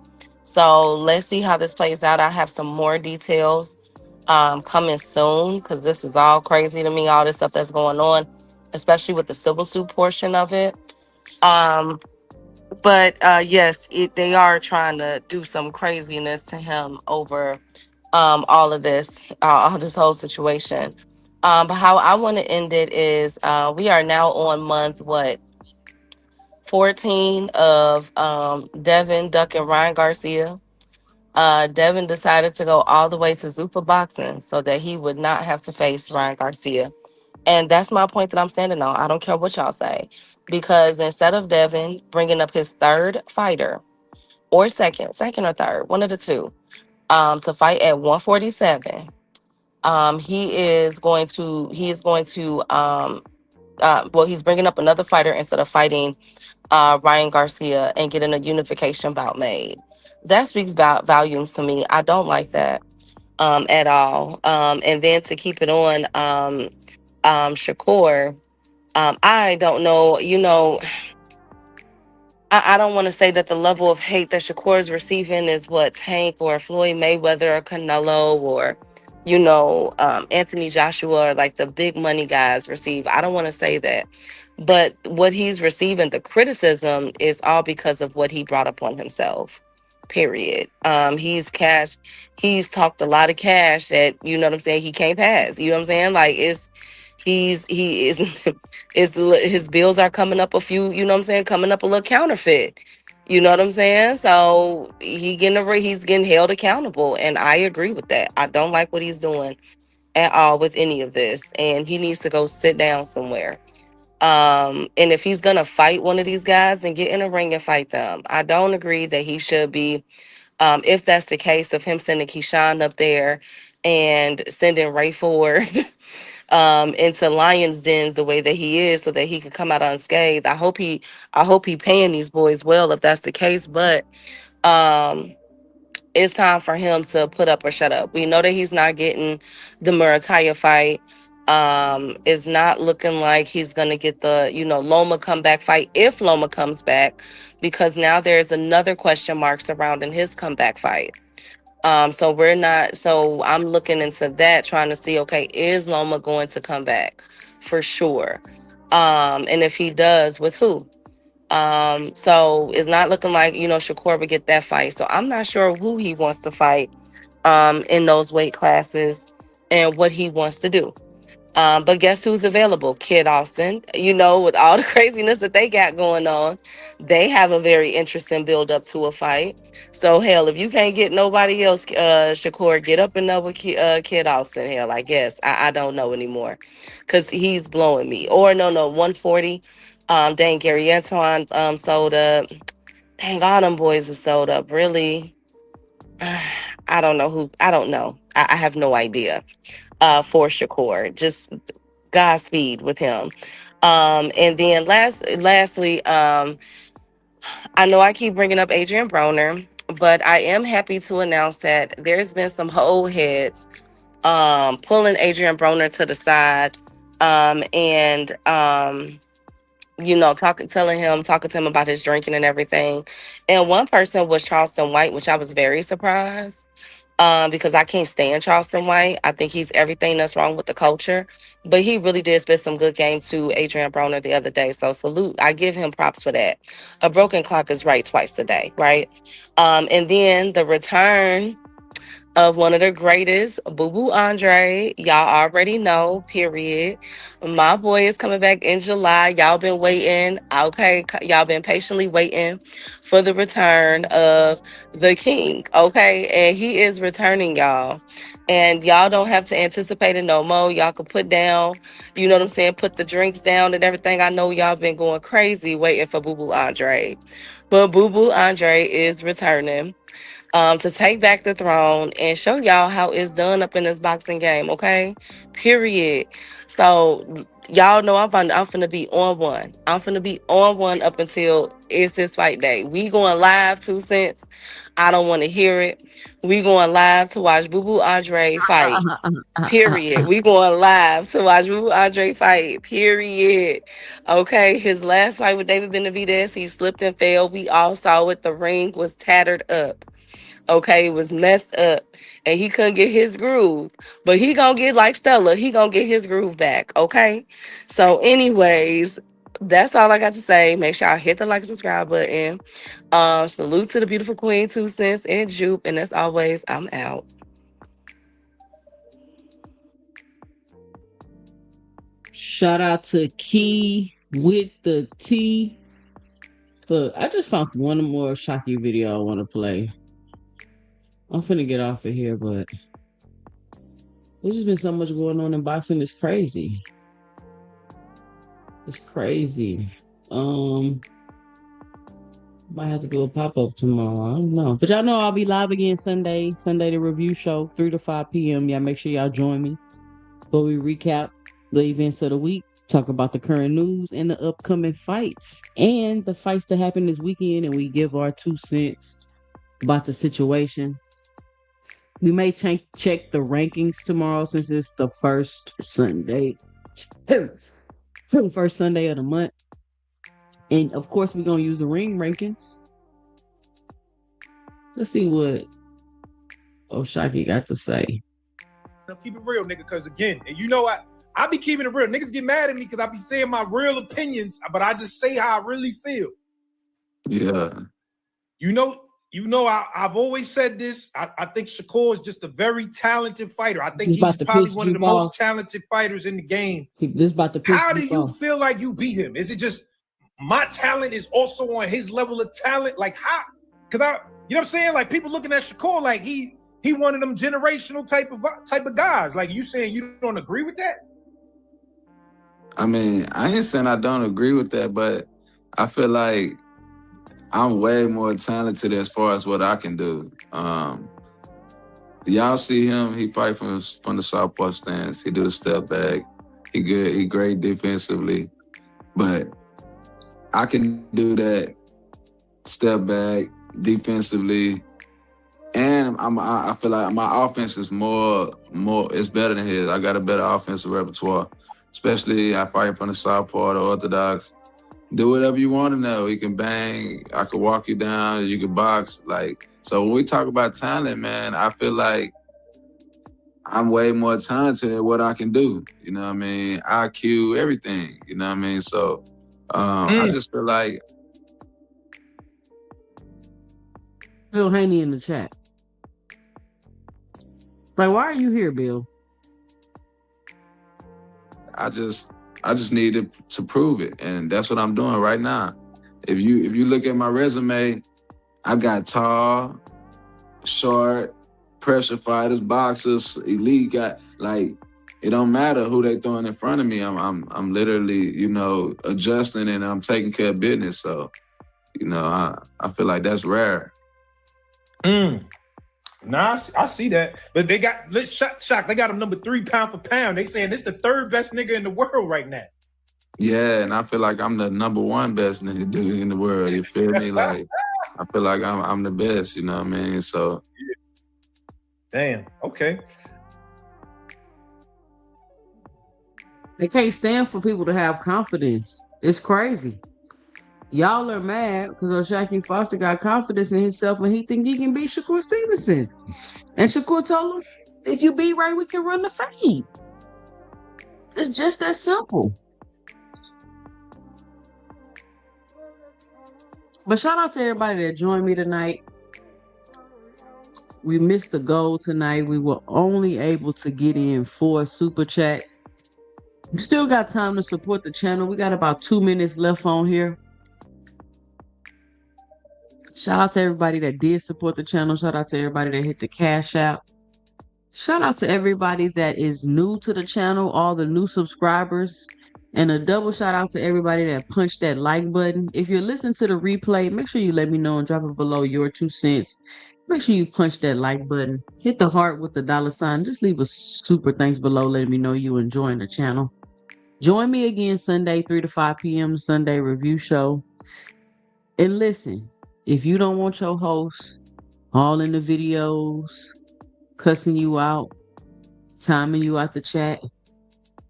S4: So let's see how this plays out. I have some more details coming soon because this is all crazy to me, all this stuff that's going on, especially with the civil suit portion of it. But yes, they are trying to do some craziness to him over all of this, all this whole situation. But how I want to end it is we are now on month 14 of Devin, Duck, and Ryan Garcia. Devin decided to go all the way to ZUFFA boxing so that he would not have to face Ryan Garcia. And that's my point that I'm standing on. I don't care what y'all say. Because instead of Devin bringing up his third fighter, or second or third, one of the two, to fight at 147, he's bringing up another fighter instead of fighting Ryan Garcia and getting a unification bout made. That speaks about volumes to me. I don't like that at all. And then to keep it on, Shakur, I don't know, I don't want to say that the level of hate that Shakur is receiving is what Tank or Floyd Mayweather or Canelo or, Anthony Joshua or like the big money guys receive. I don't want to say that. But what he's receiving, the criticism, is all because of what he brought upon himself. Period. He's talked a lot of cash that, he can't pass. You know what I'm saying? Like he is his bills are coming up a few, coming up a little counterfeit. You know what I'm saying? So he's getting held accountable. And I agree with that. I don't like what he's doing at all with any of this. And he needs to go sit down somewhere. And if he's gonna fight one of these guys and get in a ring and fight them, I don't agree that he should be If that's the case of him sending Keyshawn up there and sending Ray Ford into Lions dens the way that he is, so that he could come out unscathed. I hope he paying these boys well if that's the case. But it's time for him to put up or shut up. We know that he's not getting the Murataya fight. It's not looking like he's gonna get the, Loma comeback fight if Loma comes back, because now there's another question mark surrounding his comeback fight. So I'm looking into that, trying to see, okay, is Loma going to come back for sure? And if he does, with who? So it's not looking like, Shakur would get that fight. So I'm not sure who he wants to fight in those weight classes and what he wants to do. But guess who's available? Kid Austin. With all the craziness that they got going on, they have a very interesting build up to a fight. So hell, if you can't get nobody else, Shakur, get up and up with Kid Austin. Hell, I guess I don't know anymore, because he's blowing me. Or no, 140. Dang, Gary Antoine sold up. Dang, all them boys are sold up. Really? I don't know who. I don't know. I have no idea. For Shakur, just Godspeed with him. And then lastly, I know I keep bringing up Adrian Broner, but I am happy to announce that there's been some whole heads pulling Adrian Broner to the side, and talking to him about his drinking and everything. And one person was Charleston White, which I was very surprised. Because I can't stand Charleston White. I think he's everything that's wrong with the culture. But he really did spit some good game to Adrian Broner the other day. So salute. I give him props for that. A broken clock is right twice a day, right? And then the return of one of the greatest, Boo Boo Andre. Y'all already know, period. My boy is coming back in July. Y'all been waiting. Okay, y'all been patiently waiting for the return of the king. Okay, and he is returning, y'all. And y'all don't have to anticipate it no more. Y'all can put down, you know what I'm saying, put the drinks down and everything. I know y'all been going crazy waiting for Boo Boo Andre. But Boo Boo Andre is returning to take back the throne and show y'all how it's done up in this boxing game, okay? Period. So y'all know I'm finna be on one. I'm finna be on one up until it's his fight day. We going live, 2 cents. I don't want to hear it. We going live to watch Boo Boo Andre fight. Period. We going live to watch Boo Boo Andre fight. Period. Okay. His last fight with David Benavidez, he slipped and fell. We all saw it. The ring was tattered up. Okay, it was messed up, and he couldn't get his groove. But he gonna get, like Stella, he gonna get his groove back. Okay, so anyways, that's all I got to say. Make sure y'all hit the like and subscribe button. Salute to the beautiful queen, 2 cents and Jupe, and as always, I'm out.
S1: Shout out to Key with the T. Look, I just found one more Shaki video I want to play. I'm finna get off of here, but there's just been so much going on in boxing. It's crazy. It's crazy. Might have to do a pop-up tomorrow. I don't know. But y'all know I'll be live again Sunday. Sunday, the review show, 3 to 5 p.m. Y'all make sure y'all join me. But we recap the events of the week, talk about the current news and the upcoming fights and the fights that happen this weekend, and we give our 2 cents about the situation. We may check the rankings tomorrow since it's the first Sunday. First Sunday of the month. And of course, we're going to use the ring rankings. Let's see what Shaki got to say.
S17: Keep it real, nigga, because again, and you know I be keeping it real. Niggas get mad at me because I be saying my real opinions, but I just say how I really feel.
S16: Yeah.
S17: You know, I've always said this. I think Shakur is just a very talented fighter. I think he's probably one of the most talented fighters in the game. How do you feel like you beat him? Is it just my talent is also on his level of talent? Like how? Because you know what I'm saying? Like people looking at Shakur like he one of them generational type of guys. Like you saying you don't agree with that?
S16: I mean, I ain't saying I don't agree with that, but I feel like I'm way more talented as far as what I can do. Y'all see him, he fight from the southpaw stance. He do the step back. He good, he great defensively. But I can do that step back defensively. And I feel like my offense is more it's better than his. I got a better offensive repertoire. Especially I fight from the southpaw, the orthodox. Do whatever you want to know. You can bang, I could walk you down, you can box. Like, so when we talk about talent, man, I feel like I'm way more talented at what I can do. You know what I mean? IQ, everything. You know what I mean? So I just feel like
S1: Bill Haney in the chat. Like, why are you here, Bill?
S16: I just needed to prove it, and that's what I'm doing right now. If you look at my resume, I got tall, short, pressure fighters, boxers, elite guy. Like, it don't matter who they throwing in front of me. I'm literally, you know, adjusting and I'm taking care of business. So, you know, I feel like that's rare.
S17: Nah, I see that. But they got Shock. They got him number 3 pound for pound. They saying this the 3rd best nigga in the world right now.
S16: Yeah, and I feel like I'm the number 1 best nigga dude in the world. You feel me? Like, I feel like I'm the best. You know what I mean? So,
S17: damn. Okay.
S1: They can't stand for people to have confidence. It's crazy. Y'all are mad because Shaq Foster got confidence in himself and he think he can beat Shakur Stevenson. And Shakur told him, if you beat Ray, we can run the fade. It's just that simple. But shout out to everybody that joined me tonight. We missed the goal tonight. We were only able to get in 4 super chats. You still got time to support the channel. We got about 2 minutes left on here. Shout out to everybody that did support the channel. Shout out to everybody that hit the Cash App. Shout out to everybody that is new to the channel, all the new subscribers. And a double shout out to everybody that punched that like button. If you're listening to the replay, make sure you let me know and drop it below your 2 cents. Make sure you punch that like button. Hit the heart with the $sign. Just leave a super thanks below letting me know you enjoying the channel. Join me again Sunday, 3 to 5 p.m. Sunday review show. And listen, if you don't want your host all in the videos, cussing you out, timing you out the chat,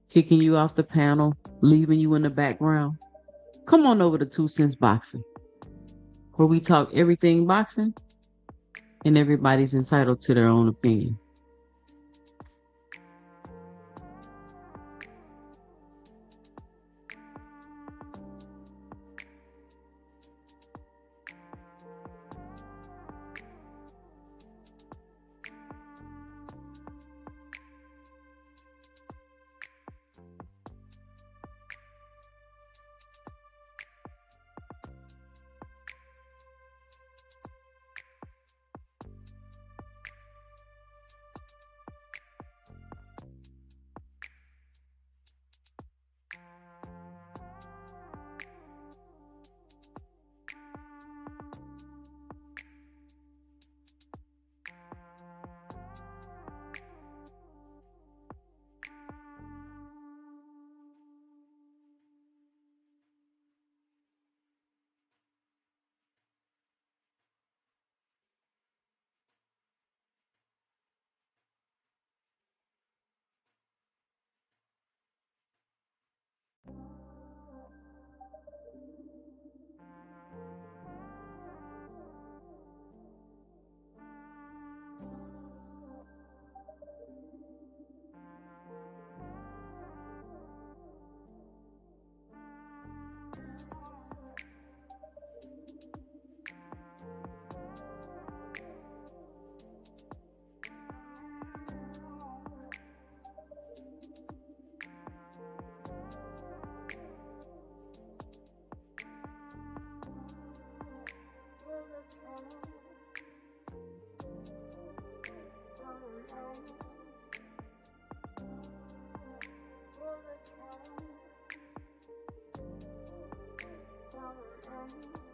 S1: kicking you off the panel, leaving you in the background, come on over to 2 Cents Boxing, where we talk everything boxing and everybody's entitled to their own opinion.
S18: Thank you.